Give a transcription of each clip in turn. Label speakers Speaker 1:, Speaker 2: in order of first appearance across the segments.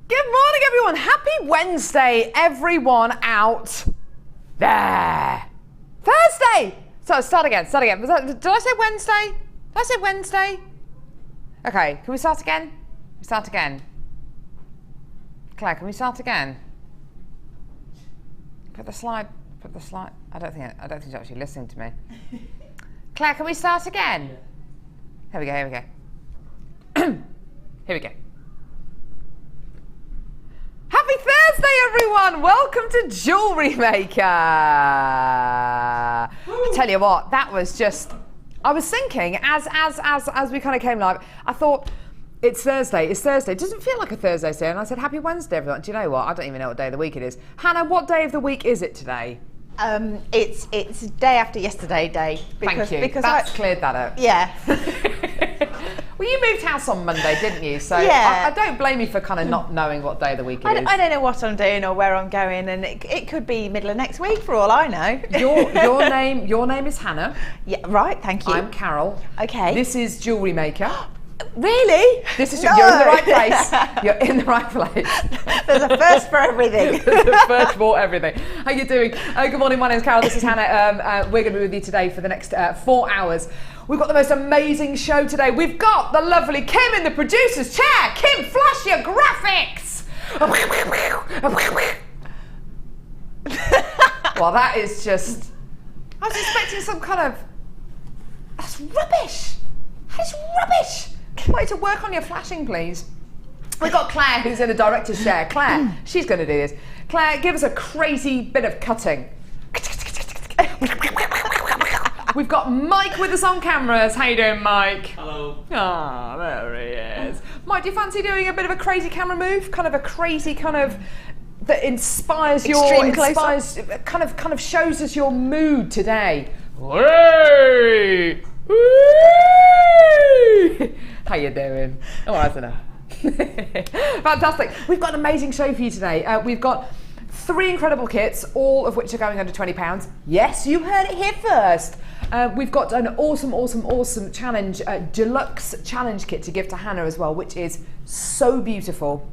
Speaker 1: Good morning, everyone. Happy Wednesday, everyone out there. Thursday. So start again. Did I say Wednesday? Did I say Wednesday? Okay, can we start again? Claire, can we start again? Put the slide. I don't think she's actually listening to me. Claire, can we start again? Here we go. Here we go. Happy Thursday, everyone! Welcome to Jewellery Maker. I tell you what, that was just. I was thinking as we kind of came live, I thought it's Thursday. It doesn't feel like a Thursday today, and I said Happy Wednesday, everyone. Do you know what? I don't even know what day of the week it is. Hannah, what day of the week is it today?
Speaker 2: It's day after yesterday day.
Speaker 1: Thank you. Because that's cleared that up.
Speaker 2: Yeah.
Speaker 1: Well, you moved house on Monday, didn't you? So
Speaker 2: yeah.
Speaker 1: I don't blame you for kind of not knowing what day of the week it is.
Speaker 2: I don't know what I'm doing or where I'm going, and it could be middle of next week for all I know.
Speaker 1: Your name is Hannah.
Speaker 2: Yeah, right. Thank you.
Speaker 1: I'm Carol.
Speaker 2: Okay.
Speaker 1: This is Jewellery Maker.
Speaker 2: Really?
Speaker 1: You're in the right place. You're in the right place.
Speaker 2: There's a first for everything.
Speaker 1: There's a first for everything. How you doing? Good morning. My name's Carol. This is Hannah. We're going to be with you today for the next 4 hours. We've got the most amazing show today. We've got the lovely Kim in the producer's chair. Kim, flash your graphics. Well, that is just. I was expecting some kind of. That's rubbish. That is rubbish. I want you to work on your flashing, please. We've got Claire, who's in the director's chair. Claire, she's going to do this. Claire, give us a crazy bit of cutting. We've got Mike with us on cameras. How you doing, Mike?
Speaker 3: Hello.
Speaker 1: Ah, there he is. Mike, do you fancy doing a bit of a crazy camera move? Kind of a crazy kind of that inspires
Speaker 2: Extreme
Speaker 1: kind of shows us your mood today. Hey! How you doing? Oh, I don't know. Fantastic. We've got an amazing show for you today. We've got 3 incredible kits, all of which are going under £20. Yes, you heard it here first. We've got an awesome challenge, deluxe challenge kit to give to Hannah as well, which is so beautiful.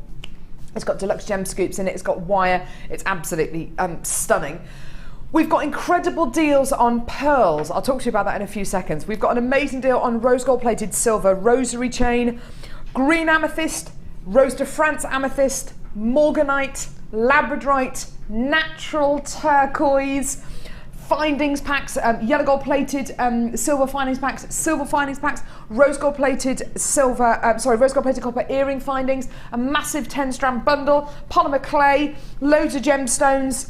Speaker 1: It's got deluxe gem scoops in it. It's got wire. It's absolutely stunning. We've got incredible deals on pearls. I'll talk to you about that in a few seconds. We've got an amazing deal on rose gold plated silver rosary chain, green amethyst, Rose de France amethyst, Morganite, labradorite, natural turquoise, findings packs, yellow gold plated silver findings packs, rose gold plated rose gold plated copper earring findings, a massive 10-strand bundle, polymer clay, loads of gemstones,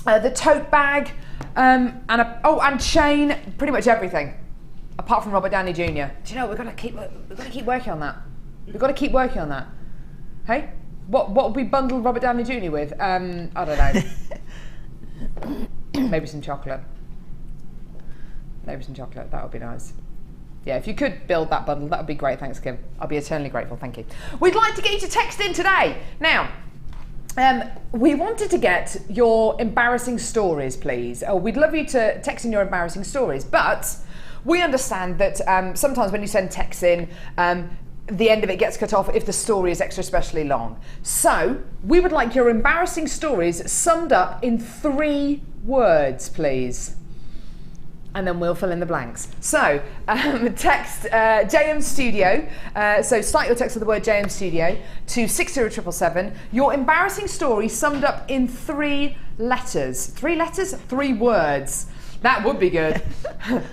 Speaker 1: the tote bag, and chain, pretty much everything, apart from Robert Downey Jr. Do you know, we've got to keep working on that. We've got to keep working on that. Hey, what would we bundle Robert Downey Jr. with? I don't know. Maybe some chocolate. That would be nice. Yeah, if you could build that bundle, that would be great. Thanks, Kim. I'll be eternally grateful. Thank you. We'd like to get you to text in today. Now, we wanted to get your embarrassing stories, please. We'd love you to text in your embarrassing stories, but we understand that sometimes when you send texts in, the end of it gets cut off if the story is extra especially long. So we would like your embarrassing stories summed up in 3 words, please. And then we'll fill in the blanks. So text JM Studio, so start your text with the word JM Studio to 60777. Your embarrassing story summed up in 3 letters. 3 letters? 3 words. That would be good.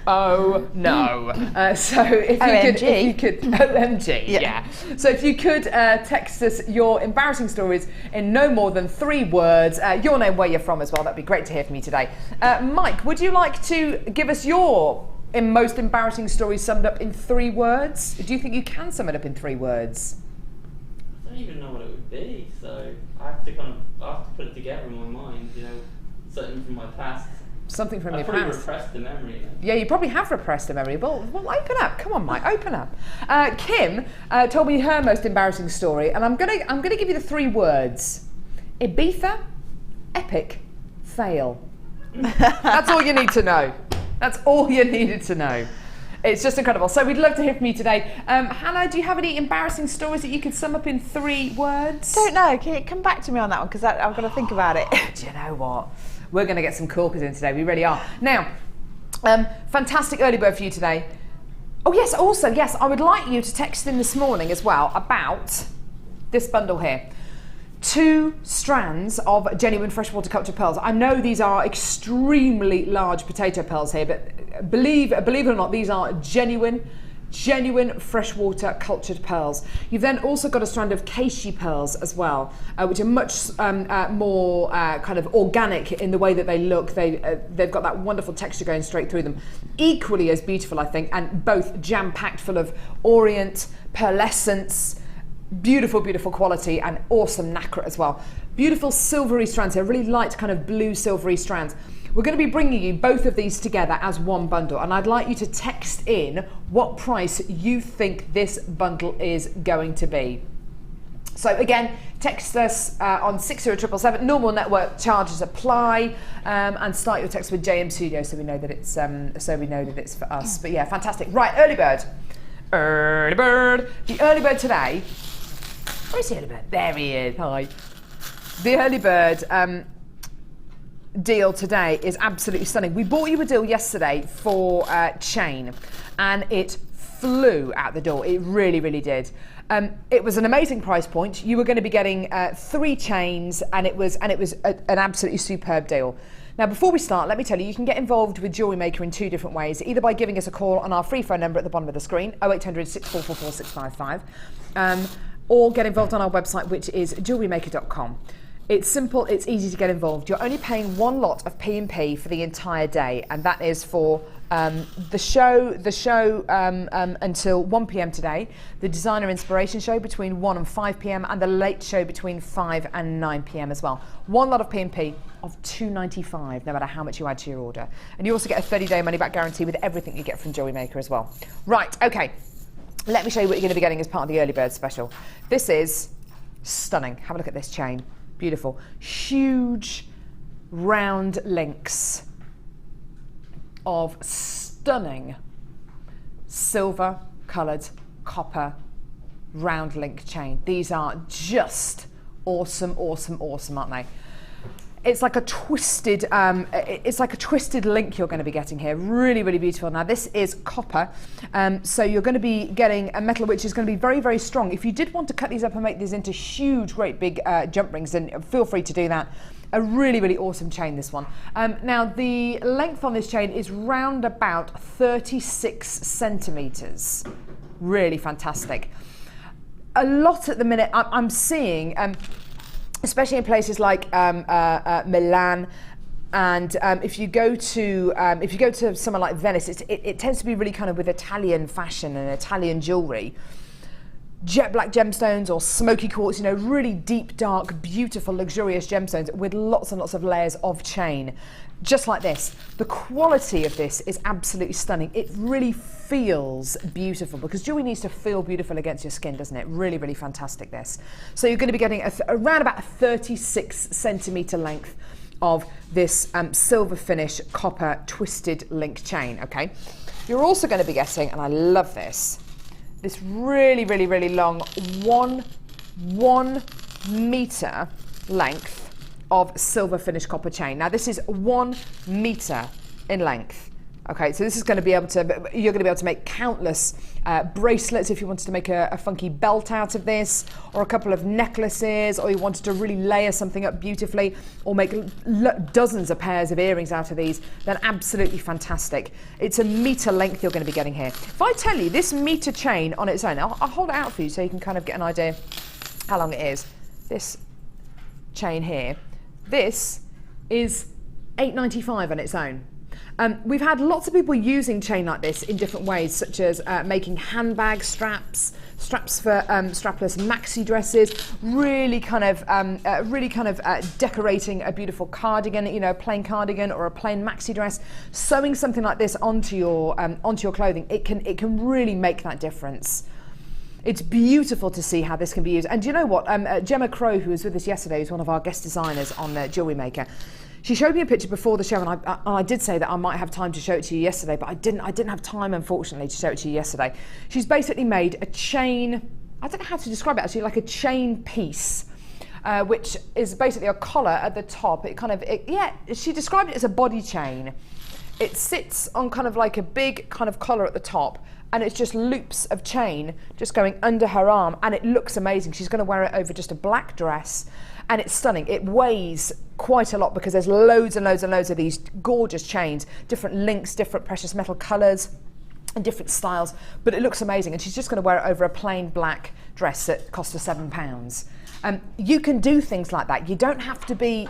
Speaker 1: Oh no. So if you could OMG, yeah. So if you could text us your embarrassing stories in no more than 3 words, your name, where you're from as well, that'd be great to hear from you today. Mike, would you like to give us your most embarrassing story summed up in 3 words? Do you think you can sum it up in 3 words?
Speaker 3: I don't even know what it would be, so I have to put it together in my mind, something from my past.
Speaker 1: Something from your
Speaker 3: probably
Speaker 1: past.
Speaker 3: Repressed the memory.
Speaker 1: Yeah, you probably have repressed a memory. Well, open up. Come on, Mike, open up. Kim told me her most embarrassing story, and I'm gonna give you the 3 words: Ibiza, epic, fail. That's all you need to know. That's all you needed to know. It's just incredible. So we'd love to hear from you today. Hannah, do you have any embarrassing stories that you could sum up in 3 words?
Speaker 2: Don't know. Can you come back to me on that one? Because I've got to think about it.
Speaker 1: Do you know what? We're going to get some corkers in today. We really are. Now, fantastic early bird for you today. Oh yes, also, yes, I would like you to text in this morning as well about this bundle here. 2 strands of genuine freshwater cultured pearls. I know these are extremely large potato pearls here, but believe it or not, these are genuine freshwater cultured pearls. You've then also got a strand of Keishi pearls as well, which are much more kind of organic in the way that they look. They've got that wonderful texture going straight through them. Equally as beautiful, I think, and both jam-packed full of orient, pearlescence, beautiful, beautiful quality, and awesome nacre as well. Beautiful silvery strands here, really light kind of blue silvery strands. We're going to be bringing you both of these together as one bundle, and I'd like you to text in what price you think this bundle is going to be. So again, text us on 60777. Normal network charges apply, and start your text with JM Studio so we know that it's for us. But yeah, fantastic. Right, early bird. Early bird. The early bird today. Where's the early bird? There he is. Hi. The early bird deal today is absolutely stunning. We bought you a deal yesterday for chain, and it flew out the door. It really, really did. It was an amazing price point. You were going to be getting 3 chains, and it was an absolutely superb deal. Now, before we start, let me tell you, you can get involved with Jewellery Maker in 2 different ways, either by giving us a call on our free phone number at the bottom of the screen, 0800 6444 655, or get involved on our website, which is jewellerymaker.com. It's simple, it's easy to get involved. You're only paying 1 lot of P&P for the entire day, and that is for the show until 1 p.m. today, the designer inspiration show between 1 and 5 p.m, and the late show between 5 and 9 p.m. as well. 1 lot of P&P of $2.95, no matter how much you add to your order. And you also get a 30-day money-back guarantee with everything you get from Jewellery Maker as well. Right, okay. Let me show you what you're going to be getting as part of the early bird special. This is stunning. Have a look at this chain. Beautiful. Huge round links of stunning silver coloured copper round link chain. These are just awesome, awesome, awesome, aren't they? It's like a twisted link you're going to be getting here. Really, really beautiful. Now this is copper, so you're going to be getting a metal which is going to be very, very strong. If you did want to cut these up and make these into huge, great big jump rings, then feel free to do that. A really, really awesome chain, this one. Now the length on this chain is round about 36 centimetres. Really fantastic. A lot at the minute I'm seeing, especially in places like Milan, and if you go to somewhere like Venice, it tends to be really kind of with Italian fashion and Italian jewellery. Jet black gemstones or smoky quartz, you know, really deep, dark, beautiful, luxurious gemstones with lots and lots of layers of chain. Just like this. The quality of this is absolutely stunning. It really feels beautiful, because jewellery needs to feel beautiful against your skin, doesn't it? Really, really fantastic, this. So you're going to be getting around about a 36 centimetre length of this silver finish copper twisted link chain, okay? You're also going to be getting, and I love this really, really, really long 1 metre length of silver finished copper chain. Now this is 1 metre in length. Okay, so this is going to be able to, you're going to be able to make countless bracelets if you wanted to make a funky belt out of this, or a couple of necklaces, or you wanted to really layer something up beautifully, or make dozens of pairs of earrings out of these. Then absolutely fantastic. It's a metre length you're going to be getting here. If I tell you this metre chain on its own, I'll hold it out for you so you can kind of get an idea how long it is. This chain here, this is $8.95 on its own. We've had lots of people using chain like this in different ways, such as making handbag straps for strapless maxi dresses, really kind of decorating a beautiful cardigan, you know, a plain cardigan or a plain maxi dress. Sewing something like this onto your clothing, it can really make that difference. It's beautiful to see how this can be used. And do you know what? Gemma Crow, who was with us yesterday, who's one of our guest designers on Jewellery Maker, She showed me a picture before the show, and I did say that I might have time to show it to you yesterday, but I didn't have time, unfortunately, to show it to you yesterday. She's basically made a chain, I don't know how to describe it actually, like a chain piece, which is basically a collar at the top. She described it as a body chain. It sits on kind of like a big kind of collar at the top, and it's just loops of chain just going under her arm, and it looks amazing. She's going to wear it over just a black dress, and it's stunning. It weighs quite a lot because there's loads and loads and loads of these gorgeous chains, different links, different precious metal colours and different styles, but it looks amazing, and she's just going to wear it over a plain black dress that cost her £7. You can do things like that. You don't have to be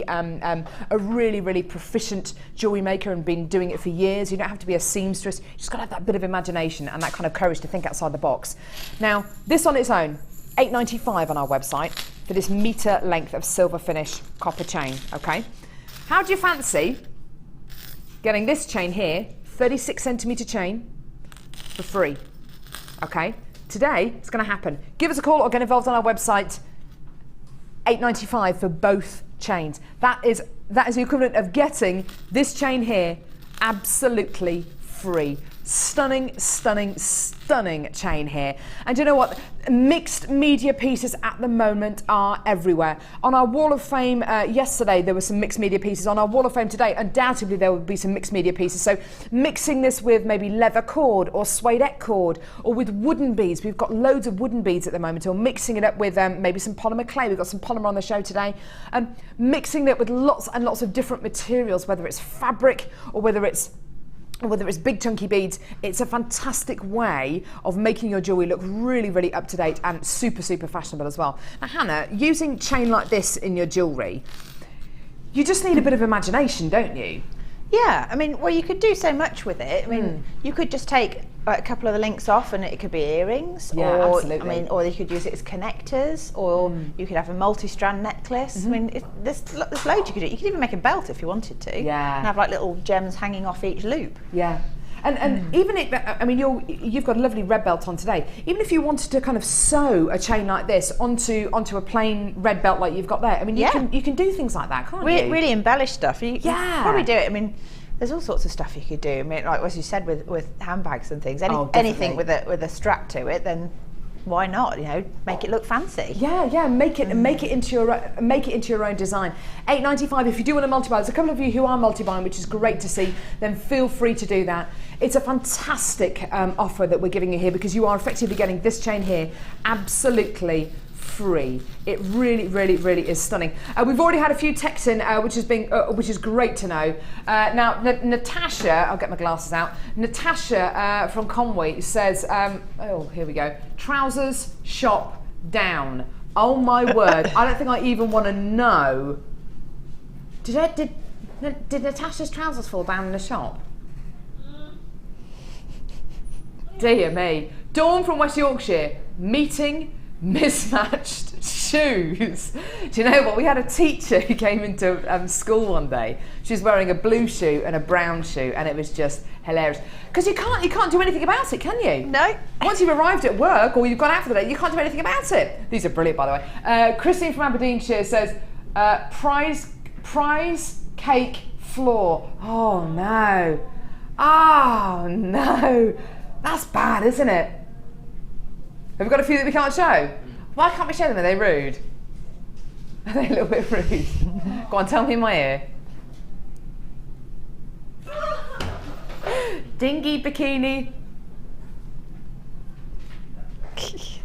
Speaker 1: a really, really proficient jewellery maker and been doing it for years. You don't have to be a seamstress. You just got to have that bit of imagination and that kind of courage to think outside the box. Now, this on its own, $8.95 on our website for this metre length of silver finish copper chain, okay? How do you fancy getting this chain here, 36 centimetre chain, for free, okay? Today, it's going to happen. Give us a call or get involved on our website. $8.95 for both chains. That is the equivalent of getting this chain here absolutely free. Stunning, stunning, stunning chain here. And you know what? Mixed media pieces at the moment are everywhere. On our Wall of Fame yesterday, there were some mixed media pieces. On our Wall of Fame today, undoubtedly there will be some mixed media pieces. So mixing this with maybe leather cord or suede cord or with wooden beads. We've got loads of wooden beads at the moment. Or mixing it up with maybe some polymer clay. We've got some polymer on the show today. Mixing it with lots and lots of different materials, whether it's fabric or whether it's big chunky beads. It's a fantastic way of making your jewellery look really, really up to date and super, super fashionable as well. Now, Hannah, using chain like this in your jewellery, you just need a bit of imagination, don't you?
Speaker 2: Yeah, I mean, well, you could do so much with it. I mean, you could just take a couple of the links off and it could be earrings.
Speaker 1: Yeah,
Speaker 2: or,
Speaker 1: absolutely.
Speaker 2: I mean, or you could use it as connectors, or you could have a multi-strand necklace. I mean, there's loads you could do. You could even make a belt if you wanted to.
Speaker 1: Yeah.
Speaker 2: And have like little gems hanging off each loop.
Speaker 1: Yeah. And even if, I mean, you've got a lovely red belt on today. Even if you wanted to kind of sew a chain like this onto a plain red belt like you've got there, I mean, you can do things like that, can't you?
Speaker 2: Really embellish stuff. You probably do it. I mean, there's all sorts of stuff you could do. I mean, like as you said with handbags and things. Anything with a strap to it, then why not? You know, make it look fancy.
Speaker 1: Yeah, make it into your own design. $8.95 if you do want to multi-buy. There's a couple of you who are multi-buying, which is great to see. Then feel free to do that. It's a fantastic offer that we're giving you here because you are effectively getting this chain here absolutely free. It really, really, really is stunning. We've already had a few texts in, which is great to know. Now, Natasha, I'll get my glasses out. Natasha from Conway says, oh, here we go. Trousers shop down. Oh my word! I don't think I even want to know. Did Natasha's trousers fall down in the shop? Dear me. Dawn from West Yorkshire, meeting mismatched shoes. Do you know what? We had a teacher who came into school one day. She was wearing a blue shoe and a brown shoe, and it was just hilarious. Because you can't do anything about it, can you?
Speaker 2: No.
Speaker 1: Once you've arrived at work or you've gone out for the day, you can't do anything about it. These are brilliant, by the way. Christine from Aberdeenshire says, prize cake floor. Oh no. Oh no. That's bad, isn't it? Have we got a few that we can't show? Why can't we show them? Are they rude? Are they a little bit rude? Go on, tell me in my ear. Dingy bikini.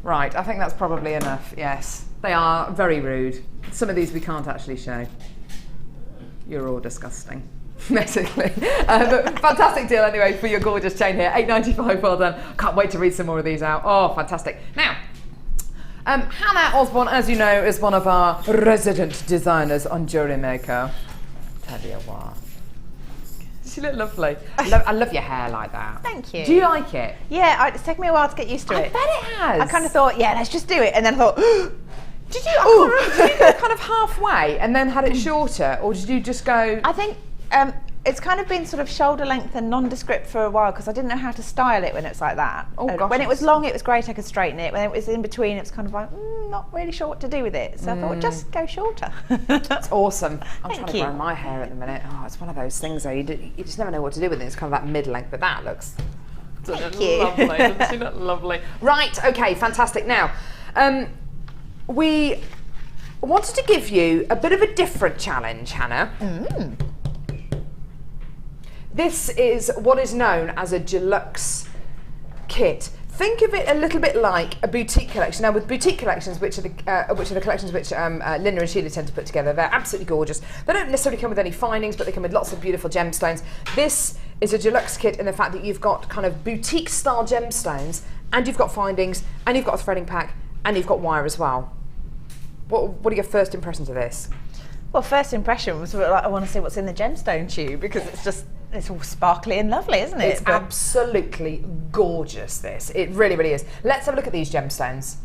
Speaker 1: Right, I think that's probably enough, yes. They are very rude. Some of these we can't actually show. You're all disgusting. Basically. But fantastic deal anyway for your gorgeous chain here. $8.95, well done. Can't wait to read some more of these out. Oh, fantastic. Now, Hannah Osborne, as you know, is one of our resident designers on Jewellery Maker. Tell you what. She looked lovely. I love your hair like that.
Speaker 2: Thank you.
Speaker 1: Do you like it?
Speaker 2: Yeah, it's taken me a while to get used to it.
Speaker 1: I bet it has.
Speaker 2: I kind of thought, yeah, let's just do it. And then I thought,
Speaker 1: did you? I can't remember. Did you go kind of halfway and then had it shorter, or did you just go?
Speaker 2: I think It's kind of been sort of shoulder length and nondescript for a while because I didn't know how to style it when it's like that.
Speaker 1: Oh, gosh,
Speaker 2: when it was long, it was great, I could straighten it. When it was in between, it was kind of like, not really sure what to do with it. So I thought, just go shorter.
Speaker 1: That's awesome. I'm trying to
Speaker 2: you.
Speaker 1: grow my hair at the minute. Oh, it's one of those things though, you just never know what to do with it. It's kind of like mid-length, but that looks
Speaker 2: Thank you.
Speaker 1: lovely. Doesn't she look lovely? Right, okay, fantastic. Now, we wanted to give you a bit of a different challenge, Hannah. This is what is known as a deluxe kit. Think of it a little bit like a boutique collection. Now, with boutique collections, which are the collections which Linda and Sheila tend to put together, they're absolutely gorgeous. They don't necessarily come with any findings, but they come with lots of beautiful gemstones. This is a deluxe kit in the fact that you've got kind of boutique style gemstones, and you've got findings, and you've got a threading pack, and you've got wire as well. What are your first impressions of this?
Speaker 2: Well, first impression was like, I want to see what's in the gemstone tube because it's all sparkly and lovely, isn't it?
Speaker 1: It's absolutely gorgeous, this. It really, really is. Let's have a look at these gemstones.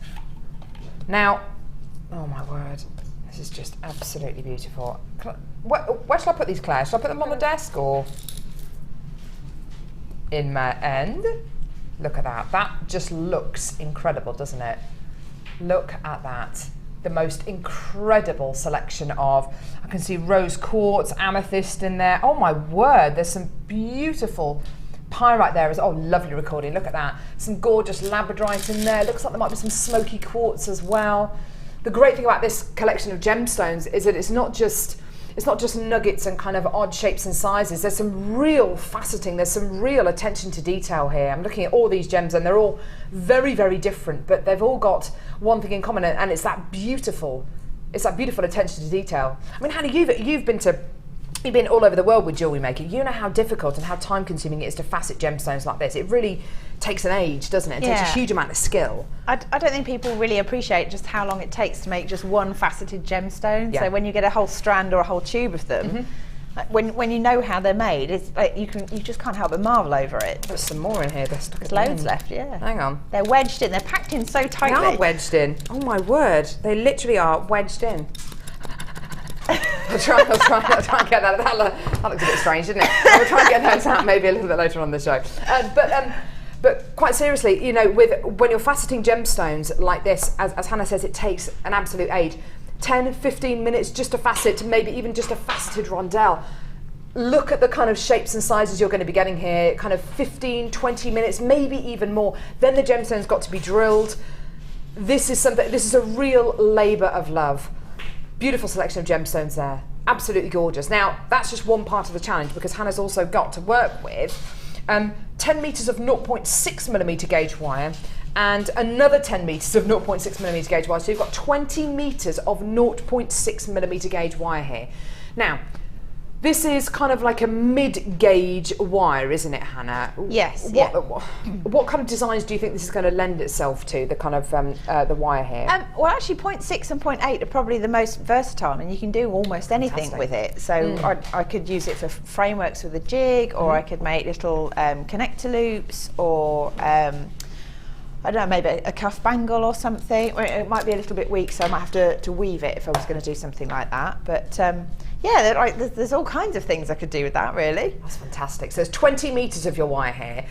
Speaker 1: Now, oh my word, this is just absolutely beautiful. Where shall I put these, Claire? Shall I put them on the desk or in my end? Look at that. That just looks incredible, doesn't it? Look at that. The most incredible selection of, I can see rose quartz, amethyst in there. Oh my word, there's some beautiful pyrite there. Oh, lovely recording, look at that. Some gorgeous labradorite in there. Looks like there might be some smoky quartz as well. The great thing about this collection of gemstones is that it's not just nuggets and kind of odd shapes and sizes. There's some real faceting, there's some real attention to detail here. I'm looking at all these gems and they're all very, very different, but they've all got one thing in common, and it's that beautiful attention to detail. I mean, Hannah, you've been all over the world with Jewellery Maker. You know how difficult and how time consuming it is to facet gemstones like this. It really takes an age, doesn't it? It takes a huge amount of skill.
Speaker 2: I don't think people really appreciate just how long it takes to make just one faceted gemstone.
Speaker 1: Yeah.
Speaker 2: So when you get a whole strand or a whole tube of them, like when you know how they're made, it's like you just can't help but marvel over it.
Speaker 1: There's some more in here.
Speaker 2: There's loads left, yeah.
Speaker 1: Hang on.
Speaker 2: They're wedged in. They're packed in so tightly.
Speaker 1: They are wedged in. Oh my word. They literally are wedged in. I'll try and get that. That looks a bit strange, doesn't it? I'll try and get those out maybe a little bit later on the show. But quite seriously, you know, when you're faceting gemstones like this, as Hannah says, it takes an absolute age. 10, 15 minutes just to facet, maybe even just a faceted rondelle. Look at the kind of shapes and sizes you're going to be getting here, kind of 15, 20 minutes, maybe even more. Then the gemstone's got to be drilled. This is a real labour of love. Beautiful selection of gemstones there. Absolutely gorgeous. Now, that's just one part of the challenge because Hannah's also got to work with 10 metres of 0.6mm gauge wire and another 10 metres of 0.6mm gauge wire. So you've got 20 metres of 0.6mm gauge wire here. Now, this is kind of like a mid-gauge wire, isn't it, Hannah?
Speaker 2: Yes.
Speaker 1: What kind of designs do you think this is going to lend itself to, the kind of the wire here?
Speaker 2: Well, actually, 0.6 and 0.8 are probably the most versatile, and you can do almost anything with it. So I could use it for frameworks with a jig, or I could make little connector loops, or I don't know, maybe a cuff bangle or something. It might be a little bit weak, so I might have to weave it if I was going to do something like that. But yeah, there's all kinds of things I could do with that, really.
Speaker 1: That's fantastic. So there's 20 metres of your wire here.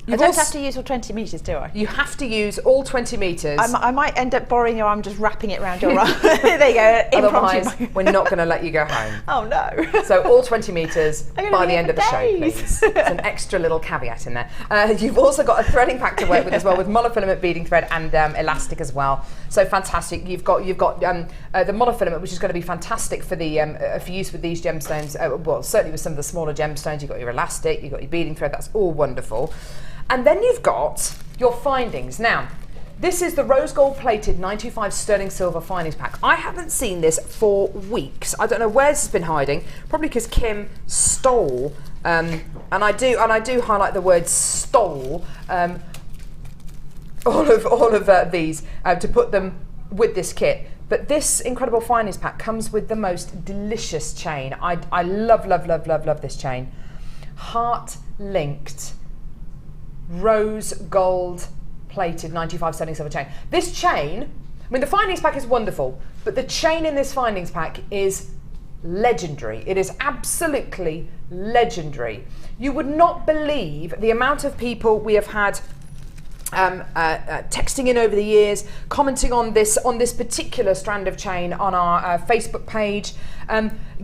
Speaker 2: I don't have to use all 20 metres, do I?
Speaker 1: You have to use all 20 metres.
Speaker 2: I might end up borrowing your arm, just wrapping it around your arm. There you go.
Speaker 1: Otherwise, we're not going to let you go home.
Speaker 2: Oh no.
Speaker 1: So all 20 metres by the end of the show, please. It's an extra little caveat in there. You've also got a threading pack to work with as well, with monofilament beading thread and elastic as well. So fantastic. You've got the monofilament, which is going to be fantastic for the for use with these gemstones. Well, certainly with some of the smaller gemstones. You've got your elastic, you've got your beading thread. That's all wonderful. And then you've got your findings. Now, this is the rose gold plated 925 sterling silver findings pack. I haven't seen this for weeks. I don't know where this has been hiding. Probably because Kim stole, and I do highlight the word stole, all of these to put them with this kit. But this incredible findings pack comes with the most delicious chain. I love this chain. Heart linked rose gold plated 95 sterling silver chain. This chain, I mean, the findings pack is wonderful, but the chain in this findings pack is legendary. It is absolutely legendary. You would not believe the amount of people we have had texting in over the years, commenting on this particular strand of chain on our Facebook page.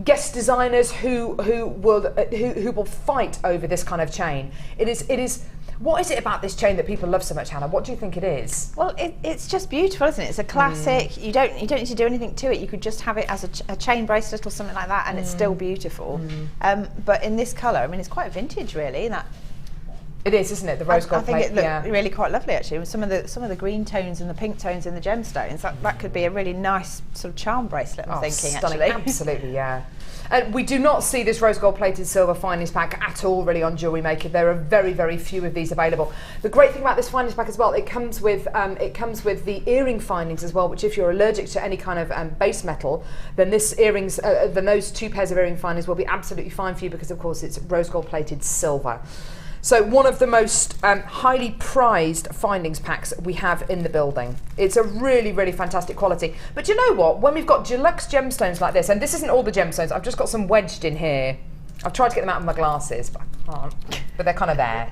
Speaker 1: Guest designers who will fight over this kind of chain. It is. What is it about this chain that people love so much, Hannah? What do you think it is?
Speaker 2: Well, it's just beautiful, isn't it? It's a classic. You don't need to do anything to it. You could just have it as a chain bracelet or something like that, and it's still beautiful. But in this colour, I mean, it's quite vintage, really. In that
Speaker 1: it is, isn't it? The rose gold plate.
Speaker 2: I think it looked really quite lovely, actually. With some of the green tones and the pink tones in the gemstones, that could be a really nice sort of charm bracelet. I'm thinking,
Speaker 1: stunning.
Speaker 2: actually.
Speaker 1: Absolutely, yeah. We do not see this rose gold plated silver findings pack at all really on Jewellery Maker. There are very, very few of these available. The great thing about this findings pack as well, it comes with the earring findings as well, which if you're allergic to any kind of base metal, then those 2 pairs of earring findings will be absolutely fine for you, because of course it's rose gold plated silver. So one of the most highly prized findings packs we have in the building. It's a really, really fantastic quality. But you know what? When we've got deluxe gemstones like this, and this isn't all the gemstones, I've just got some wedged in here. I've tried to get them out of my glasses, but I can't. But they're kind of there.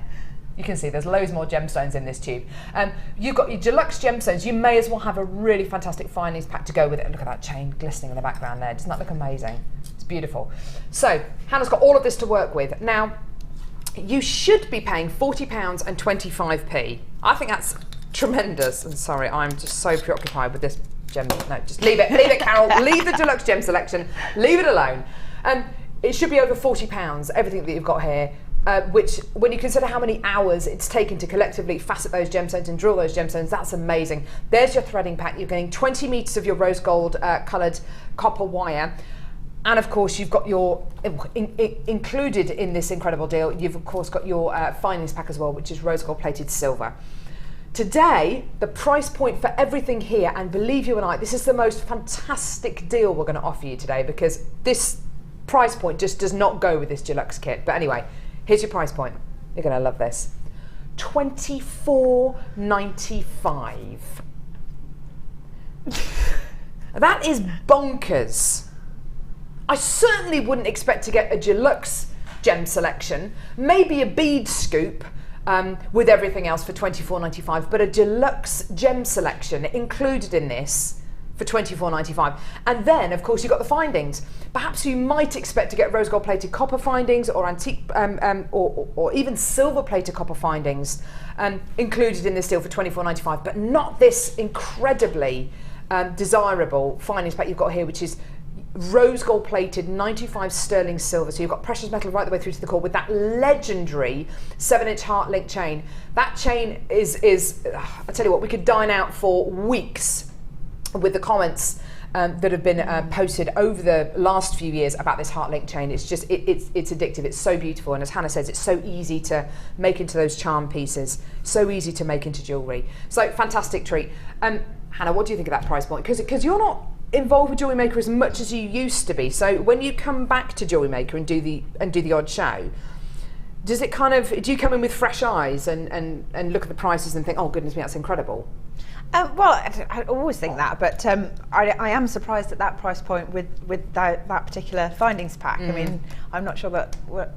Speaker 1: You can see there's loads more gemstones in this tube. You've got your deluxe gemstones. You may as well have a really fantastic findings pack to go with it. Look at that chain glistening in the background there. Doesn't that look amazing? It's beautiful. So Hannah's got all of this to work with. Now, you should be paying £40 and 25p. I think that's tremendous. And sorry, I'm just so preoccupied with this gem. No, just leave it, Carol. Leave the deluxe gem selection. Leave it alone. It should be over £40, everything that you've got here. Which, when you consider how many hours it's taken to collectively facet those gemstones and drill those gemstones, that's amazing. There's your threading pack. You're getting 20 metres of your rose gold coloured copper wire. And of course, you've got your, included in this incredible deal, you've of course got your findings pack as well, which is rose gold plated silver. Today, the price point for everything here, and believe you and I, this is the most fantastic deal we're going to offer you today, because this price point just does not go with this deluxe kit. But anyway, here's your price point. You're going to love this. $24.95. That is bonkers. I certainly wouldn't expect to get a deluxe gem selection, maybe a bead scoop with everything else for $24.95, but a deluxe gem selection included in this for $24.95. And then, of course, you've got the findings. Perhaps you might expect to get rose gold plated copper findings or antique or even silver plated copper findings included in this deal for $24.95, but not this incredibly desirable findings pack you've got here, which is rose gold plated 95 sterling silver. So you've got precious metal right the way through to the core with that legendary 7-inch heart link chain. That chain is I tell you what, we could dine out for weeks with the comments that have been posted over the last few years about this heart link chain. It's just it's addictive. It's so beautiful, and as Hannah says, it's so easy to make into those charm pieces, so easy to make into jewellery. So fantastic treat. Hannah, what do you think of that price point? Because you're not involved with Jewellery Maker as much as you used to be. So when you come back to Jewellery Maker and do the odd show, do you come in with fresh eyes and look at the prices and think, oh goodness me, that's incredible?
Speaker 2: Well, I always think that, but I am surprised at that price point with that particular findings pack. I mean, I'm not sure that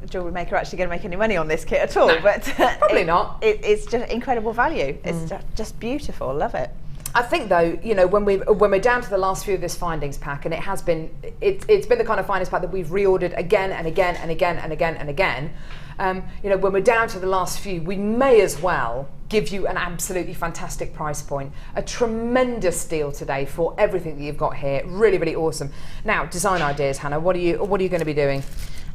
Speaker 2: Jewellery Maker are actually going to make any money on this kit at all,
Speaker 1: no,
Speaker 2: but
Speaker 1: probably not.
Speaker 2: It's just incredible value. It's just beautiful. Love it.
Speaker 1: I think though, you know, when we're down to the last few of this findings pack, and it's been the kind of findings pack that we've reordered again and again and again and again and again. You know, when we're down to the last few, we may as well give you an absolutely fantastic price point. A tremendous deal today for everything that you've got here. Really, really awesome. Now, design ideas, Hannah. What are you going to be doing?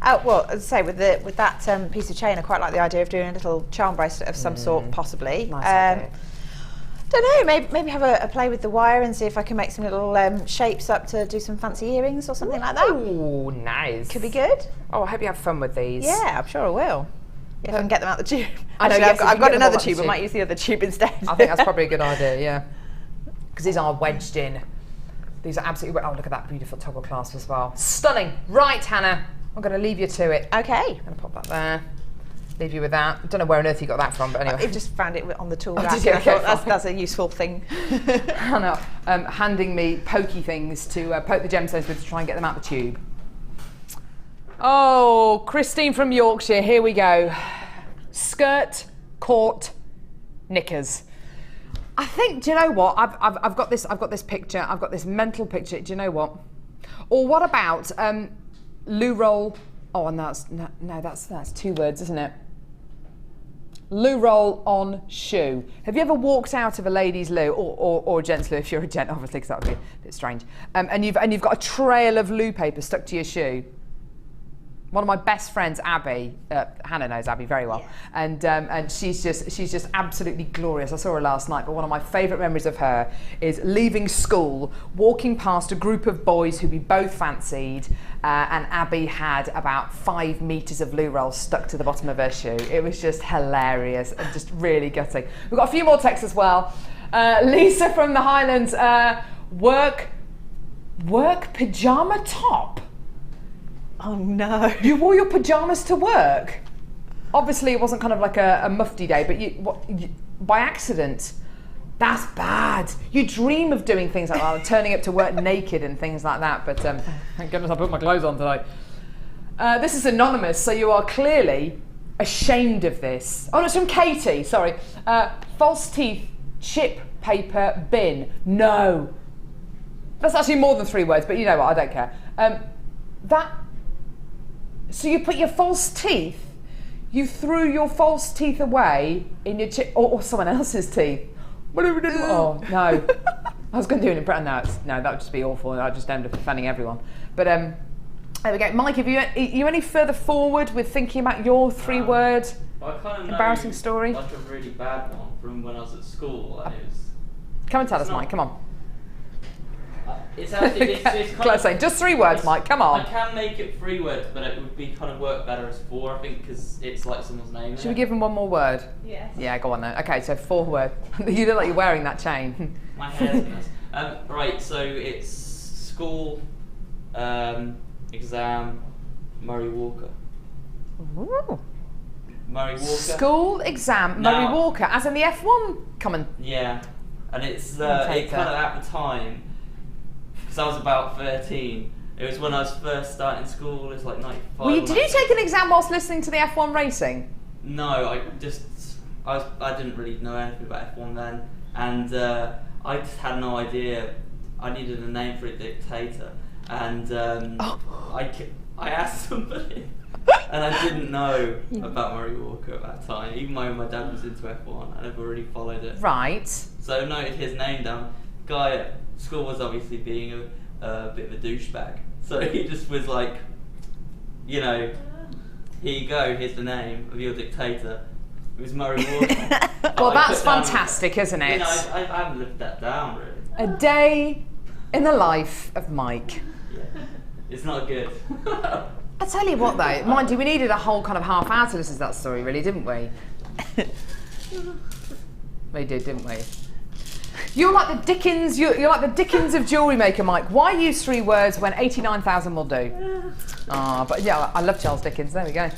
Speaker 2: Well, as I say, with that piece of chain, I quite like the idea of doing a little charm bracelet of some sort, possibly.
Speaker 1: Nice idea.
Speaker 2: Don't know, maybe have a play with the wire and see if I can make some little shapes up to do some fancy earrings or something like that.
Speaker 1: Oh, nice.
Speaker 2: Could be good.
Speaker 1: Oh, I hope you have fun with these.
Speaker 2: Yeah, I'm sure I will. If I can get them out the tube.
Speaker 1: I know,
Speaker 2: Actually,
Speaker 1: yes,
Speaker 2: I've got another tube. I might use the other tube instead.
Speaker 1: I think that's probably a good idea, yeah. Because these are wedged in. These are absolutely, oh, look at that beautiful toggle clasp as well. Stunning. Right, Hannah, I'm going to leave you to it.
Speaker 2: Okay.
Speaker 1: I'm going to pop that there. Leave you with that. I don't know where on earth you got that from, but anyway.
Speaker 2: I just found it on the tool rack.
Speaker 1: Did you? Okay,
Speaker 2: that's a useful thing.
Speaker 1: Hannah handing me pokey things to poke the gemstones with to try and get them out the tube. Oh, Christine from Yorkshire, here we go. Skirt, court, knickers. I think, do you know what? I've got this picture. I've got this mental picture. Do you know what? Or what about loo roll? Oh, and that's that's 2 words, isn't it? Loo roll on shoe. Have you ever walked out of a lady's loo or a gent's loo? If you're a gent, obviously, because that would be a bit strange. And you've got a trail of loo paper stuck to your shoe. One of my best friends, Abby, Hannah knows Abby very well, and she's just absolutely glorious. I saw her last night, but one of my favourite memories of her is leaving school, walking past a group of boys who we both fancied, and Abby had about 5 metres of loo roll stuck to the bottom of her shoe. It was just hilarious and just really gutting. We've got a few more texts as well. Lisa from the Highlands, work pyjama top.
Speaker 2: Oh no.
Speaker 1: You wore your pyjamas to work? Obviously it wasn't kind of like a mufti day, but by accident. That's bad. You dream of doing things like that, turning up to work naked and things like that, but thank goodness I put my clothes on today. This is anonymous, so you are clearly ashamed of this. Oh no, it's from Katie, sorry. False teeth, chip paper, bin. No. That's actually more than 3 words, but you know what, I don't care. So you put your false teeth, you threw your false teeth away in your chip, or someone else's teeth. Oh no, I was going to do an impression. No, that would just be awful. I'd just end up offending everyone. But there we go. Mike, are you any further forward with thinking about your 3-word embarrassing story?
Speaker 3: Like a really bad one from when I was at school. And it was,
Speaker 1: come and tell us, Mike. Come on.
Speaker 3: It's actually it's kind of,
Speaker 1: saying just 3 words, Mike. Come on.
Speaker 3: I can make it 3 words, but it would be kind of work better as 4, I think, because it's like someone's name.
Speaker 1: Should we give him one more word?
Speaker 2: Yes.
Speaker 1: Yeah, go on then. Okay, so 4 words. You look like you're wearing that chain.
Speaker 3: My hair's a mess. Right, so it's school, exam, Murray Walker.
Speaker 1: Ooh.
Speaker 3: Murray Walker.
Speaker 1: School, exam, Murray Walker, as in the F1 comment.
Speaker 3: Yeah, and it's it kind of at the time. Because I was about 13. It was when I was first starting school. It was like 95.
Speaker 1: Did you take an exam whilst listening to the F1 racing?
Speaker 3: No, I didn't really know anything about F1 then, and I just had no idea. I needed a name for a dictator, and I asked somebody, and I didn't know about Murray Walker at that time. Even though my dad was into F1, I never really followed it.
Speaker 1: Right.
Speaker 3: So I noted his name down. Guy at school was obviously being a bit of a douchebag, so he just was like, you know, here you go, here's the name of your dictator. It was Murray Walker.
Speaker 1: Well, that's fantastic, isn't it?
Speaker 3: You know, I haven't lived that down really.
Speaker 1: A day in the life of Mike.
Speaker 3: Yeah. It's not good.
Speaker 1: I tell you what though, mind you, we needed a whole kind of half hour to listen to that story, really, didn't we? We did, didn't we? You're like the Dickens. You're like the Dickens of Jewellery Maker, Mike. Why use 3 words when 89,000 will do? But yeah, I love Charles Dickens. There we go.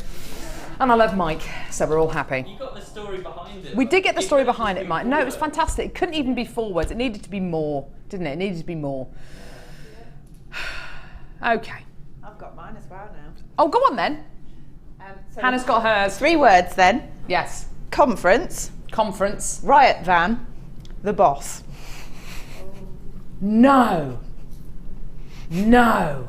Speaker 1: And I love Mike, so we're all happy.
Speaker 3: You got the story behind it.
Speaker 1: We did get the story behind it, Mike. No, it was fantastic. It couldn't even be 4 words. It needed to be more, didn't it? It needed to be more. Okay.
Speaker 2: I've got mine as well now.
Speaker 1: Oh, go on then.
Speaker 2: So
Speaker 1: Hannah's got hers.
Speaker 2: 3 words then.
Speaker 1: Yes.
Speaker 2: Conference.
Speaker 1: Conference.
Speaker 2: Riot van. The boss.
Speaker 1: No. No.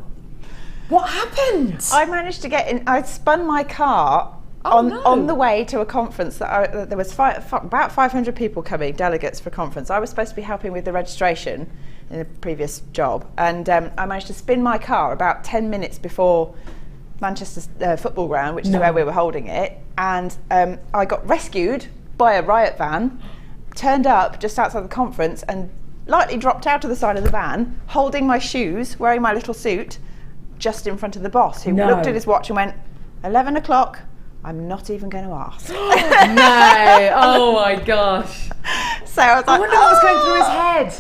Speaker 1: What happened?
Speaker 2: I managed to get in. I spun my car on the way to a conference that there was about 500 people coming, delegates for a conference. I was supposed to be helping with the registration in a previous job, and I managed to spin my car about 10 minutes before Manchester football ground, which is where we were holding it, and I got rescued by a riot van, turned up just outside the conference, and lightly dropped out of the side of the van, holding my shoes, wearing my little suit, just in front of the boss, who looked at his watch and went, 11 o'clock, I'm not even going to ask.
Speaker 1: No, oh my gosh.
Speaker 2: So I was like,
Speaker 1: I wonder what was going through his head.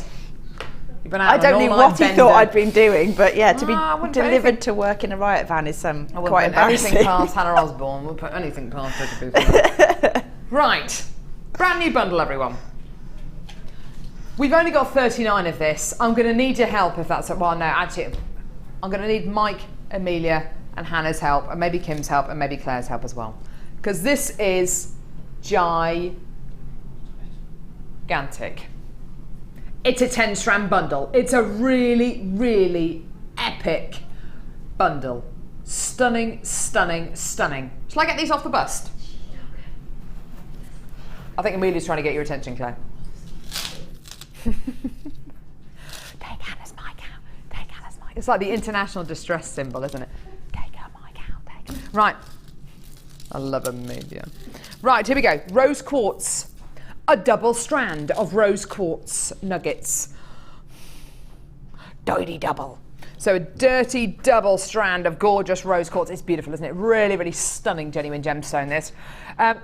Speaker 2: I don't know what he thought I'd been doing, but yeah, to be delivered to work in a riot van is quite embarrassing.
Speaker 1: Anything past Hannah Osborne, we'll put anything past her to be. Right, brand new bundle, everyone. We've only got 39 of this. I'm going to need your help if that's, well no, actually, I'm going to need Mike, Amelia and Hannah's help, and maybe Kim's help, and maybe Claire's help as well. Because this is gigantic. It's a 10-strand bundle. It's a really, really epic bundle. Stunning, stunning, stunning. Shall I get these off the bust? I think Amelia's trying to get your attention, Claire. Take Hannah's mic out. Take Hannah's mic. It's like the international distress symbol, isn't it? Take her mic out. Take her. Right. I love Amelia. Right, here we go. Rose quartz. A double strand of rose quartz nuggets. Dirty double. So a dirty double strand of gorgeous rose quartz. It's beautiful, isn't it? Really, really stunning genuine gemstone, this.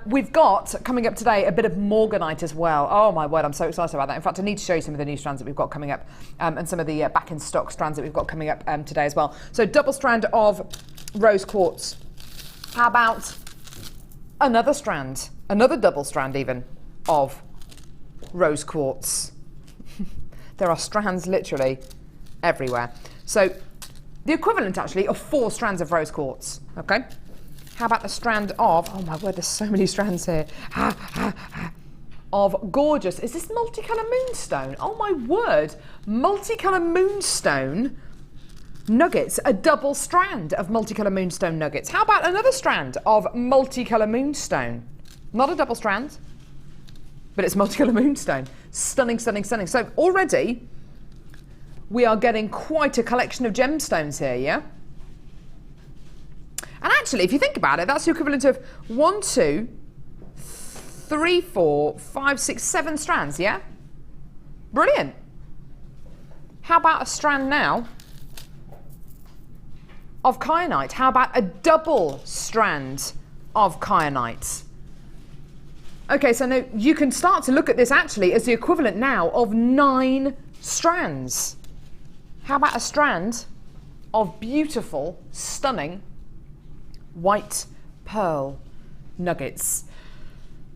Speaker 1: We've got, coming up today, a bit of Morganite as well. Oh my word, I'm so excited about that. In fact, I need to show you some of the new strands that we've got coming up and some of the back in stock strands that we've got coming up today as well. So double strand of rose quartz. How about another strand, another double strand even, of rose quartz? There are strands literally everywhere. So the equivalent actually of 4 strands of rose quartz, okay? How about the strand of, oh my word, there's so many strands here, of gorgeous, is this multicolour moonstone? Oh my word, multicolour moonstone nuggets, a double strand of multicolour moonstone nuggets. How about another strand of multicolour moonstone? Not a double strand, but it's multicolour moonstone. Stunning, stunning, stunning. So already, we are getting quite a collection of gemstones here, yeah? And actually, if you think about it, that's the equivalent of 1, 2, 3, 4, 5, 6, 7 strands, yeah? Brilliant. How about a strand now of kyanite? How about a double strand of kyanite? Okay, so now you can start to look at this actually as the equivalent now of 9 strands. How about a strand of beautiful, stunning white pearl nuggets?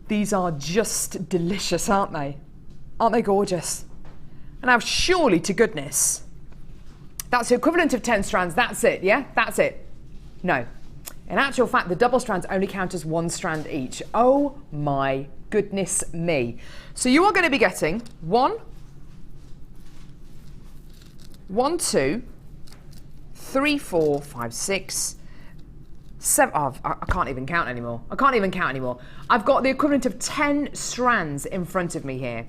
Speaker 1: These are just delicious, aren't they? Aren't they gorgeous? And now surely to goodness, that's the equivalent of 10 strands. That's it, yeah? That's it. No. In actual fact, the double strands only count as 1 strand each. Oh my goodness me. So you are going to be getting 1, 2, 3, 4, 5, 6, 7. Oh, I can't even count anymore. I can't even count anymore. I've got the equivalent of 10 strands in front of me here.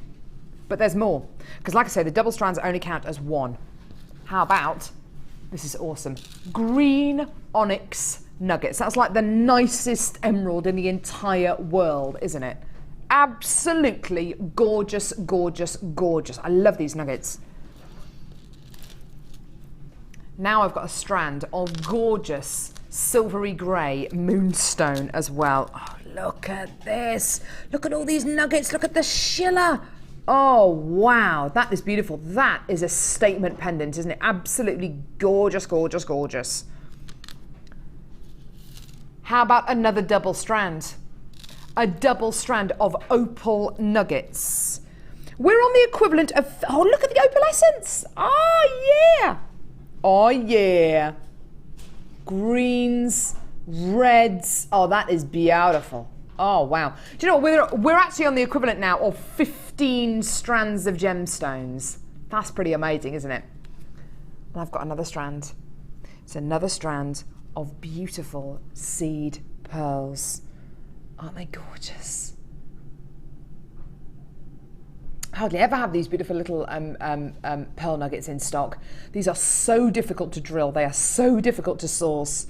Speaker 1: But there's more. Because like I say, the double strands only count as 1. How about, this is awesome, green onyx nuggets. That's like the nicest emerald in the entire world, isn't it? Absolutely gorgeous, gorgeous, gorgeous. I love these nuggets. Now I've got a strand of gorgeous silvery grey moonstone as well. Oh, look at this. Look at all these nuggets. Look at the schiller. Oh, wow. That is beautiful. That is a statement pendant, isn't it? Absolutely gorgeous, gorgeous, gorgeous. How about another double strand? A double strand of opal nuggets. We're on the equivalent of, oh, look at the opalescence. Oh, yeah. Oh, yeah. Greens, reds. Oh, that is beautiful. Oh, wow. Do you know what? We're actually on the equivalent now of 15 strands of gemstones. That's pretty amazing, isn't it? And I've got another strand. It's another strand of beautiful seed pearls. Aren't they gorgeous? Hardly ever have these beautiful little pearl nuggets in stock. These are so difficult to drill. They are so difficult to source.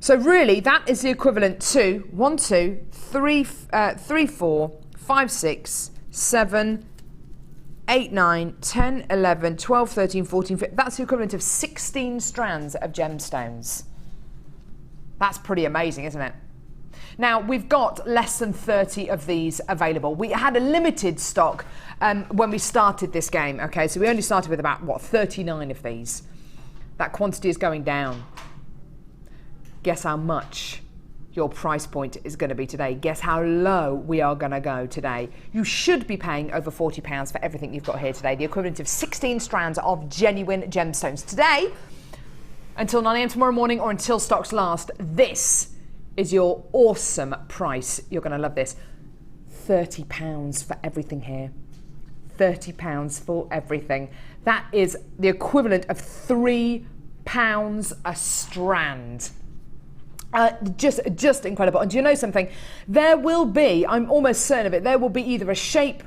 Speaker 1: So really, that is the equivalent to 1, 2, 3, 4, 5, 6, 7, 8, 9, 10, 11, 12, 13, 14, 15. That's the equivalent of 16 strands of gemstones. That's pretty amazing, isn't it? Now, we've got less than 30 of these available. We had a limited stock when we started this game, okay? So we only started with about, 39 of these. That quantity is going down. Guess how much your price point is going to be today. Guess how low we are going to go today. You should be paying over £40 for everything you've got here today, the equivalent of 16 strands of genuine gemstones. Today, until 9 a.m. tomorrow morning or until stocks last. This is your awesome price. You're going to love this. £30 for everything here. £30 for everything. That is the equivalent of £3 a strand. Just incredible. And do you know something? There will be, I'm almost certain of it, there will be either a shape,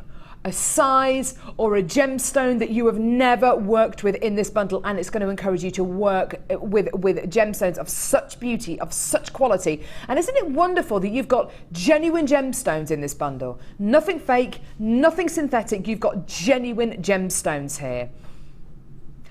Speaker 1: a size, or a gemstone that you have never worked with in this bundle, and it's going to encourage you to work with gemstones of such beauty, of such quality. And isn't it wonderful that you've got genuine gemstones in this bundle? Nothing fake, nothing synthetic. You've got genuine gemstones here.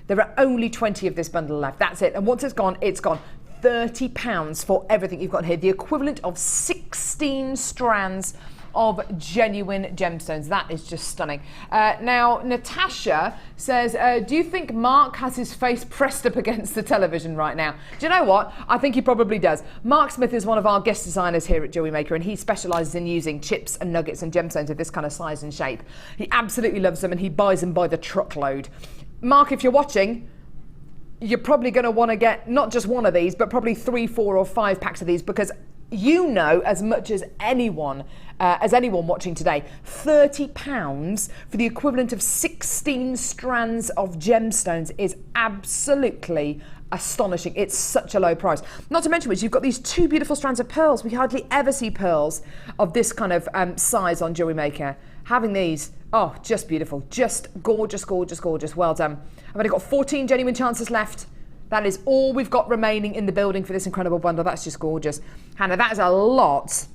Speaker 1: There are only 20 of this bundle left. That's it. And once it's gone, it's gone. £30 for everything you've got here. The equivalent of 16 strands of genuine gemstones. That is just stunning. Now, Natasha says, do you think Mark has his face pressed up against the television right now? Do you know what? I think he probably does. Mark Smith is one of our guest designers here at Jewellery Maker, and he specialises in using chips and nuggets and gemstones of this kind of size and shape. He absolutely loves them, and he buys them by the truckload. Mark, if you're watching, you're probably going to want to get not just one of these, but probably 3, 4 or 5 packs of these, because you know as much as anyone watching today, £30 for the equivalent of 16 strands of gemstones is absolutely astonishing. It's such a low price. Not to mention which, you've got these 2 beautiful strands of pearls. We hardly ever see pearls of this kind of size on Jewellery Maker. Having these, oh, just beautiful. Just gorgeous, gorgeous, gorgeous. Well done. I've only got 14 genuine chances left. That is all we've got remaining in the building for this incredible bundle. That's just gorgeous. Hannah, that is a lot.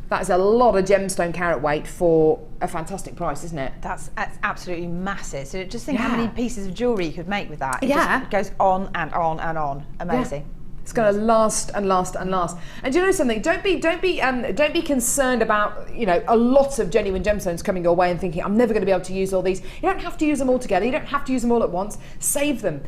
Speaker 1: That is a lot of gemstone carat weight for a fantastic price, isn't it?
Speaker 2: That's absolutely massive. So just think how many pieces of jewellery you could make with that. It
Speaker 1: just
Speaker 2: goes on and on and on. Amazing.
Speaker 1: Yeah. It's going to last and last and last. And do you know something? Don't be concerned about, you know, a lot of genuine gemstones coming your way and thinking, I'm never going to be able to use all these. You don't have to use them all together. You don't have to use them all at once. Save them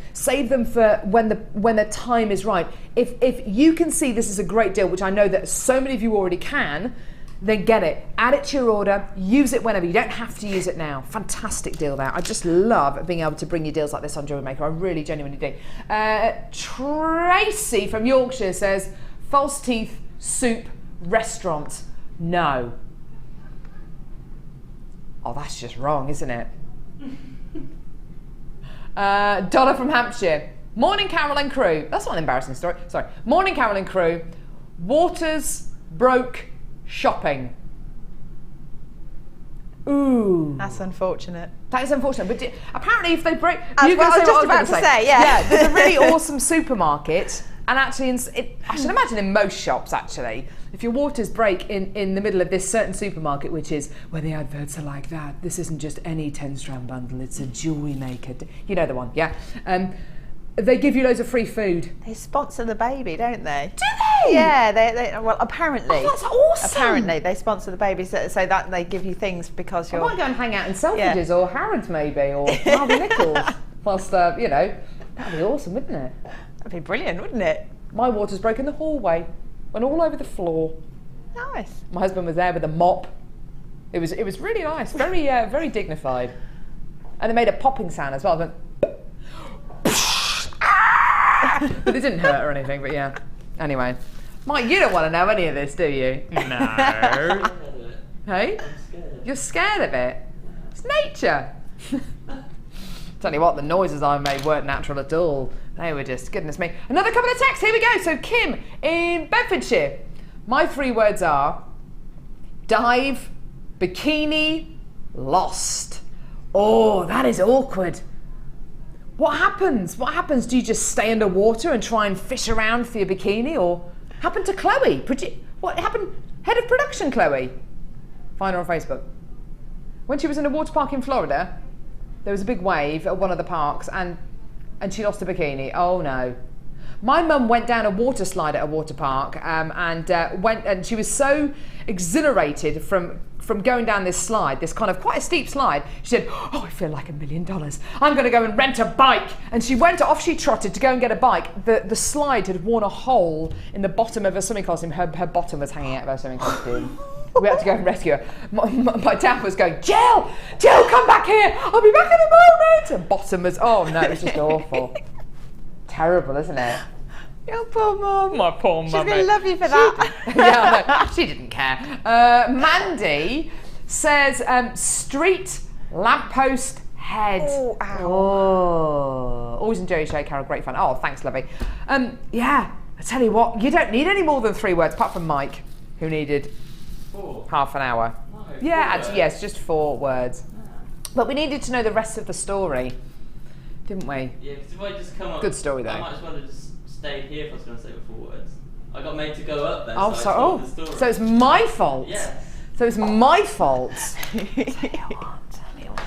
Speaker 1: for when the time is right. If you can see this is a great deal, which I know that so many of you already can, then get it. Add it to your order. Use it whenever. You don't have to use it now. Fantastic deal there. I just love being able to bring you deals like this on Jewellery Maker. I really genuinely do. Tracy from Yorkshire says, false teeth soup restaurant. No. Oh, that's just wrong, isn't it? Donna from Hampshire. Morning, Carol and crew. That's not an embarrassing story. Sorry. Morning, Carol and crew. Waters broke shopping. Ooh.
Speaker 2: That's unfortunate.
Speaker 1: That is unfortunate. But apparently if they break...
Speaker 2: I was just about to say, yeah.
Speaker 1: There's a really awesome supermarket, and actually, I should imagine in most shops, actually, if your waters break in the middle of this certain supermarket, which is where the adverts are like that, this isn't just any 10-strand bundle, it's a Jewellery Maker. You know the one, yeah? They give you loads of free food.
Speaker 2: They sponsor the baby, don't they?
Speaker 1: Do they?
Speaker 2: Yeah, they well, apparently.
Speaker 1: Oh, that's awesome.
Speaker 2: Apparently, they sponsor the baby so that they give you things because you're...
Speaker 1: I might go and hang out in Selfridges or Harrods maybe, or Harvey Nichols, whilst, you know, that'd be awesome, wouldn't it?
Speaker 2: That'd be brilliant, wouldn't it?
Speaker 1: My waters broke in the hallway, went all over the floor.
Speaker 2: Nice.
Speaker 1: My husband was there with a mop. It was really nice, very dignified. And they made a popping sound as well. Went, but it didn't hurt or anything, but yeah. Anyway. Mike, you don't want to know any of this, do you?
Speaker 3: No.
Speaker 1: Hey? You're scared of it? It's nature. Tell you what, the noises I made weren't natural at all. They were just, goodness me. Another couple of texts, here we go. So Kim in Bedfordshire. My 3 words are dive, bikini, lost. Oh, that is awkward. What happens? What happens? Do you just stay underwater and try and fish around for your bikini? Or happened to Chloe? What happened? Head of production, Chloe. Find her on Facebook. When she was in a water park in Florida, there was a big wave at one of the parks and she lost her bikini. Oh no. My mum went down a water slide at a water park and she was so exhilarated from going down this slide, this kind of quite a steep slide. She said, oh, I feel like $1 million. I'm going to go and rent a bike. And she went off, she trotted to go and get a bike. The slide had worn a hole in the bottom of her swimming costume. Her bottom was hanging out of her swimming costume. We had to go and rescue her. My dad was going, Jill, come back here. I'll be back in a moment. Her bottom was, oh no, it was just awful. terrible, isn't it?
Speaker 2: Your poor mum.
Speaker 1: My poor
Speaker 2: She's
Speaker 1: mummy.
Speaker 2: going to love you for that.
Speaker 1: Yeah, no, she didn't care. Mandy says street lamppost head.
Speaker 2: Oh, ow.
Speaker 1: Oh, always enjoy your show, Carol. Great fun. Oh, thanks, lovey. Yeah, I tell you what, you don't need any more than 3 words, apart from Mike, who needed
Speaker 3: 4.
Speaker 1: half an hour.
Speaker 3: No,
Speaker 1: Yeah,
Speaker 3: 4
Speaker 1: actually,
Speaker 3: words.
Speaker 1: yes, just 4 words.
Speaker 3: Yeah.
Speaker 1: But we needed to know the rest of the story, didn't we?
Speaker 3: Yeah, because if I just come up...
Speaker 1: Good story, though.
Speaker 3: I might as well have just stayed here if I was going to say the 4 words. I got made to go up there,
Speaker 1: Oh,
Speaker 3: so I told the story.
Speaker 1: so it's my fault.
Speaker 3: Yes.
Speaker 1: So it's my fault.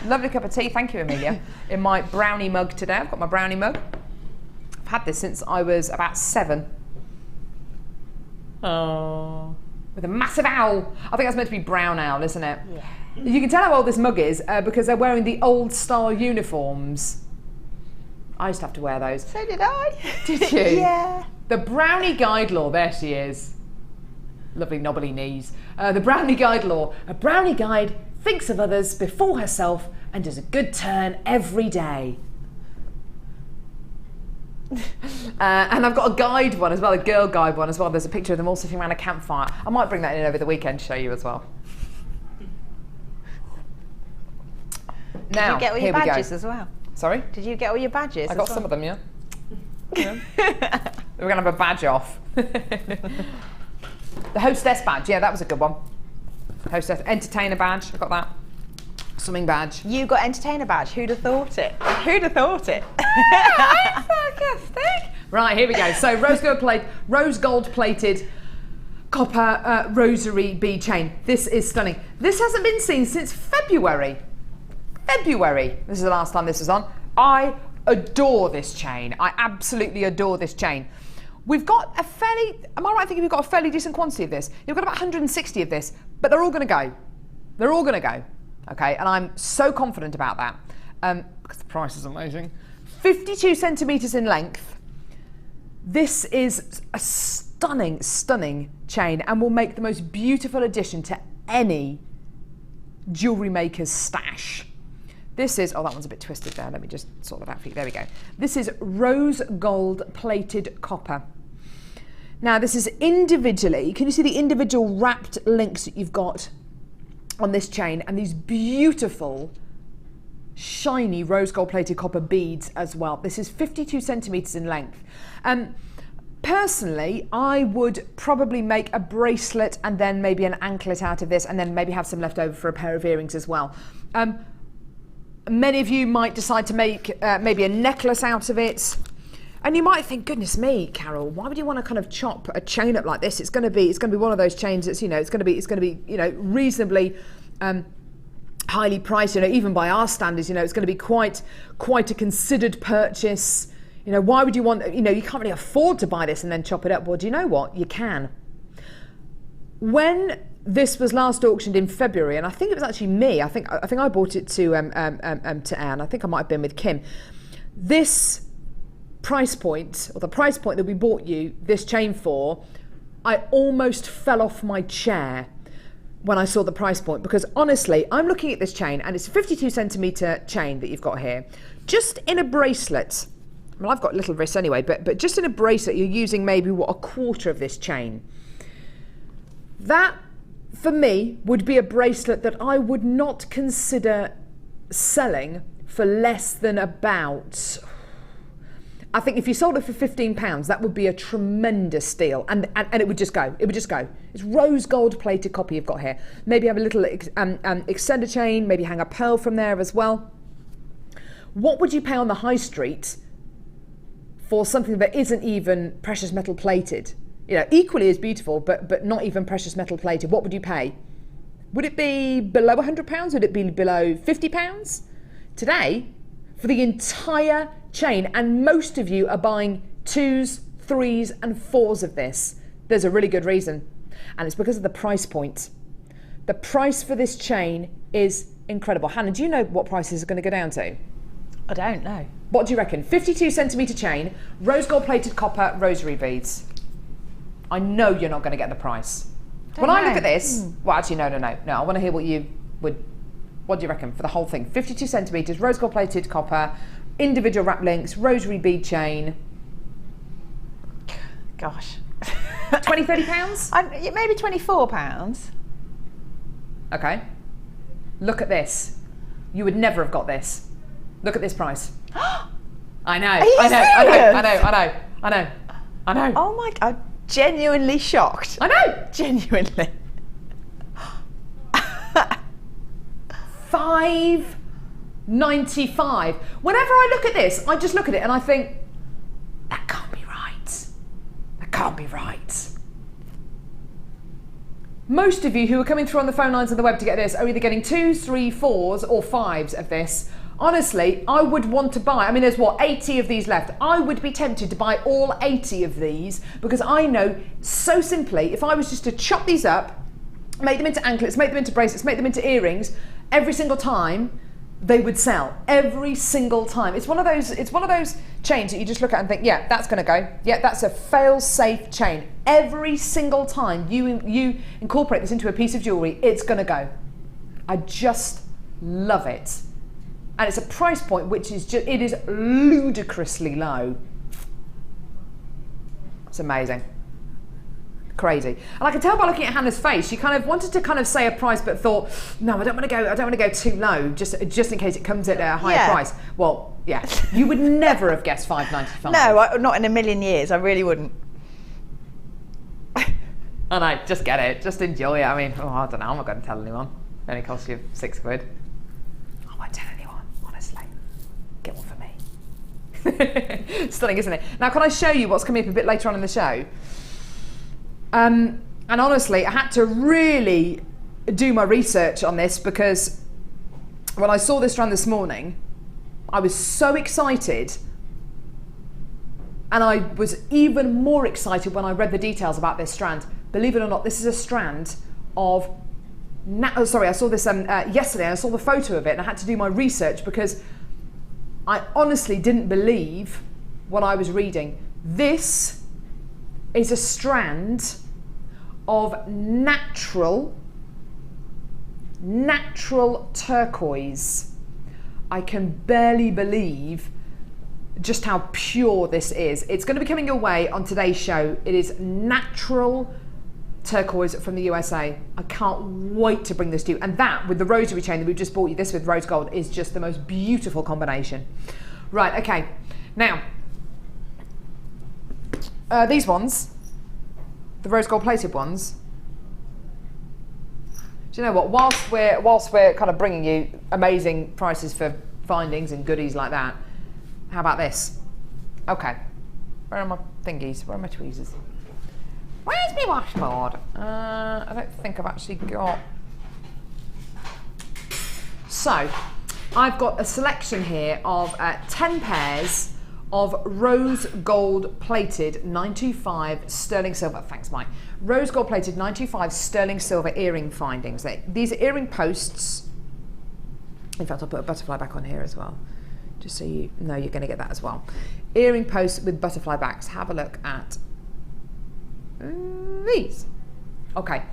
Speaker 1: Lovely cup of tea, thank you, Amelia. In my brownie mug today. I've got my brownie mug. I've had this since I was about 7. Oh. With a massive owl. I think that's meant to be brown owl, isn't it?
Speaker 2: Yeah.
Speaker 1: You can tell how old this mug is because they're wearing the old style uniforms. I used to have to wear those.
Speaker 2: So did I.
Speaker 1: Did you?
Speaker 2: Yeah.
Speaker 1: The Brownie Guide Law, there she is. Lovely knobbly knees. The Brownie Guide Law. A Brownie Guide thinks of others before herself and does a good turn every day. And I've got a guide one as well, a girl guide one as well. There's a picture of them all sitting around a campfire. I might bring that in over the weekend to show you as well. Now,
Speaker 2: Did you get all
Speaker 1: here
Speaker 2: your
Speaker 1: we go.
Speaker 2: badges as well?
Speaker 1: Sorry?
Speaker 2: Did you get all your badges?
Speaker 1: I got some of them, yeah. Yeah. We're going to have a badge off. The hostess badge, yeah, that was a good one. Hostess, entertainer badge, I got that. Swimming badge.
Speaker 2: You got entertainer badge. Who'd have thought it? Who'd have thought it?
Speaker 1: Right, here we go. So rose gold plated copper rosary bead chain. This is stunning. This hasn't been seen since February. This is the last time this was on. I adore this chain. I absolutely adore this chain. We've got a fairly, am I right thinking we've got a fairly decent quantity of this? You've got about 160 of this, but they're all going to go. They're all going to go, okay? And I'm so confident about that because the price is amazing. 52 centimetres in length. This is a stunning, stunning chain and will make the most beautiful addition to any jewellery maker's stash. This is, oh, that one's a bit twisted there. Let me just sort that out for you. There we go. This is rose gold plated copper. Now, this is individually, can you see the individual wrapped links that you've got on this chain and these beautiful, shiny rose gold plated copper beads as well. This is 52 centimetres in length. Personally, I would probably make a bracelet and then maybe an anklet out of this and then maybe have some left over for a pair of earrings as well. Many of you might decide to make maybe a necklace out of it. And you might think, goodness me, Carol, why would you want to kind of chop a chain up like this? It's going to be one of those chains that's, you know, it's going to be, you know, reasonably highly priced, you know, even by our standards, you know, it's going to be quite a considered purchase. You know, why would you want, you know, you can't really afford to buy this and then chop it up. Well, do you know what? You can. When this was last auctioned in February, and I think it was actually me. I think I bought it to Anne. I think I might have been with Kim. This price point, or the price point that we bought you this chain for, I almost fell off my chair when I saw the price point, because honestly, I'm looking at this chain and it's a 52 centimetre chain that you've got here. Just in a bracelet, well, I've got little wrists anyway, but just in a bracelet, you're using maybe, what, a quarter of this chain. That, for me, would be a bracelet that I would not consider selling for less than about, I think if you sold it for £15, that would be a tremendous steal, and it would just go. It would just go. It's rose gold plated copper you've got here. Maybe have a little extender chain, maybe hang a pearl from there as well. What would you pay on the high street for something that isn't even precious metal plated? You know, equally as beautiful, but not even precious metal plated. What would you pay? Would it be below £100? Would it be below £50? Today, for the entire chain, and most of you are buying 2s, 3s and 4s of this, there's a really good reason. And it's because of the price point. The price for this chain is incredible. Hannah, do you know what prices are going to go down to?
Speaker 2: I don't know.
Speaker 1: What do you reckon? 52 centimetre chain, rose gold plated copper, rosary beads. I know you're not going to get the price. When I look at this, well, actually, no. I want to hear what you would, what do you reckon for the whole thing? 52 centimetres, rose gold plated copper, individual wrap links, rosary bead chain.
Speaker 2: Gosh.
Speaker 1: 20, 30 pounds?
Speaker 2: Maybe £24.
Speaker 1: Okay. Look at this. You would never have got this. Look at this price. I know.
Speaker 2: Are you
Speaker 1: I know.
Speaker 2: serious?
Speaker 1: I know.
Speaker 2: Oh my God, I'm genuinely shocked.
Speaker 1: I know.
Speaker 2: Genuinely.
Speaker 1: $5.95. Whenever I look at this, I just look at it and I think, that can't be right. That can't be right. Most of you who are coming through on the phone lines of the web to get this are either getting 2s, 3s, 4s or 5s of this. Honestly, I would want to buy, I mean, there's what, 80 of these left. I would be tempted to buy all 80 of these because I know so simply, if I was just to chop these up, make them into anklets, make them into bracelets, make them into earrings, every single time they would sell. Every single time. It's one of those chains that you just look at and think, yeah, that's gonna go. Yeah, that's a fail-safe chain. Every single time you incorporate this into a piece of jewellery, it's gonna go. I just love it. And it's a price point which is just, it is ludicrously low. It's amazing. Crazy. And I can tell by looking at Hannah's face, she kind of wanted to kind of say a price but thought, no, I don't want to go too low, just in case it comes at a higher price. Well, yeah, you would never have guessed $5.95.
Speaker 2: No, not in a million years, I really wouldn't.
Speaker 1: And I just get it, just enjoy it. I mean, I don't know, I'm not going to tell anyone. It only costs you £6. I won't tell anyone, honestly. Get one for me. Stunning, isn't it? Now, can I show you what's coming up a bit later on in the show? And honestly, I had to really do my research on this because when I saw this strand this morning, I was so excited. And I was even more excited when I read the details about this strand. Believe it or not, this is a strand of, I saw this yesterday and I saw the photo of it and I had to do my research because I honestly didn't believe what I was reading. This is a strand of natural turquoise. I can barely believe just how pure this is. It's going to be coming your way on today's show. It is natural turquoise from the USA. I can't wait to bring this to you. And that, with the rosary chain that we've just bought you, this with rose gold, is just the most beautiful combination. Right, okay. Now, these ones, the rose gold plated ones, do you know what, whilst we're kind of bringing you amazing prices for findings and goodies like that, how about this? Okay, where are my thingies, where are my tweezers? Where's my washboard? I don't think I've actually got. So, I've got a selection here of 10 pairs of rose gold plated 925 sterling silver, thanks Mike, rose gold plated 925 sterling silver earring findings. These are earring posts. In fact, I'll put a butterfly back on here as well, just so you know you're going to get that as well. Earring posts with butterfly backs. Have a look at these. Okay,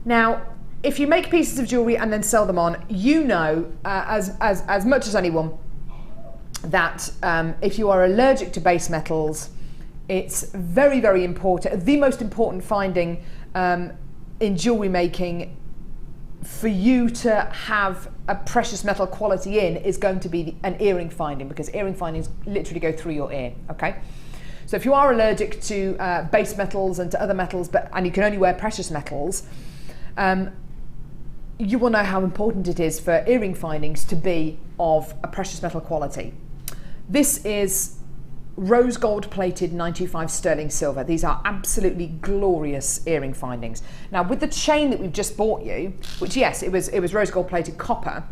Speaker 1: now if you make pieces of jewellery and then sell them on, you know as much as anyone that if you are allergic to base metals, it's very, very important. The most important finding in jewellery making for you to have a precious metal quality in is going to be an earring finding, because earring findings literally go through your ear, okay? So if you are allergic to base metals and to other metals, and you can only wear precious metals, you will know how important it is for earring findings to be of a precious metal quality. This is rose gold plated 925 sterling silver. These are absolutely glorious earring findings. Now with the chain that we've just bought you, which yes, it was rose gold plated copper,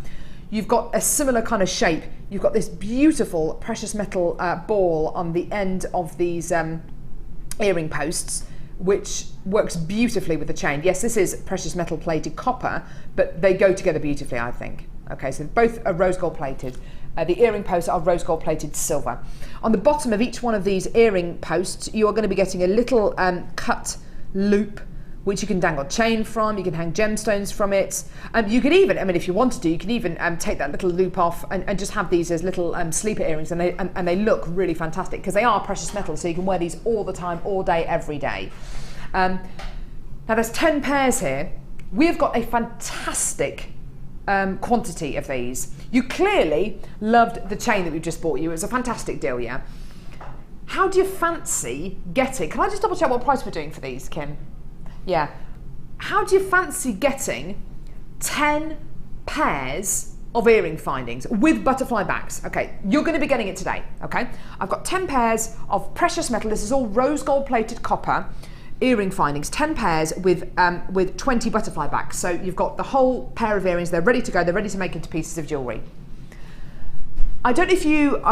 Speaker 1: you've got a similar kind of shape. You've got this beautiful precious metal ball on the end of these earring posts, which works beautifully with the chain. Yes, this is precious metal plated copper, but they go together beautifully, I think. Okay, so both are rose gold plated. The earring posts are rose gold plated silver. On the bottom of each one of these earring posts, you are going to be getting a little cut loop which you can dangle chain from, you can hang gemstones from it. You could even, I mean, if you wanted to, you can even take that little loop off and just have these as little sleeper earrings, and they look really fantastic because they are precious metal, so you can wear these all the time, all day, every day. Now there's 10 pairs here. We've got a fantastic quantity of these. You clearly loved the chain that we've just bought you. It was a fantastic deal, yeah? How do you fancy getting, can I just double check what price we're doing for these, Kim? Yeah. How do you fancy getting 10 pairs of earring findings with butterfly backs? Okay, you're going to be getting it today, okay? I've got 10 pairs of precious metal. This is all rose gold plated copper earring findings, 10 pairs with 20 butterfly backs. So you've got the whole pair of earrings. They're ready to go. They're ready to make into pieces of jewellery. I don't know if you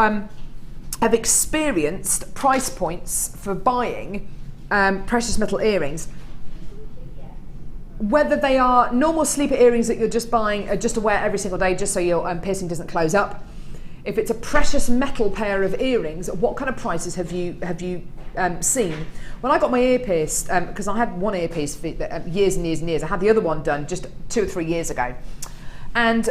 Speaker 1: have experienced price points for buying precious metal earrings, whether they are normal sleeper earrings that you're just buying just to wear every single day just so your piercing doesn't close up. If it's a precious metal pair of earrings, what kind of prices have you seen? When I got my ear pierced, because I had one ear piece for years and years and years, I had the other one done just 2 or 3 years ago, and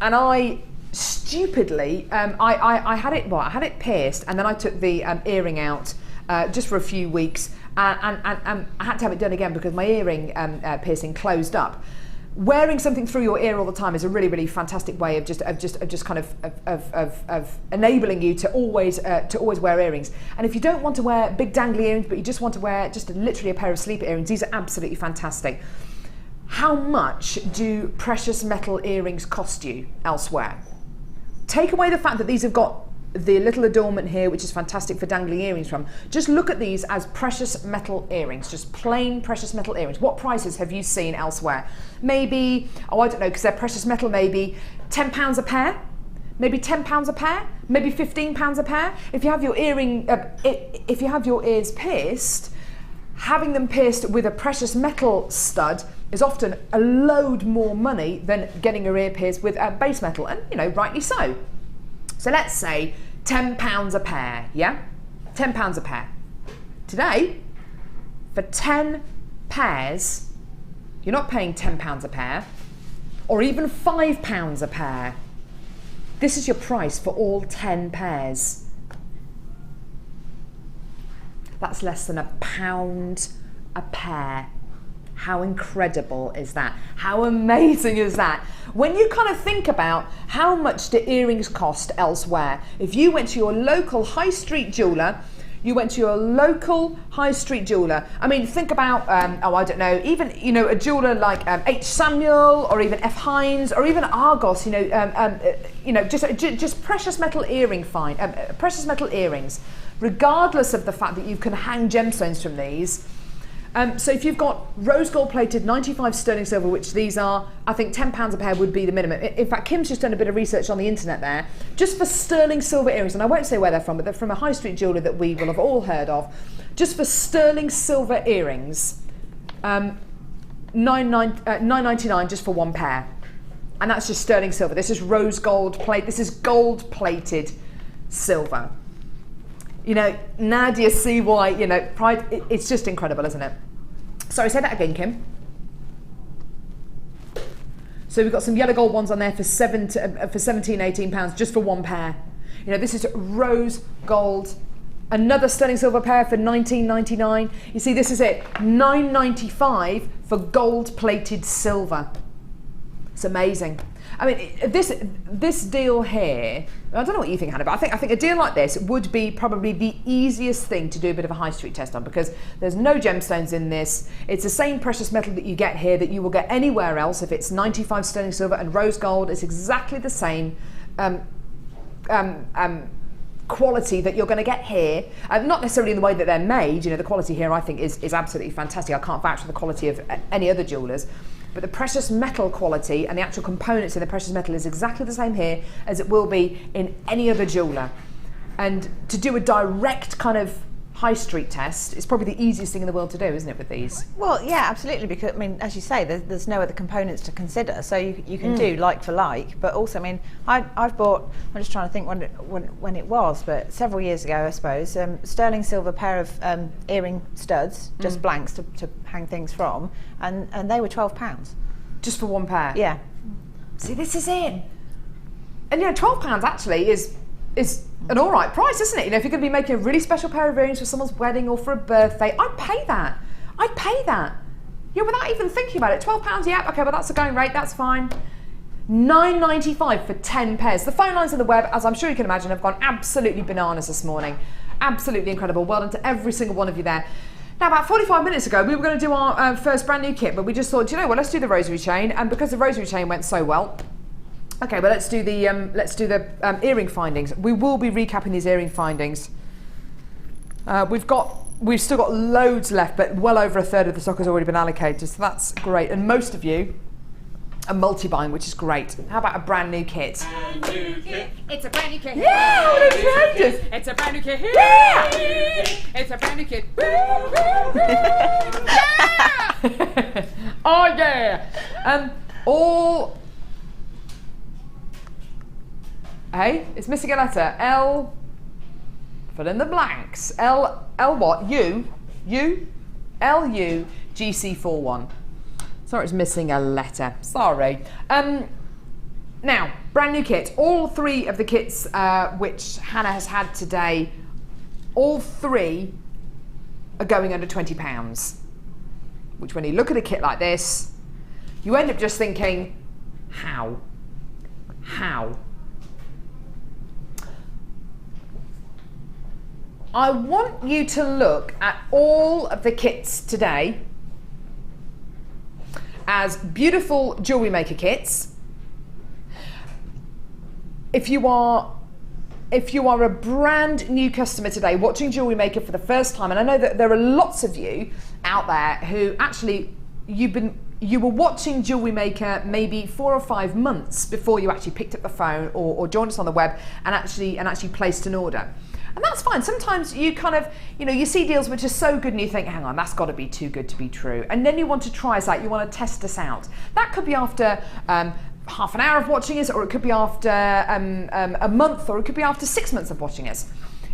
Speaker 1: I stupidly I had it pierced, and then I took the earring out just for a few weeks, and I had to have it done again because my earring piercing closed up. Wearing something through your ear all the time is a really, really fantastic way of just kind of enabling you to always wear earrings. And if you don't want to wear big dangly earrings, but you just want to wear just literally a pair of sleeper earrings, these are absolutely fantastic. How much do precious metal earrings cost you elsewhere? Take away the fact that these have got the little adornment here, which is fantastic for dangling earrings from. Just look at these as precious metal earrings, just plain precious metal earrings. What prices have you seen elsewhere? Maybe, oh, I don't know, because they're precious metal, maybe £10 a pair, maybe £10 a pair, maybe £15 a pair. If you have your if you have your ears pierced, having them pierced with a precious metal stud is often a load more money than getting your ear pierced with base metal, and rightly so. So let's say £10 a pair, yeah? £10 a pair. Today, for 10 pairs, you're not paying £10 a pair, or even £5 a pair. This is your price for all 10 pairs. That's less than £1 a pair. How incredible is that? How amazing is that? When you kind of think about how much do earrings cost elsewhere, if you went to your local high street jeweller, I mean, think about, I don't know, even, a jeweller like H. Samuel, or even F. Hines, or even Argos, just precious metal precious metal earrings, regardless of the fact that you can hang gemstones from these. So if you've got rose gold plated 95 sterling silver, which these are, I think £10 a pair would be the minimum. In fact, Kim's just done a bit of research on the internet there, just for sterling silver earrings, and I won't say where they're from, but they're from a high street jeweller that we will have all heard of. Just for sterling silver earrings, $9.99 just for one pair, and that's just sterling silver. This is rose gold plate. This is gold plated silver. Now do you see why, pride, it's just incredible, isn't it? Sorry, say that again, Kim. So we've got some yellow gold ones on there for £17, £18 just for one pair. This is rose gold. Another sterling silver pair for $19.99. You see, this is it, $9.95 for gold plated silver. It's amazing. I mean, this deal here, I don't know what you think, Hannah, but I think a deal like this would be probably the easiest thing to do a bit of a high street test on, because there's no gemstones in this. It's the same precious metal that you get here that you will get anywhere else. If it's 95 sterling silver and rose gold, it's exactly the same quality that you're going to get here. Not necessarily in the way that they're made. The quality here I think is absolutely fantastic. I can't vouch for the quality of any other jewellers. But the precious metal quality and the actual components in the precious metal is exactly the same here as it will be in any other jeweller. And to do a direct kind of high street test, it's probably the easiest thing in the world to do, isn't it, with these?
Speaker 2: Well, yeah, absolutely, because, I mean, as you say, there's no other components to consider, so you can do like for like, but also, I mean, I've bought, I'm just trying to think when it was, but several years ago, I suppose, sterling silver pair of earring studs, just blanks to hang things from, and they were £12.
Speaker 1: Just for one pair?
Speaker 2: Yeah.
Speaker 1: See, this is it. And, you know, £12 actually is an all right price, isn't it? You know, if you're going to be making a really special pair of earrings for someone's wedding or for a birthday, I'd pay that. I'd pay that. Yeah, without even thinking about it. £12, yeah, okay, well that's the going rate, that's fine. £9.95 for 10 pairs. The phone lines on the web, as I'm sure you can imagine, have gone absolutely bananas this morning. Absolutely incredible. Well done to every single one of you there. Now, about 45 minutes ago, we were going to do our first brand new kit, but we just thought, do you know what, let's do the rosary chain, and because the rosary chain went so well, okay, well let's do the earring findings. We will be recapping these earring findings. We've still got loads left, but well over a third of the stock has already been allocated, so that's great. And most of you are multi-buying, which is great. How about a brand new kit?
Speaker 4: Brand new kit. It's a brand new kit.
Speaker 1: Yeah, what a tremendous.
Speaker 4: It's a brand new kit.
Speaker 1: Yeah.
Speaker 4: It's a brand new kit.
Speaker 1: Yeah. Oh yeah. All. Hey, it's missing a letter. L. Fill in the blanks. L what? U. LU GC41. Sorry, it's missing a letter. Sorry. Now, brand new kit. All three of the kits which Hannah has had today, all three are going under £20. Which, when you look at a kit like this, you end up just thinking, how? How? I want you to look at all of the kits today as beautiful Jewellery Maker kits. If you are a brand new customer today watching Jewellery Maker for the first time, and I know that there are lots of you out there who actually you were watching Jewellery Maker maybe 4 or 5 months before you actually picked up the phone or joined us on the web and actually placed an order. And that's fine. Sometimes you kind of, you see deals which are so good and you think, hang on, that's got to be too good to be true. And then you want to try us out, you want to test us out. That could be after half an hour of watching us, or it could be after a month, or it could be after 6 months of watching us.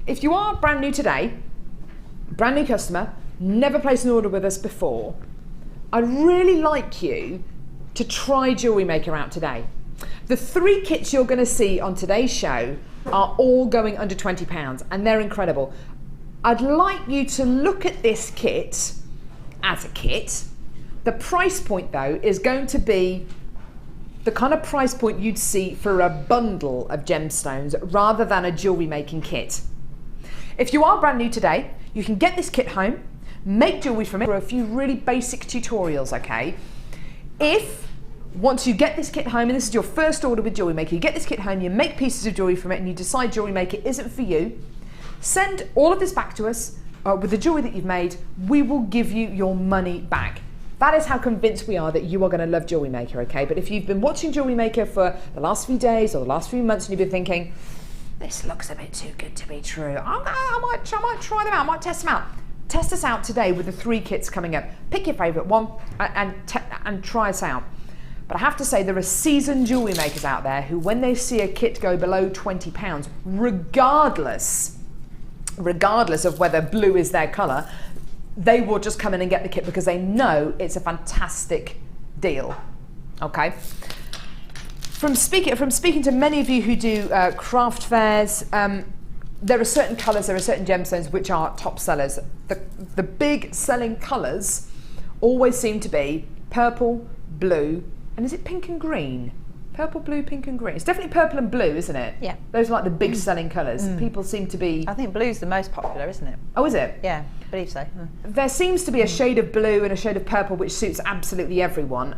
Speaker 1: If you are brand new today, brand new customer, never placed an order with us before, I'd really like you to try Jewellery Maker out today. The 3 kits you're going to see on today's show are all going under £20, and they're incredible. I'd like you to look at this kit as a kit. The price point, though, is going to be the kind of price point you'd see for a bundle of gemstones rather than a jewellery making kit. If you are brand new today, you can get this kit home, make jewellery from it for a few really basic tutorials, okay? If once you get this kit home, and this is your first order with Jewellery Maker, you get this kit home, you make pieces of jewellery from it, and you decide Jewellery Maker isn't for you, send all of this back to us with the jewellery that you've made. We will give you your money back. That is how convinced we are that you are going to love Jewellery Maker, okay? But if you've been watching Jewellery Maker for the last few days or the last few months and you've been thinking, this looks a bit too good to be true, I might try them out, I might test them out. Test us out today with the 3 kits coming up. Pick your favourite one and try us out. But I have to say, there are seasoned jewellery makers out there who, when they see a kit go below £20, regardless of whether blue is their colour, they will just come in and get the kit because they know it's a fantastic deal. Okay. From speaking to many of you who do craft fairs, there are certain colours, there are certain gemstones which are top sellers. The big selling colours always seem to be purple, blue, and is it pink and green? Purple, blue, pink and green. It's definitely purple and blue, isn't it?
Speaker 2: Yeah.
Speaker 1: Those are like the big selling colours. People seem to be...
Speaker 2: I think blue's the most popular, isn't it?
Speaker 1: Oh, is it?
Speaker 2: Yeah, I believe so.
Speaker 1: There seems to be a shade of blue and a shade of purple which suits absolutely everyone.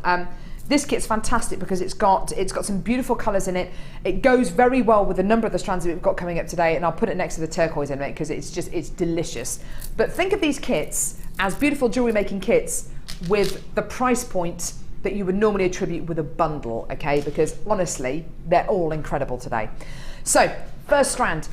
Speaker 1: This kit's fantastic because it's got some beautiful colours in it. It goes very well with a number of the strands that we've got coming up today, and I'll put it next to the turquoise in it because it's delicious. But think of these kits as beautiful jewellery making kits with the price point that you would normally attribute with a bundle, okay? Because honestly, they're all incredible today. So, first strand.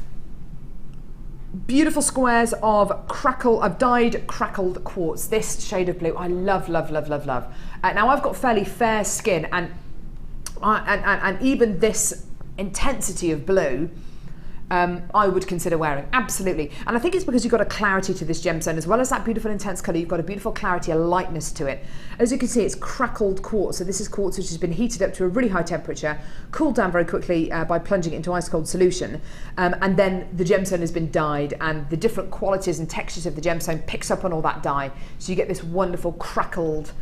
Speaker 1: Beautiful squares of dyed crackled quartz. This shade of blue, I love, love, love, love, love. Now I've got fairly fair skin, and even this intensity of blue, I would consider wearing, absolutely. And I think it's because you've got a clarity to this gemstone, as well as that beautiful intense colour, you've got a beautiful clarity, a lightness to it. As you can see, it's crackled quartz, so this is quartz which has been heated up to a really high temperature, cooled down very quickly by plunging it into ice cold solution, and then the gemstone has been dyed, and the different qualities and textures of the gemstone picks up on all that dye, so you get this wonderful crackled,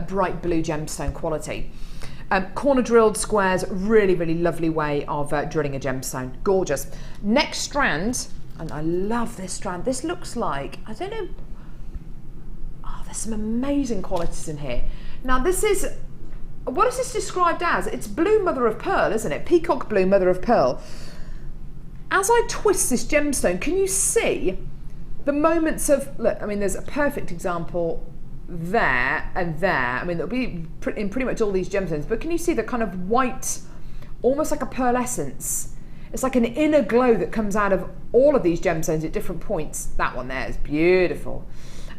Speaker 1: bright blue gemstone quality. Corner drilled squares, really, really lovely way of drilling a gemstone. Gorgeous. Next strand, and I love this strand. This looks like, I don't know, oh, there's some amazing qualities in here. Now this is, what is this described as? It's blue mother of pearl, isn't it? Peacock blue mother of pearl. As I twist this gemstone, can you see the moments of, look, I mean, there's a perfect example there and there. I mean, it'll be in pretty much all these gemstones, but can you see the kind of white, almost like a pearlescence? It's like an inner glow that comes out of all of these gemstones at different points. That one there is beautiful.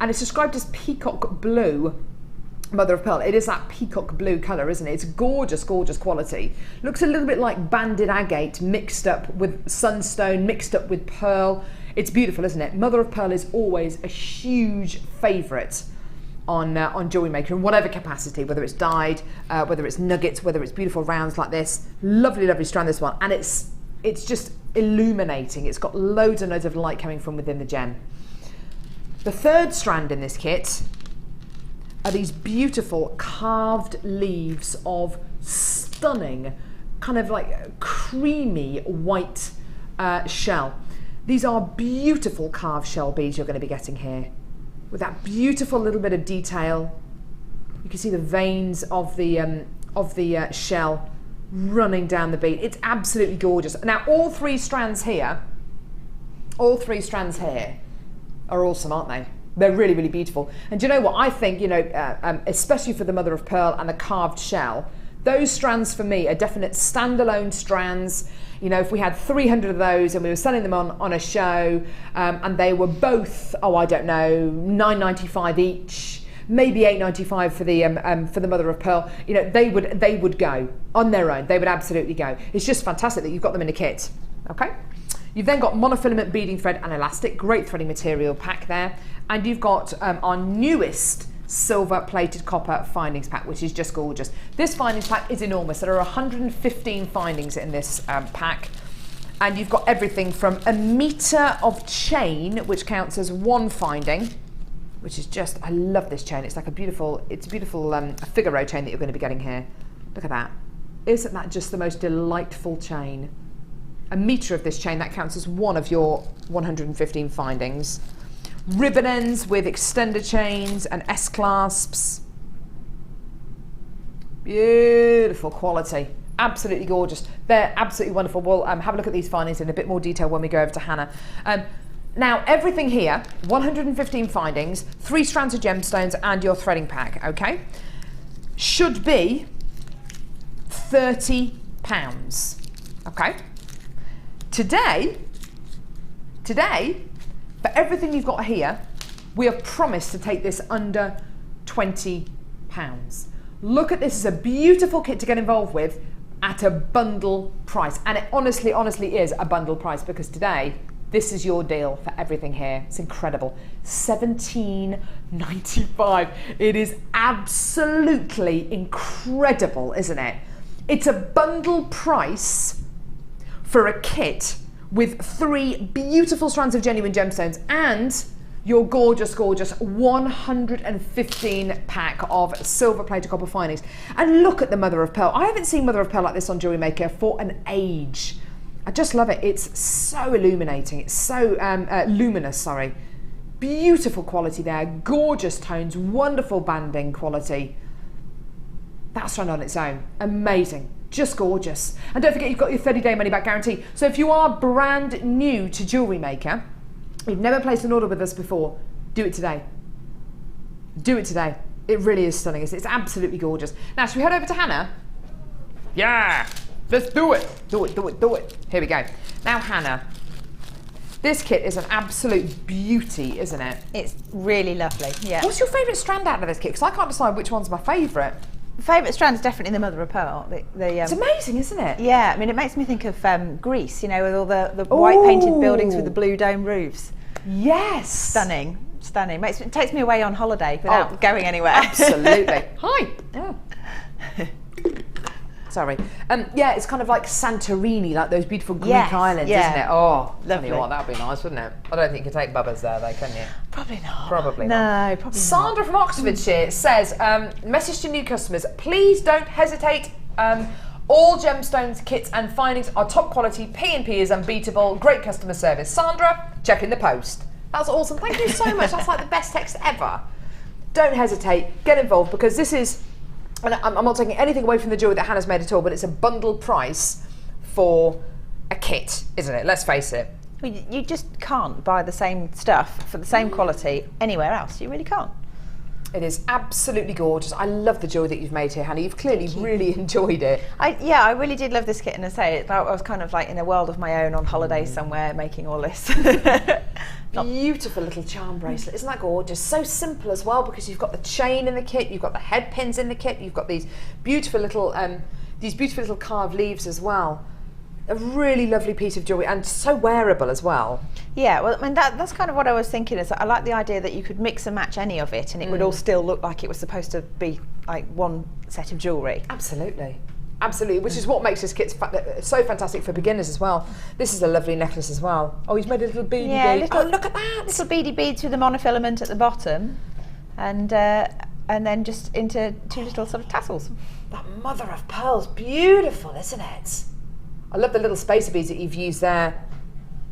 Speaker 1: And it's described as peacock blue mother of pearl. It is that peacock blue colour, isn't it? It's gorgeous, gorgeous quality. Looks a little bit like banded agate mixed up with sunstone, mixed up with pearl. It's beautiful, isn't it? Mother of pearl is always a huge favourite on Jewellery Maker in whatever capacity, whether it's dyed, whether it's nuggets, whether it's beautiful rounds like this. Lovely, lovely strand, this one. And it's just illuminating. It's got loads and loads of light coming from within the gem. The third strand in this kit are these beautiful carved leaves of stunning, kind of like creamy white shell. These are beautiful carved shell beads you're going to be getting here, with that beautiful little bit of detail. You can see the veins of the shell running down the bead. It's absolutely gorgeous. Now all three strands here are awesome, aren't they? They're really, really beautiful. And do you know what? I think, you know, especially for the mother of pearl and the carved shell, those strands for me are definite standalone strands. You know, if we had 300 of those and we were selling them on a show, and they were both, oh, I don't know, $9.95 each, maybe $8.95 for the mother of pearl, you know, they would go on their own. They would absolutely go. It's just fantastic that you've got them in a kit. Okay. You've then got monofilament beading thread and elastic, great threading material pack there, and you've got our newest silver plated copper findings pack, which is just gorgeous. This findings pack is enormous. There are 115 findings in this pack, and you've got everything from 1 meter of chain, which counts as one finding, which is just, I love this chain. It's like a beautiful Figaro chain that you're going to be getting here. Look at that. Isn't that just the most delightful chain? 1 meter of this chain, that counts as one of your 115 findings. Ribbon ends with extender chains and S-clasps. Beautiful quality, absolutely gorgeous. They're absolutely wonderful. We'll have a look at these findings in a bit more detail when we go over to Hannah. Now everything here, 115 findings, 3 strands of gemstones and your threading pack, okay, should be £30, okay? Today, for everything you've got here, we are promised to take this under £20. Look at this as a beautiful kit to get involved with at a bundle price. And it honestly is a bundle price, because today, this is your deal for everything here. It's incredible. $17.95. It is absolutely incredible, isn't it? It's a bundle price for a kit with 3 beautiful strands of genuine gemstones and your gorgeous, gorgeous 115 pack of silver plated copper findings. And look at the mother of pearl. I haven't seen mother of pearl like this on Jewellery Maker for an age. I just love it. It's so illuminating. It's so luminous, sorry. Beautiful quality there. Gorgeous tones. Wonderful banding quality. That's strand on its own. Amazing. Just gorgeous. And don't forget, you've got your 30-day money-back guarantee. So if you are brand new to Jewellery Maker, you've never placed an order with us before, do it today. Do it today. It really is stunning. It's absolutely gorgeous. Now, should we head over to Hannah? Yeah, let's do it. Do it. Here we go. Now, Hannah, This kit is an absolute beauty, isn't it?
Speaker 2: It's really lovely, yeah.
Speaker 1: What's your favourite strand out of this kit? Because I can't decide which one's my favourite.
Speaker 2: Favourite strand is definitely the mother of pearl.
Speaker 1: It's amazing, isn't it?
Speaker 2: Yeah, I mean, it makes me think of Greece, you know, with all the white painted buildings with the blue dome roofs.
Speaker 1: Yes.
Speaker 2: Stunning, stunning. It takes me away on holiday without going anywhere.
Speaker 1: Absolutely. Hi. Oh. Sorry. Yeah, it's kind of like Santorini, like those beautiful Greek islands, isn't it? Oh, lovely. Tell you what, that'd be nice, wouldn't it? I don't think you could take Bubba's there, though, can you?
Speaker 2: Probably not.
Speaker 1: Probably not.
Speaker 2: No, probably not.
Speaker 1: Sandra from Oxfordshire says, message to new customers, please don't hesitate. All Gemstones, kits and findings are top quality, P&P is unbeatable, great customer service. Sandra, check in the post. That's awesome. Thank you so much. That's like the best text ever. Don't hesitate, get involved, because this is, and I'm not taking anything away from the jewellery that Hannah's made at all, but it's a bundled price for a kit, isn't it? Let's face it.
Speaker 2: Well, you just can't buy the same stuff for the same quality anywhere else. You really can't.
Speaker 1: It is absolutely gorgeous. I love the jewellery that you've made here, Hannah. You've clearly really enjoyed it.
Speaker 2: I really did love this kit, and I say I was kind of like in a world of my own on holiday somewhere making all this.
Speaker 1: Beautiful little charm bracelet. Isn't that gorgeous? So simple as well, because you've got the chain in the kit, you've got the head pins in the kit, you've got these beautiful little carved leaves as well. A really lovely piece of jewellery, and so wearable as well.
Speaker 2: Yeah, well, I mean, that's kind of what I was thinking. Is I like the idea that you could mix and match any of it, and it would all still look like it was supposed to be like one set of jewellery.
Speaker 1: Absolutely. Absolutely, which is what makes this kit so fantastic for beginners as well. This is a lovely necklace as well. Oh, he's made a little beady bead. Oh, look at that!
Speaker 2: Little beady beads with the monofilament at the bottom, and then just into two little sort of tassels.
Speaker 1: That mother of pearl's beautiful, isn't it? I love the little spacer beads that you've used there.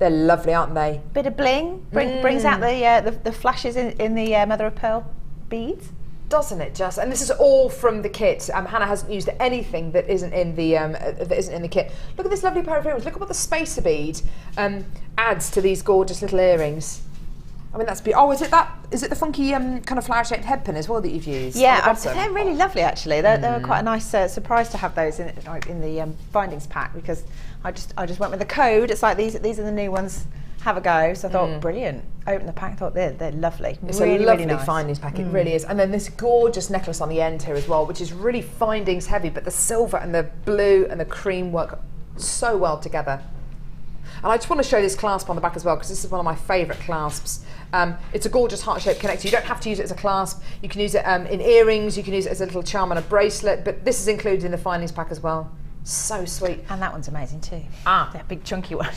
Speaker 1: They're lovely, aren't they?
Speaker 2: Bit of bling brings out the flashes in the mother of pearl beads.
Speaker 1: Doesn't it just? And this is all from the kit. Hannah hasn't used anything that isn't in the kit. Look at this lovely pair of earrings. Look at what the spacer bead adds to these gorgeous little earrings. I mean, that's beautiful. Oh, is it the funky kind of flower-shaped head pin as well that you've used?
Speaker 2: Yeah, they're really lovely actually. They were quite a nice surprise to have those in the bindings pack, because I just went with the code. It's like these are the new ones. Have a go. So I thought, brilliant. Open the pack, thought they're lovely.
Speaker 1: It's
Speaker 2: really,
Speaker 1: a lovely
Speaker 2: really nice.
Speaker 1: findings pack, it really is. And then this gorgeous necklace on the end here as well, which is really findings heavy, but the silver and the blue and the cream work so well together. And I just want to show this clasp on the back as well, because this is one of my favourite clasps. It's a gorgeous heart-shaped connector. You don't have to use it as a clasp. You can use it in earrings, you can use it as a little charm on a bracelet, but this is included in the findings pack as well. So sweet.
Speaker 2: And that one's amazing too. That big chunky one.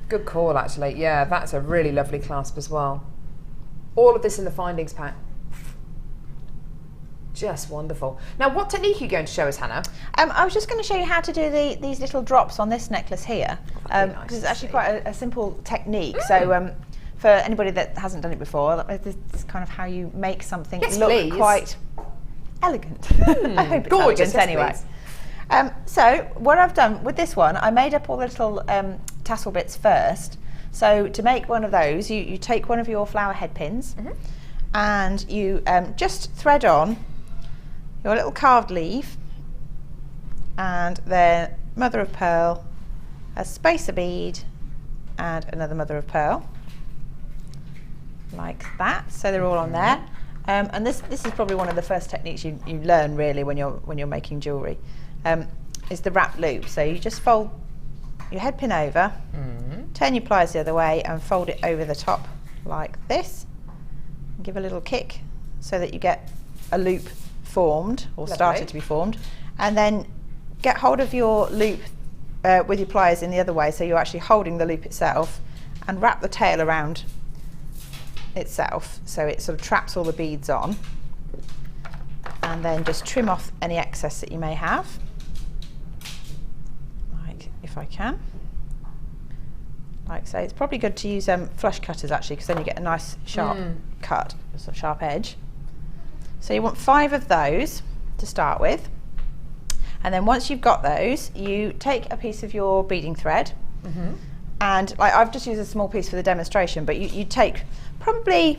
Speaker 1: Good call, actually. Yeah, that's a really lovely clasp as well. All of this in the findings pack. Just wonderful. Now, what technique are you going to show us, Hannah?
Speaker 2: I was just going to show you how to do these little drops on this necklace here, because it's actually quite a simple technique. So for anybody that hasn't done it before, this is kind of how you make something look quite elegant. I hope it's
Speaker 1: gorgeous,
Speaker 2: elegant anyway. So what I've done with this one, I made up all the little tassel bits first. So to make one of those, you take one of your flower head pins and you just thread on your little carved leaf, and then mother of pearl, a spacer bead, and another mother of pearl, like that. So they're all on there. And this is probably one of the first techniques you learn really when you're making jewellery. Is the wrap loop. So you just fold your head pin over, turn your pliers the other way, and fold it over the top like this. Give a little kick so that you get a loop formed, or started to be formed, and then get hold of your loop with your pliers in the other way, so you're actually holding the loop itself, and wrap the tail around itself so it sort of traps all the beads on, and then just trim off any excess that you may have, like if I can, like so. It's probably good to use flush cutters actually, because then you get a nice sharp cut, sort of sharp edge. So you want 5 of those to start with, and then once you've got those, you take a piece of your beading thread, and like I've just used a small piece for the demonstration, but you take probably,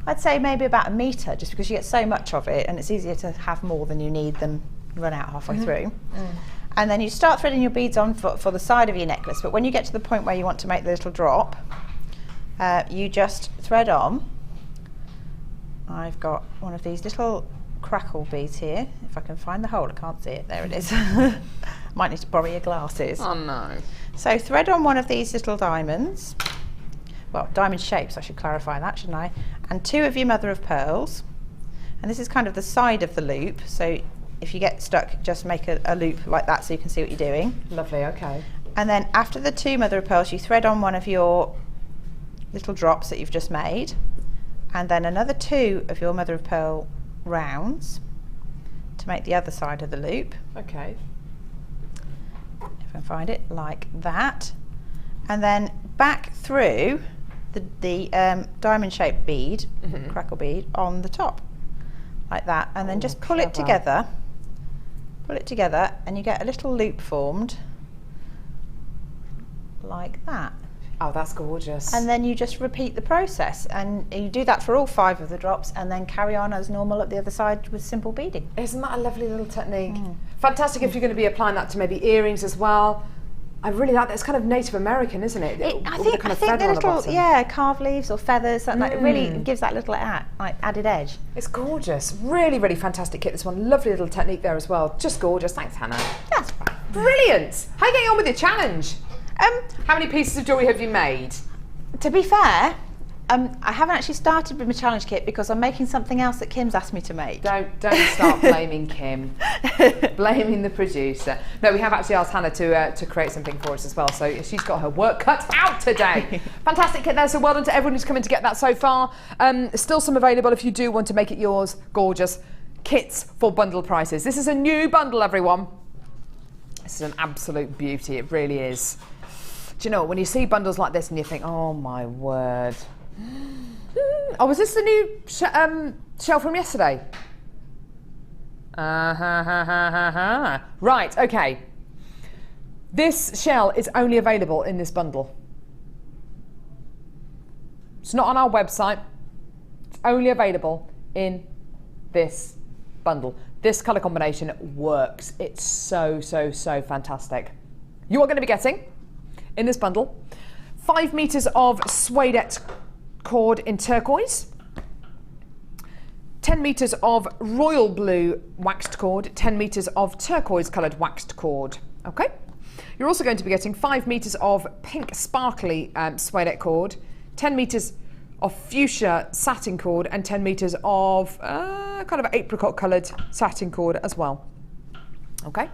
Speaker 2: I'd say maybe about 1 metre, just because you get so much of it and it's easier to have more than you need than run out halfway through. And then you start threading your beads on for the side of your necklace, but when you get to the point where you want to make the little drop, you just thread on. I've got one of these little crackle beads here. If I can find the hole, I can't see it. There it is. Might need to borrow your glasses.
Speaker 1: Oh no.
Speaker 2: So thread on one of these little diamonds. Well, diamond shapes, I should clarify that, shouldn't I? And 2 of your mother of pearls. And this is kind of the side of the loop. So if you get stuck, just make a loop like that so you can see what you're doing.
Speaker 1: Lovely, okay.
Speaker 2: And then after the 2 mother of pearls, you thread on one of your little drops that you've just made. And then another 2 of your mother of pearl rounds to make the other side of the loop.
Speaker 1: Okay.
Speaker 2: If I can find it, like that. And then back through the diamond shaped bead, crackle bead, on the top. Like that. And then just pull it together. Pull it together and you get a little loop formed like that.
Speaker 1: Oh, that's gorgeous.
Speaker 2: And then you just repeat the process, and you do that for all 5 of the drops and then carry on as normal at the other side with simple beading.
Speaker 1: Isn't that a lovely little technique? Fantastic if you're going to be applying that to maybe earrings as well. I really like that. It's kind of Native American, isn't it?
Speaker 2: I think the little, carved leaves or feathers, something like, it really gives that little added edge.
Speaker 1: It's gorgeous. Really, really fantastic kit, this one. Lovely little technique there as well. Just gorgeous. Thanks, Hannah.
Speaker 2: That's fine.
Speaker 1: Brilliant. How are you getting on with your challenge? How many pieces of jewellery have you made?
Speaker 2: To be fair, I haven't actually started with my challenge kit because I'm making something else that Kim's asked me to make.
Speaker 1: Don't start blaming Kim. Blaming the producer. No, we have actually asked Hannah to create something for us as well, so she's got her work cut out today. Fantastic kit there, so well done to everyone who's come in to get that so far. Still some available if you do want to make it yours. Gorgeous kits for bundle prices. This is a new bundle, everyone. This is an absolute beauty, it really is. Do you know, when you see bundles like this and you think, oh my word. Oh, was this the new shell from yesterday? Right, okay. This shell is only available in this bundle. It's not on our website. It's only available in this bundle. This colour combination works. It's so, so, so fantastic. You are going to be getting, in this bundle, 5 meters of suedette cord in turquoise, 10 meters of royal blue waxed cord, 10 meters of turquoise coloured waxed cord. Okay. You're also going to be getting 5 meters of pink sparkly suedette cord, 10 meters of fuchsia satin cord, and 10 meters of kind of apricot coloured satin cord as well. Okay.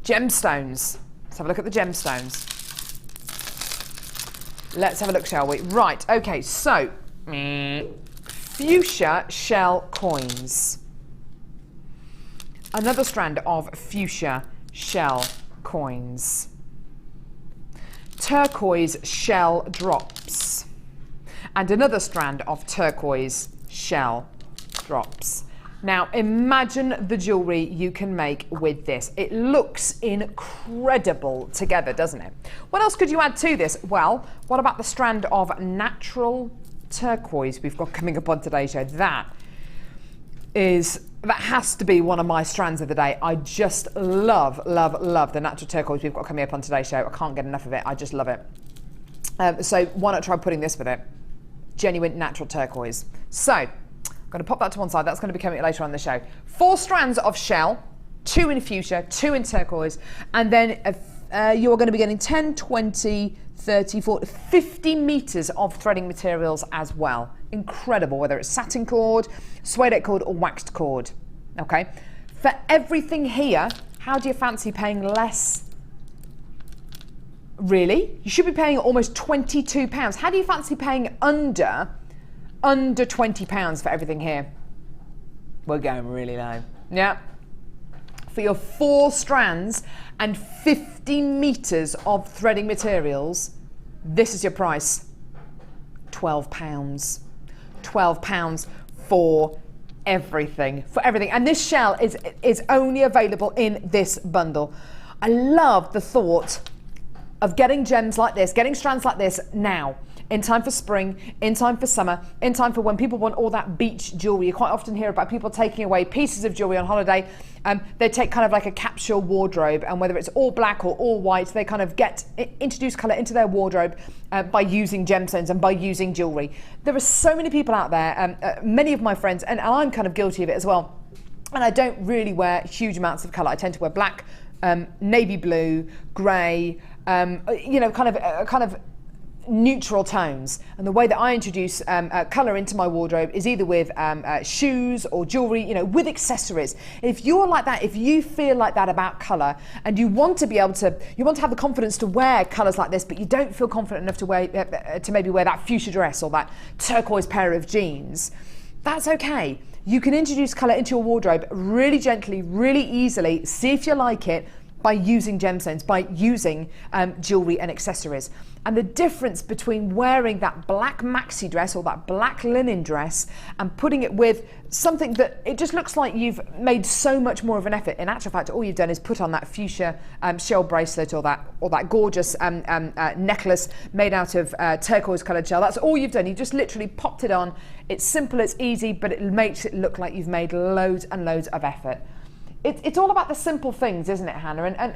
Speaker 1: Gemstones. Let's have a look at the gemstones. Let's have a look, shall we? Right, okay, so fuchsia shell coins. Another strand of fuchsia shell coins. Turquoise shell drops. And another strand of turquoise shell drops. Now imagine the jewellery you can make with this. It looks incredible together, doesn't it? What else could you add to this? Well, what about the strand of natural turquoise we've got coming up on today's show? That has to be one of my strands of the day. I just love, love, love the natural turquoise we've got coming up on today's show. I can't get enough of it. I just love it. So why not try putting this with it? Genuine natural turquoise. So I'm going to pop that to one side. That's going to be coming later on in the show. 4 strands of shell, 2 in fuchsia, 2 in turquoise, and then you are going to be getting 10, 20, 30, 40, 50 meters of threading materials as well. Incredible, whether it's satin cord, suedette cord, or waxed cord. Okay. For everything here, how do you fancy paying less? Really? You should be paying almost £22. How do you fancy paying under £20 for everything here? We're going really low. Yeah. For your 4 strands and 50 meters of threading materials, this is your price. £12. £12 for everything. For everything. And this shell is only available in this bundle. I love the thought of getting gems like this, getting strands like this now. in time for spring, in time for summer, in time for when people want all that beach jewellery. You quite often hear about people taking away pieces of jewellery on holiday. They take kind of like a capsule wardrobe, and whether it's all black or all white, they kind of introduce colour into their wardrobe by using gemstones and by using jewellery. There are so many people out there, many of my friends, and I'm kind of guilty of it as well, and I don't really wear huge amounts of colour. I tend to wear black, navy blue, grey, you know, kind of neutral tones. And the way that I introduce colour into my wardrobe is either with shoes or jewellery, you know, with accessories. If you're like that, if you feel like that about colour, and you want to be able to, you want to have the confidence to wear colours like this, but you don't feel confident enough to wear, to maybe wear that fuchsia dress or that turquoise pair of jeans, that's okay. You can introduce colour into your wardrobe really gently, really easily, see if you like it, by using gemstones, by using jewellery and accessories. And the difference between wearing that black maxi dress or that black linen dress and putting it with something that it just looks like you've made so much more of an effort. In actual fact, all you've done is put on that fuchsia shell bracelet or that gorgeous necklace made out of turquoise coloured shell. That's all you've done. You've just literally popped it on. It's simple, it's easy, but it makes it look like you've made loads and loads of effort. It's all about the simple things, isn't it, Hannah?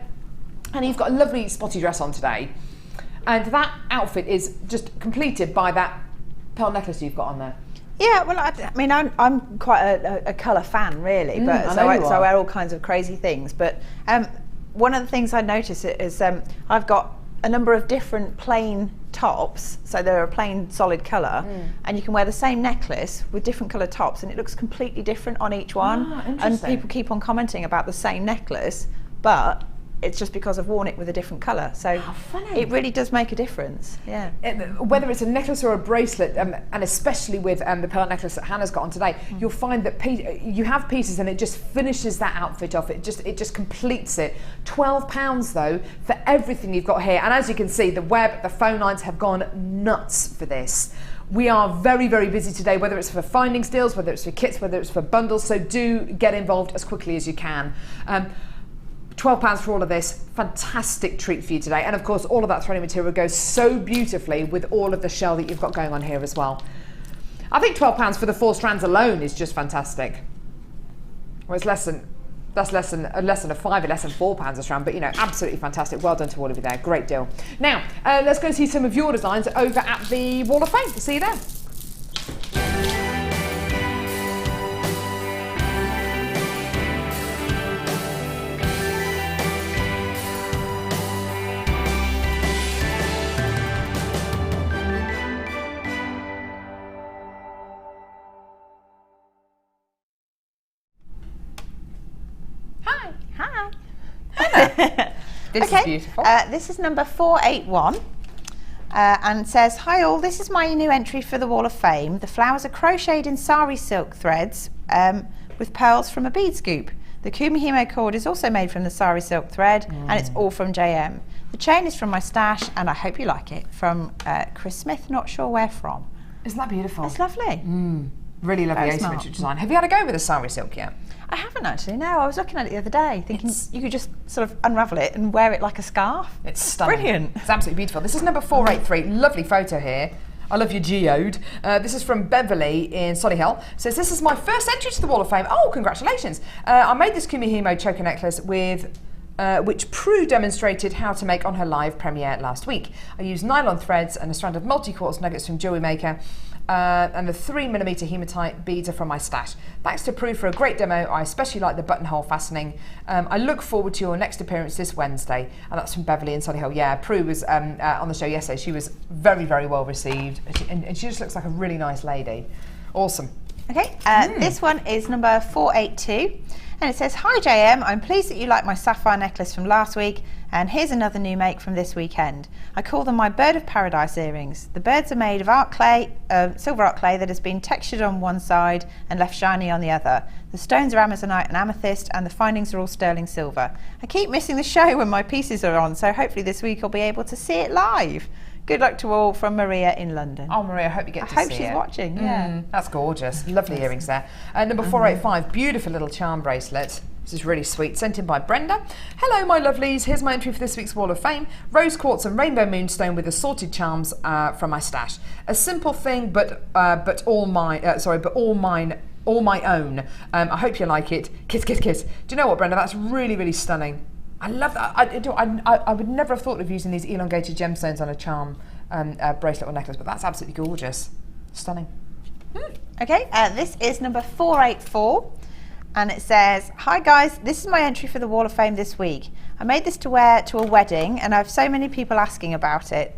Speaker 1: And you've got a lovely spotty dress on today. And that outfit is just completed by that pearl necklace you've got on there. Yeah, well,
Speaker 2: I mean, I'm quite a colour fan, really, but so I wear all kinds of crazy things. But one of the things I notice is I've got a number of different plain tops, so they're a plain solid colour, and you can wear the same necklace with different coloured tops, and it looks completely different on each one. And people keep on commenting about the same necklace, but it's just because I've worn it with a different colour. So it really does make a difference. Yeah.
Speaker 1: Whether it's a necklace or a bracelet, and especially with the pearl necklace that Hannah's got on today, you'll find that you have pieces and it just finishes that outfit off. It just completes it. £12 though for everything you've got here. And as you can see, the web, the phone lines have gone nuts for this. We are very, very busy today, whether it's for findings deals, whether it's for kits, whether it's for bundles. So do get involved as quickly as you can. £12 for all of this, fantastic treat for you today. And of course, all of that threading material goes so beautifully with all of the shell that you've got going on here as well. I think £12 for the 4 strands alone is just fantastic. Well, it's less than a £5, less than £4 a strand, but you know, absolutely fantastic. Well done to all of you there, great deal. Now, let's go see some of your designs over at the Wall of Fame. See you there. This is beautiful.
Speaker 2: This is number 481 and says, hi all, this is my new entry for the Wall of Fame. The flowers are crocheted in sari silk threads with pearls from a bead scoop. The Kumihimo cord is also made from the sari silk thread and it's all from JM. The chain is from my stash and I hope you like it. From Chris Smith, not sure where from.
Speaker 1: Isn't that beautiful?
Speaker 2: It's lovely.
Speaker 1: Really lovely asymmetric design. Have you had a go with the sari silk yet?
Speaker 2: I haven't actually, no. I was looking at it the other day thinking you could just sort of unravel it and wear it like a scarf.
Speaker 1: It's stunning.
Speaker 2: Brilliant.
Speaker 1: It's absolutely beautiful. This is number 483. Lovely photo here. I love your geode. This is from Beverly in Solihull. Says, this is my first entry to the Wall of Fame. Oh, congratulations. I made this Kumihimo choker necklace with which Prue demonstrated how to make on her live premiere last week. I used nylon threads and a strand of multi-quartz nuggets from Jewellery Maker. And the 3mm hematite beads are from my stash. Thanks to Prue for a great demo. I especially like the buttonhole fastening. I look forward to your next appearance this Wednesday. And that's from Beverly in Solihull. Yeah, Prue was on the show yesterday. She was very, very well received. And she just looks like a really nice lady. Awesome.
Speaker 2: Okay, this one is number 482. And it says, hi JM, I'm pleased that you like my sapphire necklace from last week, and here's another new make from this weekend. I call them my Bird of Paradise earrings. The birds are made of art clay, silver art clay that has been textured on one side and left shiny on the other. The stones are amazonite and amethyst, and the findings are all sterling silver. I keep missing the show when my pieces are on, so hopefully this week I'll be able to see it live. Good luck to all from Maria in London.
Speaker 1: Oh, Maria, I hope you get to see it.
Speaker 2: I hope she's watching, yeah.
Speaker 1: That's gorgeous. Lovely earrings there. Number 485, beautiful little charm bracelet. This is really sweet. Sent in by Brenda. Hello, my lovelies. Here's my entry for this week's Wall of Fame. Rose quartz and rainbow moonstone with assorted charms from my stash. A simple thing, but all my own. I hope you like it. Kiss, kiss, kiss. Do you know what, Brenda? That's really, really stunning. I love that. I would never have thought of using these elongated gemstones on a charm bracelet or necklace, but that's absolutely gorgeous. Stunning.
Speaker 2: Okay, this is number 484. And it says, hi guys, this is my entry for the Wall of Fame this week. I made this to wear to a wedding and I have so many people asking about it.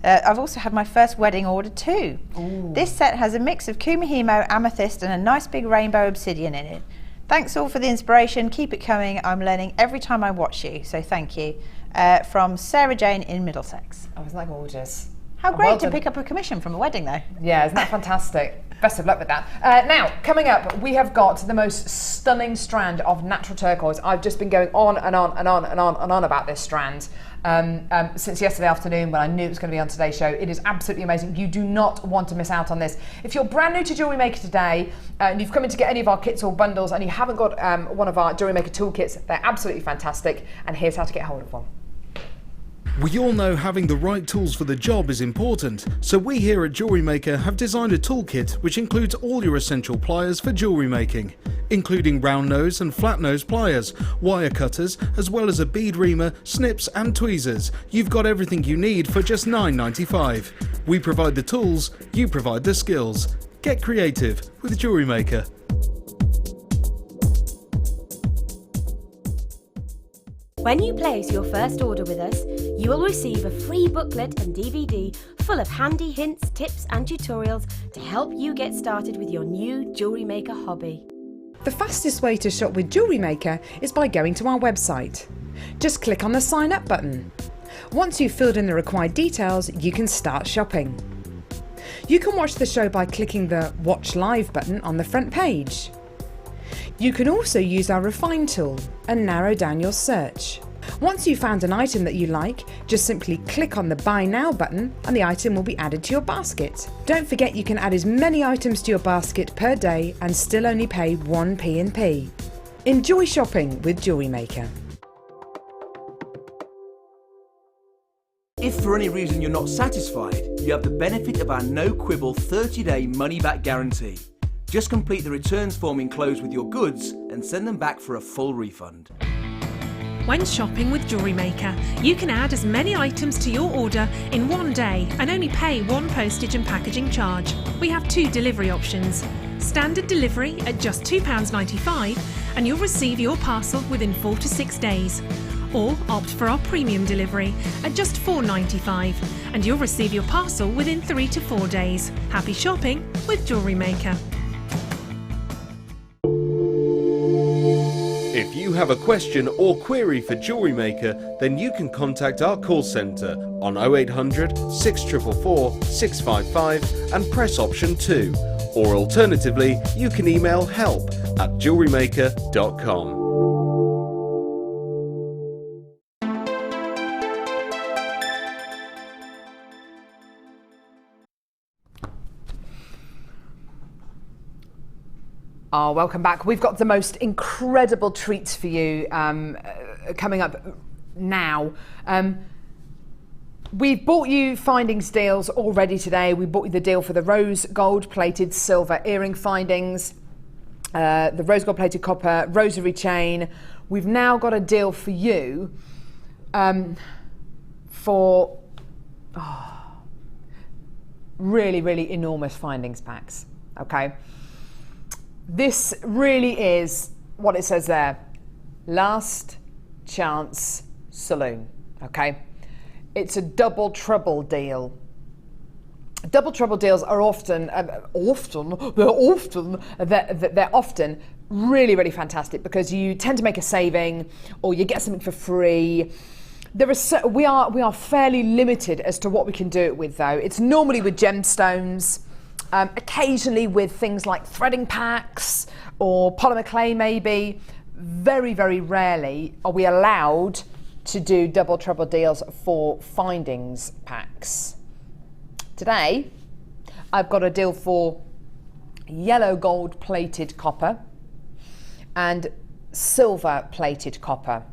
Speaker 2: I've also had my first wedding order too. Ooh. This set has a mix of kumihimo, amethyst and a nice big rainbow obsidian in it. Thanks all for the inspiration, keep it coming. I'm learning every time I watch you, so thank you. From Sarah Jane in Middlesex.
Speaker 1: Oh, isn't that gorgeous?
Speaker 2: How great to pick up a commission from a wedding though.
Speaker 1: Yeah, isn't that fantastic? Best of luck with that. Now, coming up, we have got the most stunning strand of natural turquoise. I've just been going on and on and on and on and on about this strand since yesterday afternoon when I knew it was going to be on today's show. It is absolutely amazing. You do not want to miss out on this. If you're brand new to Jewellery Maker today and you've come in to get any of our kits or bundles and you haven't got one of our Jewellery Maker toolkits, they're absolutely fantastic. And here's how to get hold of one.
Speaker 5: We all know having the right tools for the job is important, so we here at Jewellery Maker have designed a toolkit which includes all your essential pliers for jewellery making, including round nose and flat nose pliers, wire cutters, as well as a bead reamer, snips and tweezers. You've got everything you need for just $9.95. We provide the tools, you provide the skills. Get creative with Jewellery Maker.
Speaker 6: When you place your first order with us, you will receive a free booklet and DVD full of handy hints, tips and tutorials to help you get started with your new Jewellery Maker hobby.
Speaker 1: The fastest way to shop with Jewellery Maker is by going to our website. Just click on the sign up button. Once you've filled in the required details, you can start shopping. You can watch the show by clicking the Watch Live button on the front page. You can also use our Refine tool and narrow down your search. Once you've found an item that you like, just simply click on the Buy Now button and the item will be added to your basket. Don't forget you can add as many items to your basket per day and still only pay 1 P&P. Enjoy shopping with Jewellery Maker.
Speaker 7: If for any reason you're not satisfied, you have the benefit of our no-quibble 30-day money-back guarantee. Just complete the returns form enclosed with your goods and send them back for a full refund.
Speaker 8: When shopping with Jewellery Maker, you can add as many items to your order in one day and only pay 1 postage and packaging charge. We have 2 delivery options. Standard delivery at just £2.95 and you'll receive your parcel within 4 to 6 days. Or opt for our premium delivery at just £4.95 and you'll receive your parcel within 3 to 4 days. Happy shopping with Jewellery Maker.
Speaker 9: If you have a question or query for Jewellery Maker, then you can contact our call centre on 0800 6444 655 and press option 2. Or alternatively, you can email help@jewellerymaker.com.
Speaker 1: Oh, welcome back. We've got the most incredible treats for you coming up now. We've bought you findings deals already today. We bought you the deal for the rose gold plated silver earring findings, the rose gold plated copper rosary chain. We've now got a deal for you for really, really enormous findings packs. Okay. This really is what it says there, last chance saloon, okay? It's a double trouble deal. Double trouble deals are often really, really fantastic because you tend to make a saving or you get something for free. We are fairly limited as to what we can do it with though. It's normally with gemstones. Occasionally with things like threading packs or polymer clay maybe. Very, very rarely are we allowed to do double trouble deals for findings packs. Today, I've got a deal for yellow gold plated copper and silver plated copper.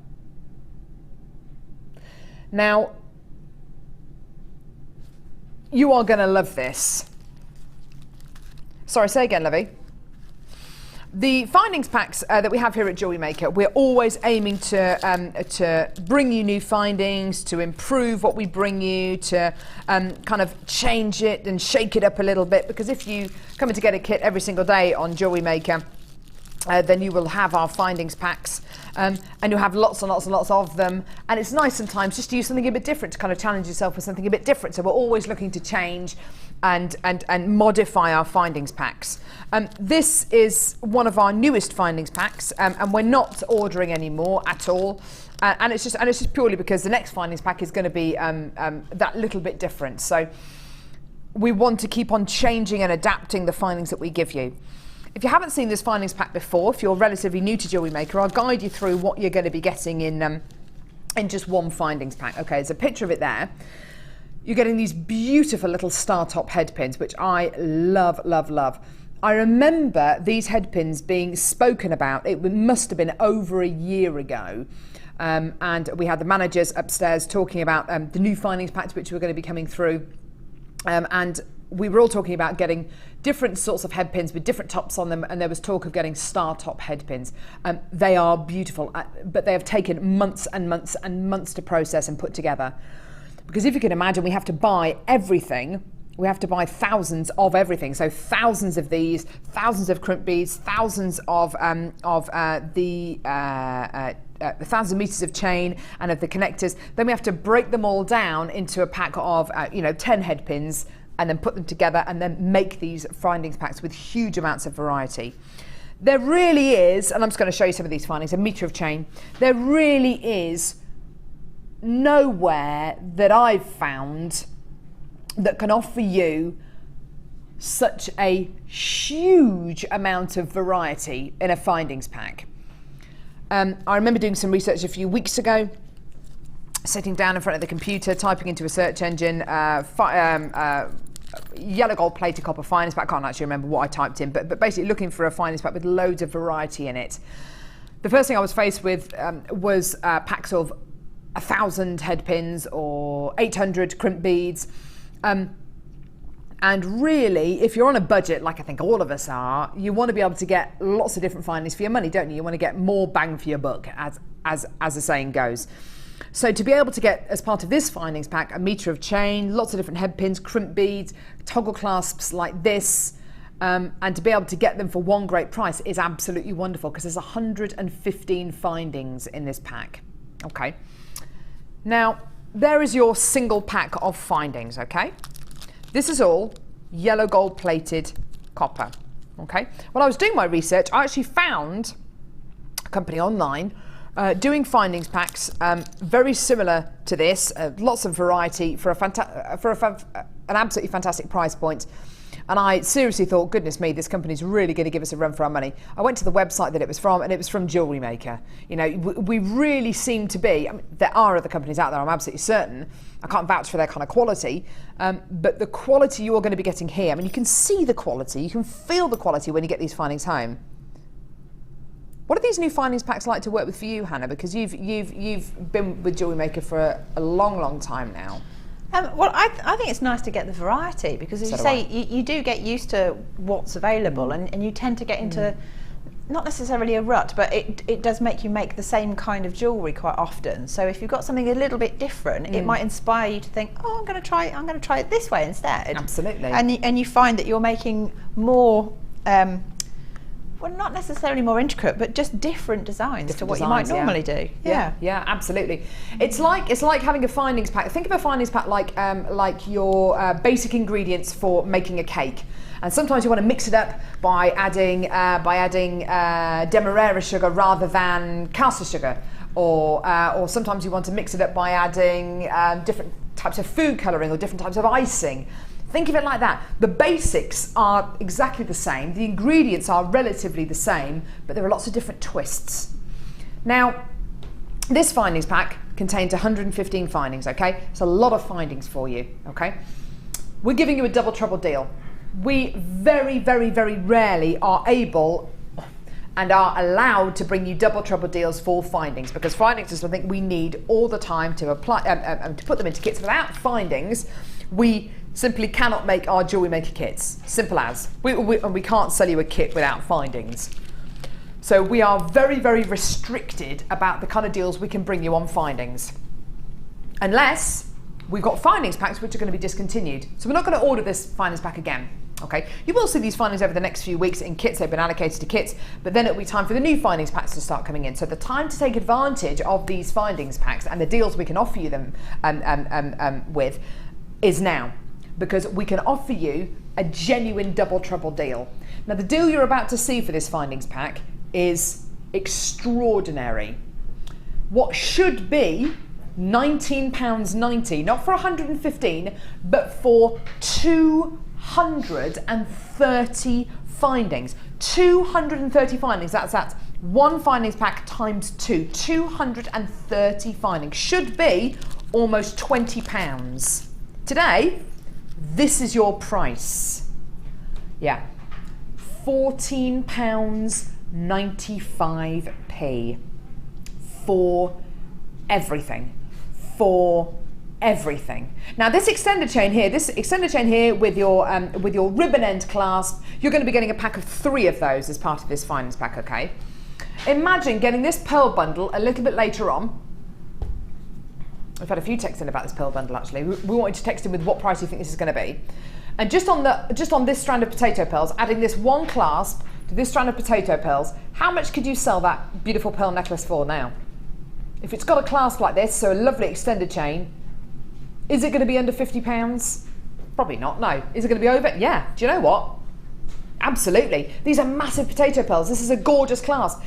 Speaker 1: Now, you are going to love this. Sorry, say again, Lovey. The findings packs that we have here at Jewellery Maker, we're always aiming to bring you new findings, to improve what we bring you, to kind of change it and shake it up a little bit, because if you come in to get a kit every single day on Jewellery Maker, then you will have our findings packs, and you'll have lots and lots and lots of them, and it's nice sometimes just to use something a bit different, to kind of challenge yourself with something a bit different. So we're always looking to change and modify our findings packs. This is one of our newest findings packs, and we're not ordering anymore at all, and it's just purely because the next findings pack is going to be that little bit different. So we want to keep on changing and adapting the findings that we give you. If you haven't seen this findings pack before, if you're relatively new to Jewellery Maker, I'll guide you through what you're going to be getting in just one findings pack. Okay, there's a picture of it there. You're getting these beautiful little star top head pins, which I love, love, love. I remember these head pins being spoken about. It must have been over a year ago. And we had the managers upstairs talking about the new findings packs which were going to be coming through. And we were all talking about getting different sorts of head pins with different tops on them, and there was talk of getting star top head pins. They are beautiful, but they have taken months and months and months to process and put together. Because if you can imagine, we have to buy everything. We have to buy thousands of everything. So thousands of these, thousands of crimp beads, thousands of the 1,000 meters of chain and of the connectors. Then we have to break them all down into a pack of 10 head pins, and then put them together and then make these findings packs with huge amounts of variety. There really is, and I'm just going to show you some of these findings, a meter of chain. There really is nowhere that I've found that can offer you such a huge amount of variety in a findings pack. I remember doing some research a few weeks ago, sitting down in front of the computer, typing into a search engine, yellow gold plated copper findings pack. I can't actually remember what I typed in, but basically looking for a findings pack with loads of variety in it. The first thing I was faced with was packs of 1,000 head pins or 800 crimp beads. And really, if you're on a budget, like I think all of us are, you want to be able to get lots of different findings for your money, don't you? You want to get more bang for your buck, as the saying goes. So to be able to get, as part of this findings pack, a meter of chain, lots of different head pins, crimp beads, toggle clasps like this, and to be able to get them for one great price is absolutely wonderful, because there's 115 findings in this pack. Okay. Now, there is your single pack of findings, okay? This is all yellow gold plated copper, okay? When I was doing my research, I actually found a company online doing findings packs very similar to this, lots of variety for an absolutely fantastic price point. And I seriously thought, goodness me, this company's really going to give us a run for our money. I went to the website that it was from, and it was from Jewellery Maker. You know, we really seem to be, I mean, there are other companies out there, I'm absolutely certain. I can't vouch for their kind of quality, but the quality you're going to be getting here, I mean, you can see the quality, you can feel the quality when you get these findings home. What are these new findings packs like to work with for you, Hannah? Because you've been with Jewellery Maker for a long, long time now.
Speaker 2: Well, I think it's nice to get the variety, because as you say, you do get used to what's available, and you tend to get into not necessarily a rut, but it does make you make the same kind of jewellery quite often. So if you've got something a little bit different, it might inspire you to think, oh, I'm going to try it this way instead.
Speaker 1: Absolutely.
Speaker 2: And you find that you're making more. Well, not necessarily more intricate, but just different designs to what you might normally do.
Speaker 1: Yeah, absolutely. It's like having a findings pack. Think of a findings pack like your basic ingredients for making a cake. And sometimes you want to mix it up by adding demerara sugar rather than caster sugar, or sometimes you want to mix it up by adding different types of food colouring or different types of icing. Think of it like that. The basics are exactly the same, the ingredients are relatively the same, but there are lots of different twists. Now, this findings pack contains 115 findings, okay? It's a lot of findings for you, okay? We're giving you a double trouble deal. We very, very, very rarely are able, and are allowed to bring you double trouble deals for findings, because findings is something we need all the time to apply to put them into kits. Without findings, we simply cannot make our Jewellery Maker kits. Simple as. We can't sell you a kit without findings. So we are very, very restricted about the kind of deals we can bring you on findings, unless we've got findings packs which are going to be discontinued. So we're not going to order this findings pack again. Okay, you will see these findings over the next few weeks in kits. They've been allocated to kits, but then it'll be time for the new findings packs to start coming in. So the time to take advantage of these findings packs and the deals we can offer you them with is now, because we can offer you a genuine double trouble deal. Now, the deal you're about to see for this findings pack is extraordinary. What should be £19.90, not for 115, but for 230 findings. 230 findings, that's one findings pack times 2. 230 findings should be almost £20. Today, this is your price. Yeah, £14.95 for everything. For everything. Now, this extender chain here with your ribbon end clasp, you're going to be getting a pack of 3 of those as part of this findings pack, okay? Imagine getting this pearl bundle a little bit later on. We've had a few texts in about this pearl bundle, actually. We wanted to text in with what price you think this is going to be. And just on this strand of potato pearls, adding this one clasp to this strand of potato pearls, how much could you sell that beautiful pearl necklace for now? If it's got a clasp like this, so a lovely extended chain, is it going to be under £50? Probably not, no. Is it going to be over? Yeah. Do you know what? Absolutely. These are massive potato pearls. This is a gorgeous clasp.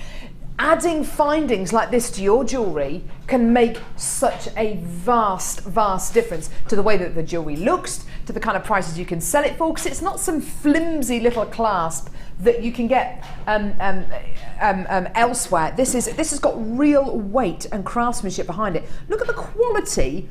Speaker 1: Adding findings like this to your jewellery can make such a vast, vast difference to the way that the jewellery looks, to the kind of prices you can sell it for, because it's not some flimsy little clasp that you can get elsewhere. This has got real weight and craftsmanship behind it. Look at the quality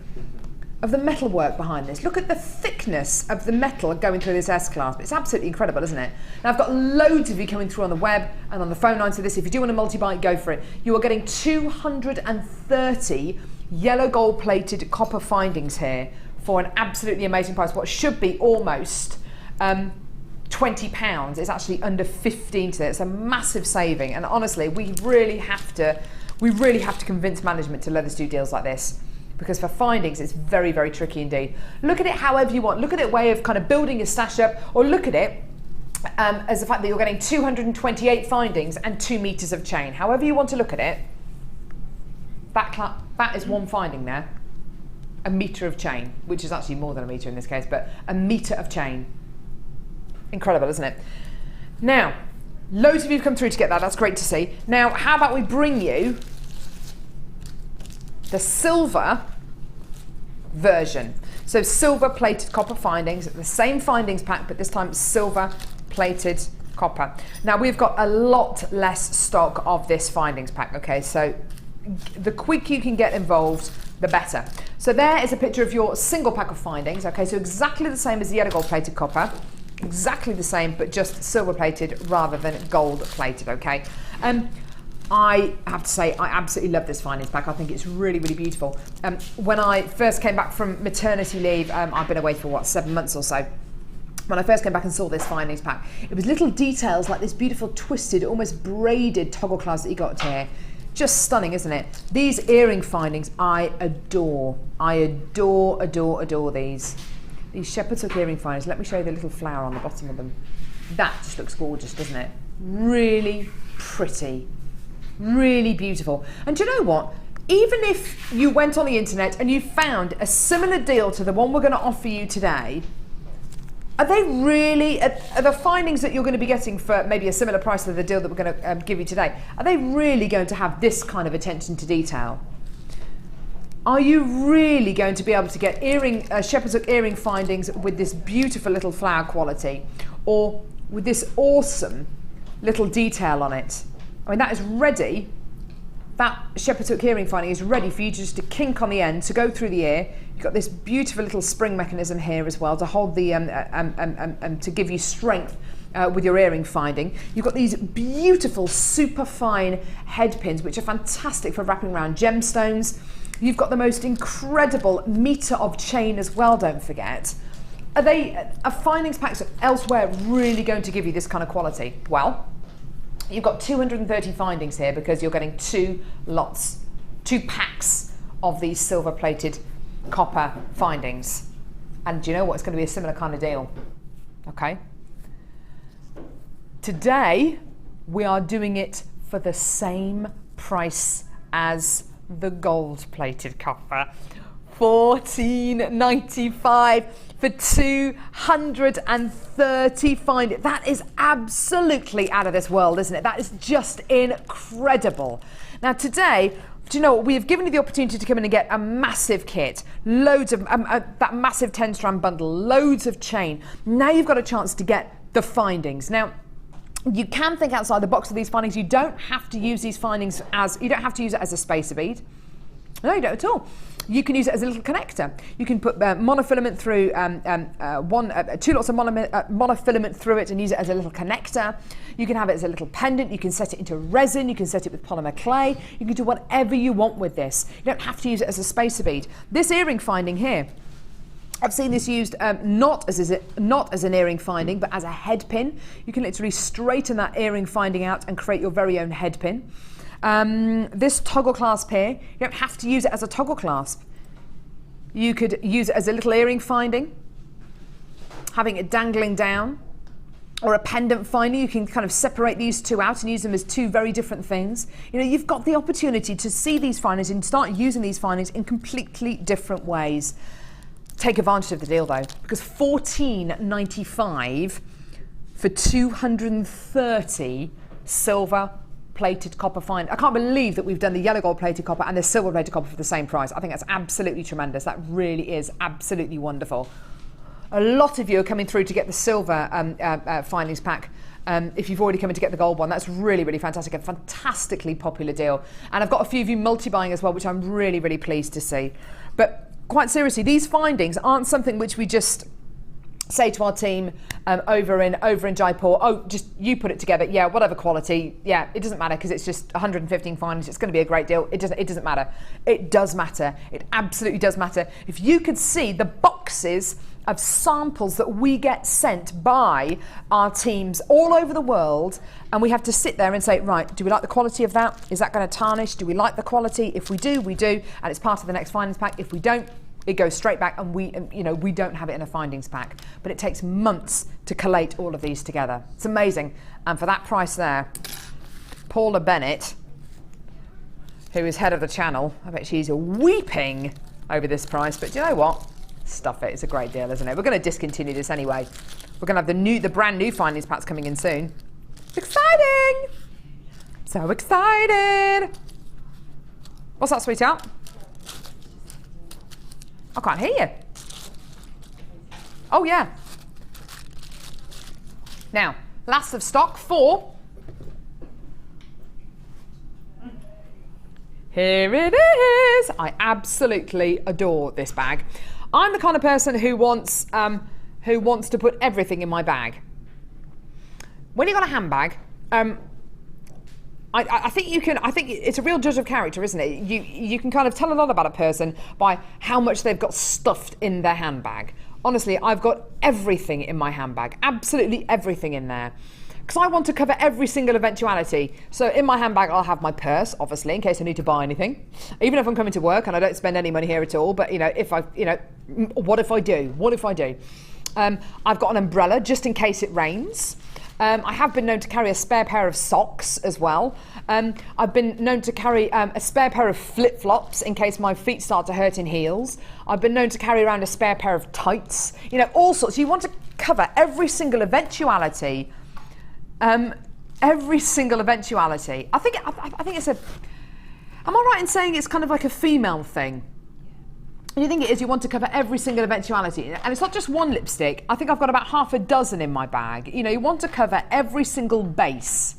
Speaker 1: of the metalwork behind this. Look at the thickness of the metal going through this S-clasp. It's absolutely incredible, isn't it? Now, I've got loads of you coming through on the web and on the phone lines for this. If you do want a multi-buy, go for it. You are getting 230 yellow gold plated copper findings here for an absolutely amazing price. What should be almost £20 is actually under 15 today. It's a massive saving, and honestly, we really have to convince management to let us do deals like this, because for findings it's very, very tricky indeed. Look at it however you want. Look at it a way of kind of building your stash up, or look at it as the fact that you're getting 228 findings and 2 meters of chain. However you want to look at it, that is one finding there, a meter of chain, which is actually more than a meter in this case, but a meter of chain. Incredible, isn't it? Now, loads of you have come through to get that. That's great to see. Now, how about we bring you the silver version. So silver plated copper findings, the same findings pack, but this time silver plated copper. Now, we've got a lot less stock of this findings pack, okay? So the quicker you can get involved, the better. So there is a picture of your single pack of findings, okay? So exactly the same as the yellow gold plated copper, exactly the same, but just silver plated rather than gold plated, okay? I have to say, I absolutely love this findings pack. I think it's really, really beautiful. When I first came back from maternity leave, I've been away for what, 7 months or so. When I first came back and saw this findings pack, it was little details like this beautiful twisted, almost braided toggle clasp that you got here. Just stunning, isn't it? These earring findings, I adore. I adore, adore, adore these. These shepherd's hook earring findings. Let me show you the little flower on the bottom of them. That just looks gorgeous, doesn't it? Really pretty. Really beautiful. And do you know what? Even if you went on the internet and you found a similar deal to the one we're going to offer you today, are they really, are the findings that you're going to be getting for maybe a similar price to the deal that we're going to give you today, are they really going to have this kind of attention to detail? Are you really going to be able to get shepherd's hook earring findings with this beautiful little flower quality, or with this awesome little detail on it? I mean, that is ready. That shepherd's hook earring finding is ready for you just to kink on the end, to go through the ear. You've got this beautiful little spring mechanism here as well to hold the, to give you strength with your earring finding. You've got these beautiful super fine head pins which are fantastic for wrapping around gemstones. You've got the most incredible meter of chain as well, don't forget. Are findings packs elsewhere really going to give you this kind of quality? Well, you've got 230 findings here because you're getting 2 packs of these silver plated copper findings. And do you know what? It's going to be a similar kind of deal. Okay. Today, we are doing it for the same price as the gold plated copper. $14.95 for 230 findings. That is absolutely out of this world, isn't it? That is just incredible. Now today, do you know what? We have given you the opportunity to come in and get a massive kit, loads of that massive 10-strand bundle, loads of chain. Now you've got a chance to get the findings. Now, you can think outside the box of these findings. You don't have to use these findings you don't have to use it as a spacer bead. No, you don't at all. You can use it as a little connector. You can put monofilament through 2 lots of monofilament through it and use it as a little connector. You can have it as a little pendant. You can set it into resin. You can set it with polymer clay. You can do whatever you want with this. You don't have to use it as a spacer bead. This earring finding here, I've seen this used not as an earring finding, but as a head pin. You can literally straighten that earring finding out and create your very own head pin. This toggle clasp here, you don't have to use it as a toggle clasp. You could use it as a little earring finding, having it dangling down, or a pendant finding. You can kind of separate these two out and use them as 2 very different things. You know, you've got the opportunity to see these findings and start using these findings in completely different ways. Take advantage of the deal though, because $14.95 for 230 silver plated copper find. I can't believe that we've done the yellow gold plated copper and the silver plated copper for the same price. I think that's absolutely tremendous. That really is absolutely wonderful. A lot of you are coming through to get the silver findings pack. If you've already come in to get the gold one, that's really, really fantastic. A fantastically popular deal. And I've got a few of you multi-buying as well, which I'm really, really pleased to see. But quite seriously, these findings aren't something which we just say to our team over in Jaipur, oh, just you put it together, yeah, whatever quality, yeah, it doesn't matter because it's just 115 findings, it's going to be a great deal. It doesn't matter. It does matter. It absolutely does matter. If you could see the boxes of samples that we get sent by our teams all over the world, and we have to sit there and say, right, do we like the quality of that? Is that going to tarnish? Do we like the quality? If we do, we do, and it's part of the next findings pack. If we don't, it goes straight back, and we don't have it in a findings pack. But it takes months to collate all of these together. It's amazing. And for that price there, Paula Bennett, who is head of the channel, I bet she's weeping over this price. But do you know what? Stuff it. It's a great deal, isn't it? We're going to discontinue this anyway. We're going to have the brand new findings packs coming in soon. It's exciting! So excited! What's that, sweetheart? I can't hear you. Oh, yeah. Now, last of stock for... Here it is. I absolutely adore this bag. I'm the kind of person who wants to put everything in my bag. When you've got a handbag, I think it's a real judge of character, isn't it? You can kind of tell a lot about a person by how much they've got stuffed in their handbag. Honestly, I've got everything in my handbag, absolutely everything in there. Because I want to cover every single eventuality. So in my handbag, I'll have my purse, obviously, in case I need to buy anything. Even if I'm coming to work and I don't spend any money here at all, but what if I do? What if I do? I've got an umbrella just in case it rains. I have been known to carry a spare pair of socks as well. I've been known to carry a spare pair of flip-flops in case my feet start to hurt in heels. I've been known to carry around a spare pair of tights. You know, all sorts. You want to cover every single eventuality. Every single eventuality. I think it's a... Am I right in saying it's kind of like a female thing? You think it is, you want to cover every single eventuality. And it's not just one lipstick. I think I've got about half a dozen in my bag. You know, you want to cover every single base.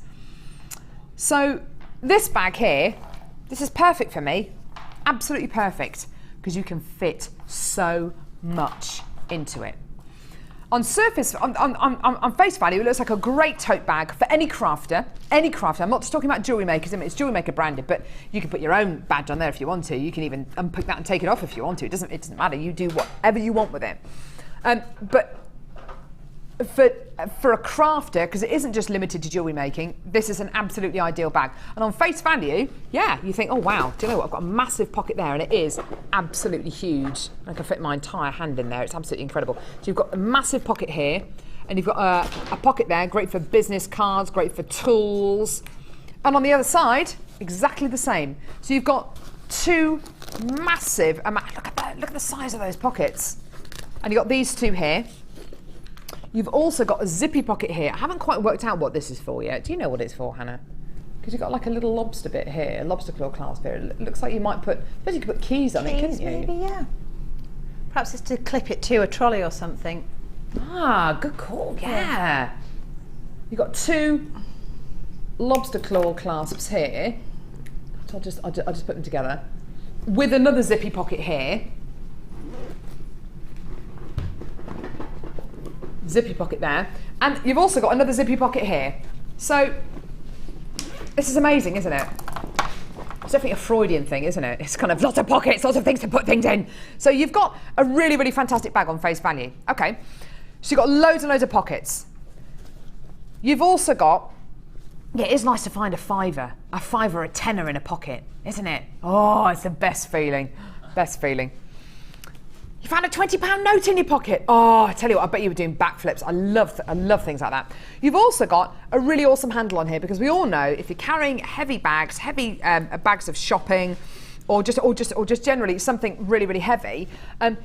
Speaker 1: So this bag here, this is perfect for me. Absolutely perfect. Because you can fit so much into it. On surface, on face value, it looks like a great tote bag for any crafter. Any crafter. I'm not just talking about jewellery makers. I mean, it's Jewellery Maker branded, but you can put your own badge on there if you want to. You can even unpick that and take it off if you want to. It doesn't matter. You do whatever you want with it. But for a crafter, because it isn't just limited to jewellery making, this is an absolutely ideal bag. And on face value, yeah, you think, oh wow, do you know what? I've got a massive pocket there, and it is absolutely huge. I can fit my entire hand in there. It's absolutely incredible. So you've got a massive pocket here, and you've got a pocket there, great for business cards, great for tools. And on the other side, exactly the same. So you've got two massive, look at the size of those pockets. And you've got these two here. You've also got a zippy pocket here. I haven't quite worked out what this is for yet. Do you know what it's for, Hannah? Because you've got like a little lobster bit here, a lobster claw clasp here. It looks like you might put, I suppose you could put keys on it, couldn't you?
Speaker 2: Maybe, yeah. Perhaps it's to clip it to a trolley or something.
Speaker 1: Ah, good call, yeah. You've got two lobster claw clasps here. So I'll just put them together. With another zippy pocket here. Zippy pocket there, and you've also got another zippy pocket here. So this is amazing, isn't it? It's definitely a Freudian thing, isn't it? It's kind of lots of pockets, lots of things to put things in. So you've got a really, really fantastic bag on face value. Okay, so you've got loads and loads of pockets. You've also got, yeah, it is nice to find a fiver or a tenner in a pocket, isn't it? Oh, it's the best feeling, best feeling. You found a £20 note in your pocket. Oh, I tell you what, I bet you were doing backflips. I love things like that. You've also got a really awesome handle on here, because we all know if you're carrying heavy bags, bags of shopping, or just generally something really, really heavy,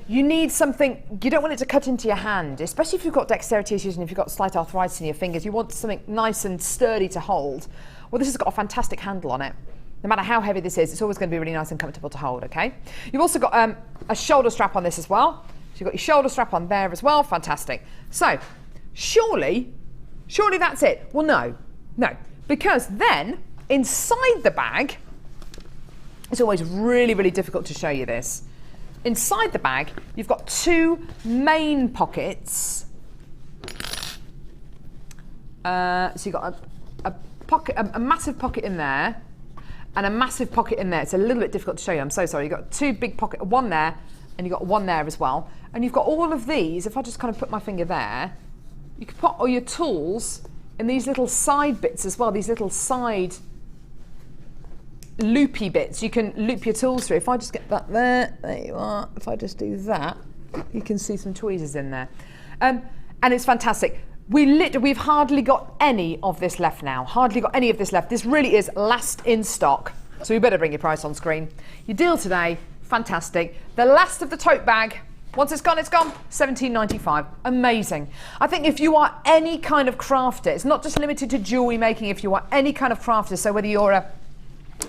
Speaker 1: you need something. You don't want it to cut into your hand, especially if you've got dexterity issues and if you've got slight arthritis in your fingers. You want something nice and sturdy to hold. Well, this has got a fantastic handle on it. No matter how heavy this is, it's always going to be really nice and comfortable to hold, okay? You've also got a shoulder strap on this as well. So you've got your shoulder strap on there as well. Fantastic. So, surely that's it. Well, no. Because then, inside the bag, it's always really, really difficult to show you this. Inside the bag, you've got two main pockets. So you've got a massive pocket in there, and a massive pocket in there. It's a little bit difficult to show you, I'm so sorry. You've got two big pockets, one there, and you've got one there as well. And you've got all of these, if I just kind of put my finger there, you can put all your tools in these little side bits as well, these little side loopy bits. You can loop your tools through. If I just get that there you are. If I just do that, you can see some tweezers in there. And it's fantastic. We've hardly got any of this left now. Hardly got any of this left. This really is last in stock. So you better bring your price on screen. Your deal today, fantastic. The last of the tote bag. Once it's gone, it's gone. £17.95. Amazing. I think if you are any kind of crafter, it's not just limited to jewellery making. If you are any kind of crafter, so whether you're a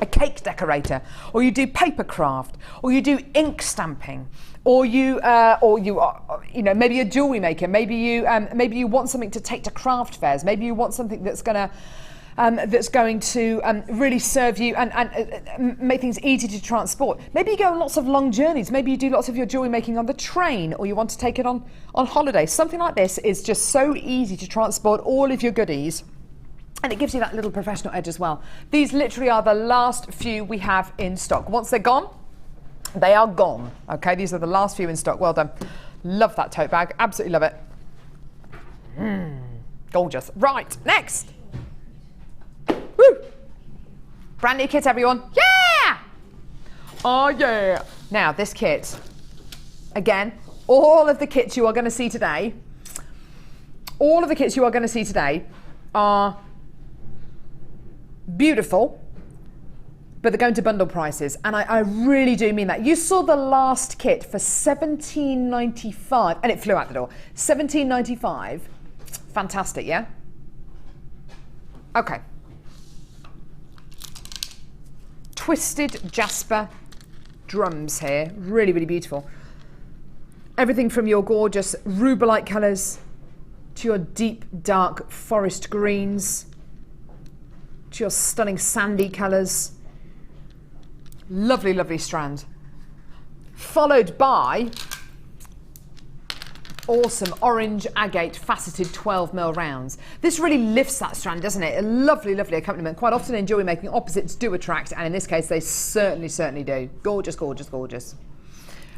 Speaker 1: cake decorator, or you do paper craft, or you do ink stamping, or you are, maybe a jewellery maker. Maybe you want something to take to craft fairs. Maybe you want something that's going to really serve you and make things easy to transport. Maybe you go on lots of long journeys. Maybe you do lots of your jewellery making on the train, or you want to take it on holiday. Something like this is just so easy to transport all of your goodies. And it gives you that little professional edge as well. These literally are the last few we have in stock. Once they're gone, they are gone. Okay, these are the last few in stock. Well done. Love that tote bag. Absolutely love it. Gorgeous. Right, next. Woo! Brand new kit, everyone. Yeah! Oh, yeah. Now, this kit. Again, all of the kits you are going to see today, are beautiful, but they're going to bundle prices, and I really do mean that. You saw the last kit for $17.95, and it flew out the door. $17.95. Fantastic, yeah? Okay. Twisted jasper drums here. Really, really beautiful. Everything from your gorgeous rubellite colours to your deep, dark forest greens, to your stunning sandy colours. Lovely, lovely strand. Followed by awesome orange agate faceted 12mm rounds. This really lifts that strand, doesn't it? A lovely, lovely accompaniment. Quite often in jewellery making, opposites do attract, and in this case, they certainly do. Gorgeous, gorgeous, gorgeous.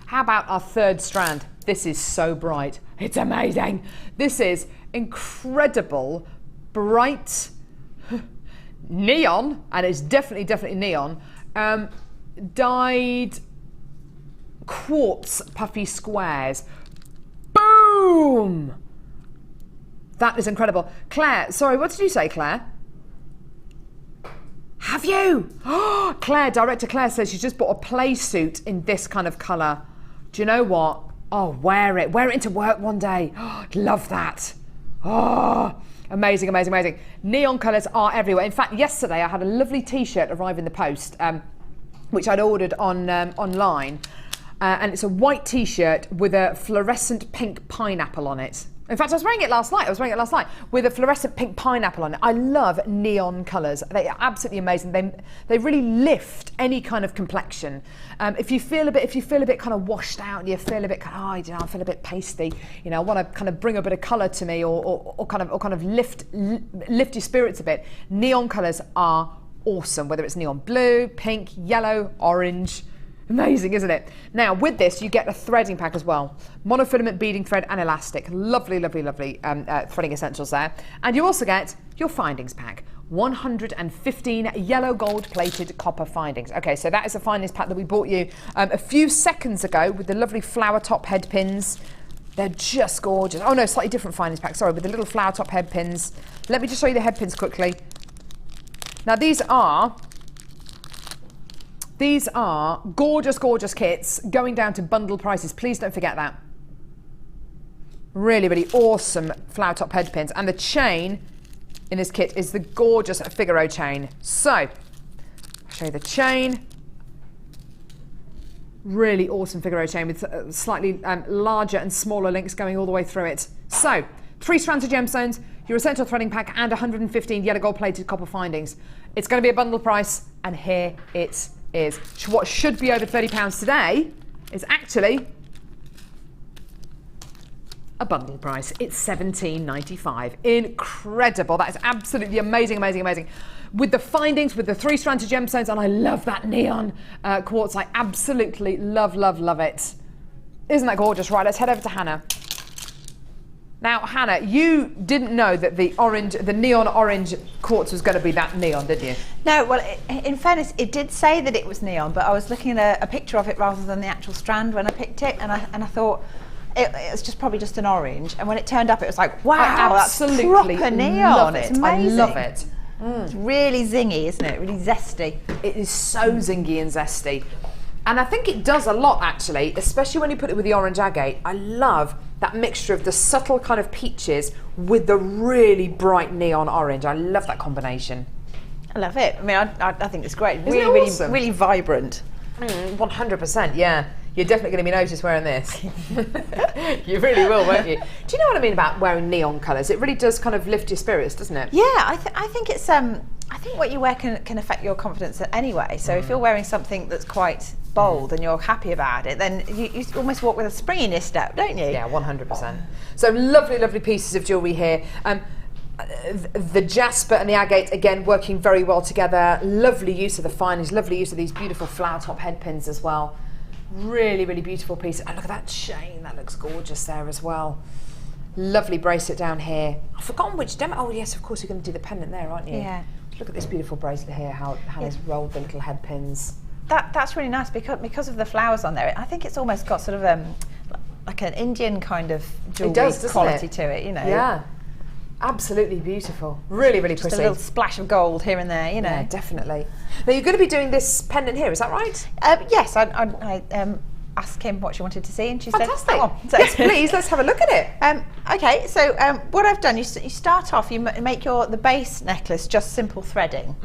Speaker 1: How about our third strand? This is so bright. It's amazing. This is incredible, bright neon, and it's definitely neon, dyed quartz puffy squares. Boom! That is incredible. Claire, sorry, what did you say, Claire? Have you? Oh, Claire, director Claire says she's just bought a play suit in this kind of colour. Do you know what? Oh, wear it into work one day. Oh, love that. Oh, amazing, amazing, amazing. Neon colours are everywhere. In fact, yesterday I had a lovely t-shirt arrive in the post, which I'd ordered on online. And it's a white t-shirt with a fluorescent pink pineapple on it. In fact, I was wearing it last night. With a fluorescent pink pineapple on it. I love neon colours. They are absolutely amazing. They really lift any kind of complexion. If you feel a bit kind of washed out, and you feel a bit kind of, I feel a bit pasty. You know, I want to kind of bring a bit of colour to me, or kind of lift your spirits a bit. Neon colours are awesome. Whether it's neon blue, pink, yellow, orange. Amazing, isn't it? Now, with this, you get a threading pack as well. Monofilament beading thread and elastic. Lovely, lovely, lovely threading essentials there. And you also get your findings pack. 115 yellow gold plated copper findings. Okay, so that is a findings pack that we bought you a few seconds ago with the lovely flower top head pins. They're just gorgeous. Oh no, slightly different findings pack, sorry, with the little flower top head pins. Let me just show you the head pins quickly. Now these are gorgeous, gorgeous kits going down to bundle prices. Please don't forget that. Really, really awesome flower top head pins. And the chain in this kit is the gorgeous Figaro chain. So, I'll show you the chain. Really awesome Figaro chain with slightly larger and smaller links going all the way through it. So, 3 strands of gemstones, your essential threading pack, and 115 yellow gold plated copper findings. It's going to be a bundle price, and here it is. What should be over £30 today is actually a bundle price. It's £17.95. Incredible. That is absolutely amazing, amazing, amazing. With the findings, with the 3 strands of gemstones, and I love that neon quartz. I absolutely love, love, love it. Isn't that gorgeous? Right, let's head over to Hannah. Now, Hannah, you didn't know that the neon orange quartz was going to be that neon, did you?
Speaker 2: No, well, in fairness, it did say that it was neon, but I was looking at a picture of it rather than the actual strand when I picked it, and I thought it was probably just an orange. And when it turned up, it was like, wow, that's proper neon. It's amazing.
Speaker 1: I love it.
Speaker 2: It's really zingy, isn't it? Really zesty.
Speaker 1: It is so zingy and zesty. And I think it does a lot, actually, especially when you put it with the orange agate. I love that mixture of the subtle kind of peaches with the really bright neon orange. I love that combination.
Speaker 2: I love it. I mean, I think it's great.
Speaker 1: Isn't it awesome?
Speaker 2: Really vibrant.
Speaker 1: 100%, yeah. You're definitely going to be noticed wearing this. You really will, won't you? Do you know what I mean about wearing neon colours? It really does kind of lift your spirits, doesn't it?
Speaker 2: Yeah, I think it's I think what you wear can affect your confidence anyway. So if you're wearing something that's quite bold and you're happy about it, then you almost walk with a spring in your step, don't you?
Speaker 1: Yeah, 100%. So lovely, lovely pieces of jewellery here. The jasper and the agate, again, working very well together. Lovely use of the findings, lovely use of these beautiful flower top head pins as well. Really, really beautiful piece. And look at that chain, that looks gorgeous there as well. Lovely bracelet down here. I've forgotten which demo. Oh yes, of course you're going to do the pendant there, aren't you?
Speaker 2: Yeah.
Speaker 1: Look at this beautiful bracelet here, how Hannah's rolled the little head pins.
Speaker 2: That's really nice because of the flowers on there. I think it's almost got sort of like an Indian kind of jewellery quality to it, you know.
Speaker 1: Yeah. Absolutely beautiful. Really, really pretty.
Speaker 2: Just a little splash of gold here and there, you know.
Speaker 1: Yeah, definitely. Now you're going to be doing this pendant here, is that right?
Speaker 2: Yes, I asked Kim what she wanted to see, and she
Speaker 1: Fantastic.
Speaker 2: said, "Oh, so
Speaker 1: yes, please, let's have a look at it."
Speaker 2: Okay, so what I've done, you start off, you make the base necklace just simple threading,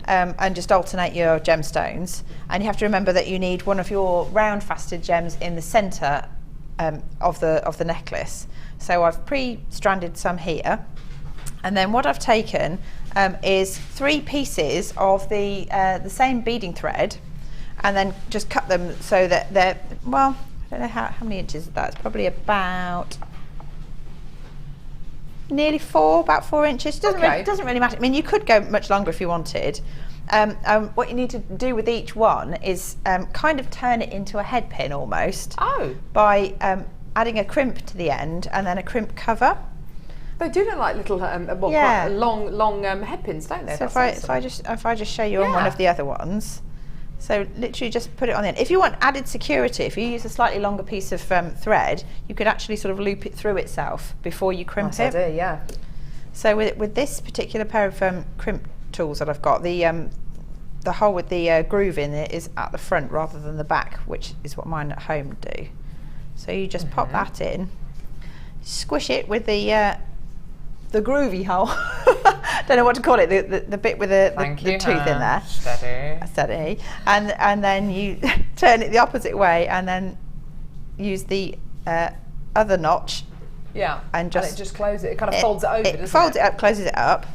Speaker 2: and just alternate your gemstones. And you have to remember that you need one of your round faceted gems in the centre of the necklace. So I've pre-stranded some here. And then what I've taken is 3 pieces of the same beading thread, and then just cut them so that they're, well, I don't know how many inches is that. It's probably about nearly about 4 inches. Doesn't really matter. I mean, you could go much longer if you wanted. What you need to do with each one is kind of turn it into a head pin almost.
Speaker 1: Oh.
Speaker 2: By adding a crimp to the end and then a crimp cover.
Speaker 1: They do look like little, quite long head pins, don't they?
Speaker 2: So if I just show you on one of the other ones. So literally just put it on the end. If you want added security, if you use a slightly longer piece of thread, you could actually sort of loop it through itself before you crimp it.
Speaker 1: Nice idea, yeah.
Speaker 2: So with this particular pair of crimp tools that I've got, the hole with the groove in it is at the front rather than the back, which is what mine at home do. So you just pop that in, squish it with the groovy hole. Don't know what to call it. The bit with the tooth in there. Steady. And then you turn it the opposite way, and then use the other notch.
Speaker 1: Yeah.
Speaker 2: And
Speaker 1: it just closes it. It kind of folds it over.
Speaker 2: It folds it up, closes it up,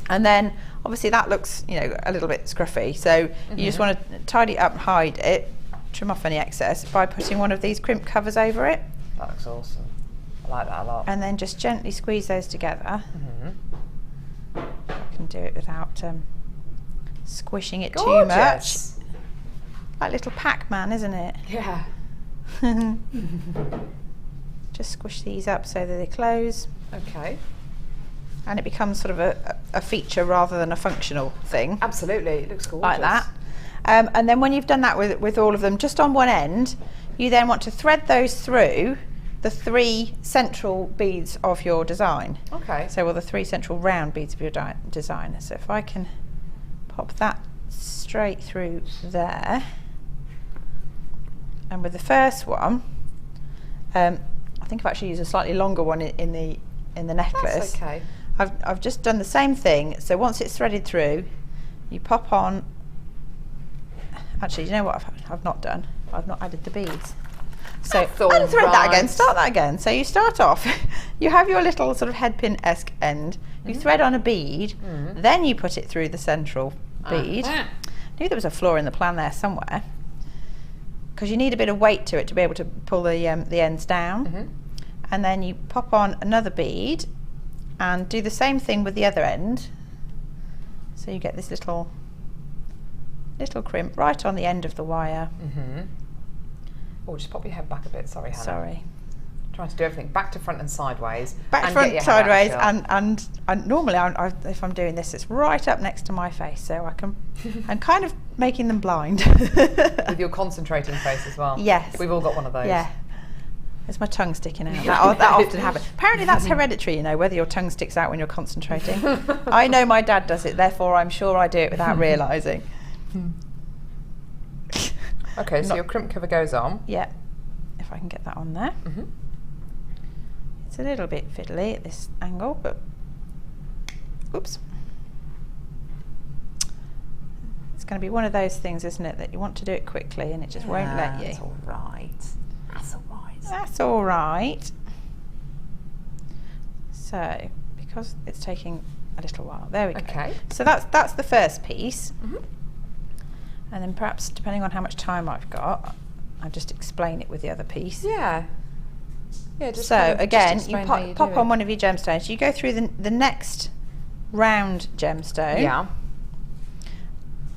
Speaker 2: and then obviously that looks a little bit scruffy. So you just want to tidy it up and hide it, trim off any excess by putting one of these crimp covers over it.
Speaker 1: That looks awesome. I like that a lot.
Speaker 2: And then just gently squeeze those together. I can do it without squishing it too much. Like little Pac-Man, isn't it?
Speaker 1: Yeah.
Speaker 2: Just squish these up so that they close.
Speaker 1: Okay.
Speaker 2: And it becomes sort of a feature rather than a functional thing.
Speaker 1: Absolutely, it looks gorgeous.
Speaker 2: Like that. And then when you've done that with all of them, just on one end, you then want to thread those through the 3 central beads of your design.
Speaker 1: Okay.
Speaker 2: So, the 3 central round beads of your design. So if I can pop that straight through there. And with the first one, I think I've actually used a slightly longer one in the necklace.
Speaker 1: That's okay.
Speaker 2: I've just done the same thing. So once it's threaded through, you pop on. Actually, you know what I've not done? I've not added the beads. So unthread that again, start that again. So you start off, you have your little sort of headpin-esque end, you thread on a bead, then you put it through the central bead. I knew there was a flaw in the plan there somewhere, because you need a bit of weight to it to be able to pull the ends down. And then you pop on another bead and do the same thing with the other end. So you get this little crimp right on the end of the wire.
Speaker 1: Oh, just pop your head back a bit. Sorry, Hannah.
Speaker 2: Sorry.
Speaker 1: Trying to do everything back to front and sideways.
Speaker 2: Back to front, sideways, and normally if I'm doing this, it's right up next to my face, so I'm kind of making them blind.
Speaker 1: With your concentrating face as well.
Speaker 2: Yes.
Speaker 1: We've all got one of those.
Speaker 2: Yeah. There's my tongue sticking out. That often happens. Apparently that's hereditary, whether your tongue sticks out when you're concentrating. I know my dad does it, therefore I'm sure I do it without realising.
Speaker 1: Okay, so your crimp cover goes on.
Speaker 2: Yeah, if I can get that on there. It's a little bit fiddly at this angle, but oops. It's going to be one of those things, isn't it, that you want to do it quickly and it just won't let you.
Speaker 1: That's all right. That's all right.
Speaker 2: That's all right. So, because it's taking a little while, there we go.
Speaker 1: Okay.
Speaker 2: So that's the first piece. And then perhaps, depending on how much time I've got, I'll just explain it with the other piece.
Speaker 1: Yeah. Yeah. Just
Speaker 2: so again,
Speaker 1: just
Speaker 2: you pop on one of your gemstones. You go through the next round gemstone.
Speaker 1: Yeah.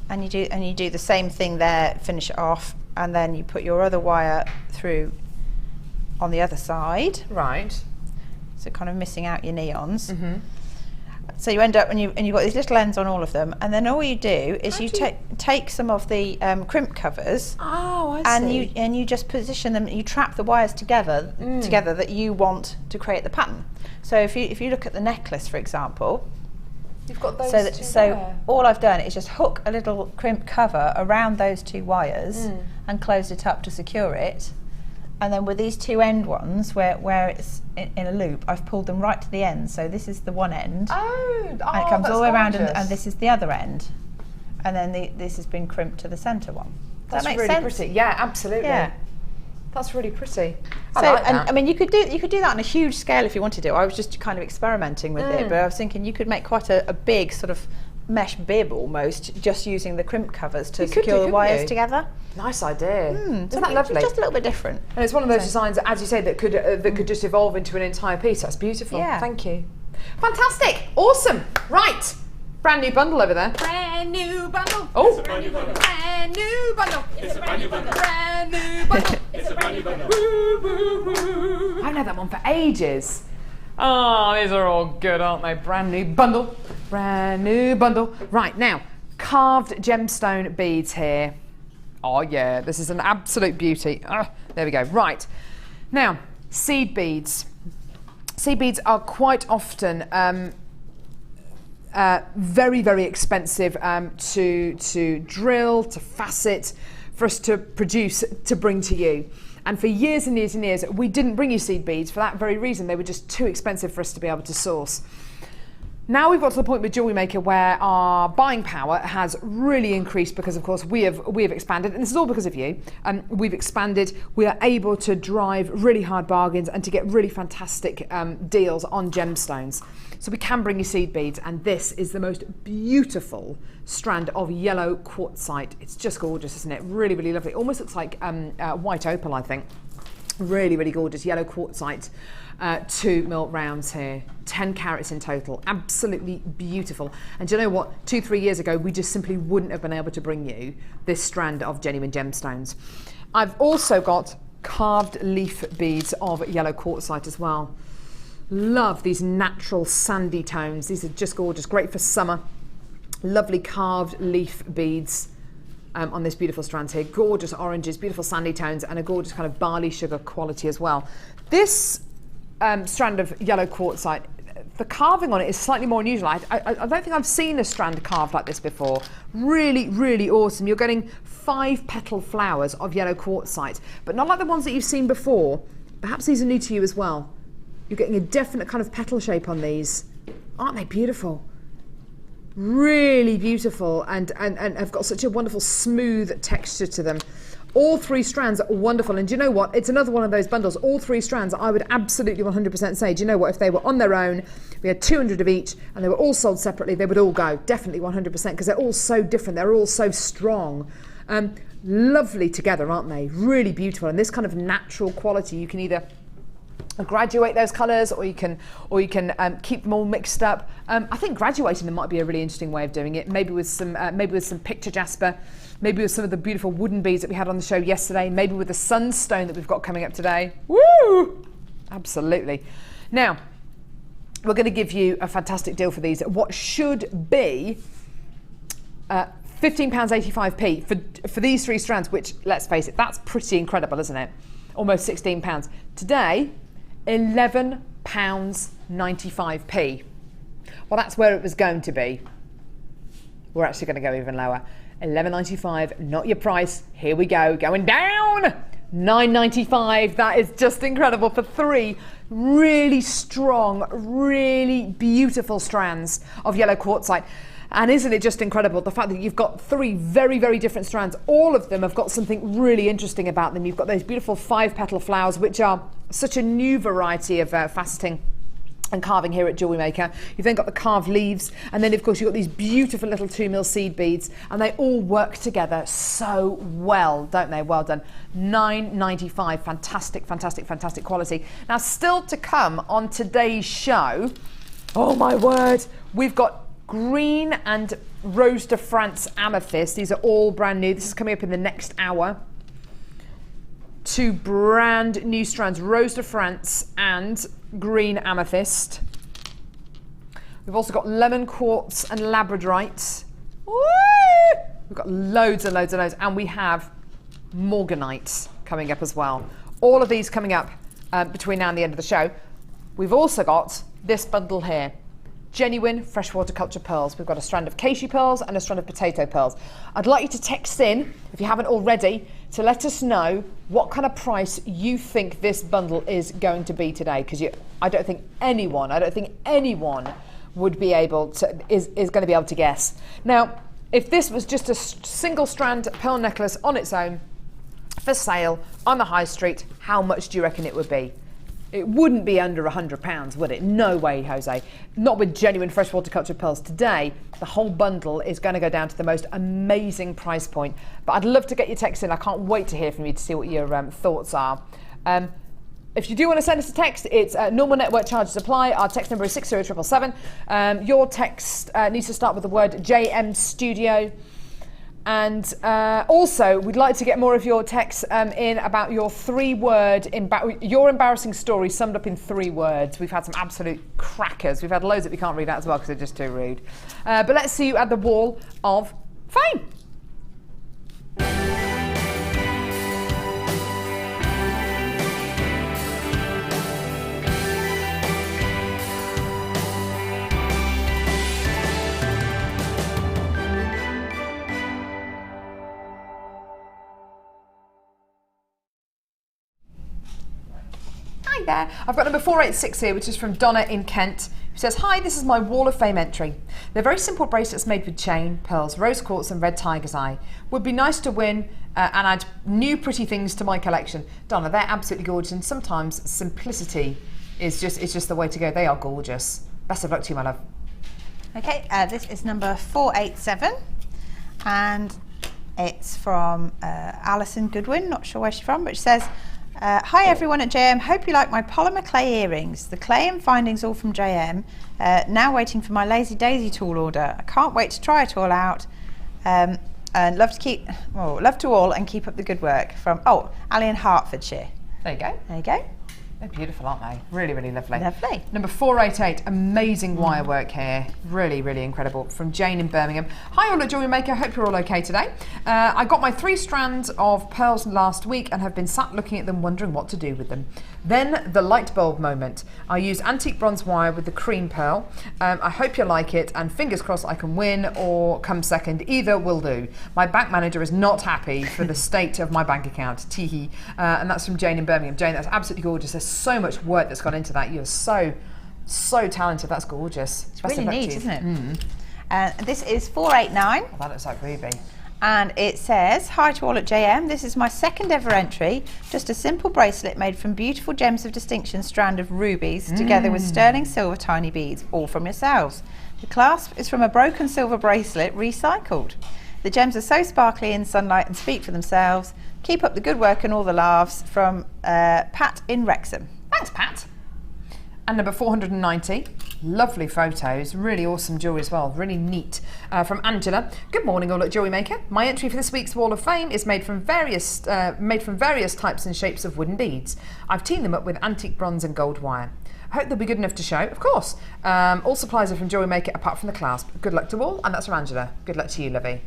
Speaker 2: And you do the same thing there. Finish it off, and then you put your other wire through on the other side.
Speaker 1: Right.
Speaker 2: So kind of missing out your neons. So you end up, and you've got these little ends on all of them, and then all you do is take some of the crimp covers.
Speaker 1: Oh, I see.
Speaker 2: And you just position them. You trap the wires together that you want to create the pattern. So if you look at the necklace, for example,
Speaker 1: you've got those
Speaker 2: so all I've done is just hook a little crimp cover around those 2 wires and closed it up to secure it. And then with these 2 end ones, where it's in a loop, I've pulled them right to the end. So this is the one end.
Speaker 1: Oh,
Speaker 2: and it comes all the way around, and this is the other end. And then this has been crimped to the centre one. Does that make
Speaker 1: really
Speaker 2: sense?
Speaker 1: Pretty. Yeah, absolutely.
Speaker 2: Yeah.
Speaker 1: That's really pretty.
Speaker 2: I like that. I mean, you could do that on a huge scale if you wanted to. I was just kind of experimenting with it, but I was thinking you could make quite a big sort of mesh bib almost, just using the crimp covers to secure the wires together.
Speaker 1: Nice idea. Isn't that lovely?
Speaker 2: Just a little bit different.
Speaker 1: And it's one of those designs, as you say, that could just evolve into an entire piece. That's beautiful.
Speaker 2: Yeah.
Speaker 1: Thank you. Fantastic, awesome. Right, brand new bundle over there.
Speaker 4: Brand new bundle.
Speaker 1: Oh,
Speaker 4: Brand new bundle. Brand new bundle. It's a brand new bundle. Brand new bundle. It's a brand new bundle. Woo, woo, woo.
Speaker 1: I've had that one for ages. Oh, these are all good, aren't they? Brand new bundle. Brand new bundle. Right, now, carved gemstone beads here. Oh yeah, this is an absolute beauty. There we go. Right, now, seed beads. Seed beads are quite often very, very expensive to drill, to facet, for us to produce, to bring to you. And for years and years and years, we didn't bring you seed beads for that very reason. They were just too expensive for us to be able to source. Now we've got to the point with Jewellery Maker where our buying power has really increased because, of course, we have expanded, and this is all because of you. We've expanded. We are able to drive really hard bargains and to get really fantastic deals on gemstones. So we can bring you seed beads, and this is the most beautiful strand of yellow quartzite. It's just gorgeous, isn't it? Really, really lovely. Almost looks like white opal, I think. Really, really gorgeous yellow quartzite. 2 mil rounds here, 10 carats in total, absolutely beautiful. And do you know what? 2-3 years ago, we just simply wouldn't have been able to bring you this strand of genuine gemstones. I've also got carved leaf beads of yellow quartzite as well. Love these natural sandy tones. These are just gorgeous, great for summer. Lovely carved leaf beads on this beautiful strand here. Gorgeous oranges, beautiful sandy tones, and a gorgeous kind of barley sugar quality as well. This strand of yellow quartzite, the carving on it is slightly more unusual. I don't think I've seen a strand carved like this before. Really, really awesome. You're getting 5 petal flowers of yellow quartzite, but not like the ones that you've seen before. Perhaps these are new to you as well. You're getting a definite kind of petal shape on these. Aren't they beautiful? Really beautiful, and have got such a wonderful smooth texture to them. All 3 strands are wonderful, and do you know what? It's another one of those bundles. All 3 strands, I would absolutely 100% say, do you know what? If they were on their own, we had 200 of each, and they were all sold separately, they would all go. Definitely 100%, because they're all so different. They're all so strong. Lovely together, aren't they? Really beautiful, and this kind of natural quality, you can either graduate those colours, or you can keep them all mixed up. I think graduating them might be a really interesting way of doing it. Maybe with some picture jasper, maybe with some of the beautiful wooden beads that we had on the show yesterday, maybe with the Sunstone that we've got coming up today. Woo! Absolutely. Now, we're going to give you a fantastic deal for these. What should be £15.85p for these 3 strands, which, let's face it, that's pretty incredible, isn't it? Almost £16. Today, £11.95p. Well, that's where it was going to be. We're actually going to go even lower. £11.95, not your price. Here we go, going down. £9.95. That is just incredible for 3 really strong, really beautiful strands of yellow quartzite. And isn't it just incredible, the fact that you've got 3 very, very different strands. All of them have got something really interesting about them. You've got those beautiful 5-petal flowers, which are such a new variety of faceting and carving here at Jewellery Maker. You've then got the carved leaves, and then of course you've got these beautiful little 2 mil seed beads, and they all work together so well, don't they? Well done. £9.95, fantastic, fantastic, fantastic quality. Now, still to come on today's show, oh my word, we've got green and Rose de France amethyst. These are all brand new. This is coming up in the next hour. 2 brand new strands, Rose de France and green amethyst. We've also got lemon quartz and labradorite. Woo! We've got loads and loads and loads, and we have Morganite coming up as well. All of these coming up between now and the end of the show. We've also got this bundle here. Genuine freshwater culture pearls. We've got a strand of Cashew pearls and a strand of potato pearls. I'd like you to text in, if you haven't already, to let us know what kind of price you think this bundle is going to be today, because I don't think anyone would be able to, is going to be able to guess. Now, if this was just a single strand pearl necklace on its own for sale on the high street, how much do you reckon it would be? It wouldn't be under £100, would it? No way, Jose. Not with genuine freshwater culture pearls. Today, the whole bundle is going to go down to the most amazing price point. But I'd love to get your text in. I can't wait to hear from you to see what your thoughts are. If you do want to send us a text, it's normal network charges apply. Our text number is 60777. Your text needs to start with the word JM Studio. And also, we'd like to get more of your texts in about your your embarrassing story summed up in 3 words. We've had some absolute crackers. We've had loads that we can't read out as well because they're just too rude. But let's see you at the Wall of Fame. Hi there. I've got number 486 here, which is from Donna in Kent, who says, hi, this is my Wall of Fame entry. They're very simple bracelets made with chain, pearls, rose quartz and red tiger's eye. Would be nice to win and add new pretty things to my collection. Donna, they're absolutely gorgeous, and sometimes simplicity is just the way to go. They are gorgeous. Best of luck to you, my love.
Speaker 2: Okay, this is number 487, and it's from Alison Goodwin. Not sure where she's from, but she says, hi everyone at JM, hope you like my polymer clay earrings. The clay and findings all from JM. Now waiting for my Lazy Daisy tool order. I can't wait to try it all out. And love to all and keep up the good work. From Ali in Hertfordshire.
Speaker 1: There you go.
Speaker 2: There you go.
Speaker 1: They're beautiful, aren't they? Really, really lovely.
Speaker 2: Lovely.
Speaker 1: Number 488, amazing wire work here. Really, really incredible. From Jane in Birmingham. Hi all at Jewellery Maker, hope you're all okay today. I got my 3 strands of pearls last week and have been sat looking at them wondering what to do with them. Then the light bulb moment. I used antique bronze wire with the cream pearl. I hope you like it, and fingers crossed I can win or come second. Either will do. My bank manager is not happy for the state of my bank account. Teehee. And that's from Jane in Birmingham. Jane, that's absolutely gorgeous. There's so much work that's gone into that. You're so talented. That's gorgeous.
Speaker 2: It's really neat, isn't it? This is 489.
Speaker 1: Oh, that looks like ruby.
Speaker 2: And it says, hi to all at JM, this is my second ever entry, just a simple bracelet made from beautiful gems of distinction strand of rubies together with sterling silver tiny beads, all from yourselves. The clasp is from a broken silver bracelet recycled. The gems are so sparkly in sunlight and speak for themselves. Keep up the good work and all the laughs. From Pat in Wrexham.
Speaker 1: Thanks, Pat. And number 490, lovely photos, really awesome jewellery as well, really neat. From Angela, good morning all at Jewellery Maker. My entry for this week's Wall of Fame is made from various types and shapes of wooden beads. I've teamed them up with antique bronze and gold wire. I hope they'll be good enough to show, of course. All supplies are from Jewellery Maker apart from the clasp. Good luck to all, and that's from Angela. Good luck to you, lovey.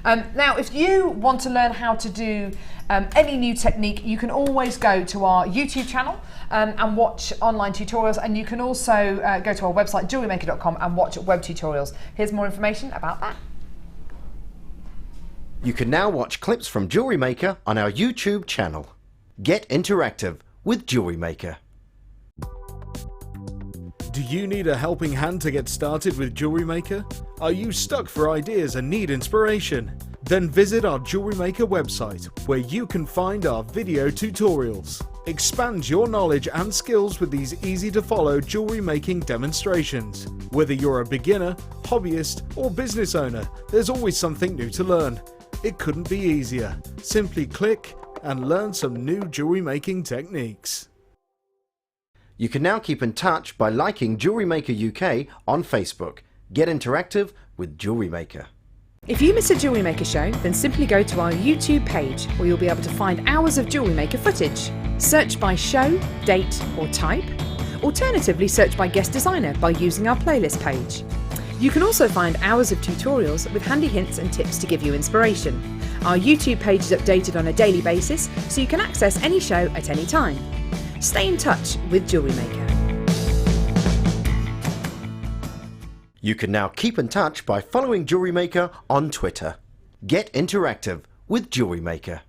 Speaker 1: Now, if you want to learn how to do any new technique, you can always go to our YouTube channel and watch online tutorials, and you can also go to our website, jewellerymaker.com, and watch web tutorials. Here's more information about that.
Speaker 10: You can now watch clips from Jewellery Maker on our YouTube channel. Get interactive with Jewellery Maker.
Speaker 5: Do you need a helping hand to get started with Jewellery Maker? Are you stuck for ideas and need inspiration? Then visit our Jewellery Maker website, where you can find our video tutorials. Expand your knowledge and skills with these easy to follow jewellery making demonstrations. Whether you're a beginner, hobbyist or business owner, there's always something new to learn. It couldn't be easier. Simply click and learn some new jewellery making techniques.
Speaker 10: You can now keep in touch by liking Jewellery Maker UK on Facebook. Get interactive with Jewellery Maker.
Speaker 1: If you miss a Jewellery Maker show, then simply go to our YouTube page, where you'll be able to find hours of Jewellery Maker footage. Search by show, date or type. Alternatively, search by guest designer by using our playlist page. You can also find hours of tutorials with handy hints and tips to give you inspiration. Our YouTube page is updated on a daily basis, so you can access any show at any time. Stay in touch with Jewellery Maker.
Speaker 10: You can now keep in touch by following Jewellery Maker on Twitter. Get interactive with Jewellery Maker.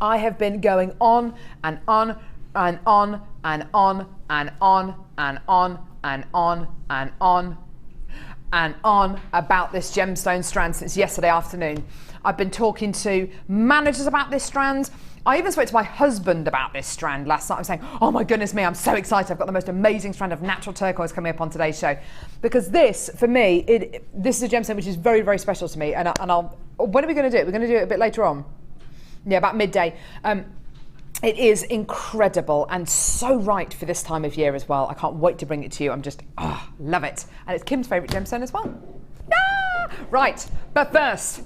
Speaker 1: I have been going on and on and on and on and on and on and on and on and on about this gemstone strand since yesterday afternoon. I've been talking to managers about this strand. I even spoke to my husband about this strand last night. I'm saying, oh my goodness me, I'm so excited. I've got the most amazing strand of natural turquoise coming up on today's show. Because this, for me, this is a gemstone which is very, very special to me. And when are we going to do it? We're going to do it a bit later on. Yeah, about midday. It is incredible and so right for this time of year as well. I can't wait to bring it to you. I'm just, love it. And it's Kim's favourite gemstone as well. Ah! Right, but first,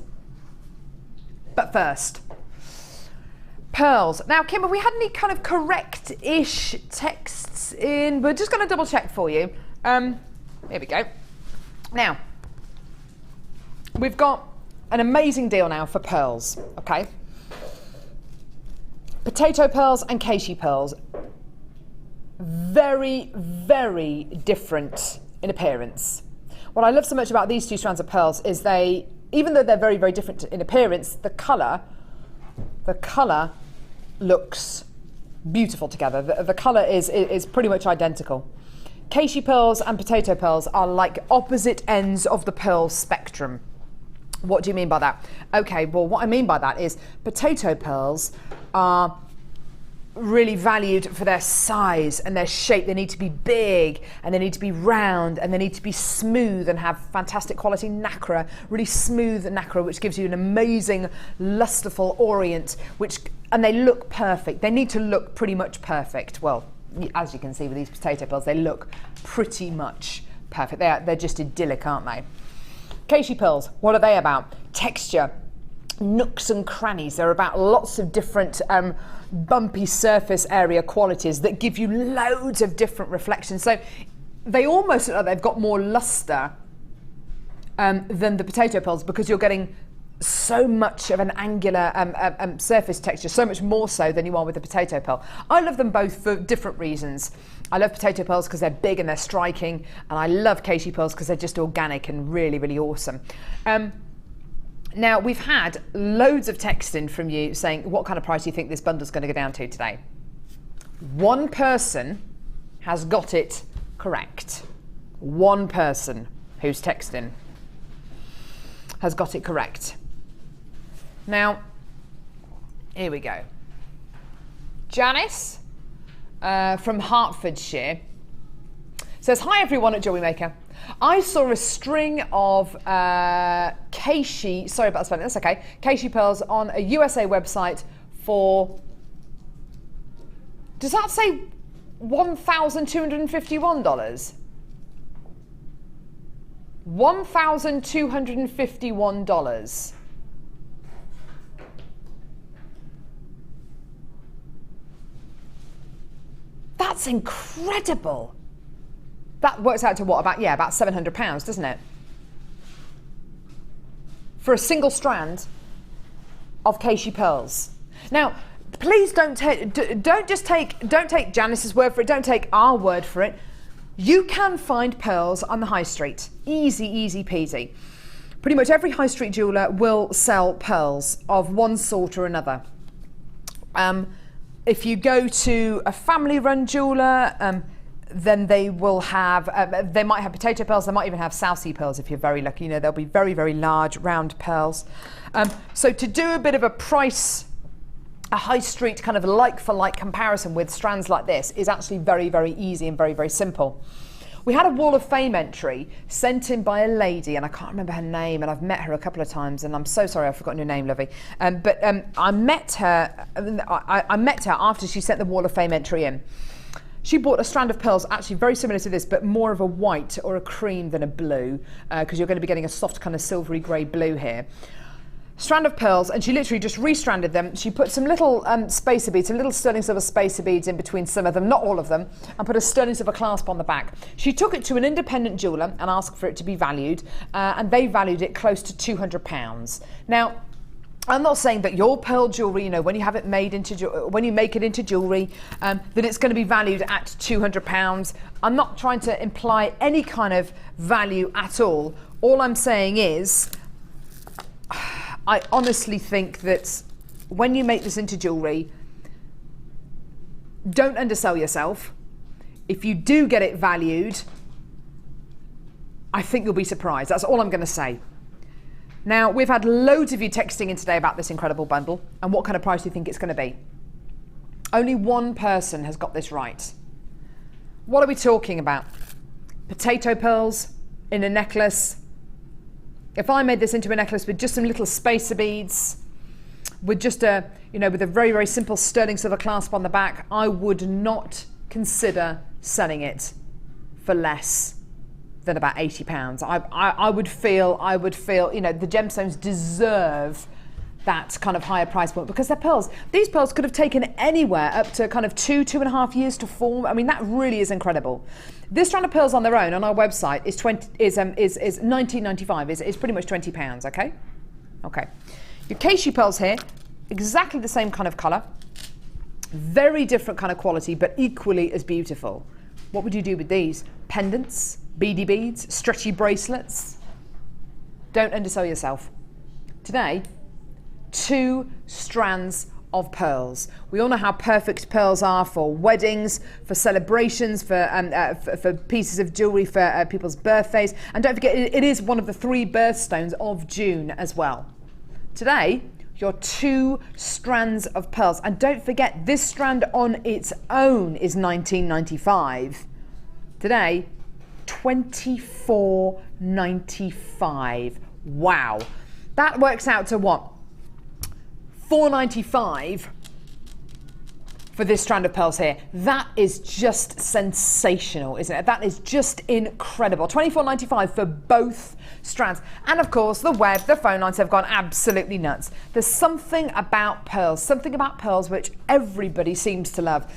Speaker 1: pearls. Now, Kim, have we had any kind of correct-ish texts in? We're just going to double check for you. Here we go. Now, we've got an amazing deal now for pearls, okay? Potato pearls and Keishi pearls, very, very different in appearance. What I love so much about these two strands of pearls is even though they're very, very different in appearance, the colour looks beautiful together. The colour is pretty much identical. Keishi pearls and potato pearls are like opposite ends of the pearl spectrum. What do you mean by that? Okay, well, what I mean by that is potato pearls are really valued for their size and their shape. They need to be big and they need to be round and they need to be smooth and have fantastic quality nacre, really smooth nacre, which gives you an amazing lusterful orient, and they look perfect. They need to look pretty much perfect. Well, as you can see with these potato pearls, they look pretty much perfect. They're just idyllic, aren't they? Keishi pearls, what are they about? Texture, nooks and crannies. They're about lots of different bumpy surface area qualities that give you loads of different reflections. So they almost look like they've got more luster than the potato pearls, because you're getting so much of an angular surface texture, so much more so than you are with the potato pearl. I love them both for different reasons. I love potato pearls because they're big and they're striking, and I love Keishi pearls because they're just organic and really, really awesome. Now, we've had loads of texting from you saying, what kind of price do you think this bundle's going to go down to today? One person has got it correct. One person who's texting has got it correct. Now, here we go. Janice from Hertfordshire says, hi everyone at Jewellery Maker. I saw a string of Keishi, sorry about the spelling, that's okay, Keishi pearls on a USA website for, does that say $1,251? $1,251. That's incredible. That works out to what, about £700, doesn't it? For a single strand of Keishi pearls. Now, please don't take Janice's word for it, don't take our word for it. You can find pearls on the high street. Easy, easy peasy. Pretty much every high street jeweller will sell pearls of one sort or another. If you go to a family-run jeweller, then they will have, they might have potato pearls, they might even have South Sea pearls if you're very lucky. You know, they'll be very, very large, round pearls. So to do a bit of a high street kind of like-for-like comparison with strands like this is actually very, very easy and very, very simple. We had a Wall of Fame entry sent in by a lady, and I can't remember her name, and I've met her a couple of times, and I'm so sorry I've forgotten your name, lovey. But I met her after she sent the Wall of Fame entry in. She bought a strand of pearls, actually very similar to this, but more of a white or a cream than a blue, because you're going to be getting a soft kind of silvery grey blue here. Strand of pearls, and she literally just restranded them. She put some little spacer beads, some little sterling silver spacer beads in between some of them, not all of them, and put a sterling silver clasp on the back. She took it to an independent jeweller and asked for it to be valued, and they valued it close to £200. Now, I'm not saying that your pearl jewellery, you know, when you have it made into when you make it into jewellery, that it's going to be valued at £200. I'm not trying to imply any kind of value at all. All I'm saying is, I honestly think that when you make this into jewellery, don't undersell yourself. If you do get it valued, I think you'll be surprised. That's all I'm going to say. Now, we've had loads of you texting in today about this incredible bundle and what kind of price do you think it's going to be. Only one person has got this right. What are we talking about? Potato pearls in a necklace. If I made this into a necklace with just some little spacer beads, with just a, with a very, very simple sterling silver clasp on the back, I would not consider selling it for less than about £80. I would feel, the gemstones deserve that kind of higher price point because they're pearls. These pearls could have taken anywhere up to kind of 2.5 years to form. I mean, that really is incredible. This strand of pearls on their own on our website is $19.95. Is pretty much £20. Okay. Okay. Your Keishu pearls here, exactly the same kind of colour, very different kind of quality, but equally as beautiful. What would you do with these? Pendants, beady beads, stretchy bracelets. Don't undersell yourself. Today, 2 strands of pearls. We all know how perfect pearls are for weddings, for celebrations, for pieces of jewellery for people's birthdays. And don't forget, it is one of the 3 birthstones of June as well. Today, your 2 strands of pearls. And don't forget, this strand on its own is $19.95. Today, $24.95. Wow. That works out to what? $4.95 for this strand of pearls here. That is just sensational, isn't it? That is just incredible. $24.95 for both strands. And of course, the web, the phone lines have gone absolutely nuts. There's something about pearls which everybody seems to love.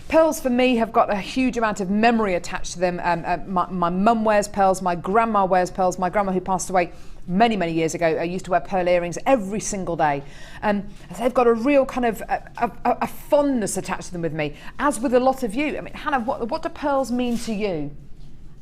Speaker 1: Pearls for me have got a huge amount of memory attached to them. My mum wears pearls, my grandma wears pearls. My grandma, who passed away many, many years ago, used to wear pearl earrings every single day. They've got a real kind of a fondness attached to them with me, as with a lot of you. I mean, Hannah, what do pearls mean to you?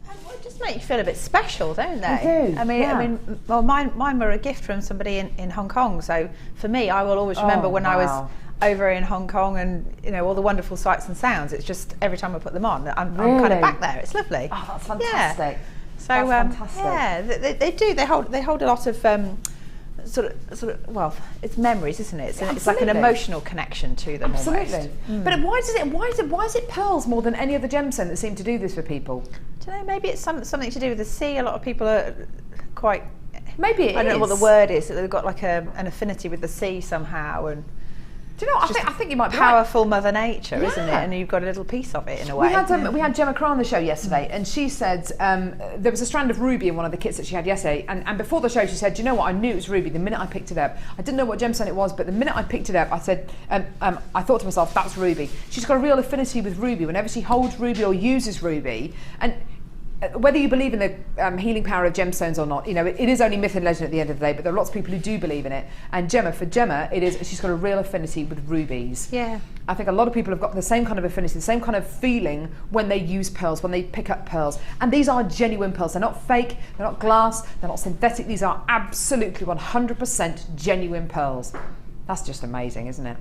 Speaker 2: Well, it just make you feel a bit special, don't they?
Speaker 1: They do.
Speaker 2: I mean, well, mine were a gift from somebody in Hong Kong. So for me, I will always remember when I was over in Hong Kong and all the wonderful sights and sounds. It's just every time I put them on, I'm kind of back there. It's lovely.
Speaker 1: Oh, that's fantastic.
Speaker 2: Yeah. So yeah, they do. They hold a lot of sort of. Well, it's memories, isn't it? It's like an emotional connection to them.
Speaker 1: Absolutely.
Speaker 2: Almost.
Speaker 1: But why is it pearls more than any other gemstone that seem to do this for people?
Speaker 2: I don't know. Maybe it's something to do with the sea. A lot of people are quite.
Speaker 1: Maybe it is.
Speaker 2: I don't know what the word is. They've got like an affinity with the sea somehow, and.
Speaker 1: Do you know what? I think you might be
Speaker 2: powerful Mother Nature, isn't it? And you've got a little piece of it in a way.
Speaker 1: We had Gemma Carr on the show yesterday, and she said there was a strand of ruby in one of the kits that she had yesterday. And before the show, she said, "Do you know what? I knew it was ruby the minute I picked it up. I didn't know what gemstone it was, but the minute I picked it up, I said, I thought to myself, that's ruby." She's got a real affinity with ruby. Whenever she holds ruby or uses ruby, and whether you believe in the healing power of gemstones or not, it is only myth and legend at the end of the day, but there are lots of people who do believe in it. And for Gemma, she's got a real affinity with rubies.
Speaker 2: Yeah.
Speaker 1: I think a lot of people have got the same kind of affinity, the same kind of feeling when they use pearls, when they pick up pearls. And these are genuine pearls. They're not fake, they're not glass, they're not synthetic. These are absolutely 100% genuine pearls. That's just amazing, isn't it?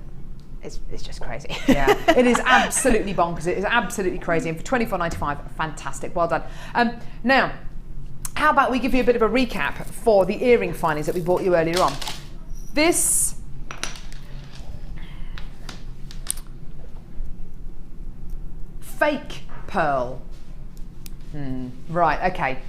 Speaker 2: It's just crazy.
Speaker 1: Yeah, it is absolutely bonkers. It is absolutely crazy. And for $24.95, fantastic. Well done. Now, how about we give you a bit of a recap for the earring findings that we brought you earlier on. This fake pearl. Right, okay.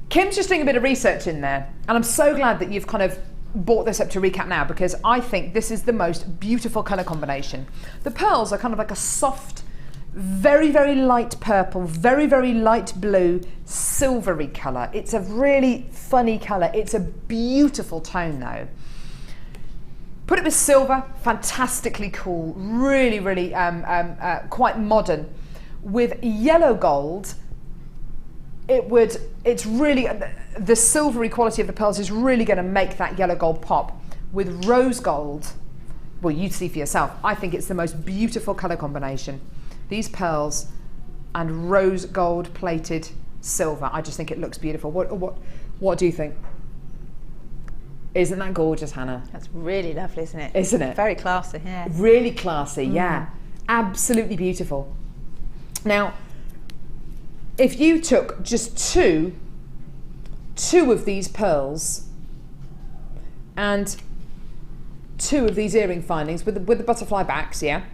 Speaker 1: Kim's just doing a bit of research in there, and I'm so glad that you've kind of brought this up to recap now, because I think this is the most beautiful colour combination. The pearls are kind of like a soft, very, very light purple, very, very light blue, silvery colour. It's a really funny colour. It's a beautiful tone though. Put it with silver, fantastically cool, really, really quite modern. With yellow gold, it's really, the silvery quality of the pearls is really going to make that yellow gold pop. With rose gold, well, you'd see for yourself, I think it's the most beautiful colour combination. These pearls and rose gold plated silver, I just think it looks beautiful. What do you think? Isn't that gorgeous, Hannah?
Speaker 2: That's really lovely, isn't it?
Speaker 1: Isn't it?
Speaker 2: Very classy, yeah.
Speaker 1: Really classy, yeah. Absolutely beautiful. Now, if you took just two of these pearls and two of these earring findings with the butterfly backs, yeah,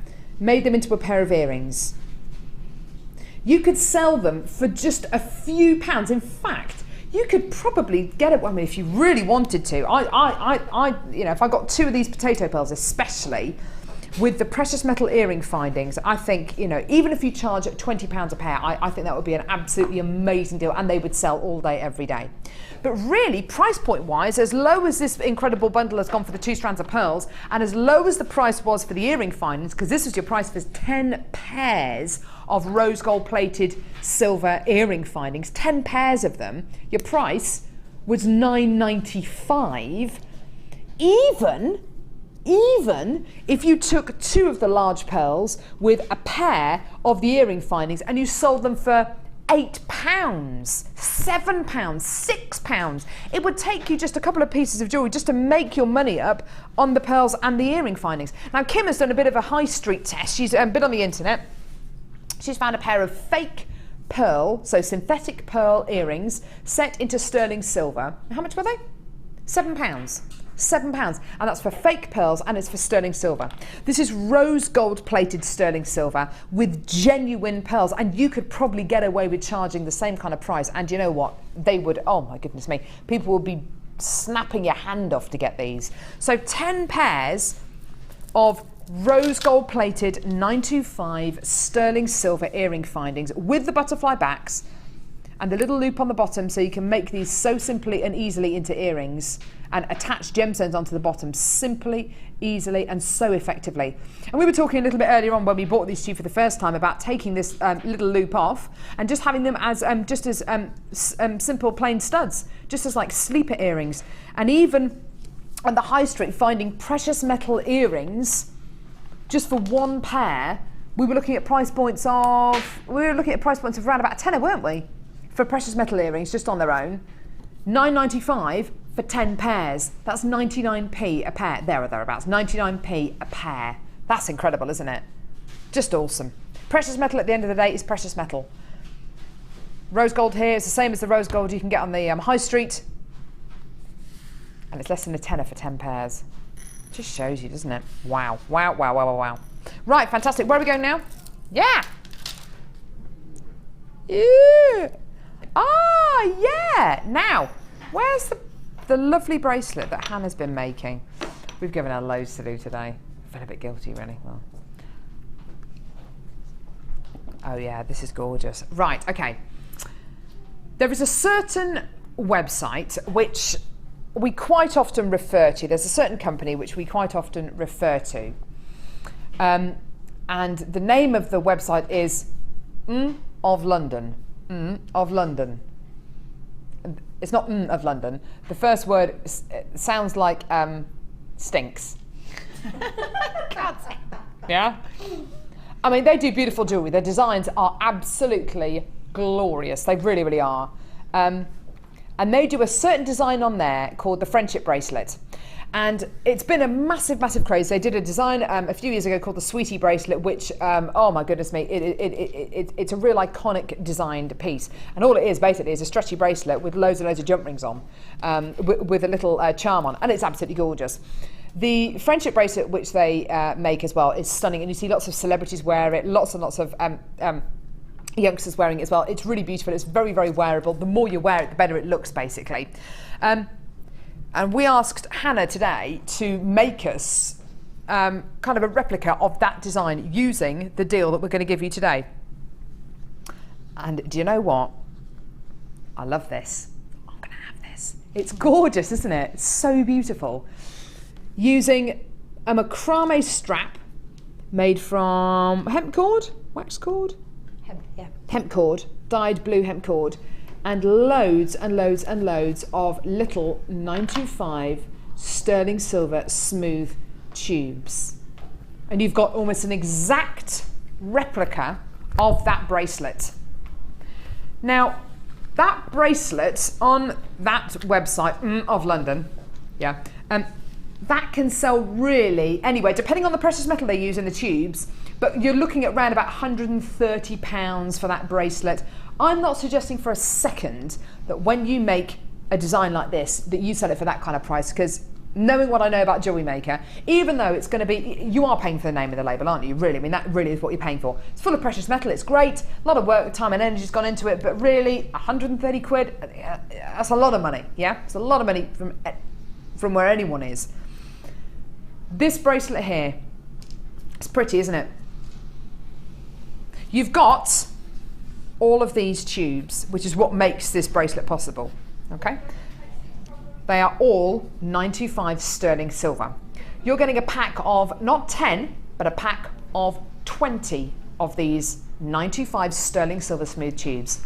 Speaker 1: made them into a pair of earrings, you could sell them for just a few pounds. In fact, you could probably get it. I mean, if you really wanted to, you know, if I got two of these potato pearls, especially with the precious metal earring findings, I think, you know, even if you charge £20 a pair, I think that would be an absolutely amazing deal, and they would sell all day, every day. But really, price point wise, as low as this incredible bundle has gone for the 2 strands of pearls, and as low as the price was for the earring findings, because this is your price for 10 pairs of rose gold plated silver earring findings, 10 pairs of them, your price was £9.95, even if you took 2 of the large pearls with a pair of the earring findings and you sold them for £8, £7, £6. It would take you just a couple of pieces of jewellery just to make your money up on the pearls and the earring findings. Now, Kim has done a bit of a high street test. She's been on the internet. She's found a pair of fake pearl, so synthetic pearl earrings set into sterling silver. How much were they? £7. £7, and that's for fake pearls, and it's for sterling silver. This is rose gold plated sterling silver with genuine pearls, and you could probably get away with charging the same kind of price. And you know what? They would, oh my goodness me, people would be snapping your hand off to get these. So 10 pairs of rose gold plated 925 sterling silver earring findings with the butterfly backs and the little loop on the bottom, so you can make these so simply and easily into earrings and attach gemstones onto the bottom simply, easily, and so effectively. And we were talking a little bit earlier on when we bought these to you for the first time about taking this little loop off and just having them as simple plain studs, just as like sleeper earrings. And even on the high street, finding precious metal earrings just for 1 pair, we were looking at price points of around about a tenner, weren't we? For precious metal earrings just on their own. £9.95 for 10 pairs. That's 99p a pair, there or thereabouts. 99p a pair. That's incredible, isn't it? Just awesome. Precious metal at the end of the day is precious metal. Rose gold here is the same as the rose gold you can get on the high street, and it's less than a tenner for 10 pairs. Just shows you, doesn't it? Wow, wow, wow, wow, wow, wow. Right, fantastic. Where are we going now? Yeah. Yeah. Ah, yeah. Now, where's the lovely bracelet that Hannah's been making? We've given her loads to do today. I feel a bit guilty, really. Well. Oh yeah, this is gorgeous. Right, okay. There is a certain website which we quite often refer to. There's a certain company which we quite often refer to. And the name of the website is of London. Of London. It's not of London. The first word sounds like stinks.
Speaker 2: Can't say that.
Speaker 1: Yeah? I mean, they do beautiful jewellery. Their designs are absolutely glorious. They really, really are. And they do a certain design on there called the Friendship Bracelet. And it's been a massive, massive craze. They did a design a few years ago called the Sweetie Bracelet, which, oh my goodness me, it's a real iconic designed piece. And all it is basically is a stretchy bracelet with loads and loads of jump rings on, with a little charm on, and it's absolutely gorgeous. The Friendship Bracelet, which they make as well, is stunning, and you see lots of celebrities wear it, lots and lots of youngsters wearing it as well. It's really beautiful. It's very, very wearable. The more you wear it, the better it looks, basically. And we asked Hannah today to make us kind of a replica of that design using the deal that we're going to give you today. And do you know what? I love this. I'm going to have this. It's gorgeous, isn't it? It's so beautiful. Using a macrame strap made from hemp cord, wax cord?
Speaker 2: Hemp, yeah.
Speaker 1: Hemp cord, dyed blue hemp cord. And loads and loads and loads of little 925 sterling silver smooth tubes. And you've got almost an exact replica of that bracelet. Now, that bracelet on that website of London Yeah. That can sell really anyway, depending on the precious metal they use in the tubes, but you're looking at around about £130 for that bracelet. I'm not suggesting for a second that when you make a design like this, that you sell it for that kind of price, because knowing what I know about Jewellery Maker, even though it's going to be, you are paying for the name of the label, aren't you? Really, I mean, that really is what you're paying for. It's full of precious metal, it's great, a lot of work, time and energy has gone into it, but really, 130 quid, that's a lot of money, yeah? It's a lot of money from where anyone is. This bracelet here, it's pretty, isn't it? You've got all of these tubes, which is what makes this bracelet possible, okay? They are all 95 sterling silver. You're getting a pack of not 10, but a pack of 20 of these 95 sterling silver smooth tubes.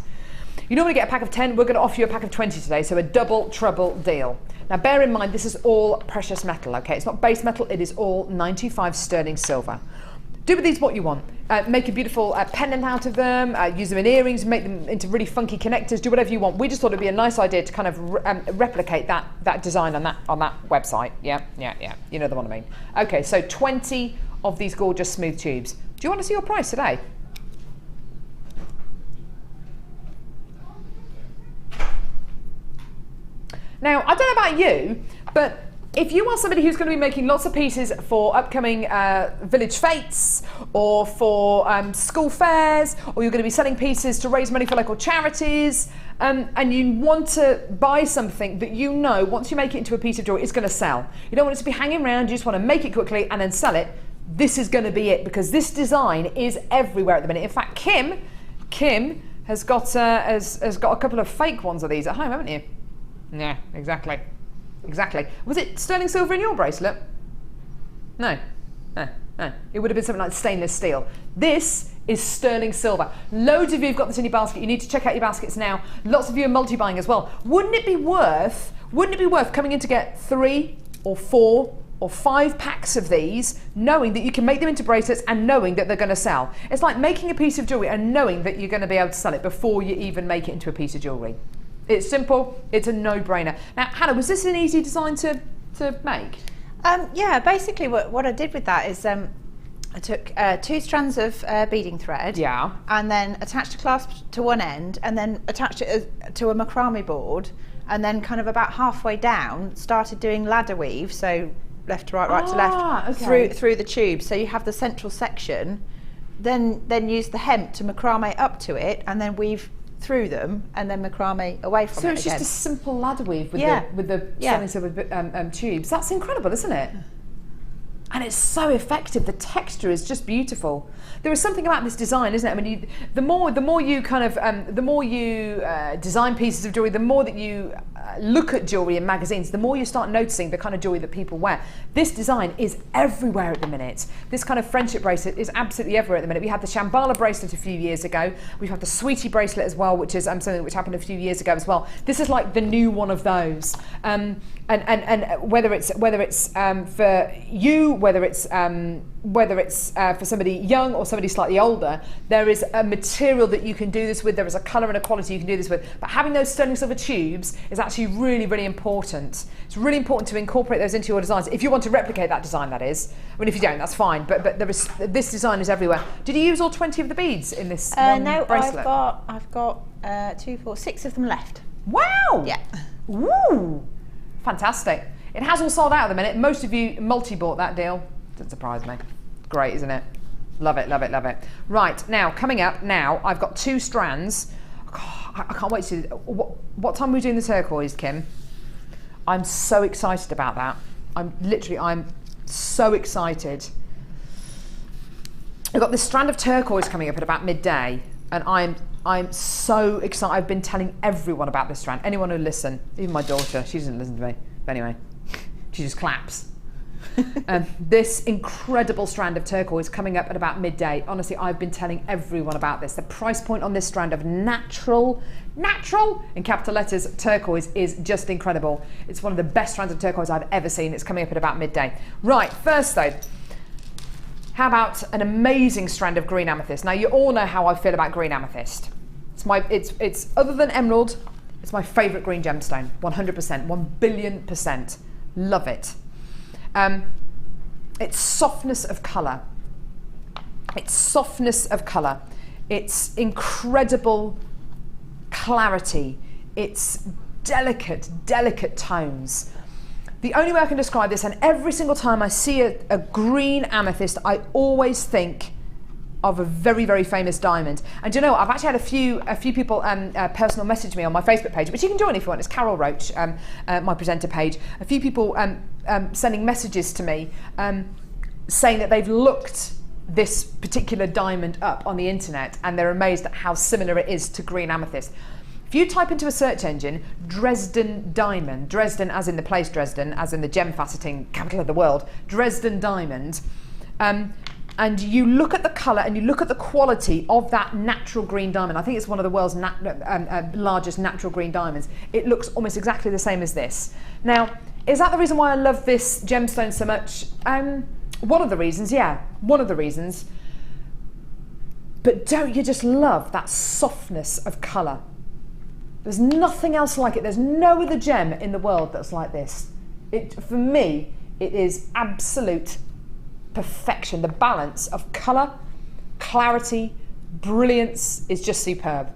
Speaker 1: You normally get a pack of 10, we're going to offer you a pack of 20 today, so a double trouble deal. Now bear in mind, this is all precious metal, okay? It's not base metal, it is all 95 sterling silver. Do with these what you want. Make a beautiful pendant out of them, use them in earrings, make them into really funky connectors, do whatever you want. We just thought it'd be a nice idea to kind of replicate that design on that website. Yeah, you know the one I mean. Okay, so 20 of these gorgeous smooth tubes. Do you want to see your price today? Now, I don't know about you, but if you are somebody who's going to be making lots of pieces for upcoming village fetes or for school fairs, or you're going to be selling pieces to raise money for local charities, and you want to buy something that you know once you make it into a piece of jewellery it's going to sell. You don't want it to be hanging around, you just want to make it quickly and then sell it. This is going to be it, because this design is everywhere at the minute. In fact, Kim has got a couple of fake ones of these at home, haven't you? Yeah, exactly. Was it sterling silver in your bracelet? No. It would have been something like stainless steel. This is sterling silver. Loads of you have got this in your basket. You need to check out your baskets now. Lots of you are multi-buying as well. Wouldn't it be worth coming in to get 3 or 4 or 5 packs of these, knowing that you can make them into bracelets and knowing that they're going to sell? It's like making a piece of jewellery and knowing that you're going to be able to sell it before you even make it into a piece of jewellery. It's simple, it's a no-brainer. Now, Hannah, was this an easy design to make?
Speaker 2: Yeah, basically what I did with that is I took 2 strands of beading thread,
Speaker 1: yeah,
Speaker 2: and then attached a clasp to one end, and then attached it to a macrame board, and then kind of about halfway down started doing ladder weave, so left to right, right to left,
Speaker 1: okay,
Speaker 2: through the tube. So you have the central section, then use the hem to macrame up to it, and then weave through them, and then macrame away from it.
Speaker 1: So it's just a simple ladder weave with the sterling silver tubes. That's incredible, isn't it? And it's so effective. The texture is just beautiful. There is something about this design, isn't it? I mean, the more you design pieces of jewellery, the more that you look at jewellery in magazines, the more you start noticing the kind of jewellery that people wear. This design is everywhere at the minute. This kind of friendship bracelet is absolutely everywhere at the minute. We had the Shambhala bracelet a few years ago. We've had the Sweetie bracelet as well, which is something which happened a few years ago as well. This is like the new one of those. And whether it's for you, whether it's for somebody young or somebody slightly older, there is a material that you can do this with. There is a colour and a quality you can do this with. But having those sterling silver tubes is actually really, really important. It's really important to incorporate those into your designs if you want to replicate that design. That is, I mean, if you don't, that's fine. But this design is everywhere. Did you use all 20 of the beads in this one bracelet?
Speaker 2: No, I've got 2, 4, 6 of them left.
Speaker 1: Wow!
Speaker 2: Yeah.
Speaker 1: Woo! Fantastic. It has all sold out at the minute. Most of you multi-bought that deal. Doesn't surprise me. Great, isn't it? Love it, love it, love it. Right, now, coming up now, I've got 2 strands. God, I can't wait to see what time are we doing the turquoise, Kim? I'm so excited about that. I'm so excited. I've got this strand of turquoise coming up at about midday, and I'm so excited. I've been telling everyone about this strand. Anyone who'll listen, even my daughter, she doesn't listen to me. But anyway, she just claps. This incredible strand of turquoise coming up at about midday. Honestly, I've been telling everyone about this. The price point on this strand of natural in capital letters turquoise is just incredible. It's one of the best strands of turquoise I've ever seen. It's coming up at about midday. Right, first though, how about an amazing strand of green amethyst? Now you all know how I feel about green amethyst. It's other than emerald, it's my favourite green gemstone, 100%, 1,000,000,000%. Love it. It's softness of colour. It's softness of colour. It's incredible clarity. It's delicate, delicate tones. The only way I can describe this, and every single time I see a green amethyst, I always think of a very, very famous diamond. And do you know what? I've actually had a few people personal message me on my Facebook page, which you can join if you want. It's Carol Roache, my presenter page. A few people sending messages to me saying that they've looked this particular diamond up on the internet and they're amazed at how similar it is to green amethyst. If you type into a search engine, Dresden diamond, Dresden as in the place Dresden, as in the gem faceting capital of the world, Dresden diamond, and you look at the colour and you look at the quality of that natural green diamond. I think it's one of the world's largest natural green diamonds. It looks almost exactly the same as this. Now, is that the reason why I love this gemstone so much? One of the reasons, yeah, one of the reasons. But don't you just love that softness of colour? There's nothing else like it. There's no other gem in the world that's like this. For me, it is absolute perfection. The balance of colour, clarity, brilliance is just superb.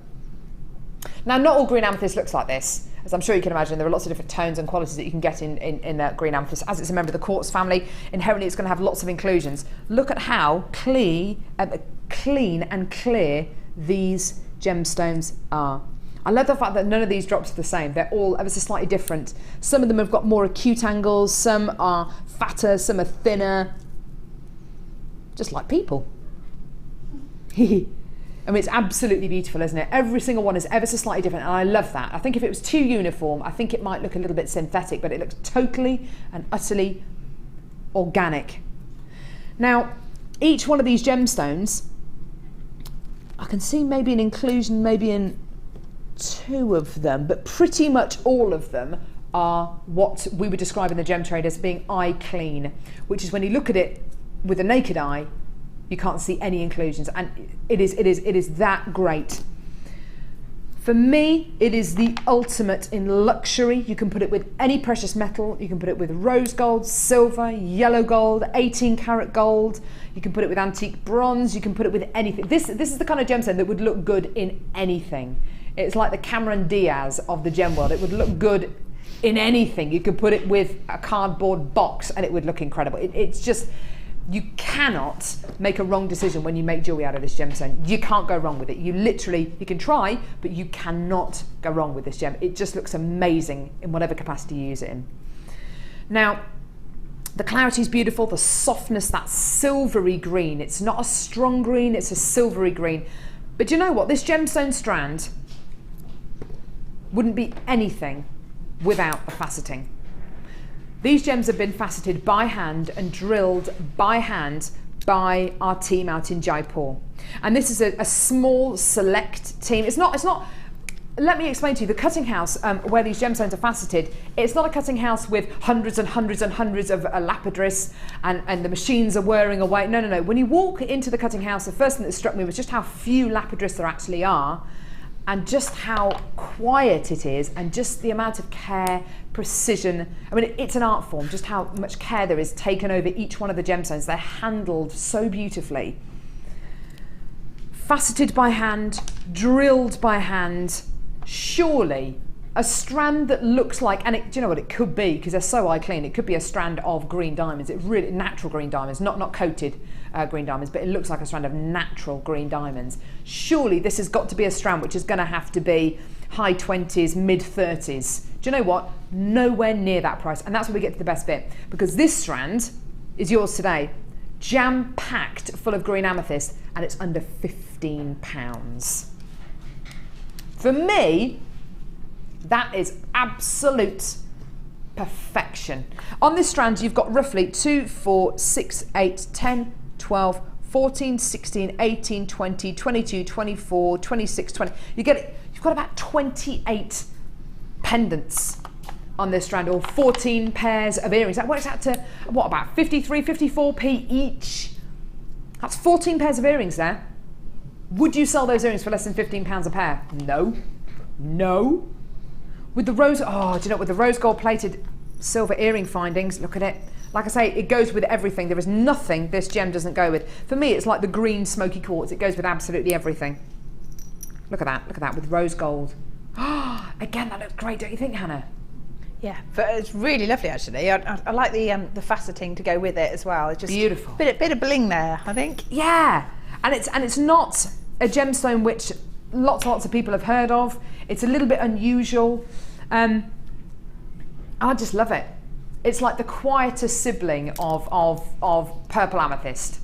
Speaker 1: Now, not all green amethyst looks like this. As I'm sure you can imagine, there are lots of different tones and qualities that you can get in green amethyst. As it's a member of the Quartz family, inherently it's going to have lots of inclusions. Look at how clean and clear these gemstones are. I love the fact that none of these drops are the same. They're all ever so slightly different. Some of them have got more acute angles, some are fatter, some are thinner. Just like people. I mean, it's absolutely beautiful, isn't it? Every single one is ever so slightly different, and I love that. I think if it was too uniform, I think it might look a little bit synthetic, but it looks totally and utterly organic. Now, each one of these gemstones, I can see maybe an inclusion, maybe in 2 of them, but pretty much all of them are what we would describe in the gem trade as being eye clean, which is when you look at it with a naked eye, you can't see any inclusions, and it is that great. For me, it is the ultimate in luxury. You can put it with any precious metal. You can put it with rose gold, silver, yellow gold, 18 karat gold. You can put it with antique bronze. You can put it with anything. This is the kind of gemstone that would look good in anything. It's like the Cameron Diaz of the gem world. It would look good in anything. You could put it with a cardboard box and it would look incredible. It's just, you cannot make a wrong decision when you make jewelry out of this gemstone. You can't go wrong with it. You can try, but you cannot go wrong with this gem. It just looks amazing in whatever capacity you use it in. Now, the clarity is beautiful, the softness, that silvery green. It's not a strong green, it's a silvery green. But you know what? This gemstone strand wouldn't be anything without the faceting. These gems have been faceted by hand and drilled by hand by our team out in Jaipur. And this is a small, select team. It's not, let me explain to you, the cutting house where these gemstones are faceted, it's not a cutting house with hundreds and hundreds and hundreds of lapidris and the machines are whirring away. No, no, no. When you walk into the cutting house, the first thing that struck me was just how few lapidris there actually are, and just how quiet it is, and just the amount of care, precision. I mean, it's an art form, just how much care there is taken over each one of the gemstones. They're handled so beautifully. Faceted by hand, drilled by hand. Surely a strand that looks like, and do you know what it could be, because they're so eye clean, it could be a strand of green diamonds. It really, natural green diamonds, not coated green diamonds, but it looks like a strand of natural green diamonds. Surely this has got to be a strand which is going to have to be high 20s, mid 30s. Do you know what? Nowhere near that price. And that's where we get to the best bit, because this strand is yours today, jam-packed full of green amethyst, and it's under £15. For me, that is absolute perfection. On this strand, you've got roughly 2, 4, 6, 8, 10, 12, 14, 16, 18, 20, 22, 24, 26, 20. You've got about 28 pendants on this strand, or 14 pairs of earrings. That works out to, what, about 53, 54p each? That's 14 pairs of earrings there. Would you sell those earrings for less than £15 a pair? No. No. With the rose, oh, do you know, with the rose gold plated Silver earring findings, look at it. Like I say, it goes with everything. There is nothing this gem doesn't go with. For me, it's like the green smoky quartz. It goes with absolutely everything. Look at that with rose gold. Again, that looks great, don't you think, Hannah?
Speaker 2: Yeah, but it's really lovely actually. I like the faceting to go with it as well. It's just
Speaker 1: beautiful.
Speaker 2: Bit of bling there, I think.
Speaker 1: Yeah, and it's not a gemstone which lots and lots of people have heard of. It's a little bit unusual. I just love it. It's like the quieter sibling of purple amethyst.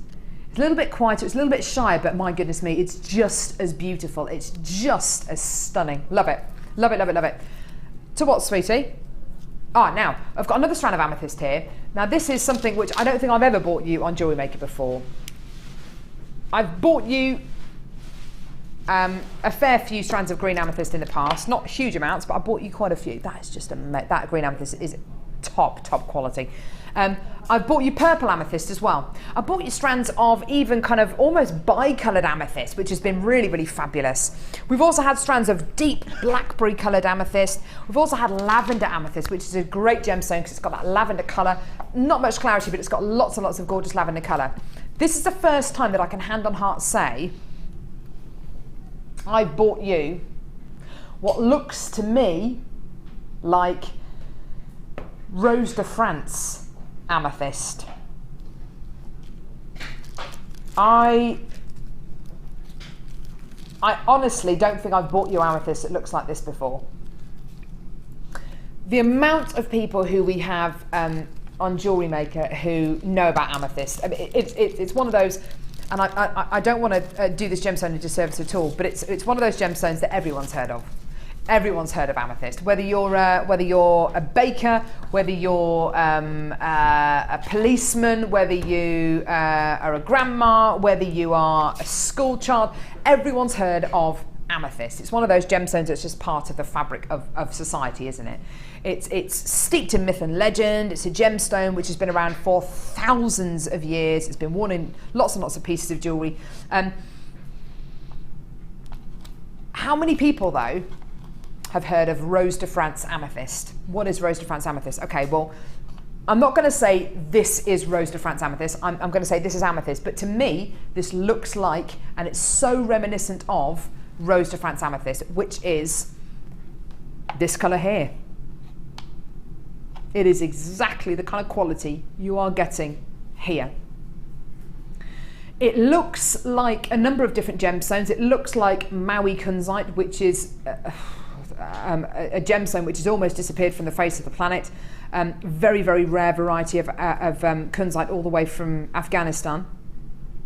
Speaker 1: It's a little bit quieter, it's a little bit shy, but my goodness me, it's just as beautiful. It's just as stunning. Love it. Love it, love it, love it. To what, sweetie? Now, I've got another strand of amethyst here. Now, this is something which I don't think I've ever bought you on Jewellery Maker before. I've bought you a fair few strands of green amethyst in the past. Not huge amounts, but I bought you quite a few. That is just that green amethyst is top quality. I've bought you purple amethyst as well. I bought you strands of even kind of almost bi-coloured amethyst, which has been really, really fabulous. We've also had strands of deep blackberry coloured amethyst. We've also had lavender amethyst, which is a great gemstone because it's got that lavender colour. Not much clarity, but it's got lots and lots of gorgeous lavender colour. This is the first time that I can hand on heart say I bought you what looks to me like Rose de France amethyst. I honestly don't think I've bought you amethyst that looks like this before. The amount of people who we have on Jewellery Maker who know about amethyst, I mean, it's one of those, and I don't want to do this gemstone a disservice at all, but it's one of those gemstones that everyone's heard of. Everyone's heard of amethyst, whether you're a baker, whether you're a policeman, whether you are a grandma, whether you are a school child, everyone's heard of amethyst. It's one of those gemstones that's just part of the fabric of society, isn't it? It's steeped in myth and legend. It's a gemstone which has been around for thousands of years. It's been worn in lots and lots of pieces of jewellery. How many people, though, have heard of Rose de France amethyst? What is Rose de France amethyst? Okay, well, I'm not going to say this is Rose de France amethyst. I'm going to say this is amethyst. But to me, this looks like, and it's so reminiscent of Rose de France amethyst, which is this colour here. It is exactly the kind of quality you are getting here. It looks like a number of different gemstones. It looks like Maui kunzite, which is a gemstone which has almost disappeared from the face of the planet. Very, very rare variety of kunzite all the way from Afghanistan.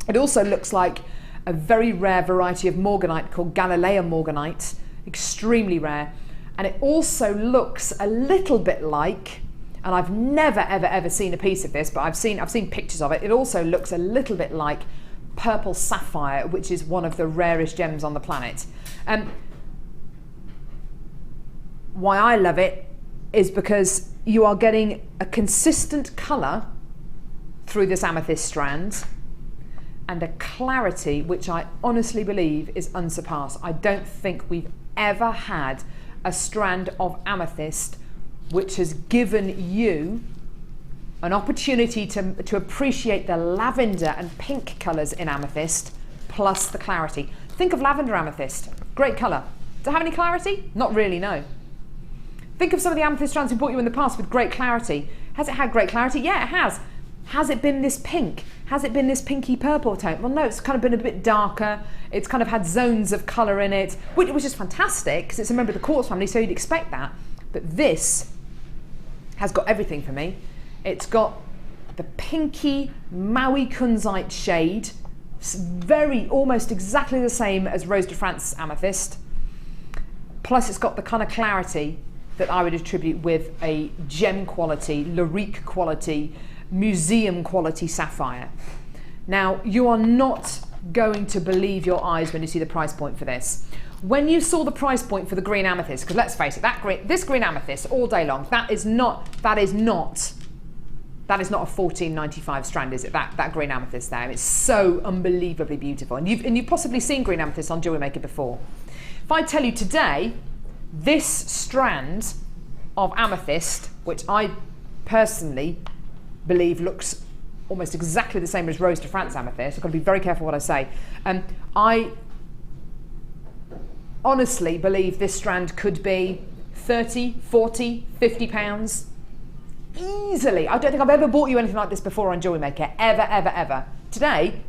Speaker 1: It also looks like a very rare variety of morganite called Galilea morganite, extremely rare. And it also looks a little bit like, and I've never ever seen a piece of this, but I've seen pictures of it. It also looks a little bit like purple sapphire, which is one of the rarest gems on the planet. Why I love it is because you are getting a consistent colour through this amethyst strand and a clarity which I honestly believe is unsurpassed. I don't think we've ever had a strand of amethyst which has given you an opportunity to appreciate the lavender and pink colours in amethyst plus the clarity. Think of lavender amethyst, great colour. Does it have any clarity? Not really, no. Think of some of the amethyst strands we bought you in the past with great clarity. Has it had great clarity? Yeah, it has. Has it been this pink? Has it been this pinky purple tone? Well, no, it's kind of been a bit darker. It's kind of had zones of colour in it, which is fantastic because it's a member of the quartz family, so you'd expect that. But this has got everything for me. It's got the pinky Maui kunzite shade, very almost exactly the same as Rose de France amethyst. Plus, it's got the kind of clarity that I would attribute with a gem quality, Larique quality, museum quality sapphire. Now, you are not going to believe your eyes when you see the price point for this. When you saw the price point for the green amethyst, because let's face it, this green amethyst all day long, that is not a $14.95 strand, is it? That green amethyst there. It's so unbelievably beautiful. And you've possibly seen green amethyst on Jewellery Maker before. If I tell you today, this strand of amethyst, which I personally believe looks almost exactly the same as Rose de France amethyst. I've got to be very careful what I say. I honestly believe this strand could be 30, 40, 50 pounds easily. I don't think I've ever bought you anything like this before on Jewellery Maker, ever, ever, ever. Today,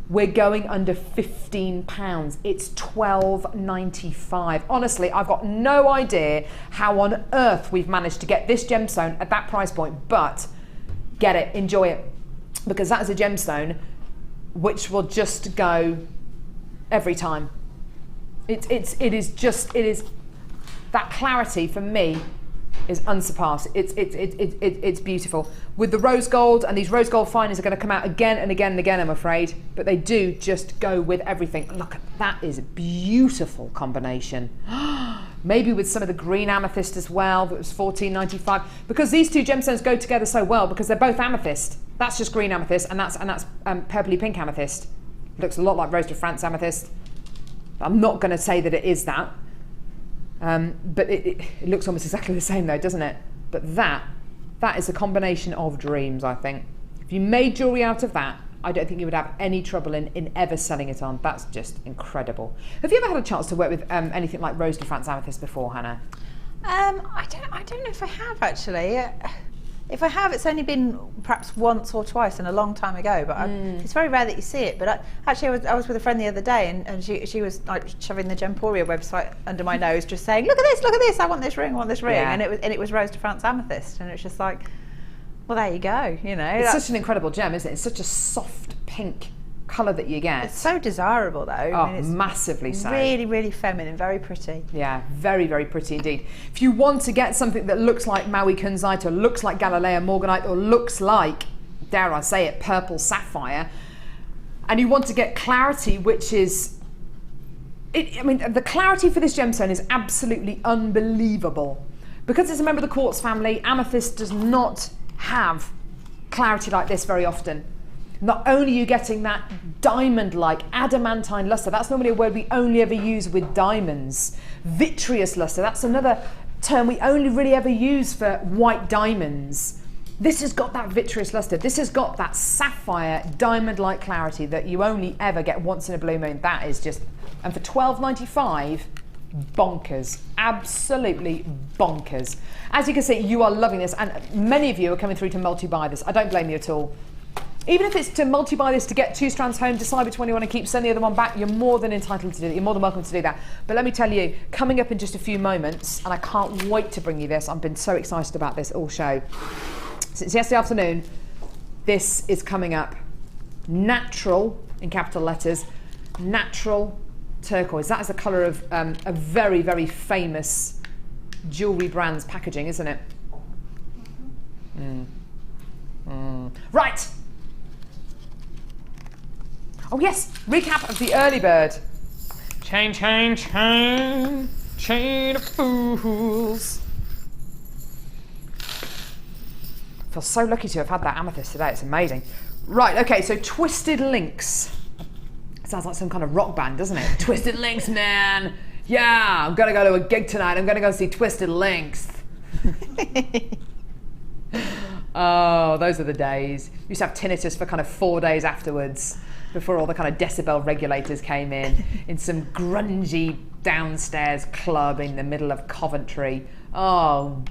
Speaker 1: we're going under £15. It's $12.95. Honestly, I've got no idea how on earth we've managed to get this gemstone at that price point, but get it, enjoy it, because that is a gemstone which will just go every time. It is that clarity for me is unsurpassed. It's beautiful. With the rose gold, and these rose gold finers are going to come out again and again and again, I'm afraid, but they do just go with everything. Look, that is a beautiful combination. Maybe with some of the green amethyst as well, that was $14.95, because these two gemstones go together so well because they're both amethyst. That's just green amethyst, and that's purpley pink amethyst. Looks a lot like Rose de France amethyst. I'm not going to say that it is that. But it looks almost exactly the same though, doesn't it? But that is a combination of dreams, I think. If you made jewellery out of that, I don't think you would have any trouble in ever selling it on. That's just incredible. Have you ever had a chance to work with anything like Rose de France amethyst before, Hannah?
Speaker 2: I don't know if I have actually. If I have, it's only been perhaps once or twice and a long time ago, but it's very rare that you see it. But actually I was with a friend the other day, and she was like shoving the Gemporia website under my nose, just saying, look at this, I want this ring,
Speaker 1: Yeah.
Speaker 2: and it was Rose de France amethyst, and it's just like, well, there you go, you know.
Speaker 1: It's such an incredible gem, isn't it? It's such a soft pink colour that you get.
Speaker 2: It's so desirable though.
Speaker 1: Oh,
Speaker 2: I mean, it's
Speaker 1: massively so.
Speaker 2: Really, really feminine, very pretty.
Speaker 1: Yeah, very, very pretty indeed. If you want to get something that looks like Maui Kunzite, or looks like Galileo Morganite, or looks like, dare I say it, purple sapphire, and you want to get clarity, which is, I mean, the clarity for this gemstone is absolutely unbelievable. Because it's a member of the quartz family, amethyst does not have clarity like this very often. Not only are you getting that diamond-like adamantine luster, that's normally a word we only ever use with diamonds. Vitreous luster, that's another term we only really ever use for white diamonds. This has got that vitreous luster. This has got that sapphire diamond-like clarity that you only ever get once in a blue moon. That is just, and for $12.95, bonkers, absolutely bonkers. As you can see, you are loving this, and many of you are coming through to multi-buy this. I don't blame you at all. Even if it's to multi-buy this to get 2 strands home, decide which one you want to keep, send the other one back, you're more than entitled to do that. You're more than welcome to do that. But let me tell you, coming up in just a few moments, and I can't wait to bring you this, I've been so excited about this all show. Since yesterday afternoon, this is coming up. Natural, in capital letters, natural turquoise. That is the colour of a very, very famous jewellery brand's packaging, isn't it? Right. Oh yes, recap of the early bird. Chain, chain, chain, chain of fools. I feel so lucky to have had that amethyst today, it's amazing. Right, okay, so Twisted Links. Sounds like some kind of rock band, doesn't it? Twisted Links, man. Yeah, I'm gonna go to a gig tonight. I'm gonna go see Twisted Links. Oh, those are the days. Used to have tinnitus for kind of 4 days afterwards, before all the kind of decibel regulators came in some grungy downstairs club in the middle of Coventry. Oh,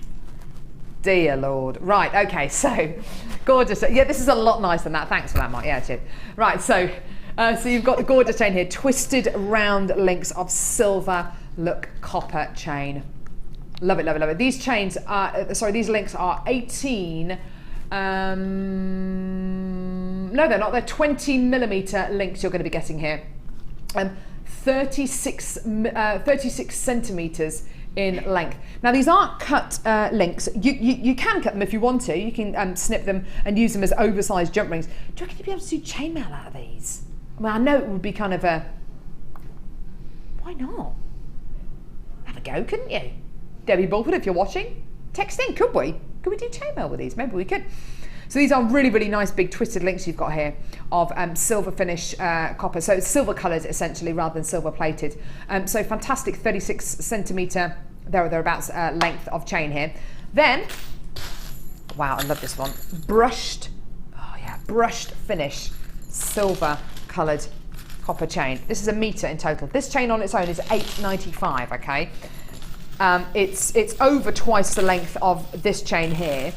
Speaker 1: dear Lord. Right, okay, so, gorgeous. Yeah, this is a lot nicer than that. Thanks for that, Mark. Yeah, cheers. Right, so you've got the gorgeous chain here, twisted round links of silver look copper chain. Love it, love it, love it. These chains are, these links are 18, no they're not, they're 20mm links you're going to be getting here. 36 centimetres in length. Now these aren't cut links. You can cut them if you want to. You can snip them and use them as oversized jump rings. Do you reckon you'd be able to do chainmail out of these? I mean, I know it would be kind of a, why not? Have a go, couldn't you? Debbie Bulford, if you're watching, text in, could we? Could we do chainmail with these? Maybe we could. So these are really, really nice big twisted links you've got here of silver finish copper. So it's silver coloured essentially rather than silver plated. So fantastic 36 centimetre, thereabouts length of chain here. Then wow, I love this one. Brushed, oh yeah, brushed finish, silver coloured copper chain. This is a metre in total. This chain on its own is £8.95, okay? It's over twice the length of this chain here.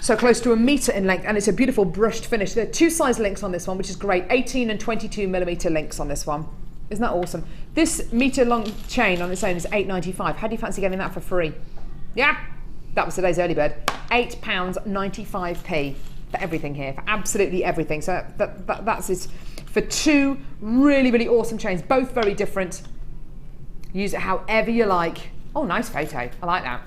Speaker 1: So close to a metre in length, and it's a beautiful brushed finish. There are two size links on this one, which is great. 18 and 22 millimetre links on this one. Isn't that awesome? This metre long chain on its own is £8.95. How do you fancy getting that for free? Yeah, that was today's early bird. £8.95 for everything here, for absolutely everything. So that's it for two really, really awesome chains, both very different. Use it however you like. Oh, nice photo. I like that.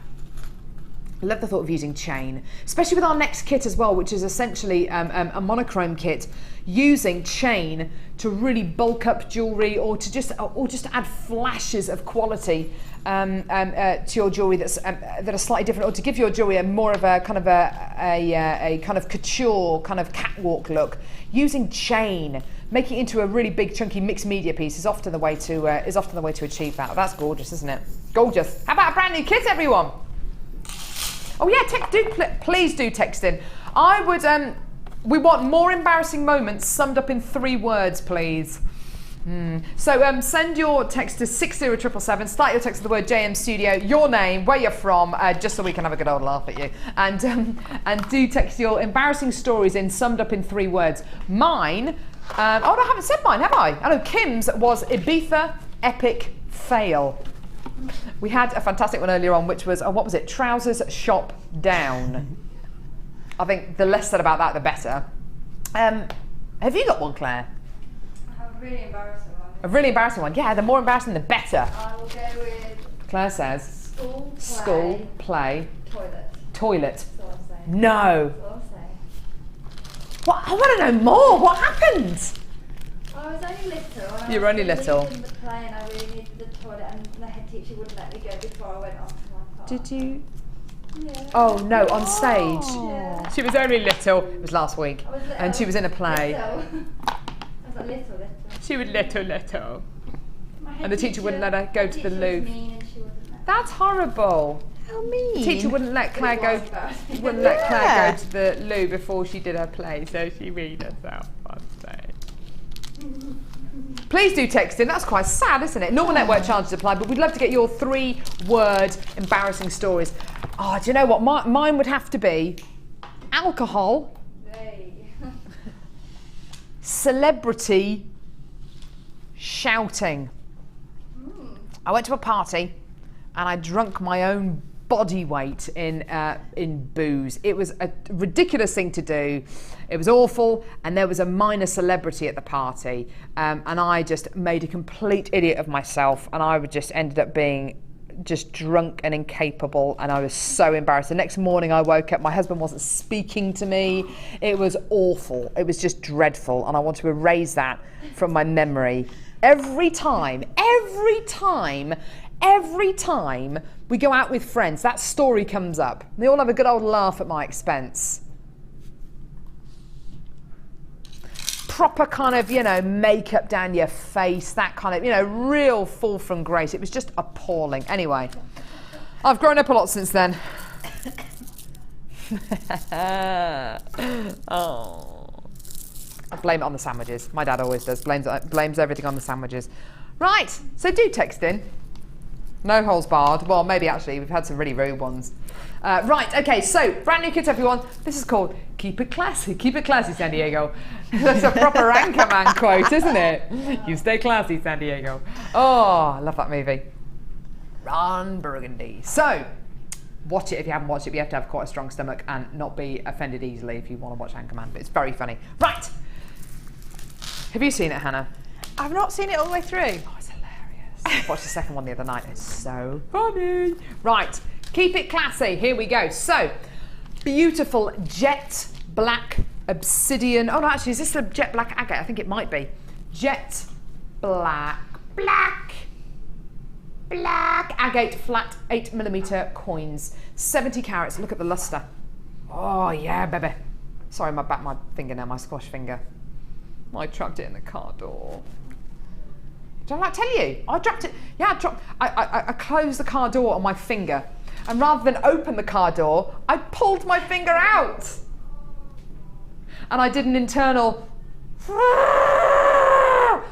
Speaker 1: I love the thought of using chain, especially with our next kit as well, which is essentially a monochrome kit, using chain to really bulk up jewellery or just to add flashes of quality to your jewellery that are slightly different, or to give your jewellery a more of a kind of a kind of couture kind of catwalk look. Using chain, making it into a really big chunky mixed media piece is often the way to achieve that. That's gorgeous, isn't it? Gorgeous. How about a brand new kit, everyone? Oh yeah, please do text in. I would, we want more embarrassing moments summed up in 3 words, please. So send your text to 60777, start your text with the word JM Studio, your name, where you're from, just so we can have a good old laugh at you. And do text your embarrassing stories in summed up in 3 words. Mine, oh, I haven't said mine, have I? I know Kim's was Ibiza Epic Fail. We had a fantastic one earlier on, which was, what was it? Trousers shop down. I think the less said about that, the better. Have you got one, Claire?
Speaker 11: I have a really embarrassing one.
Speaker 1: A really embarrassing one? Yeah, the more embarrassing, the better.
Speaker 11: I will go with...
Speaker 1: Claire says...
Speaker 11: School,
Speaker 1: play,
Speaker 11: toilet.
Speaker 1: That's
Speaker 11: what I'm saying.
Speaker 1: No.
Speaker 11: That's what I'm saying.
Speaker 1: What? I want to know more. What happened?
Speaker 11: I was only little. And
Speaker 1: You were only little.
Speaker 11: I was in the play and I really needed the toilet, and the head teacher wouldn't let me go before I went on to my part.
Speaker 1: Did you?
Speaker 11: Yeah.
Speaker 1: Oh no, on stage.
Speaker 11: Yeah.
Speaker 1: She was only little. It was last week,
Speaker 11: I was little.
Speaker 1: and she was in a play.
Speaker 11: Little. I was like little.
Speaker 1: She was little.
Speaker 11: My head
Speaker 1: And the teacher wouldn't let her go to the
Speaker 11: teacher
Speaker 1: loo.
Speaker 11: was mean and she wouldn't let me.
Speaker 1: That's horrible.
Speaker 2: How mean?
Speaker 1: The teacher wouldn't let Claire
Speaker 11: It
Speaker 1: go.
Speaker 11: was embarrassing.
Speaker 1: Wouldn't let Claire go to the loo before she did her play, so she read herself on stage. Please do text in. That's quite sad, isn't it? Normal network charges apply, but we'd love to get your 3-word embarrassing stories. Oh, do you know what? Mine would have to be alcohol,
Speaker 11: Hey.
Speaker 1: celebrity, shouting. I went to a party and I drunk my own body weight in booze. It was a ridiculous thing to do. It was awful, and there was a minor celebrity at the party, and I just made a complete idiot of myself, and I just ended up being just drunk and incapable, and I was so embarrassed. The next morning I woke up, my husband wasn't speaking to me. It was awful. It was just dreadful, and I want to erase that from my memory. Every time we go out with friends, that story comes up. They all have a good old laugh at my expense. Proper kind of, makeup down your face, that kind of, real fall from grace. It was just appalling. Anyway, I've grown up a lot since then. Oh. I blame it on the sandwiches. My dad always does. Blames everything on the sandwiches. Right, so do text in. No holes barred. Well, maybe actually, we've had some really rude ones. Right, okay, so brand new kit, everyone. This is called Keep It Classy. Keep it classy, San Diego. That's a proper Anchorman quote, isn't it? You stay classy, San Diego. Oh, I love that movie. Ron Burgundy. So, watch it if you haven't watched it. But you have to have quite a strong stomach and not be offended easily if you want to watch Anchorman. But it's very funny. Right. Have you seen it, Hannah?
Speaker 2: I've not seen it all the way through.
Speaker 1: Oh, it's hilarious. I watched the second one the other night. It's so funny. Right. Keep it classy. Here we go. So, beautiful jet black obsidian. Oh no, actually, is this a jet black agate? I think it might be. Jet black agate flat 8mm coins. 70 carats. Look at the luster. Oh yeah, baby. Sorry, my finger now, my squash finger. I trapped it in the car door. Did I tell you? I dropped it. Yeah, I closed the car door on my finger. And rather than open the car door, I pulled my finger out. And I did an internal,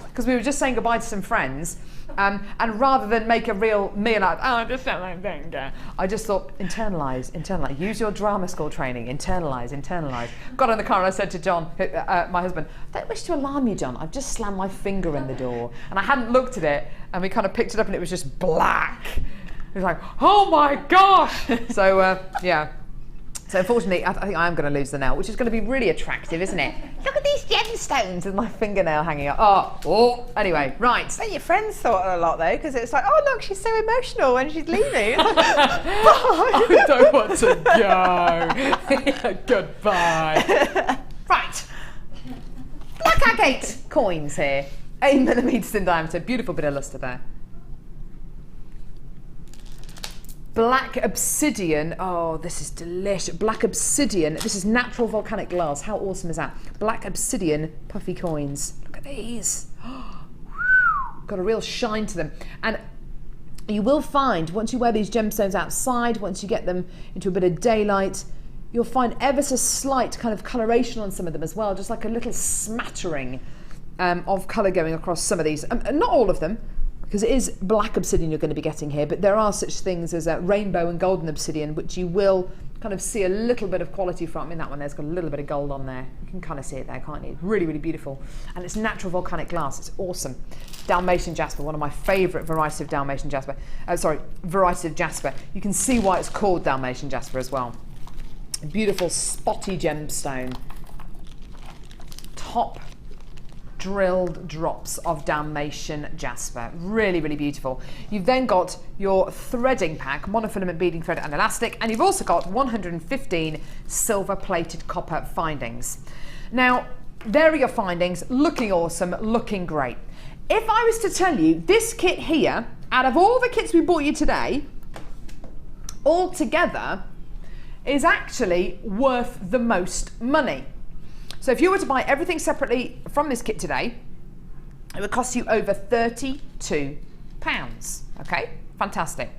Speaker 1: because we were just saying goodbye to some friends. And rather than make a real meal out, oh, I just set my finger, I just thought, internalise. Use your drama school training, internalise. Got in the car and I said to John, my husband, I don't wish to alarm you, John, I've just slammed my finger in the door. And I hadn't looked at it, and we kind of picked it up and it was just black. It was like, oh my gosh! So, yeah. So unfortunately, I think I am going to lose the nail, which is going to be really attractive, isn't it? Look at these gemstones with my fingernail hanging up. Oh, anyway, right.
Speaker 2: So your friends thought a lot though, because it's like, oh look, she's so emotional when she's leaving.
Speaker 1: I don't want to go. Goodbye. Right. Black agate coins here. 8mm in diameter. Beautiful bit of lustre there. Black obsidian, oh, this is delicious. Black obsidian, this is natural volcanic glass. How awesome is that? Black obsidian puffy coins. Look at these. Got a real shine to them. And you will find, once you wear these gemstones outside, once you get them into a bit of daylight, you'll find ever so slight kind of coloration on some of them as well, just like a little smattering of colour going across some of these. Not all of them, because it is black obsidian you're going to be getting here, but there are such things as rainbow and golden obsidian, which you will kind of see a little bit of quality from. In that one there's got a little bit of gold on there. You can kind of see it there, can't you? Really, really beautiful. And it's natural volcanic glass. It's awesome. Dalmatian jasper, one of my favourite varieties of Dalmatian jasper. Varieties of jasper. You can see why it's called Dalmatian jasper as well. A beautiful spotty gemstone. Top drilled drops of Dalmatian jasper. Really, really beautiful. You've then got your threading pack, monofilament beading thread and elastic, and you've also got 115 silver plated copper findings. Now, there are your findings, looking awesome, looking great. If I was to tell you this kit here, out of all the kits we bought you today, all together is actually worth the most money. So if you were to buy everything separately from this kit today, it would cost you over £32. Okay, fantastic.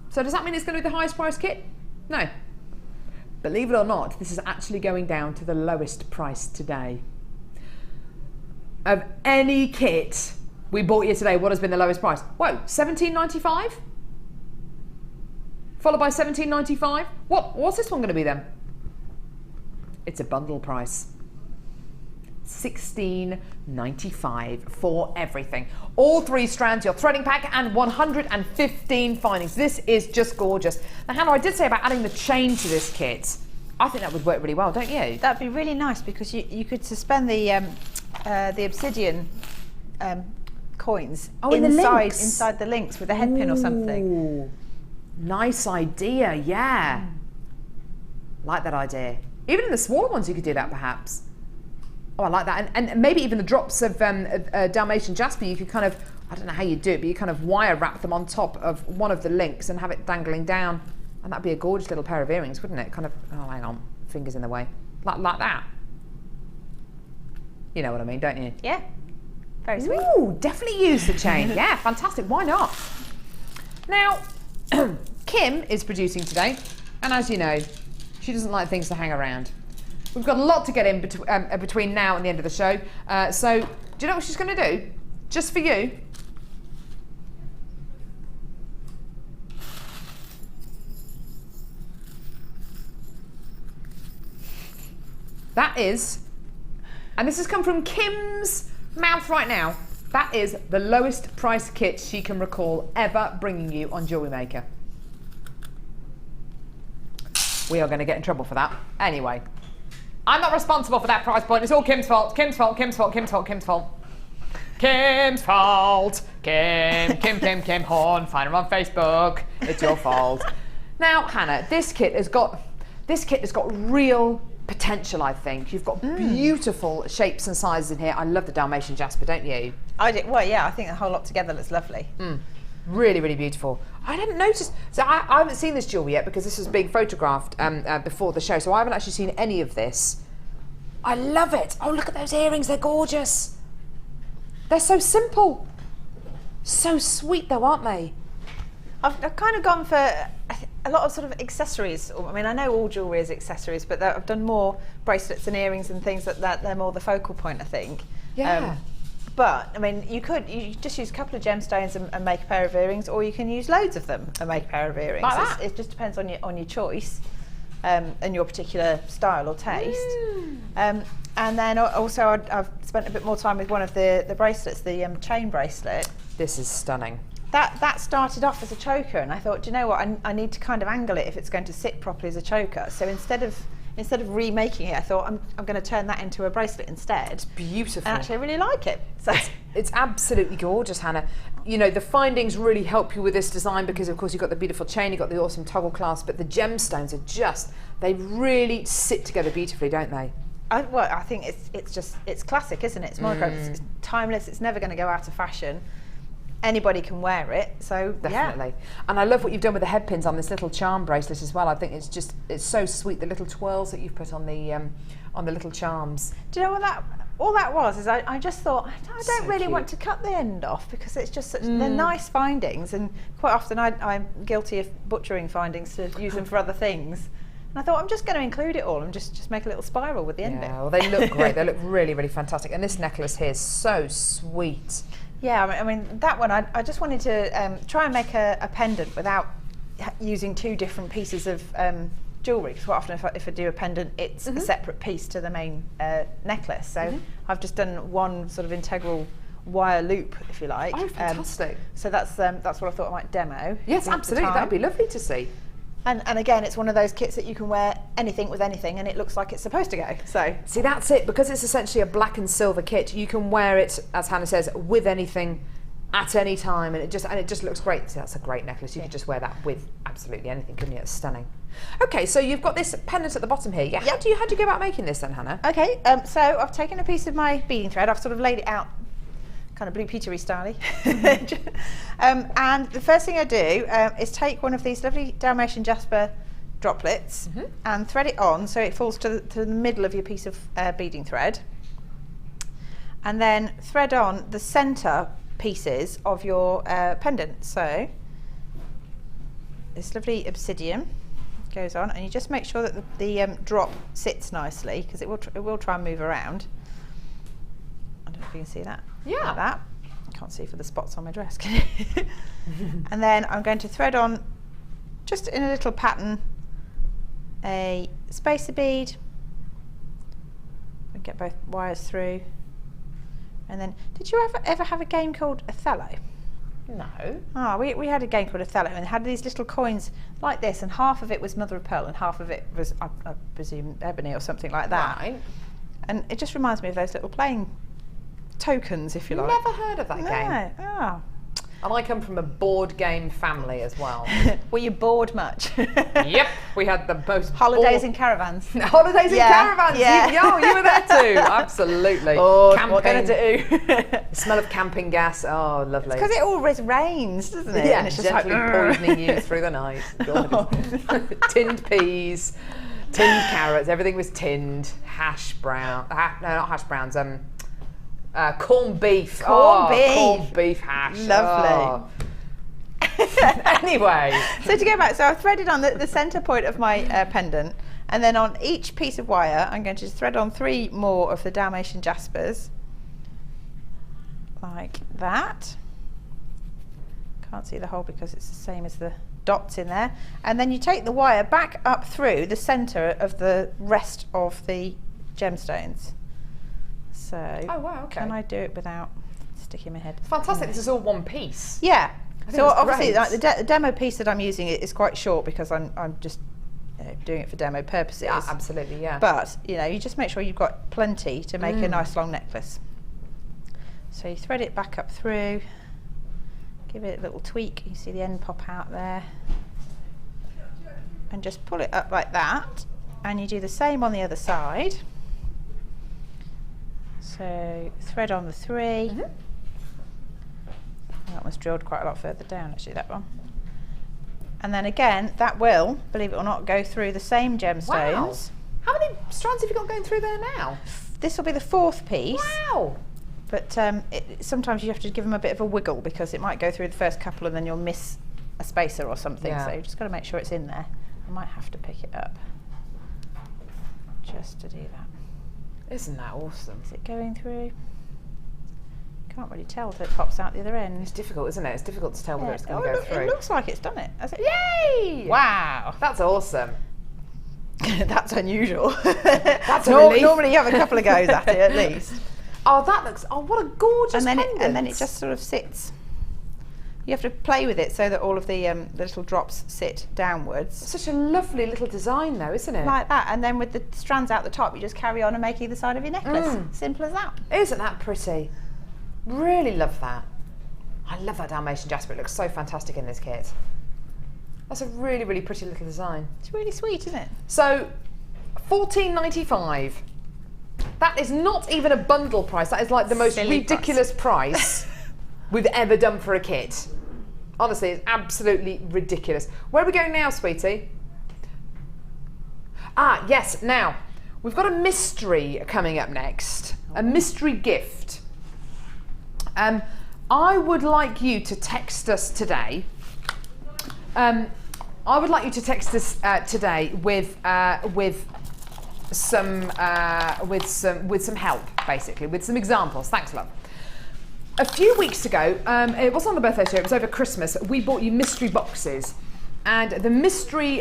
Speaker 1: So does that mean it's going to be the highest price kit? No. Believe it or not, this is actually going down to the lowest price today. Of any kit we bought you today, what has been the lowest price? Whoa, £17.95? Followed by £17.95? What's this one going to be then? It's a bundle price. $16.95 for everything. All 3 strands, your threading pack, and 115 findings. This is just gorgeous. Now, Hannah, I did say about adding the chain to this kit. I think that would work really well, don't you?
Speaker 2: That'd be really nice, because you could suspend the obsidian coins inside the links with a head pin or something.
Speaker 1: Nice idea, yeah. Like that idea. Even in the smaller ones you could do that perhaps. Oh, I like that. And maybe even the drops of Dalmatian jasper, you could kind of, I don't know how you do it, but you kind of wire wrap them on top of one of the links and have it dangling down. And that'd be a gorgeous little pair of earrings, wouldn't it? Kind of, oh, hang on, fingers in the way. Like that. You know what I mean, don't you?
Speaker 2: Yeah. Very sweet.
Speaker 1: Ooh, definitely use the chain. Yeah, fantastic. Why not? Now, Kim is producing today, and as you know, she doesn't like things to hang around. We've got a lot to get in between now and the end of the show. So, do you know what she's going to do? Just for you. That is, and this has come from Kim's mouth right now, that is the lowest price kit she can recall ever bringing you on Jewellery Maker. We are going to get in trouble for that. Anyway, I'm not responsible for that price point. It's all Kim's fault. Kim's fault. Kim's fault. Kim's fault. Kim's fault. Kim's fault. Kim Horn. Find her on Facebook. It's your fault. Now, Hannah, this kit has got real potential, I think. You've got beautiful shapes and sizes in here. I love the Dalmatian jasper, don't you?
Speaker 2: I do. Well, yeah, I think the whole lot together looks lovely.
Speaker 1: Really, really beautiful. I didn't notice. So I haven't seen this jewellery yet because this was being photographed before the show. So I haven't actually seen any of this. I love it. Oh, look at those earrings. They're gorgeous. They're so simple. So sweet though, aren't they?
Speaker 2: I've kind of gone for a lot of sort of accessories. I mean, I know all jewellery is accessories, but I've done more bracelets and earrings and things like that. They're more the focal point, I think.
Speaker 1: Yeah.
Speaker 2: But I mean, you just use a couple of gemstones and make a pair of earrings, or you can use loads of them and make a pair of earrings.
Speaker 1: Like that.
Speaker 2: It just depends on your choice and your particular style or taste. And then also I've spent a bit more time with one of the bracelets, the chain bracelet.
Speaker 1: This is stunning.
Speaker 2: That started off as a choker, and I thought, do you know what? I need to kind of angle it if it's going to sit properly as a choker. So instead of remaking it, I thought I'm going to turn that into a bracelet instead.
Speaker 1: It's beautiful.
Speaker 2: And actually, I really like it. So
Speaker 1: it's absolutely gorgeous, Hannah. You know, the findings really help you with this design because, of course, you've got the beautiful chain, you've got the awesome toggle clasp, but the gemstones are they really sit together beautifully, don't they?
Speaker 2: I think it's classic, isn't it? It's monochrome. It's timeless. It's never going to go out of fashion. Anybody can wear it, so
Speaker 1: definitely.
Speaker 2: Yeah.
Speaker 1: And I love what you've done with the head pins on this little charm bracelet as well. I think it's so sweet, the little twirls that you've put on the little charms.
Speaker 2: Do you know what all that was? Is I just thought I don't really
Speaker 1: cute.
Speaker 2: want to cut the end off because it's just they're nice findings, and quite often I'm guilty of butchering findings to use them for other things. And I thought I'm just going to include it all and just make a little spiral with the end bit.
Speaker 1: Yeah, well, they look great. They look really, really fantastic. And this necklace here is so sweet.
Speaker 2: Yeah, I mean that one, I just wanted to try and make a pendant without using two different pieces of jewellery, because quite often if I do a pendant, it's a separate piece to the main necklace. So I've just done one sort of integral wire loop, if you like.
Speaker 1: Oh, fantastic.
Speaker 2: So that's what I thought I might demo.
Speaker 1: Yes, absolutely. That'd be lovely to see.
Speaker 2: And again, it's one of those kits that you can wear anything with anything, and it looks like it's supposed to go. So
Speaker 1: see, that's it. Because it's essentially a black and silver kit, you can wear it, as Hannah says, with anything, at any time, and it just looks great. So that's a great necklace. You could just wear that with absolutely anything, couldn't you? It's stunning. Okay, so you've got this pendant at the bottom here. Yeah. How do you go about making this then, Hannah?
Speaker 2: Okay. So I've taken a piece of my beading thread. I've sort of laid it out, kind of Blue Petery style. And the first thing I do is take one of these lovely Dalmatian jasper droplets and thread it on so it falls to the middle of your piece of beading thread, and then thread on the centre pieces of your pendant. So this lovely obsidian goes on, and you just make sure that the drop sits nicely, because it will try and move around. I don't know if you can see that.
Speaker 1: Yeah.
Speaker 2: Like that. I can't see for the spots on my dress, can you? And then I'm going to thread on, just in a little pattern, a spacer bead. We get both wires through. And then, did you ever have a game called Othello?
Speaker 1: No.
Speaker 2: Oh, we had a game called Othello, and it had these little coins like this, and half of it was mother of pearl and half of it was, I presume, ebony or something like that.
Speaker 1: Right.
Speaker 2: And it just reminds me of those little playing tokens, if you like.
Speaker 1: Never heard of that game.
Speaker 2: Oh.
Speaker 1: And I come from a board game family as well.
Speaker 2: Were you bored much?
Speaker 1: Yep, we had the most
Speaker 2: holidays in caravans.
Speaker 1: Holidays in caravans.
Speaker 2: Yeah.
Speaker 1: You were there too. Absolutely.
Speaker 2: Oh,
Speaker 1: camping.
Speaker 2: what can I do?
Speaker 1: The smell of camping gas. Oh, lovely.
Speaker 2: Because it always rains, doesn't it?
Speaker 1: Yeah,
Speaker 2: and it's just
Speaker 1: gently poisoning you through the night. Tinned peas, tinned carrots. Everything was tinned. Hash brown. No, not hash browns. Corned beef. Corned beef hash.
Speaker 2: Lovely.
Speaker 1: Oh. Anyway.
Speaker 2: So to go back, so I've threaded on the centre point of my pendant, and then on each piece of wire I'm going to just thread on 3 more of the Dalmatian jaspers, like that. Can't see the hole because it's the same as the dots in there. And then you take the wire back up through the centre of the rest of the gemstones. So,
Speaker 1: oh wow, okay.
Speaker 2: Can I do it without sticking my head?
Speaker 1: Fantastic, this is all one piece.
Speaker 2: Yeah. So obviously
Speaker 1: great.
Speaker 2: like the demo piece that I'm using is quite short because I'm just doing it for demo purposes.
Speaker 1: Yeah, absolutely, yeah.
Speaker 2: But, you just make sure you've got plenty to make a nice long necklace. So you thread it back up through, give it a little tweak, you see the end pop out there, and just pull it up like that, and you do the same on the other side. So thread on the 3. That one's drilled quite a lot further down, actually, that one. And then again, that will, believe it or not, go through the same gemstones.
Speaker 1: Wow. How many strands have you got going through there now?
Speaker 2: This will be the 4th piece.
Speaker 1: Wow.
Speaker 2: But sometimes you have to give them a bit of a wiggle because it might go through the first couple and then you'll miss a spacer or something.
Speaker 1: Yeah.
Speaker 2: So you just got to make sure it's in there. I might have to pick it up just to do that.
Speaker 1: Isn't that awesome?
Speaker 2: Is it going through? Can't really tell till it pops out the other end.
Speaker 1: It's difficult, isn't it? It's difficult to tell whether it's going to go through.
Speaker 2: It looks like it's done it. Has it?
Speaker 1: Yay!
Speaker 2: Wow.
Speaker 1: That's awesome.
Speaker 2: That's unusual.
Speaker 1: That's a relief.
Speaker 2: Normally you have a couple of goes at it at least.
Speaker 1: Oh, that looks, oh, what a gorgeous pendant.
Speaker 2: And then it just sort of sits. You have to play with it so that all of the little drops sit downwards.
Speaker 1: Such a lovely little design though, isn't it?
Speaker 2: Like that, and then with the strands out the top, you just carry on and make either side of your necklace. Simple as that.
Speaker 1: Isn't that pretty? Really love that. I love that Dalmatian jasper. It looks so fantastic in this kit. That's a really, really pretty little design.
Speaker 2: It's really sweet, isn't it?
Speaker 1: So, $14.95. That is not even a bundle price. That is like the most ridiculous price we've ever done for a kit. Honestly, it's absolutely ridiculous. Where are we going now, sweetie? Ah, yes, now, we've got a mystery coming up next. A mystery gift. I would like you to text us today. I would like you to text us today with some help, basically, with some examples. Thanks, love. A few weeks ago, it wasn't on the birthday show, it was over Christmas, we bought you mystery boxes. And the mystery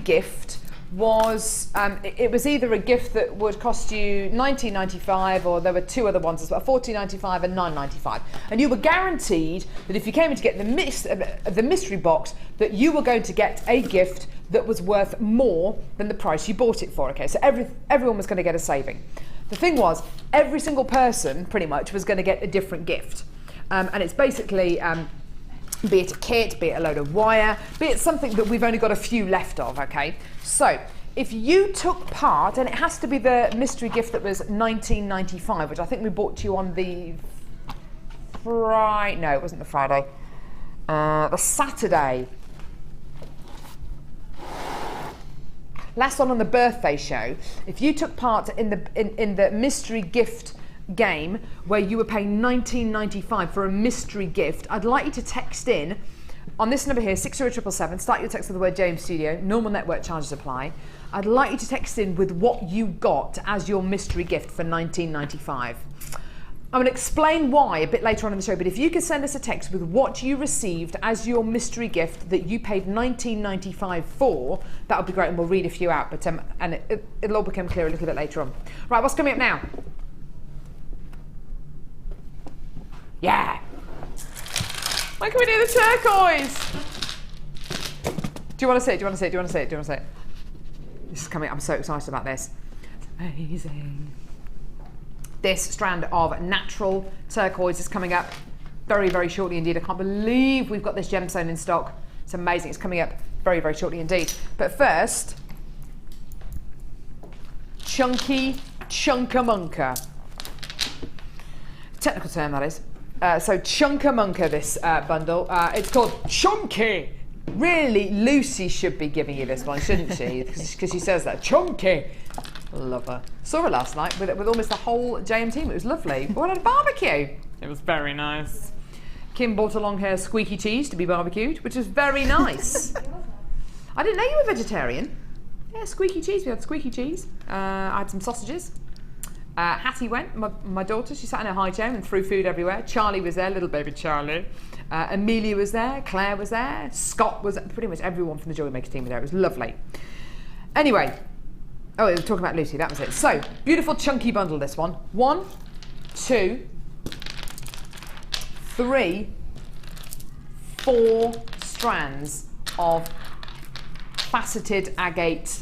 Speaker 1: gift was, it was either a gift that would cost you $19.95, or there were two other ones as well, $14.95 and $9.95. And you were guaranteed that if you came in to get the mystery box, that you were going to get a gift that was worth more than the price you bought it for. Okay, so everyone was going to get a saving. The thing was, every single person pretty much was going to get a different gift, and it's basically be it a kit, be it a load of wire, be it something that we've only got a few left of. Okay, so if you took part, and it has to be the mystery gift that was $19.95, which I think we bought to you on the Friday. No, it wasn't the Friday. The Saturday. Last one on the birthday show. If you took part in the mystery gift game where you were paying $19.95 for a mystery gift, I'd like you to text in on this number here, 60777. Start your text with the word James Studio. Normal network charges apply. I'd like you to text in with what you got as your mystery gift for $19.95. I'm going to explain why a bit later on in the show, but if you could send us a text with what you received as your mystery gift that you paid $19.95 for, that would be great, and we'll read a few out, but and it'll all become clear a little bit later on. Right, what's coming up now? Yeah! When can we do the turquoise? Do you want to see it? Do you want to see it? Do you want to see it? Do you want to see it? This is coming, I'm so excited about this. It's amazing. This strand of natural turquoise is coming up very, very shortly indeed. I can't believe we've got this gemstone in stock. It's amazing. It's coming up very, very shortly indeed. But first, chunky chunkamunka. Technical term, that is. So chunkamunka, this bundle. It's called chunky. Really, Lucy should be giving you this one, shouldn't she? Because she says that. Chunky. Love her. Saw her last night with almost the whole JM team. It was lovely. We went on a barbecue. It was very nice. Kim bought along her squeaky cheese to be barbecued, which was very nice. I didn't know you were vegetarian. Yeah, squeaky cheese. We had squeaky cheese. I had some sausages. Hattie went, my daughter, she sat in her high chair and threw food everywhere. Charlie was there, little baby Charlie. Amelia was there, Claire was there, Scott was there. Pretty much everyone from the Jewellery Maker team was there. It was lovely. Anyway, oh, we were talking about Lucy, that was it. So, beautiful chunky bundle, this one. 1, 2, 3, 4 strands of faceted agate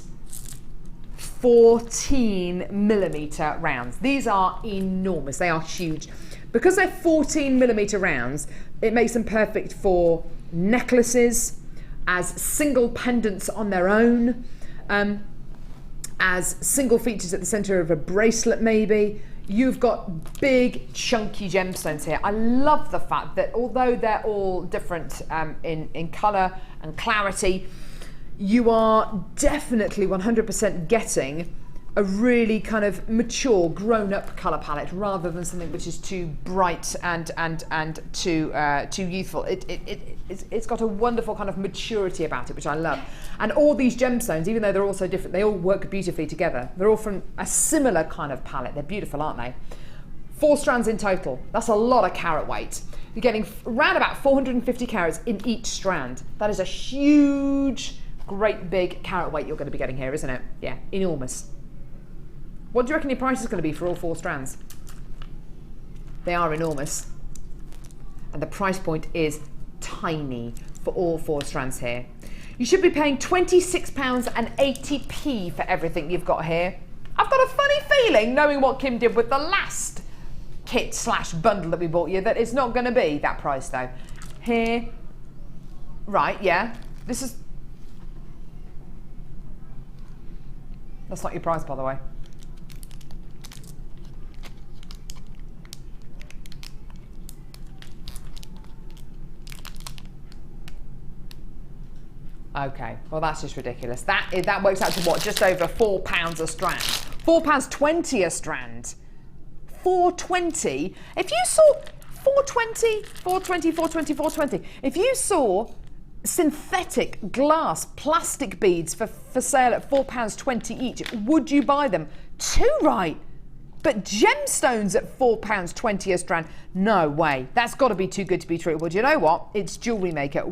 Speaker 1: 14mm rounds. These are enormous, they are huge. Because they're 14mm rounds, it makes them perfect for necklaces, as single pendants on their own, as single features at the centre of a bracelet maybe. You've got big chunky gemstones here. I love the fact that although they're all different in colour and clarity, you are definitely 100% getting a really kind of mature, grown-up colour palette rather than something which is too bright and too youthful. It it's got a wonderful kind of maturity about it, which I love. And all these gemstones, even though they're all so different, they all work beautifully together. They're all from a similar kind of palette. They're beautiful, aren't they? 4 strands in total. That's a lot of carat weight. You're getting around about 450 carats in each strand. That is a huge, great big carat weight you're going to be getting here, isn't it? Yeah, enormous. What do you reckon your price is going to be for all 4 strands? They are enormous. And the price point is tiny for all 4 strands here. You should be paying £26.80 for everything you've got here. I've got a funny feeling, knowing what Kim did with the last kit slash bundle that we bought you, that it's not going to be that price though. Here, right, yeah, this is, that's not your price, by the way. Okay, well that's just ridiculous. That works out to what? Just over £4 a strand. £4.20 a strand. $4.20. If you saw $4.20, $4.20, $4.20, $4.20. If you saw synthetic glass plastic beads for sale at £4.20 each, would you buy them? Too right. But gemstones at £4.20 a strand, no way. That's got to be too good to be true. Well, do you know what? It's Jewellery Maker.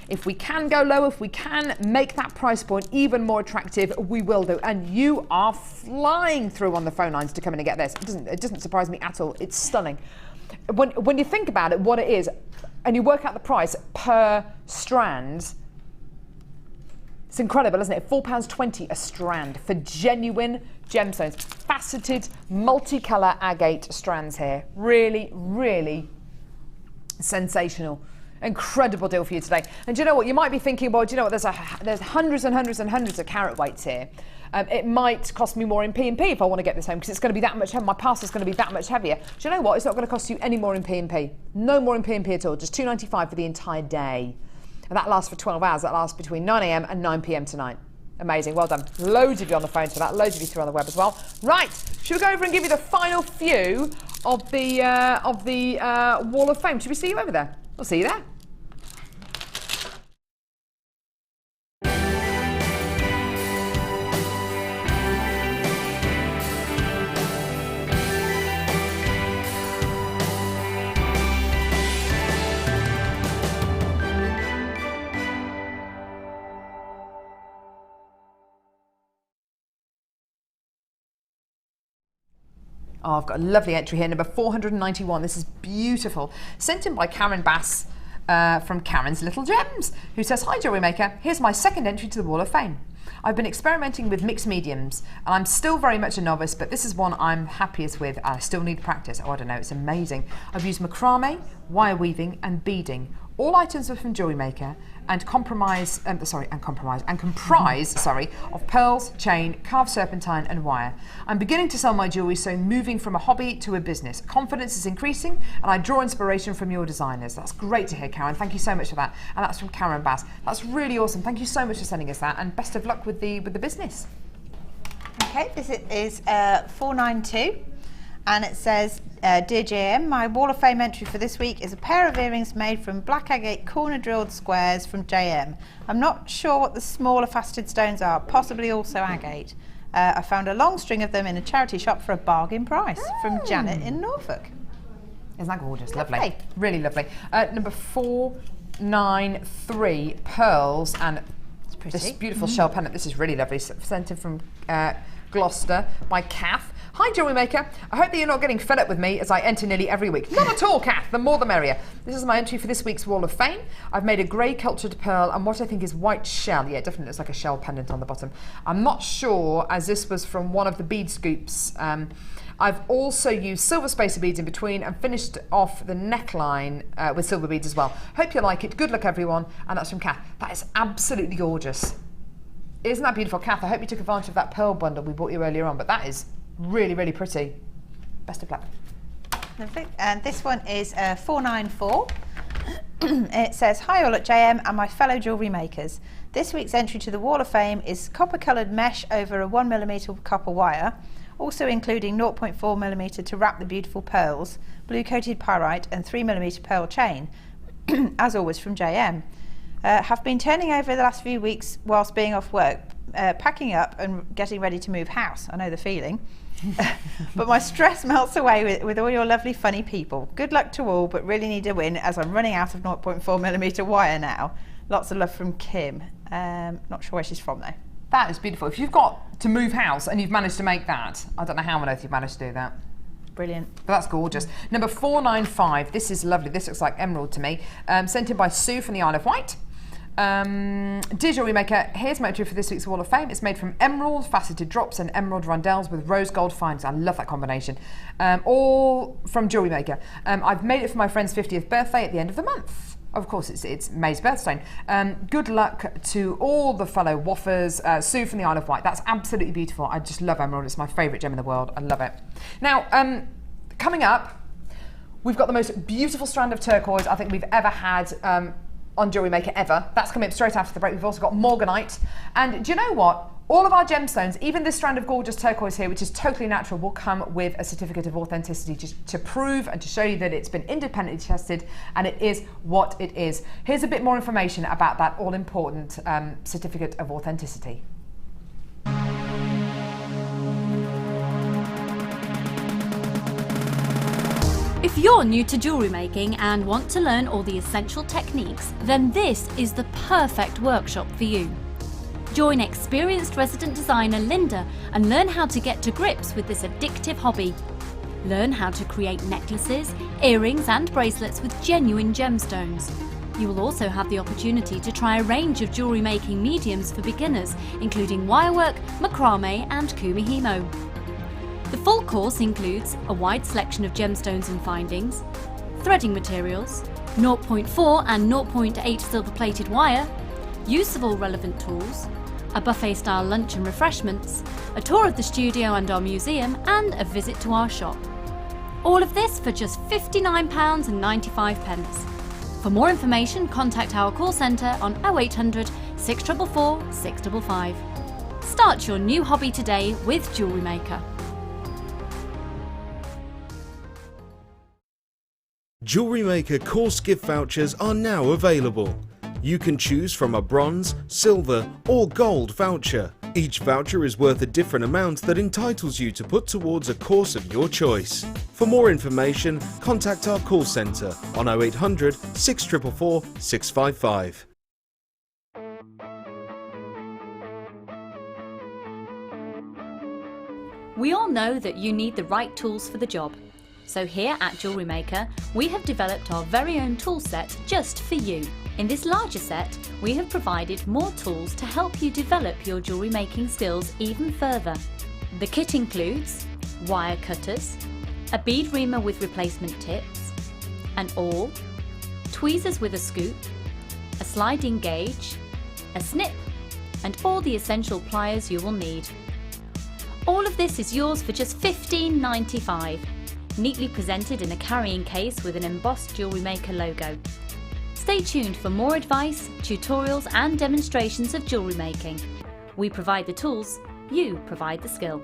Speaker 1: If we can go low, if we can make that price point even more attractive, we will do. And you are flying through on the phone lines to come in and get this. It doesn't surprise me at all. It's stunning. When you think about it, what it is, and you work out the price per strand, it's incredible, isn't it? £4.20 a strand for genuine gemstones. Faceted, multicolour agate strands here. Really, really sensational. Incredible deal for you today. And do you know what? You might be thinking, well, do you know what? There's hundreds and hundreds and hundreds of carat weights here. It might cost me more in P&P if I want to get this home, because it's going to be that much heavier. My parcel's going to be that much heavier. Do you know what? It's not going to cost you any more in P&P. No more in P&P at all. Just £2.95 for the entire day. And that lasts for 12 hours. That lasts between 9 a.m. and 9 p.m. tonight. Amazing, well done. Loads of you on the phone for that, loads of you through on the web as well. Right, should we go over and give you the final few of the Wall of Fame? Should we see you over there? We'll see you there. Oh, I've got a lovely entry here, number 491. This is beautiful. Sent in by Karen Bass from Karen's Little Gems, who says, "Hi, Jewellery Maker. Here's my second entry to the Wall of Fame. I've been experimenting with mixed mediums, and I'm still very much a novice, but this is one I'm happiest with. I still need practice." Oh, I don't know, it's amazing. I've used macrame, wire weaving, and beading. All items are from Jewellery Maker and comprise of pearls, chain, carved serpentine and wire. I'm beginning to sell my jewellery, so moving from a hobby to a business. Confidence is increasing and I draw inspiration from your designers. That's great to hear, Karen. Thank you so much for that. And that's from Karen Bass. That's really awesome. Thank you so much for sending us that, and best of luck with the business.
Speaker 2: Okay, this is 492. And it says, "Dear JM, my Wall of Fame entry for this week is a pair of earrings made from black agate corner drilled squares from JM. I'm not sure what the smaller faceted stones are, possibly also agate. I found a long string of them in a charity shop for a bargain price." From Janet in Norfolk.
Speaker 1: Isn't that gorgeous? Lovely. Really lovely. Number 493, pearls and this beautiful shell pendant. This is really lovely. Sent in from Gloucester by Kath. "Hi, Jewellery Maker. I hope that you're not getting fed up with me as I enter nearly every week." Not at all, Kath. The more the merrier. This is my entry for this week's Wall of Fame. I've made a grey cultured pearl and what I think is white shell. Yeah, it definitely looks like a shell pendant on the bottom. I'm not sure, as this was from one of the bead scoops. I've also used silver spacer beads in between and finished off the neckline with silver beads as well. Hope you like it. Good luck, everyone. And that's from Kath. That is absolutely gorgeous. Isn't that beautiful, Kath? I hope you took advantage of that pearl bundle we bought you earlier on, but that is really, really pretty. Best of luck.
Speaker 2: Lovely. And this one is 494. It says, "Hi all at JM and my fellow jewellery makers. This week's entry to the Wall of Fame is copper coloured mesh over a 1mm copper wire, also including 0.4mm to wrap the beautiful pearls, blue coated pyrite and 3mm pearl chain. as always from JM. Have been turning over the last few weeks whilst being off work, packing up and getting ready to move house. I know the feeling. But my stress melts away with all your lovely funny people. Good luck to all, but really need a win as I'm running out of 0.4mm wire now. Lots of love from Kim. Not sure where she's from though.
Speaker 1: That is beautiful. If you've got to move house and you've managed to make that, I don't know how on earth you've managed to do that.
Speaker 2: Brilliant.
Speaker 1: But that's gorgeous. Number 495, this is lovely. This looks like emerald to me. Sent in by Sue from the Isle of Wight. Dear Jewellery Maker, here's my entry for this week's Wall of Fame. It's made from emerald faceted drops and emerald rondelles with rose gold fines. I love that combination. All from Jewellery Maker. I've made it for my friend's 50th birthday at the end of the month. Of course, it's May's birthstone. Good luck to all the fellow waffers. Sue from the Isle of Wight. That's absolutely beautiful. I just love emerald. It's my favourite gem in the world. I love it. Now, coming up, we've got the most beautiful strand of turquoise I think we've ever had on Jewellery Maker ever. That's coming up straight after the break. We've also got Morganite. And do you know what? All of our gemstones, even this strand of gorgeous turquoise here, which is totally natural, will come with a certificate of authenticity just to prove and to show you that it's been independently tested and it is what it is. Here's a bit more information about that all-important certificate of authenticity.
Speaker 12: If you're new to jewellery making and want to learn all the essential techniques, then this is the perfect workshop for you. Join experienced resident designer Linda and learn how to get to grips with this addictive hobby. Learn how to create necklaces, earrings and bracelets with genuine gemstones. You will also have the opportunity to try a range of jewellery making mediums for beginners, including wirework, macrame and kumihimo. The full course includes a wide selection of gemstones and findings, threading materials, 0.4 and 0.8 silver-plated wire, use of all relevant tools, a buffet-style lunch and refreshments, a tour of the studio and our museum, and a visit to our shop. All of this for just £59.95. For more information, contact our call centre on 0800 644 655. Start your new hobby today with Jewellery Maker.
Speaker 5: Jewellery Maker course gift vouchers are now available. You can choose from a bronze, silver or gold voucher. Each voucher is worth a different amount that entitles you to put towards a course of your choice. For more information, contact our call centre on 0800 644 655.
Speaker 12: We all know that you need the right tools for the job. So here at Jewellery Maker, we have developed our very own tool set just for you. In this larger set, we have provided more tools to help you develop your jewellery making skills even further. The kit includes wire cutters, a bead reamer with replacement tips, an awl, tweezers with a scoop, a sliding gauge, a snip, and all the essential pliers you will need. All of this is yours for just £15.95. Neatly presented in a carrying case with an embossed Jewellery Maker logo. Stay tuned for more advice, tutorials and demonstrations of jewellery making. We provide the tools, you provide the skill.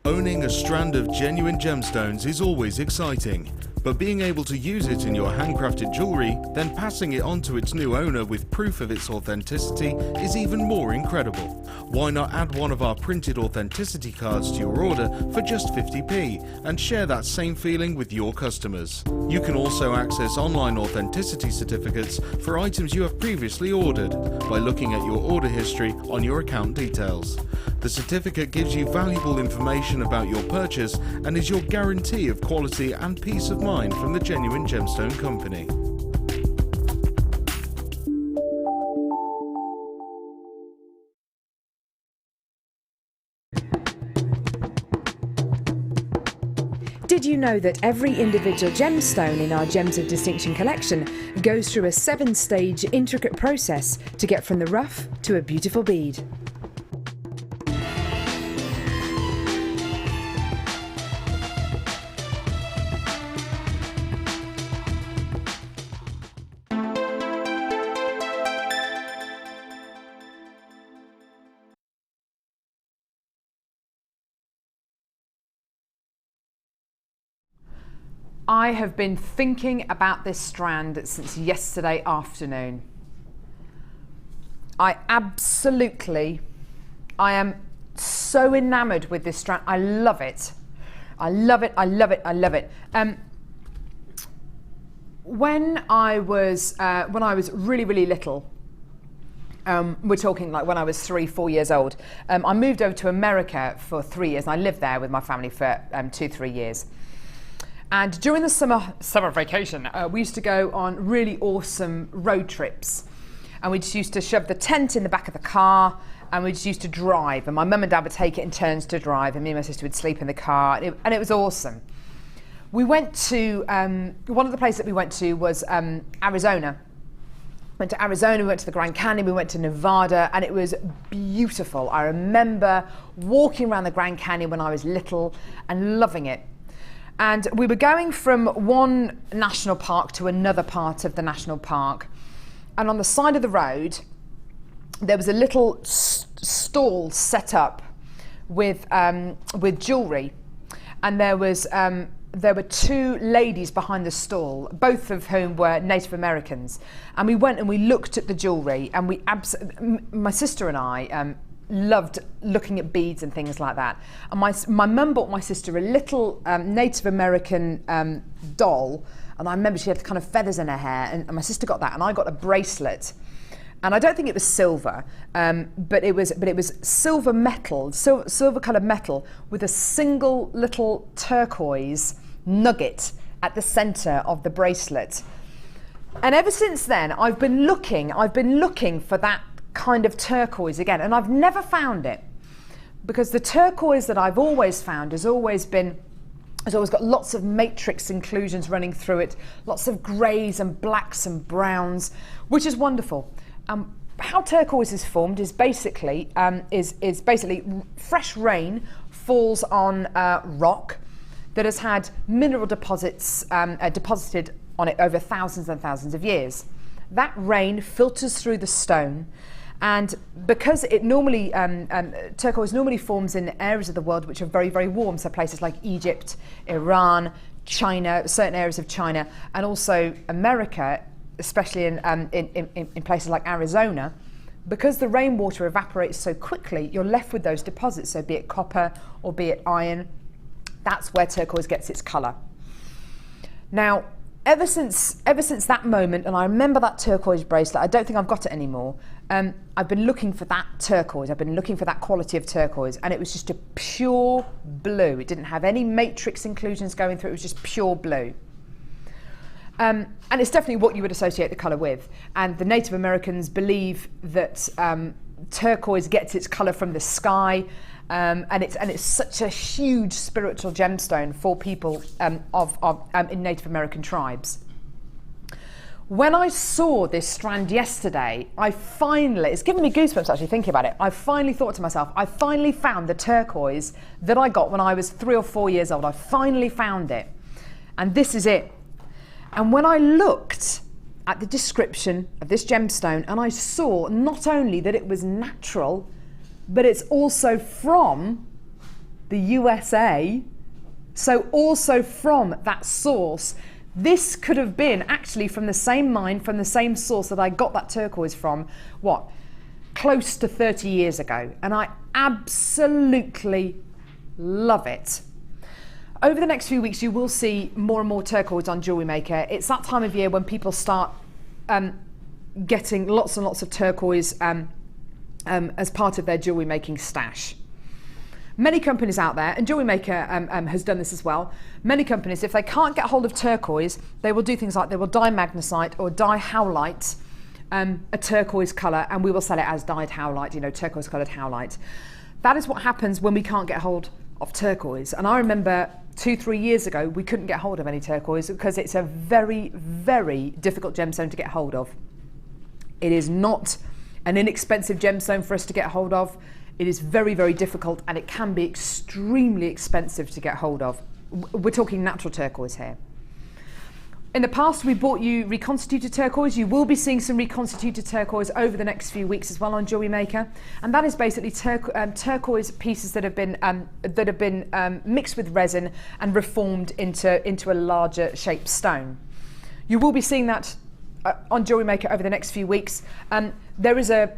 Speaker 5: Owning a strand of genuine gemstones is always exciting, but being able to use it in your handcrafted jewellery, then passing it on to its new owner with proof of its authenticity is even more incredible. Why not add one of our printed authenticity cards to your order for just 50p and share that same feeling with your customers? You can also access online authenticity certificates for items you have previously ordered by looking at your order history on your account details. The certificate gives you valuable information about your purchase and is your guarantee of quality and peace of mind from the Genuine Gemstone Company.
Speaker 1: Did you know that every individual gemstone in our Gems of Distinction collection goes through a 7-stage intricate process to get from the rough to a beautiful bead? I have been thinking about this strand since yesterday afternoon. I am so enamoured with this strand. I love it. I love it, I love it, I love it. When I was really, really little, we're talking like when I was 3-4 years old, I moved over to America for 3 years, and I lived there with my family for 2-3 years. And during the summer vacation, we used to go on really awesome road trips. And we just used to shove the tent in the back of the car, and we just used to drive. And my mum and dad would take it in turns to drive, and me and my sister would sleep in the car, and it was awesome. We went to, one of the places that we went to was Arizona. Went to Arizona, we went to the Grand Canyon, we went to Nevada, and it was beautiful. I remember walking around the Grand Canyon when I was little and loving it. And we were going from one national park to another part of the national park. And on the side of the road, there was a little stall set up with jewellery. And there were two ladies behind the stall, both of whom were Native Americans. And we went and we looked at the jewellery, and my sister and I loved looking at beads and things like that. And my mum bought my sister a little Native American doll, and I remember she had kind of feathers in her hair, and my sister got that, and I got a bracelet. And I don't think it was silver, but it was silver metal, silver coloured metal, with a single little turquoise nugget at the centre of the bracelet. And ever since then, I've been looking for that kind of turquoise again, and I've never found it, because the turquoise that I've always found has always got lots of matrix inclusions running through it, lots of greys and blacks and browns, which is wonderful. How turquoise is formed is basically fresh rain falls on rock that has had mineral deposits deposited on it over thousands and thousands of years. That rain filters through the stone, and because it normally turquoise normally forms in areas of the world which are very, very warm, so places like Egypt, Iran, China, certain areas of China, and also America, especially in places like Arizona. Because the rainwater evaporates so quickly, you're left with those deposits, so be it copper or be it iron. That's where turquoise gets its colour. Now, ever since that moment, and I remember that turquoise bracelet, I don't think I've got it anymore, I've been looking for that turquoise, I've been looking for that quality of turquoise, and it was just a pure blue. It didn't have any matrix inclusions going through, it was just pure blue. And it's definitely what you would associate the colour with. And the Native Americans believe that turquoise gets its colour from the sky, and it's such a huge spiritual gemstone for people in Native American tribes. When I saw this strand yesterday, it's given me goosebumps actually thinking about it. I finally thought to myself, I finally found the turquoise that I got when I was 3 or 4 years old. I finally found it. And this is it. And when I looked at the description of this gemstone, and I saw not only that it was natural, but it's also from the USA, so also from that source. This could have been actually from the same mine, from the same source that I got that turquoise from, close to 30 years ago. And I absolutely love it. Over the next few weeks, you will see more and more turquoise on Jewellery Maker. It's that time of year when people start getting lots and lots of turquoise as part of their jewellery making stash. Many companies out there, and Jewellery Maker has done this as well, many companies, if they can't get hold of turquoise, they will do things like they will dye magnesite or dye howlite a turquoise colour, and we will sell it as dyed howlite, turquoise coloured howlite. That is what happens when we can't get hold of turquoise. And I remember 2-3 years ago, we couldn't get hold of any turquoise because it's a very, very difficult gemstone to get hold of. It is not an inexpensive gemstone for us to get hold of. It is very, very difficult, and it can be extremely expensive to get hold of. We're talking natural turquoise here. In the past, we bought you reconstituted turquoise. You will be seeing some reconstituted turquoise over the next few weeks as well on Jewellery Maker, and that is basically turquoise pieces that have been mixed with resin and reformed into a larger shaped stone. You will be seeing that on Jewellery Maker over the next few weeks. There is a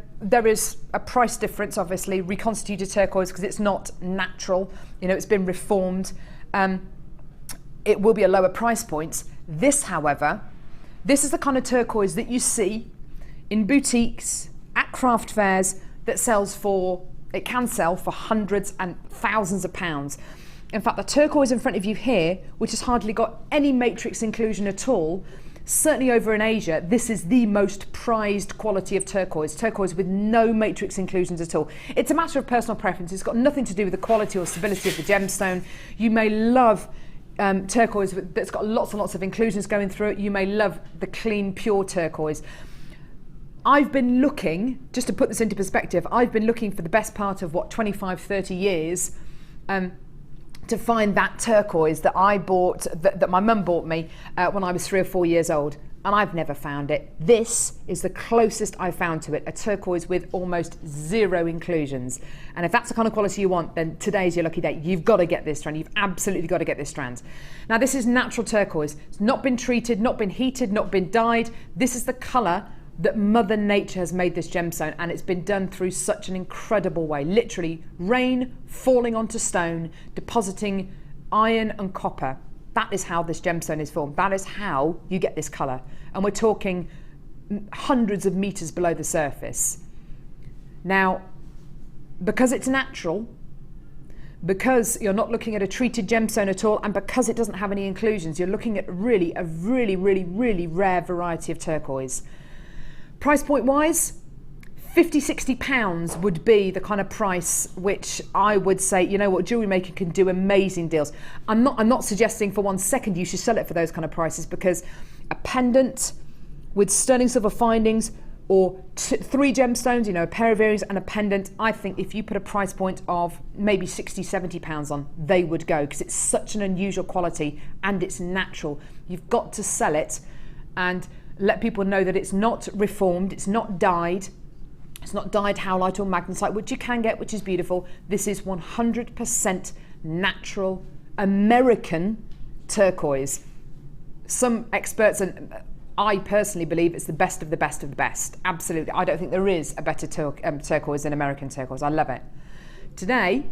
Speaker 1: price difference, obviously, reconstituted turquoise, because it's not natural. You know, it's been reformed. It will be a lower price point. This, however, this is the kind of turquoise that you see in boutiques, at craft fairs, that it can sell for hundreds and thousands of pounds. In fact, the turquoise in front of you here, which has hardly got any matrix inclusion at all, certainly over in Asia, this is the most prized quality of turquoise with no matrix inclusions at all. It's a matter of personal preference. It's got nothing to do with the quality or stability of the gemstone. You may love turquoise that's got lots and lots of inclusions going through it. You may love the clean, pure turquoise. I've been looking, just to put this into perspective, I've been looking for the best part of 25, 30 years to find that turquoise that I bought, that my mum bought me when I was 3 or 4 years old, and I've never found it. This is the closest I've found to it, a turquoise with almost zero inclusions. And if that's the kind of quality you want, then today's your lucky day. You've got to get this strand. You've absolutely got to get this strand. Now, this is natural turquoise. It's not been treated, not been heated, not been dyed. This is the colour that Mother Nature has made this gemstone, and it's been done through such an incredible way. Literally, rain falling onto stone, depositing iron and copper. That is how this gemstone is formed. That is how you get this colour. And we're talking hundreds of metres below the surface. Now, because it's natural, because you're not looking at a treated gemstone at all, and because it doesn't have any inclusions, you're looking at a really rare variety of turquoise. Price point wise, £50–60 would be the kind of price which I would say, you know what, Jewellery Maker can do amazing deals. I'm not suggesting for 1 second you should sell it for those kind of prices, because a pendant with sterling silver findings, or 3 gemstones, you know, a pair of earrings and a pendant, I think if you put a price point of maybe £60–70 on, they would go, because it's such an unusual quality and it's natural. You've got to sell it and let people know that it's not reformed, it's not dyed. It's not dyed howlite or magnesite, which you can get, which is beautiful. This is 100% natural American turquoise. Some experts, and I personally believe it's the best of the best of the best. Absolutely. I don't think there is a better turquoise than American turquoise. I love it. Today,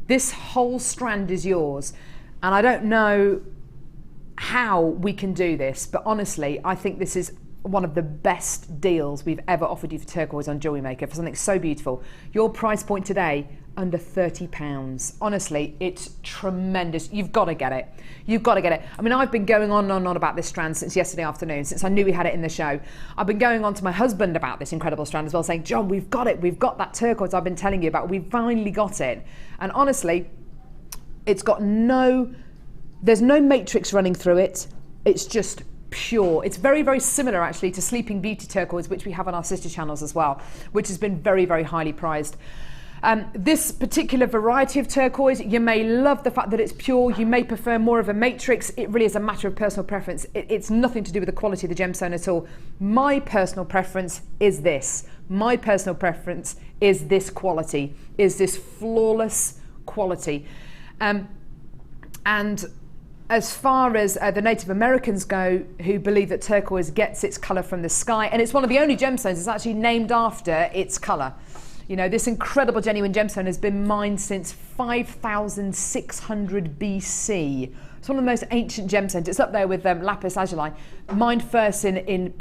Speaker 1: this whole strand is yours. And I don't know how we can do this, but honestly, I think this is one of the best deals we've ever offered you for turquoise on Jewellery Maker, for something so beautiful. Your price point today, under £30. Honestly, it's tremendous. You've got to get it. You've got to get it. I mean, I've been going on and on about this strand since yesterday afternoon, since I knew we had it in the show. I've been going on to my husband about this incredible strand as well, saying, John, we've got it. We've got that turquoise I've been telling you about. We've finally got it. And honestly, it's got there's no matrix running through it. It's just pure. It's very similar actually to Sleeping Beauty turquoise, which we have on our sister channels as well, which has been very highly prized. This particular variety of turquoise, you may love the fact that it's pure, you may prefer more of a matrix. It really is a matter of personal preference. It's nothing to do with the quality of the gemstone at all. My personal preference is this. My personal preference is this quality, is this flawless quality. And as far as the Native Americans go, who believe that turquoise gets its colour from the sky, and it's one of the only gemstones that's actually named after its colour. You know, this incredible genuine gemstone has been mined since 5600 BC. It's one of the most ancient gemstones. It's up there with lapis lazuli, mined first in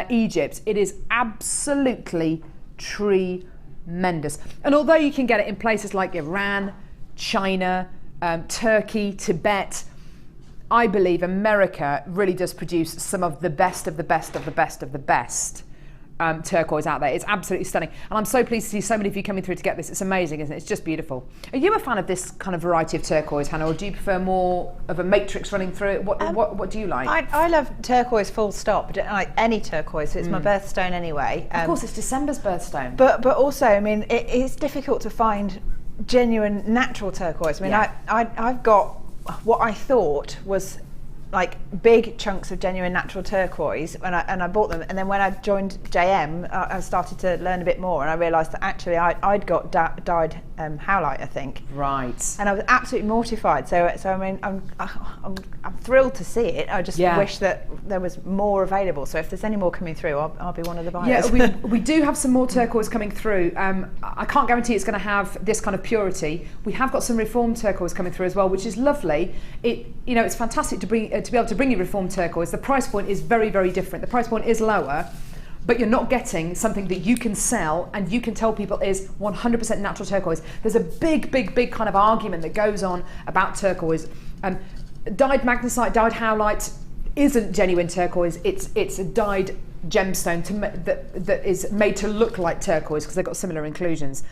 Speaker 1: Egypt. It is absolutely tremendous. And although you can get it in places like Iran, China, Turkey, Tibet, I believe America really does produce some of the best of the best of the best of the best turquoise out there. It's absolutely stunning. And I'm so pleased to see so many of you coming through to get this. It's amazing, isn't it? It's just beautiful. Are you a fan of this kind of variety of turquoise, Hannah, or do you prefer more of a matrix running through it? What do you like?
Speaker 2: I love turquoise full stop. I don't like any turquoise. It's my birthstone anyway.
Speaker 1: Of course, it's December's birthstone.
Speaker 2: But also, I mean, it's difficult to find genuine natural turquoise. I mean, I've got what I thought was like big chunks of genuine natural turquoise, and I bought them. And then when I joined JM, I started to learn a bit more, and I realised that actually I'd got dyed howlite, I think.
Speaker 1: Right.
Speaker 2: And I was absolutely mortified. So I mean, I'm thrilled to see it. I just wish that there was more available. So if there's any more coming through, I'll be one of the buyers.
Speaker 1: Yeah, we do have some more turquoise coming through. I can't guarantee it's going to have this kind of purity. We have got some reformed turquoise coming through as well, which is lovely. It's fantastic to be able to bring you reformed turquoise. The price point is very, very different. The price point is lower, but you're not getting something that you can sell and you can tell people is 100% natural turquoise. There's a big kind of argument that goes on about turquoise. Dyed magnesite, dyed howlite isn't genuine turquoise. It's a dyed gemstone that is made to look like turquoise because they've got similar inclusions.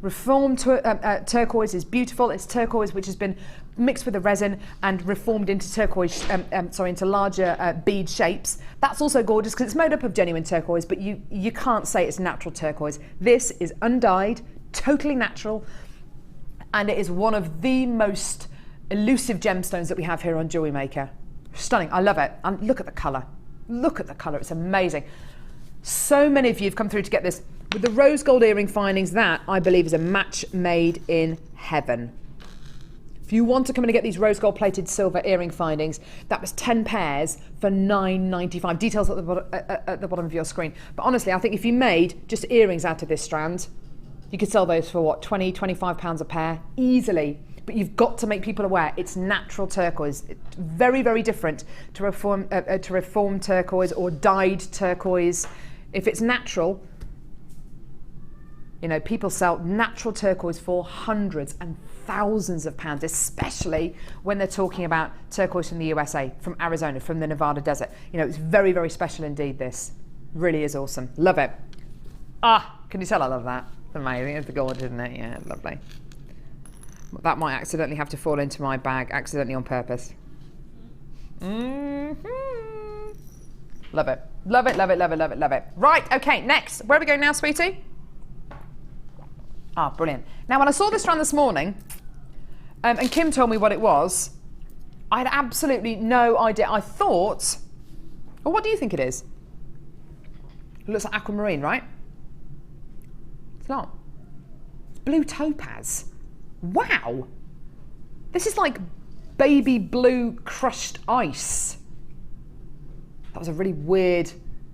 Speaker 1: Reformed turquoise is beautiful. It's turquoise which has been mixed with a resin and reformed into turquoise, into larger bead shapes. That's also gorgeous because it's made up of genuine turquoise, but you can't say it's natural turquoise. This is undyed, totally natural, and it is one of the most elusive gemstones that we have here on Jewellery Maker. Stunning, I love it. And look at the colour. Look at the colour, it's amazing. So many of you have come through to get this. With the rose gold earring findings, that I believe is a match made in heaven. If you want to come in and get these rose gold plated silver earring findings, that was 10 pairs for $9.95. Details at the bottom of your screen. But honestly, I think if you made just earrings out of this strand, you could sell those for what, 20, 25 pounds a pair easily. But you've got to make people aware it's natural turquoise. It's very, very different to reformed turquoise or dyed turquoise. If it's natural, people sell natural turquoise for hundreds and thousands of pounds, especially when they're talking about turquoise from the USA, from Arizona, from the Nevada desert. It's very, very special indeed, this. Really is awesome. Love it. Can you tell I love that? It's amazing. It's gorgeous, isn't it? Yeah, lovely. That might accidentally have to fall into my bag, accidentally on purpose. Love it. Love it, love it, love it, love it, love it. Right, okay, next. Where are we going now, sweetie? Brilliant. Now, when I saw this strand this morning, and Kim told me what it was, I had absolutely no idea. I thought, what do you think it is? It looks like aquamarine, right? It's not. It's blue topaz. Wow. This is like baby blue crushed ice. That was a really weird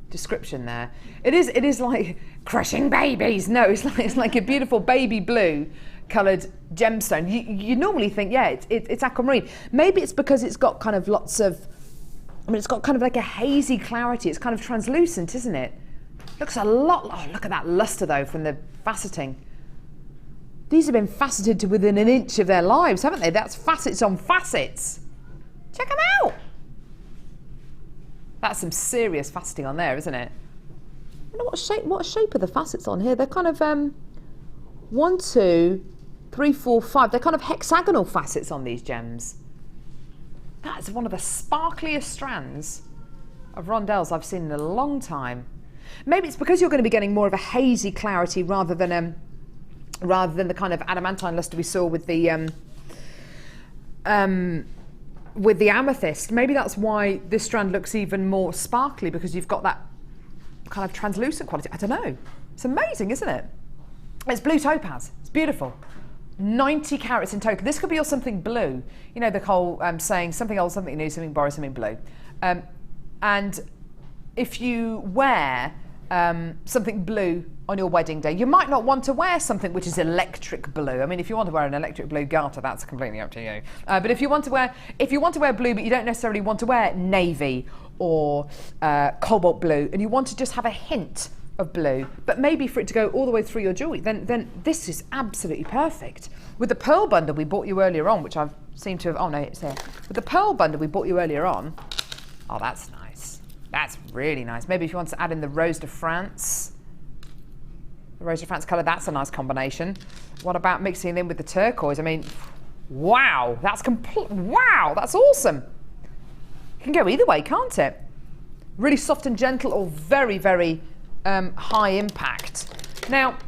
Speaker 1: description there. It is like crushing babies. No, it's like a beautiful baby blue coloured gemstone. You normally think, yeah, it's aquamarine. Maybe it's because it's got kind of lots of, it's got kind of like a hazy clarity. It's kind of translucent, isn't it? Looks a lot, look at that lustre though from the faceting. These have been faceted to within an inch of their lives, haven't they? That's facets on facets. Check them out. That's some serious faceting on there, isn't it? I wonder what shape are the facets on here? They're kind of 1, 2, 3, 4, 5. They're kind of hexagonal facets on these gems. That's one of the sparkliest strands of rondelles I've seen in a long time. Maybe it's because you're going to be getting more of a hazy clarity rather than the kind of adamantine luster we saw with the amethyst. Maybe that's why this strand looks even more sparkly, because you've got that kind of translucent quality. I don't know. It's amazing, isn't it? It's blue topaz. It's beautiful. 90 carats in total. This could be your something blue. You know the whole saying, something old, something new, something borrowed, something blue. And if you wear something blue on your wedding day, you might not want to wear something which is electric blue. I mean, if you want to wear an electric blue garter, that's completely up to you. But if you want to wear blue, but you don't necessarily want to wear navy or cobalt blue, and you want to just have a hint of blue, but maybe for it to go all the way through your jewellery, then this is absolutely perfect. With the pearl bundle we bought you earlier on, which I've seemed to have, oh no, it's here. With the pearl bundle we bought you earlier on, oh, that's nice. That's really nice. Maybe if you want to add in the Rose de France, the Rose de France colour, that's a nice combination. What about mixing it in with the turquoise? I mean, wow, that's that's awesome. It can go either way, can't it? Really soft and gentle, or very, very high impact. Now,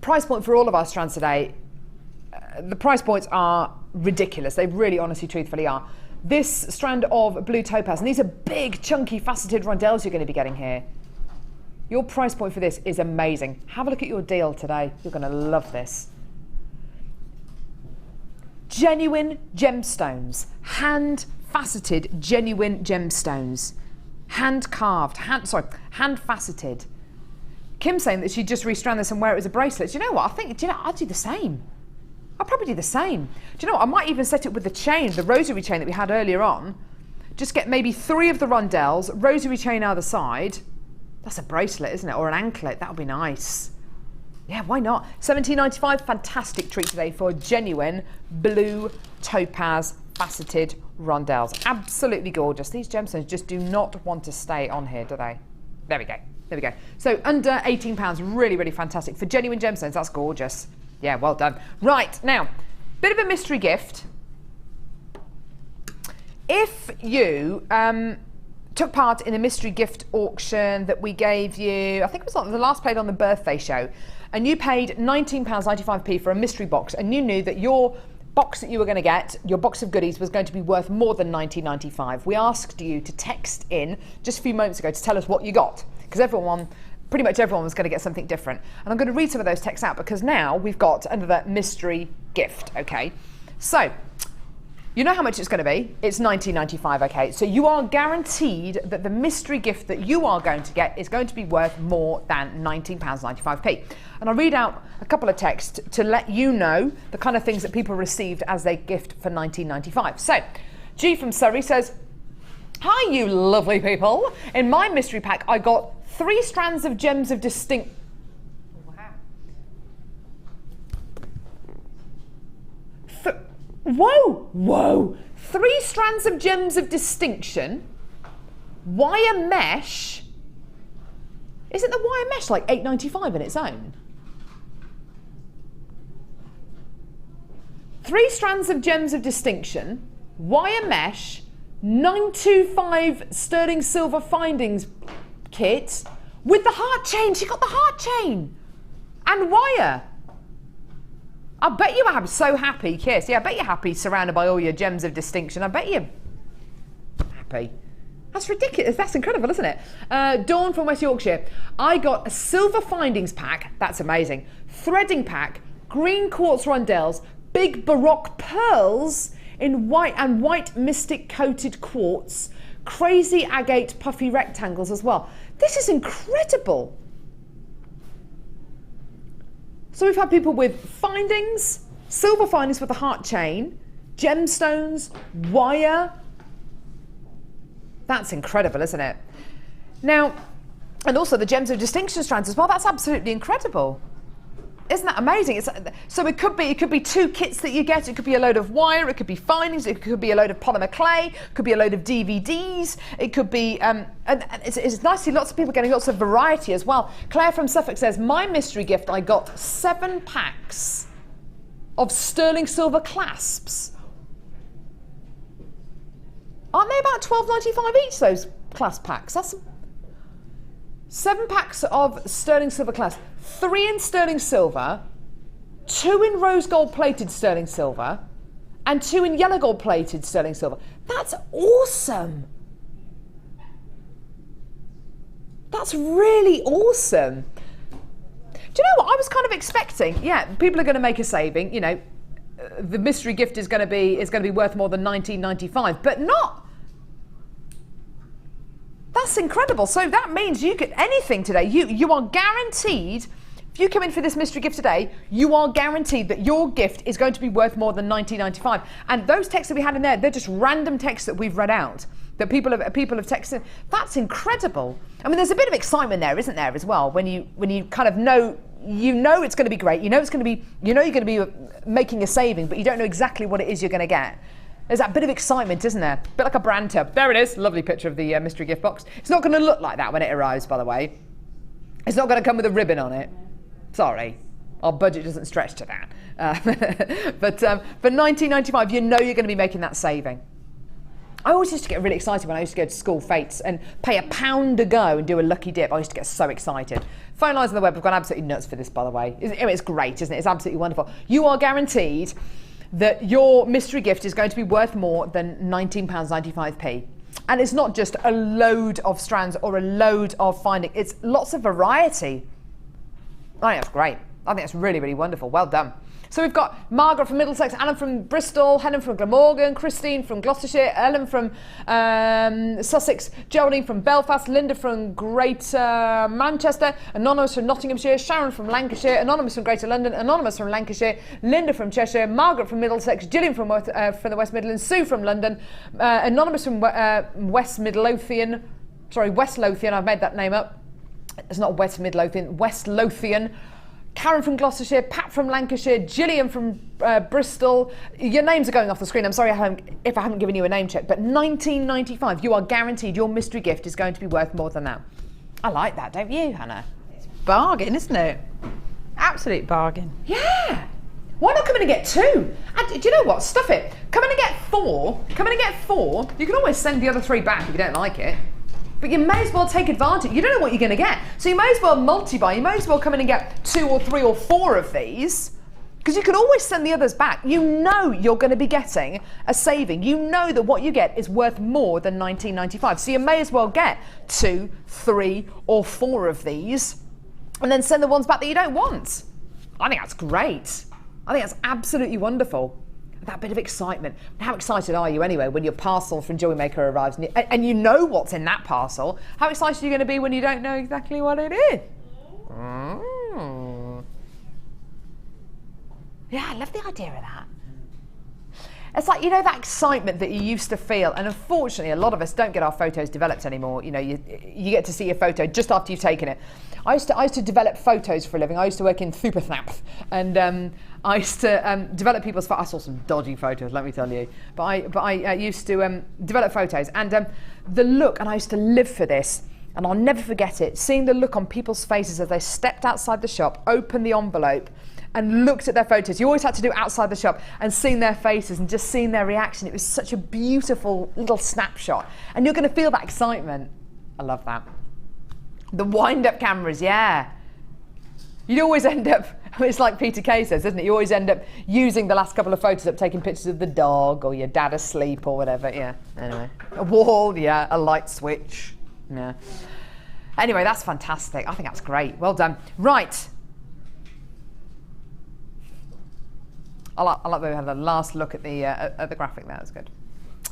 Speaker 1: price point for all of our strands today, the price points are ridiculous. They really, honestly, truthfully are. this strand of Blue Topaz. And these are big, chunky, faceted rondelles you're going to be getting here. Your price point for this is amazing. Have a look at your deal today. You're going to love this. Genuine gemstones, hand faceted genuine gemstones, hand carved, hand faceted. Kim's saying that she'd just restrand this and wear it as a bracelet. Do you know what? I'd do the same. I'd probably do the same. Do you know what? I might even set it with the chain, the rosary chain that we had earlier on. Just get maybe 3 of the rondelles, rosary chain either side. That's a bracelet, isn't it? Or an anklet. That would be nice. Yeah, why not? $17.95, fantastic treat today for genuine Blue Topaz faceted rondelles. Absolutely gorgeous. These gemstones just do not want to stay on here, do they? There we go. There we go. So under £18, really, really fantastic. For genuine gemstones, that's gorgeous. Yeah, well done. Right, now, bit of a mystery gift. If you took part in a mystery gift auction that we gave you, I think it was on the last played on the birthday show, and you paid £19.95p for a mystery box, and you knew that your box that you were going to get, your box of goodies, was going to be worth more than $19.95. We asked you to text in just a few moments ago to tell us what you got, because pretty much everyone was going to get something different. And I'm going to read some of those texts out, because now we've got another mystery gift, okay? So, you know how much it's going to be. It's $19.95, okay? So you are guaranteed that the mystery gift that you are going to get is going to be worth more than £19.95p. And I'll read out a couple of texts to let you know the kind of things that people received as their gift for $19.95. So, G from Surrey says, "Hi, you lovely people. In my mystery pack, I got 3 strands of gems of distinct..." Whoa! 3 strands of gems of distinction, wire mesh. Isn't the wire mesh like $8.95 in its own? 3 strands of gems of distinction, wire mesh, 925 sterling silver findings kit with the heart chain. She got the heart chain and wire. I bet you are so happy, Kiss. Yeah, I bet you're happy surrounded by all your gems of distinction. I bet you're happy. That's ridiculous. That's incredible, isn't it? Dawn from West Yorkshire. I got a silver findings pack. That's amazing. Threading pack, green quartz rondelles, big baroque pearls in white and white mystic coated quartz, crazy agate puffy rectangles as well. This is incredible. So we've had people with findings, silver findings with the heart chain, gemstones, wire. That's incredible, isn't it? Now, and also the gems of distinction strands as well. That's absolutely incredible. Isn't that amazing? So it could be 2 kits that you get. It could be a load of wire. It could be findings. It could be a load of polymer clay. It could be a load of DVDs. It could be, and it's nice to see lots of people getting lots of variety as well. Claire from Suffolk says, my mystery gift, I got 7 packs of sterling silver clasps. Aren't they about $12.95 each, those clasp packs? That's 7 packs of sterling silver clasps. 3 in sterling silver, 2 in rose gold plated sterling silver, and 2 in yellow gold plated sterling silver. That's awesome. That's really awesome. Do you know what I was kind of expecting? Yeah, people are going to make a saving. You know, the mystery gift is going to be worth more than $19.95, but not. That's incredible. So that means you get anything today. You are guaranteed, if you come in for this mystery gift today, you are guaranteed that your gift is going to be worth more than $19.95. And those texts that we had in there, they're just random texts that we've read out, that people have texted. That's incredible. I mean, there's a bit of excitement there, isn't there, as well, when you kind of know, it's going to be great. You're going to be making a saving, but you don't know exactly what it is you're going to get. There's that bit of excitement, isn't there? A bit like a brand tub. There it is. Lovely picture of the mystery gift box. It's not going to look like that when it arrives, by the way. It's not going to come with a ribbon on it. Sorry. Our budget doesn't stretch to that. But for $19.95, you know you're going to be making that saving. I always used to get really excited when I used to go to school fetes and pay £1 to go and do a lucky dip. I used to get so excited. Phone lines on the web have gone absolutely nuts for this, by the way. It's great, isn't it? It's absolutely wonderful. You are guaranteed that your mystery gift is going to be worth more than £19.95p. And it's not just a load of strands or a load of finding, it's lots of variety. I think that's great. I think that's really, really wonderful. Well done. So we've got Margaret from Middlesex, Alan from Bristol, Helen from Glamorgan, Christine from Gloucestershire, Ellen from Sussex, Geraldine from Belfast, Linda from Greater Manchester, Anonymous from Nottinghamshire, Sharon from Lancashire, Anonymous from Greater London, Anonymous from Lancashire, Linda from Cheshire, Margaret from Middlesex, Gillian from the West Midlands, Sue from London, Anonymous from West Lothian, I've made that name up. It's not West Midlothian, West Lothian. Karen from Gloucestershire, Pat from Lancashire, Gillian from Bristol. Your names are going off the screen. I'm sorry if I haven't given you a name check, but £19.95. You are guaranteed your mystery gift is going to be worth more than that. I like that, don't you, Hannah?
Speaker 2: It's bargain, isn't it? Absolute bargain.
Speaker 1: Yeah. Why not come in and get 2? And do you know what? Stuff it. Come in and get 4. Come in and get 4. You can always send the other 3 back if you don't like it. But you may as well take advantage. You don't know what you're going to get. So you may as well multi-buy. You may as well come in and get 2 or 3 or 4 of these. Because you can always send the others back. You know you're going to be getting a saving. You know that what you get is worth more than £19.95. So you may as well get 2, 3 or 4 of these. And then send the ones back that you don't want. I think that's great. I think that's absolutely wonderful. That bit of excitement. How excited are you anyway when your parcel from Jewellery Maker arrives and you know what's in that parcel? How excited are you going to be when you don't know exactly what it is? Yeah, I love the idea of that. It's like, you know, that excitement that you used to feel, and unfortunately a lot of us don't get our photos developed anymore. You know, you get to see your photo just after you've taken it. I used to develop photos for a living. I used to work in Superthap, and I used to develop people's photos. I saw some dodgy photos, let me tell you. But I used to develop photos, and the look, and I used to live for this, and I'll never forget it, seeing the look on people's faces as they stepped outside the shop, opened the envelope, and looked at their photos. You always had to do it outside the shop, and seeing their faces and just seeing their reaction. It was such a beautiful little snapshot. And you're going to feel that excitement. I love that. The wind-up cameras, yeah. You'd always end up, it's like Peter Kay says, isn't it? You always end up using the last couple of photos up, taking pictures of the dog or your dad asleep or whatever, yeah. Anyway, a wall, yeah, a light switch, yeah. Anyway, that's fantastic. I think that's great. Well done. Right. I like that we had the last look at the graphic there. That's good.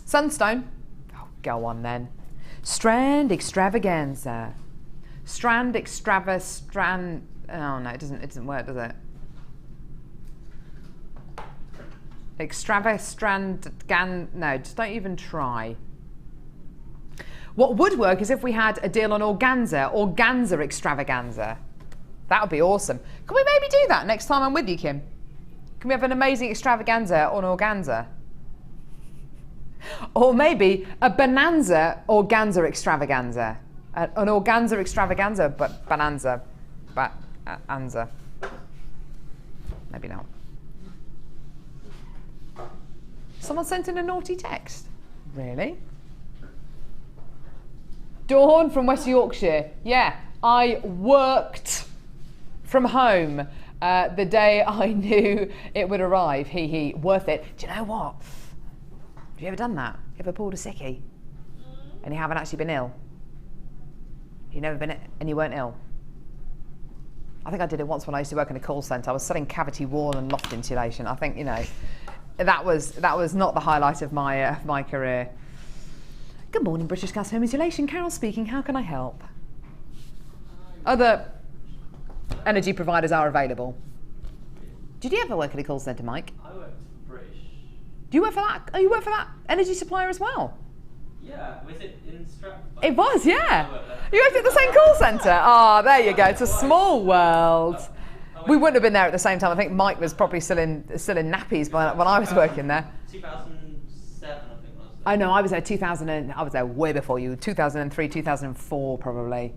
Speaker 1: Sunstone. Oh, go on then. Strand extravaganza. Strand strand. Oh no, it doesn't work, does it? No, just don't even try. What would work is if we had a deal on organza extravaganza. That would be awesome. Can we maybe do that next time I'm with you, Kim? Can we have an amazing extravaganza on organza? Or maybe a bonanza organza extravaganza. An organza extravaganza, but bonanza. Anza. Maybe not. Someone sent in a naughty text. Really? Dawn from West Yorkshire. Yeah, I worked from home the day I knew it would arrive. Hee hee. Worth it. Do you know what? Have you ever done that? You ever pulled a sickie? And you haven't actually been ill? You've never been, and you weren't ill? I think I did it once when I used to work in a call centre. I was selling cavity wall and loft insulation. I think, you know, that was not the highlight of my career. Good morning, British Gas Home Insulation. Carol speaking. How can I help? Other energy providers are available. Did you ever work at a call centre, Mike?
Speaker 3: I worked for British.
Speaker 1: Do you work for that? Oh, you work for that energy supplier as well?
Speaker 3: Yeah, was it in Stratford?
Speaker 1: It was, yeah. You worked at the same call centre? Oh, there you go. It's a small world. We wouldn't have been there at the same time. I think Mike was probably still in nappies when I was working there.
Speaker 3: 2007, I think was.
Speaker 1: I know, I was there 2000. I was there way before you. 2003, 2004, probably.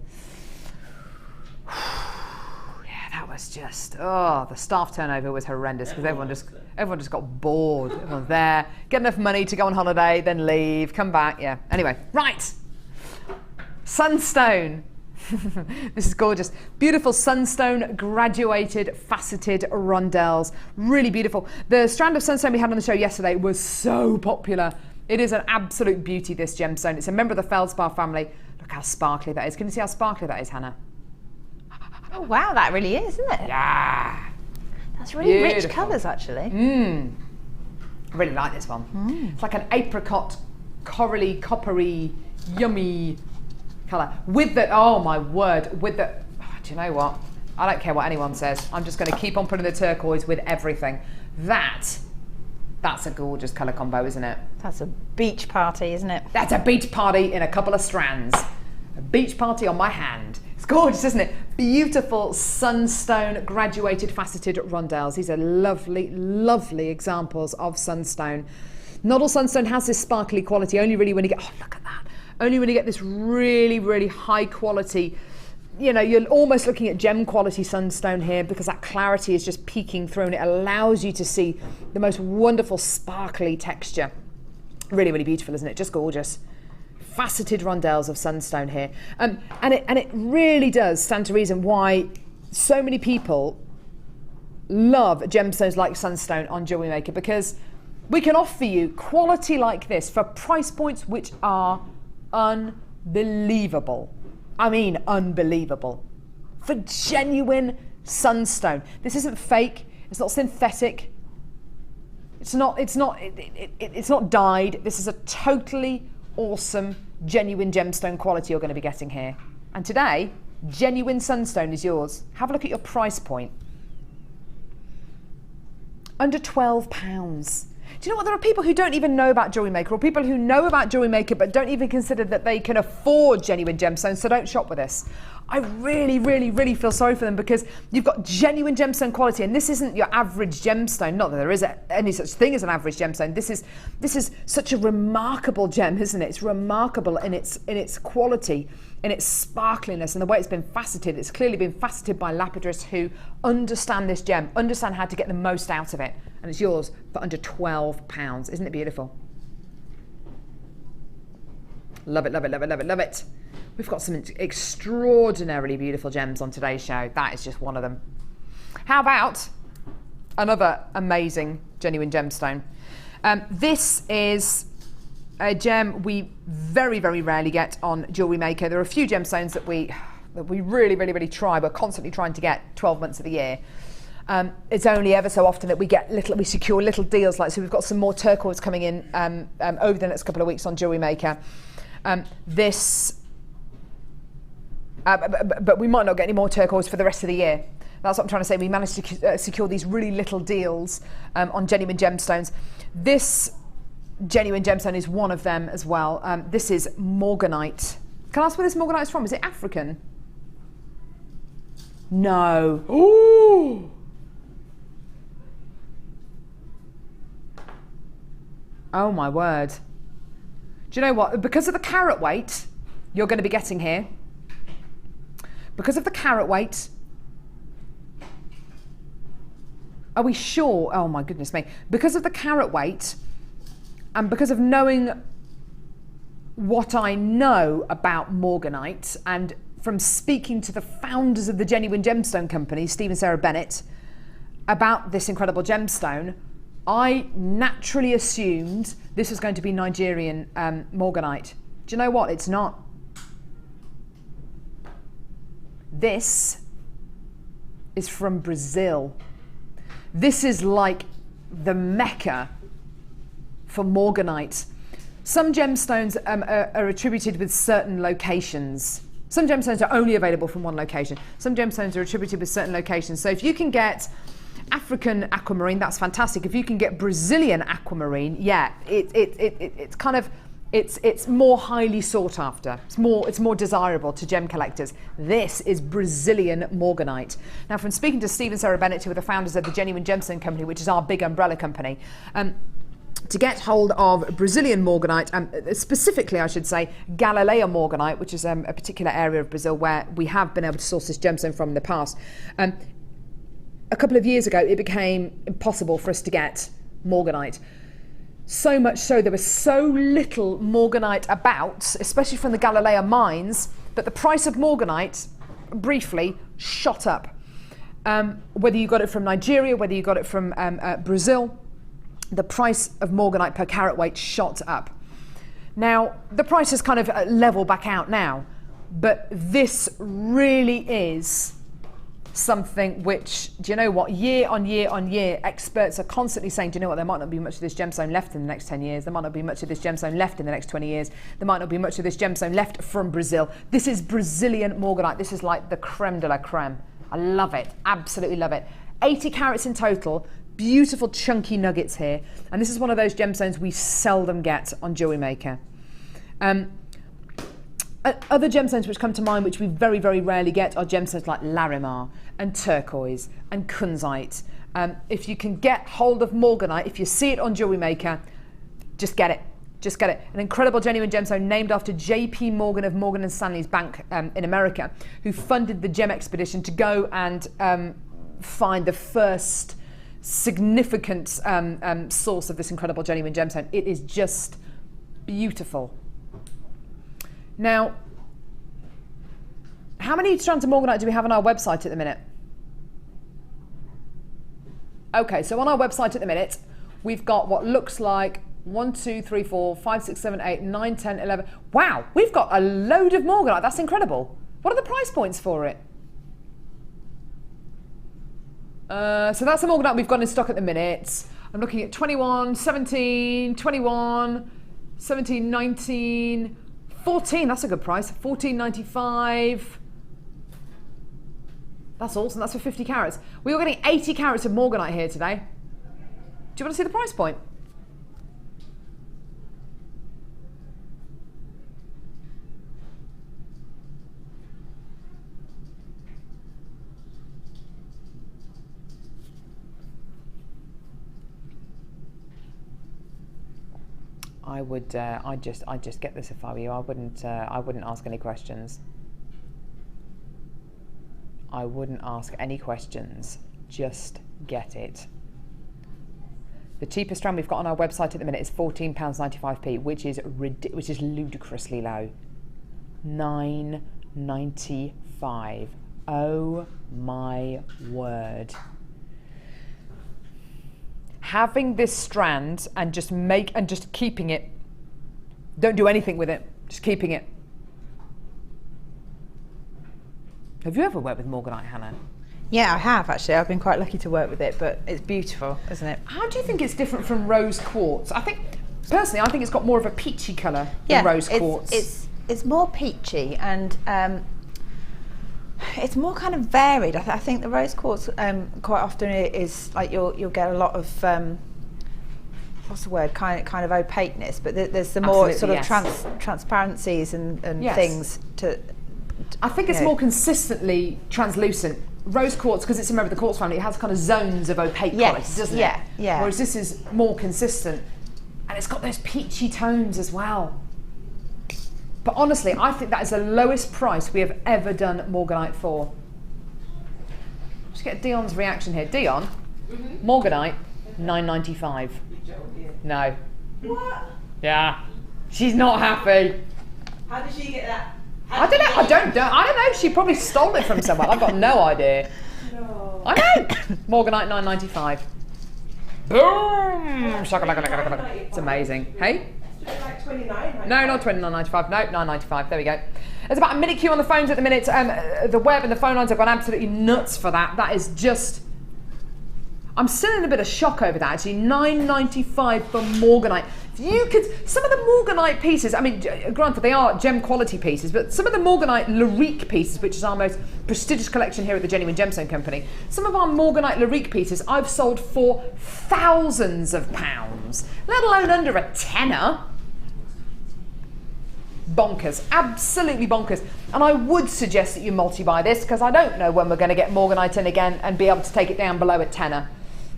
Speaker 1: That was just, the staff turnover was horrendous because everyone just got bored. Everyone's there, get enough money to go on holiday, then leave, come back, yeah. Anyway, right. Sunstone, This is gorgeous. Beautiful Sunstone graduated faceted rondelles. Really beautiful. The strand of Sunstone we had on the show yesterday was so popular. It is an absolute beauty, this gemstone. It's a member of the feldspar family. Look how sparkly that is. Can you see how sparkly that is, Hannah?
Speaker 2: Oh wow, that really is, isn't it?
Speaker 1: Yeah.
Speaker 2: That's really rich
Speaker 1: Beautiful.
Speaker 2: colours, actually.
Speaker 1: I really like this one. It's like an apricot, corally, coppery, yummy colour. With the, oh my word, with the, do you know what? I don't care what anyone says. I'm just going to keep on putting the turquoise with everything. That's a gorgeous colour combo, isn't it?
Speaker 2: That's a beach party, isn't it?
Speaker 1: That's a beach party in a couple of strands. A beach party on my hand. It's gorgeous, isn't it? Beautiful Sunstone graduated faceted rondelles. These are lovely, lovely examples of Sunstone. Not all Sunstone has this sparkly quality, only really when you get, oh look at that. Only when you get this really, really high quality, you know, you're almost looking at gem quality Sunstone here because that clarity is just peeking through and it allows you to see the most wonderful sparkly texture. Really, really beautiful, isn't it? Just gorgeous. Faceted rondelles of Sunstone here. And it really does stand to reason why so many people love gemstones like Sunstone on Jewellery Maker, because we can offer you quality like this for price points which are unbelievable. I mean unbelievable. For genuine Sunstone. This isn't fake, it's not synthetic, it's not dyed. This is a totally awesome, genuine gemstone quality you're going to be getting here. And today, genuine Sunstone is yours. Have a look at your price point. Under £12. Do you know what? There are people who don't even know about Jewellery Maker, or people who know about Jewellery Maker but don't even consider that they can afford genuine gemstones, so don't shop with us. I really, really, really feel sorry for them, because you've got genuine gemstone quality, and this isn't your average gemstone. Not that there is any such thing as an average gemstone. This is such a remarkable gem, isn't it? It's remarkable in its quality, in its sparkliness, and the way it's been faceted. It's clearly been faceted by lapidarists who understand this gem, understand how to get the most out of it, and it's yours for under £12. Isn't it beautiful? Love it, love it, love it, love it, love it. We've got some extraordinarily beautiful gems on today's show. That is just one of them. How about another amazing genuine gemstone? This is a gem we very, very rarely get on Jewellery Maker. There are a few gemstones that we really, really, really try. We're constantly trying to get 12 months of the year. It's only ever so often that we secure little deals like, so we've got some more turquoise coming in over the next couple of weeks on Jewellery Maker. But we might not get any more turquoise for the rest of the year. That's what I'm trying to say. We managed to secure these really little deals on genuine gemstones. This genuine gemstone is one of them as well. This is Morganite. Can I ask where this Morganite is from? Is it African? No. Ooh. Oh my word. Do you know what? Because of the carat weight you're going to be getting here, because of the carat weight, are we sure? Oh my goodness me. Because of the carat weight, and because of knowing what I know about Morganite, and from speaking to the founders of the Genuine Gemstone Company, Steve and Sarah Bennett, about this incredible gemstone, I naturally assumed this was going to be Nigerian Morganite. Do you know what? It's not. This is from Brazil. This is like the Mecca for Morganite. Some gemstones are attributed with certain locations. Some gemstones are only available from one location. Some gemstones are attributed with certain locations. So if you can get African aquamarine, that's fantastic. If you can get Brazilian aquamarine, yeah, it's more highly sought after. It's more desirable to gem collectors. This is Brazilian Morganite. Now, from speaking to Steve and Sarah Bennett, who are the founders of the Genuine Gemstone Company, which is our big umbrella company, to get hold of Brazilian Morganite, specifically, I should say, Galileo Morganite, which is a particular area of Brazil where we have been able to source this gemstone from in the past. A couple of years ago, it became impossible for us to get Morganite. So much so, there was so little Morganite about, especially from the Galileo mines, that the price of Morganite, briefly, shot up. Whether you got it from Nigeria, whether you got it from Brazil, the price of Morganite per carat weight shot up. Now, the price is kind of level back out now, but this really is something which, do you know what, year on year on year, experts are constantly saying, do you know what, there might not be much of this gemstone left in the next 10 years, there might not be much of this gemstone left in the next 20 years, there might not be much of this gemstone left from Brazil. This is Brazilian Morganite. This is like the creme de la creme. I love it, absolutely love it. 80 carats in total, beautiful chunky nuggets here, and this is one of those gemstones we seldom get on Jewellery Maker. Other gemstones which come to mind, which we very, very rarely get, are gemstones like Larimar and Turquoise and Kunzite. If you can get hold of Morganite, if you see it on Jewellery Maker, just get it. Just get it. An incredible genuine gemstone named after J.P. Morgan of Morgan & Stanley's bank in America, who funded the gem expedition to go and find the first significant source of this incredible genuine gemstone. It is just beautiful. Now, how many strands of Morganite do we have on our website at the minute? Okay, so on our website at the minute, we've got what looks like 1, 2, 3, 4, 5, 6, 7, 8, 9, 10, 11. Wow, we've got a load of Morganite. That's incredible. What are the price points for it? So that's the Morganite we've got in stock at the minute. I'm looking at 21, 17, 21, 17, 19, 14, that's a good price. 14.95. That's awesome. That's for 50 carats. We were getting 80 carats of Morganite here today. Do you want to see the price point? I'd just get this if I were you. I wouldn't ask any questions. I wouldn't ask any questions. Just get it. The cheapest strand we've got on our website at the minute is £14.95p, which is ludicrously low. £9.95. Oh my word. Having this strand and just keeping it, don't do anything with it, just keeping it. Have you ever worked with Morganite, Hannah?
Speaker 2: Yeah, I have actually. I've been quite lucky to work with it, but it's beautiful, isn't it?
Speaker 1: How do you think it's different from rose quartz? Personally, I think it's got more of a peachy colour than rose quartz.
Speaker 2: It's more peachy and it's more kind of varied. I think the rose quartz quite often is like you'll get a lot of what's the word, kind of opaqueness, but there's the more sort of transparencies and things to.
Speaker 1: I think it's more consistently translucent. Rose quartz, because it's a member of the quartz family, it has kind of zones of opaque quality, doesn't it? Yeah. Whereas this is more consistent, and it's got those peachy tones as well. But honestly, I think that is the lowest price we have ever done Morganite for. Just get Dion's reaction here. Dion, Morganite, £9.95. No.
Speaker 2: What?
Speaker 1: Yeah. She's not happy.
Speaker 2: How did she get that?
Speaker 1: I don't know. I don't know. She probably stole it from somewhere. I've got no idea. No. I know. Morganite, £9.95. Boom! It's amazing. Hey?
Speaker 2: Like 29.
Speaker 1: No, not £29.95. No, £9.95. There we go. There's about a minute queue on the phones at the minute. The web and the phone lines have gone absolutely nuts for that. That is just. I'm still in a bit of shock over that. Actually, £9.95 for Morganite. You could, some of the Morganite pieces, I mean, granted they are gem quality pieces, but some of the Morganite Lyrique pieces, which is our most prestigious collection here at the Genuine Gemstone Company, some of our Morganite Lyrique pieces I've sold for thousands of pounds, let alone under a tenner. Bonkers, absolutely bonkers. And I would suggest that you multi-buy this, because I don't know when we're going to get Morganite in again and be able to take it down below a tenner.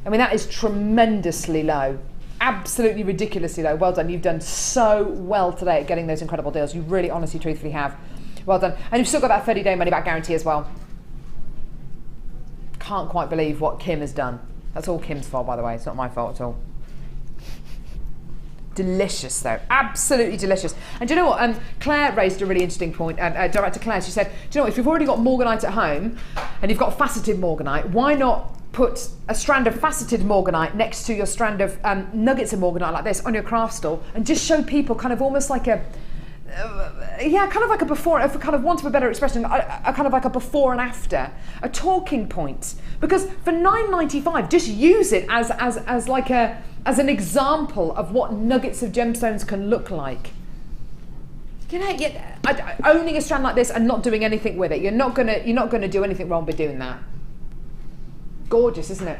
Speaker 1: I mean, that is tremendously low. Absolutely ridiculously low. Well done. You've done so well today at getting those incredible deals. You really, honestly, truthfully have. Well done. And you've still got that 30-day money-back guarantee as well. Can't quite believe what Kim has done. That's all Kim's fault, by the way. It's not my fault at all. delicious though, absolutely delicious. And do you know what? Claire raised a really interesting point. Director Claire, she said, do you know what? If you've already got Morganite at home and you've got faceted Morganite, why not put a strand of faceted Morganite next to your strand of nuggets of Morganite like this on your craft stall, and just show people kind of almost like a kind of like a before, if I kind of want a better expression, a kind of like a before and after, a talking point. Because for $9.95, just use it as an example of what nuggets of gemstones can look like. You know, owning a strand like this and not doing anything with it, you're not gonna do anything wrong by doing that. Gorgeous, isn't it?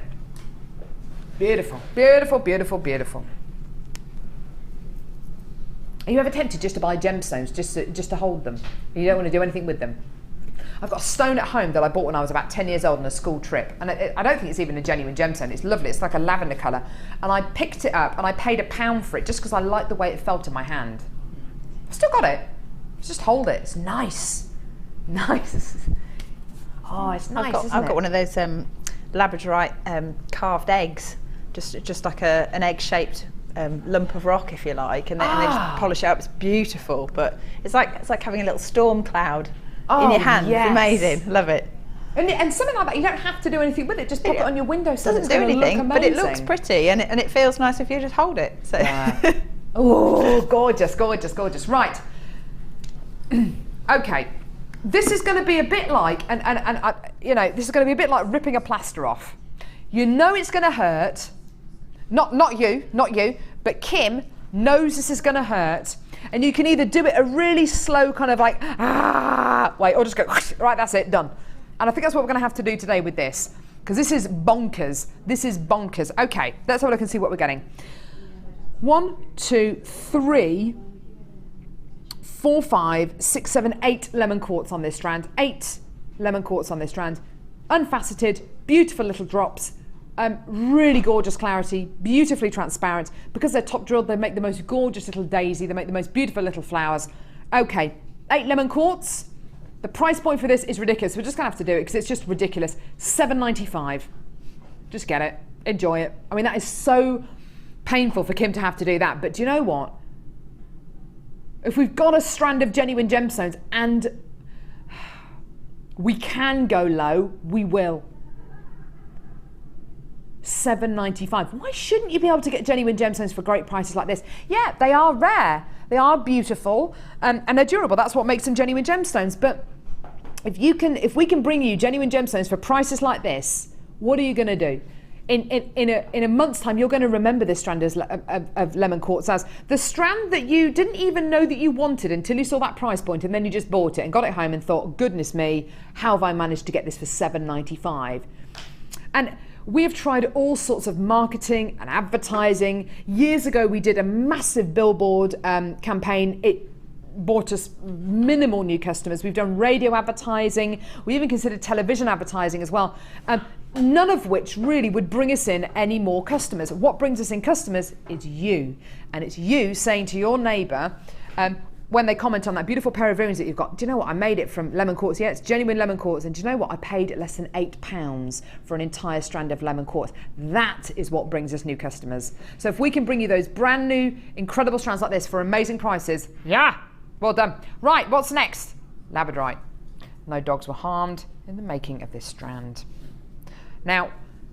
Speaker 1: Beautiful, beautiful, beautiful, beautiful. Are you ever tempted just to buy gemstones, just to hold them? You don't want to do anything with them? I've got a stone at home that I bought when I was about 10 years old on a school trip. And I don't think it's even a genuine gemstone. It's lovely. It's like a lavender colour. And I picked it up and I paid £1 for it just because I liked the way it felt in my hand. I've still got it. Just hold it. It's nice. Nice. Oh, it's nice, isn't it?
Speaker 2: I've got one of those labradorite carved eggs. Just like an egg-shaped lump of rock, if you like, and they just polish it up. It's beautiful, but it's like having a little storm cloud in your hand. Yes. It's amazing. Love it.
Speaker 1: And something like that, you don't have to do anything with it. Just pop it on your windowsill.
Speaker 2: It doesn't do anything, but it looks pretty, and it feels nice if you just hold it. So.
Speaker 1: Oh, gorgeous, gorgeous, gorgeous. Right. Okay. This is going to be a bit like, this is going to be a bit like ripping a plaster off. You know it's going to hurt. Not you, but Kim knows this is going to hurt, and you can either do it a really slow kind of like way, or just go right. That's it, done. And I think that's what we're going to have to do today with this, because this is bonkers. This is bonkers. Okay, let's have a look and see what we're getting. 1, 2, 3, 4, 5, 6, 7, 8 lemon quartz on this strand. 8 lemon quartz on this strand. Unfaceted, beautiful little drops. Really gorgeous clarity, beautifully transparent. Because they're top drilled, they make the most gorgeous little daisy. They make the most beautiful little flowers. Okay, 8 lemon quartz. The price point for this is ridiculous. We're just gonna have to do it because it's just ridiculous. $7.95. Just get it, enjoy it. I mean, that is so painful for Kim to have to do that. But do you know what? If we've got a strand of genuine gemstones and we can go low, we will. $7.95. Why shouldn't you be able to get genuine gemstones for great prices like this? Yeah, they are rare, they are beautiful, and they're durable. That's what makes them genuine gemstones. But if we can bring you genuine gemstones for prices like this, what are you going to do? In a month's time, you're going to remember this strand of lemon quartz as the strand that you didn't even know that you wanted until you saw that price point, and then you just bought it and got it home and thought, goodness me, how have I managed to get this for $7.95? And we have tried all sorts of marketing and advertising. Years ago, we did a massive billboard campaign. It brought us minimal new customers. We've done radio advertising. We even considered television advertising as well. None of which really would bring us in any more customers. What brings us in customers is you. And it's you saying to your neighbour, when they comment on that beautiful pair of earrings that you've got, do you know what, I made it from lemon quartz. Yeah, it's genuine lemon quartz. And do you know what, I paid less than £8 for an entire strand of lemon quartz. That is what brings us new customers. So if we can bring you those brand new, incredible strands like this for amazing prices, yeah, well done. Right, what's next? Labradorite. No dogs were harmed in the making of this strand. Now,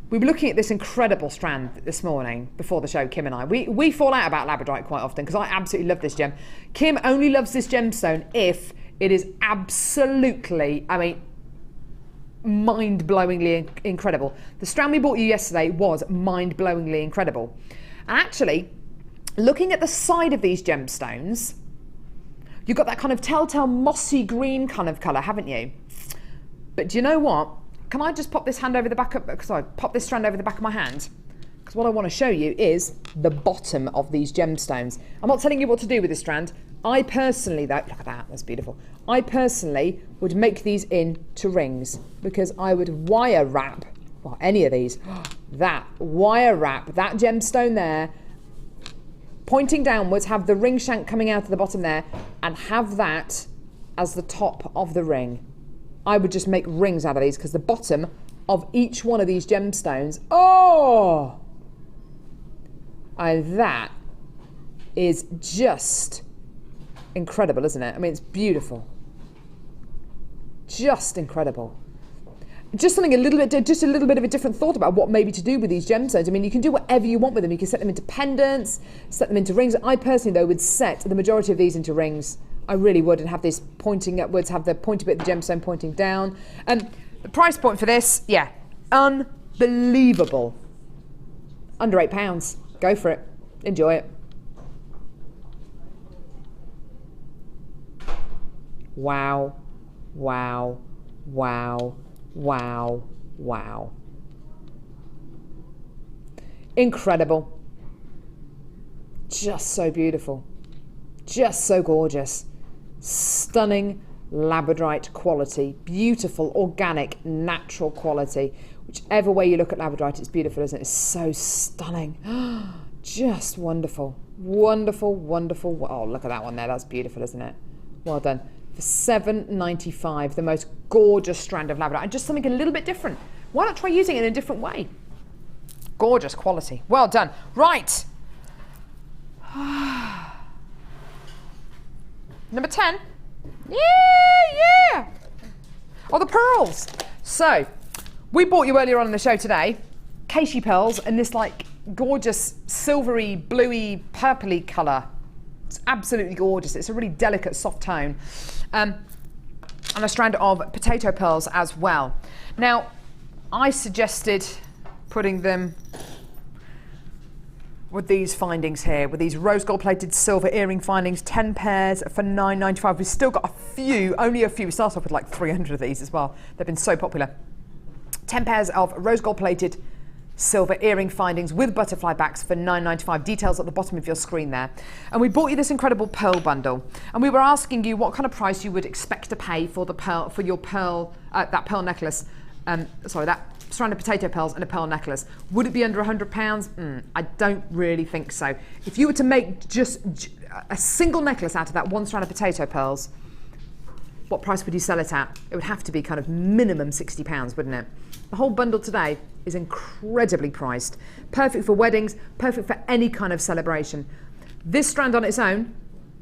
Speaker 1: we were looking at this incredible strand this morning before the show, Kim and I. We fall out about labradorite quite often because I absolutely love this gem. Kim only loves this gemstone if it is absolutely, I mean, mind-blowingly incredible. The strand we bought you yesterday was mind-blowingly incredible. And actually, looking at the side of these gemstones, you've got that kind of telltale mossy green kind of colour, haven't you? But do you know what? Can I just pop this strand over the back of my hand? Because what I want to show you is the bottom of these gemstones. I'm not telling you what to do with this strand. I personally, though, look at that, that's beautiful. I personally would make these into rings because I would wire wrap, well, any of these, wire wrap that gemstone there, pointing downwards, have the ring shank coming out of the bottom there, and have that as the top of the ring. I would just make rings out of these because the bottom of each one of these gemstones, that is just incredible, isn't it? I mean, it's beautiful. Just incredible. Just something a little bit of a different thought about what maybe to do with these gemstones. I mean, you can do whatever you want with them. You can set them into pendants, set them into rings. I personally, though, would set the majority of these into rings. I really would, and have this pointing upwards, have the pointy bit of the gemstone pointing down. And the price point for this, yeah, unbelievable. Under £8. Go for it. Enjoy it. Wow, wow, wow, wow, wow. Incredible. Just so beautiful. Just so gorgeous. Stunning labradorite quality. Beautiful, organic, natural quality. Whichever way you look at labradorite, it's beautiful, isn't it? It's so stunning. Just wonderful. Wonderful, wonderful. Oh, look at that one there. That's beautiful, isn't it? Well done. For $7.95, the most gorgeous strand of labradorite. And just something a little bit different. Why not try using it in a different way? Gorgeous quality. Well done. Right. Number 10. Yeah. Oh, the pearls. So, we bought you earlier on in the show today, Casey pearls in this like gorgeous silvery, bluey, purpley colour. It's absolutely gorgeous. It's a really delicate, soft tone. And a strand of potato pearls as well. Now, I suggested putting them with these findings here, with these rose gold plated silver earring findings, 10 pairs for $9.95. We've still got a few, only a few. We started off with like 300 of these as well. They've been so popular. 10 pairs of rose gold plated silver earring findings with butterfly backs for $9.95. Details at the bottom of your screen there. And we bought you this incredible pearl bundle. And we were asking you what kind of price you would expect to pay for the pearl, for your pearl, that pearl necklace. That strand of potato pearls and a pearl necklace. Would it be under £100? I don't really think so. If you were to make just a single necklace out of that one strand of potato pearls, what price would you sell it at? It would have to be kind of minimum £60, wouldn't it? The whole bundle today is incredibly priced. Perfect for weddings, perfect for any kind of celebration. This strand on its own,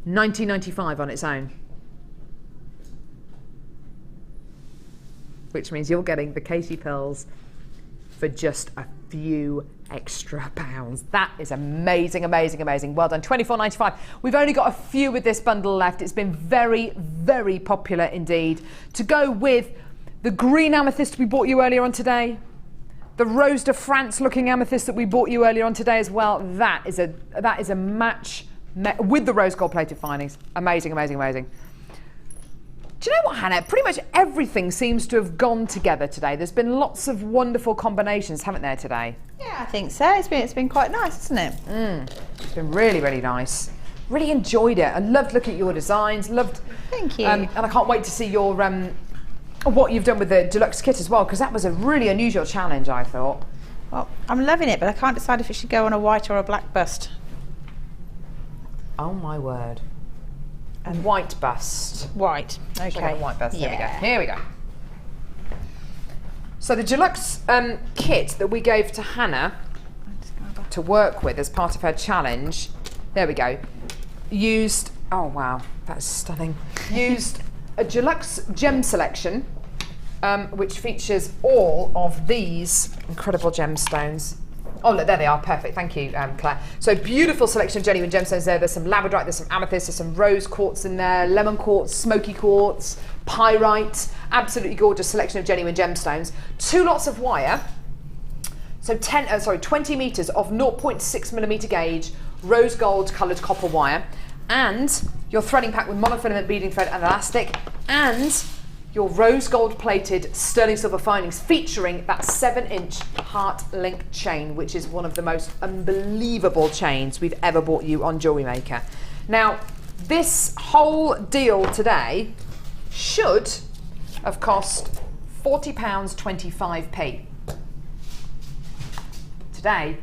Speaker 1: $19.95 on its own. Which means you're getting the Casey pearls for just a few extra pounds. That is amazing, amazing, amazing. Well done, $24.95. We've only got a few with this bundle left. It's been very, very popular indeed. To go with the green amethyst we bought you earlier on today, the Rose de France looking amethyst that we bought you earlier on today as well, that is a match with the rose gold plated findings. Amazing, amazing, amazing. Do you know what, Hannah? Pretty much everything seems to have gone together today. There's been lots of wonderful combinations, haven't there, today?
Speaker 2: Yeah, I think so. It's been quite nice, hasn't it?
Speaker 1: It's been really, really nice. Really enjoyed it. I loved looking at your designs.
Speaker 2: Thank you.
Speaker 1: And I can't wait to see your what you've done with the deluxe kit as well, because that was a really unusual challenge, I thought.
Speaker 2: Well, I'm loving it, but I can't decide if it should go on a white or a black bust.
Speaker 1: Oh my word. A white bust.
Speaker 2: White. Okay.
Speaker 1: White bust.
Speaker 2: Yeah.
Speaker 1: Here we go. So the deluxe kit that we gave to Hannah to work with as part of her challenge, there we go, used, oh wow, that's stunning, used a deluxe gem selection which features all of these incredible gemstones. Oh, look, there they are. Perfect. Thank you, Claire. So beautiful selection of genuine gemstones there. There's some labradorite, there's some amethyst, there's some rose quartz in there, lemon quartz, smoky quartz, pyrite. Absolutely gorgeous selection of genuine gemstones. 2 lots of wire. So 20 meters of 0.6mm gauge rose gold coloured copper wire, and your threading pack with monofilament beading thread and elastic, and your rose gold plated sterling silver findings featuring that 7-inch heart link chain, which is one of the most unbelievable chains we've ever bought you on Jewellery Maker. Now, this whole deal today should have cost £40.25. Today,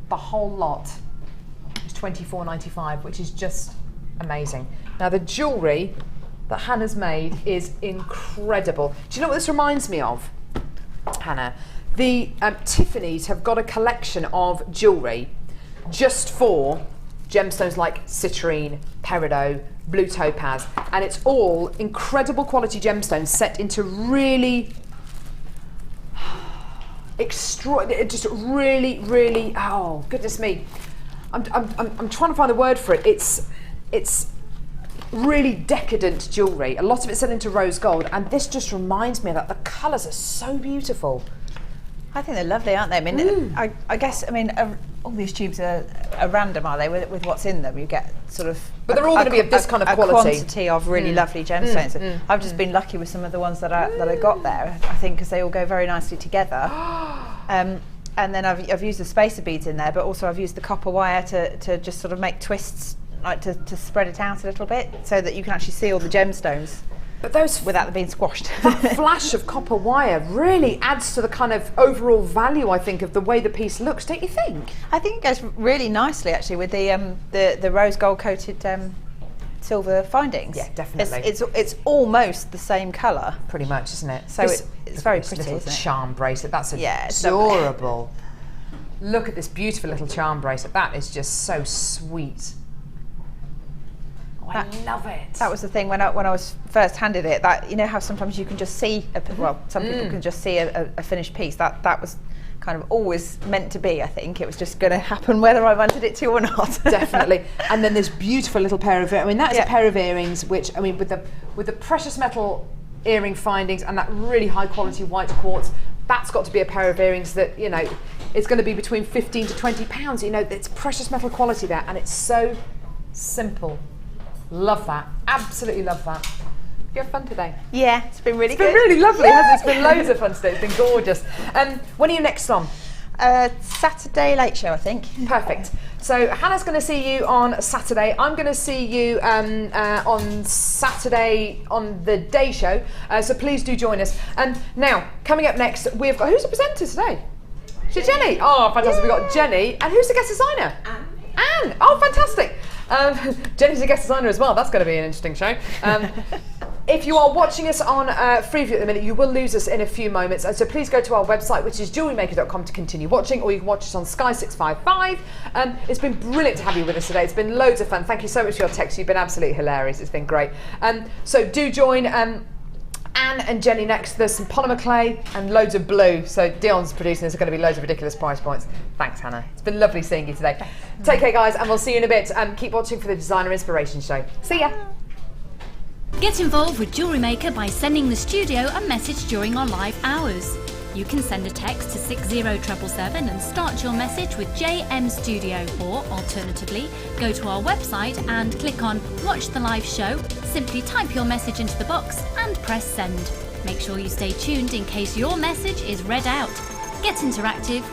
Speaker 1: the whole lot is $24.95, which is just amazing. Now, the jewellery that Hannah's made is incredible. Do you know what this reminds me of, Hannah? The Tiffany's have got a collection of jewellery just for gemstones like citrine, peridot, blue topaz, and it's all incredible quality gemstones set into really just really, oh goodness me, I'm trying to find the word for it. It's really decadent jewellery. A lot of it's set into rose gold, and this just reminds me of that. The colours are so beautiful.
Speaker 2: I think they're lovely, aren't they? I mean, I guess, all these tubes are random, are they? With what's in them, you get sort of.
Speaker 1: But they're all going to be of this kind of quality.
Speaker 2: A quantity of really lovely gemstones. I've just been lucky with some of the ones that I got there. I think because they all go very nicely together. And then I've used the spacer beads in there, but also I've used the copper wire to just sort of make twists, like to spread it out a little bit, so that you can actually see all the gemstones.
Speaker 1: But those
Speaker 2: without them being squashed.
Speaker 1: That flash of copper wire really adds to the kind of overall value, I think, of the way the piece looks, don't you think?
Speaker 2: I think it goes really nicely actually with the rose gold coated silver findings.
Speaker 1: Yeah, definitely.
Speaker 2: It's almost the same colour.
Speaker 1: Pretty much, isn't it?
Speaker 2: So it's very pretty,
Speaker 1: little
Speaker 2: isn't it?
Speaker 1: Charm bracelet. That's adorable. Look at this beautiful little charm bracelet. That is just so sweet. I love it.
Speaker 2: That was the thing when I was first handed it. That, you know how sometimes you can just see, some people can just see a finished piece. That was kind of always meant to be. I think it was just going to happen whether I wanted it to or not.
Speaker 1: Definitely. And then this beautiful little pair of, that is a pair of earrings, which with the precious metal earring findings and that really high quality white quartz. That's got to be a pair of earrings that it's going to be between £15 to £20. It's precious metal quality there, and it's so simple. Love that. Absolutely love that. You have fun today?
Speaker 2: Yeah, it's been really good.
Speaker 1: It's been really lovely, hasn't it? It's been loads of fun today. It's been gorgeous. When are you next on?
Speaker 2: Saturday late show, I think.
Speaker 1: Perfect. So Hannah's going to see you on Saturday. I'm going to see you on Saturday on the day show. So please do join us. And now, coming up next, we've got, who's the presenter today? Is it Jenny? Oh, fantastic. We've got Jenny. And who's the guest designer? Anne. Oh, fantastic. Jenny's a guest designer as well. That's going to be an interesting show. If you are watching us on Freeview at the minute, you will lose us in a few moments. So please go to our website, which is jewellerymaker.com, to continue watching, or you can watch us on Sky 655. It's been brilliant to have you with us today. It's been loads of fun. Thank you so much for your texts. You've been absolutely hilarious. It's been great. So do join Anne and Jenny next. There's some polymer clay and loads of blue. So Dion's producing this. There's going to be loads of ridiculous price points. Thanks, Hannah. It's been lovely seeing you today. Take care, guys, and we'll see you in a bit. Keep watching for the Designer Inspiration Show. See ya.
Speaker 12: Get involved with Jewellery Maker by sending the studio a message during our live hours. You can send a text to 60777 and start your message with JM Studio, or alternatively, go to our website and click on Watch the Live Show. Simply type your message into the box and press send. Make sure you stay tuned in case your message is read out. Get interactive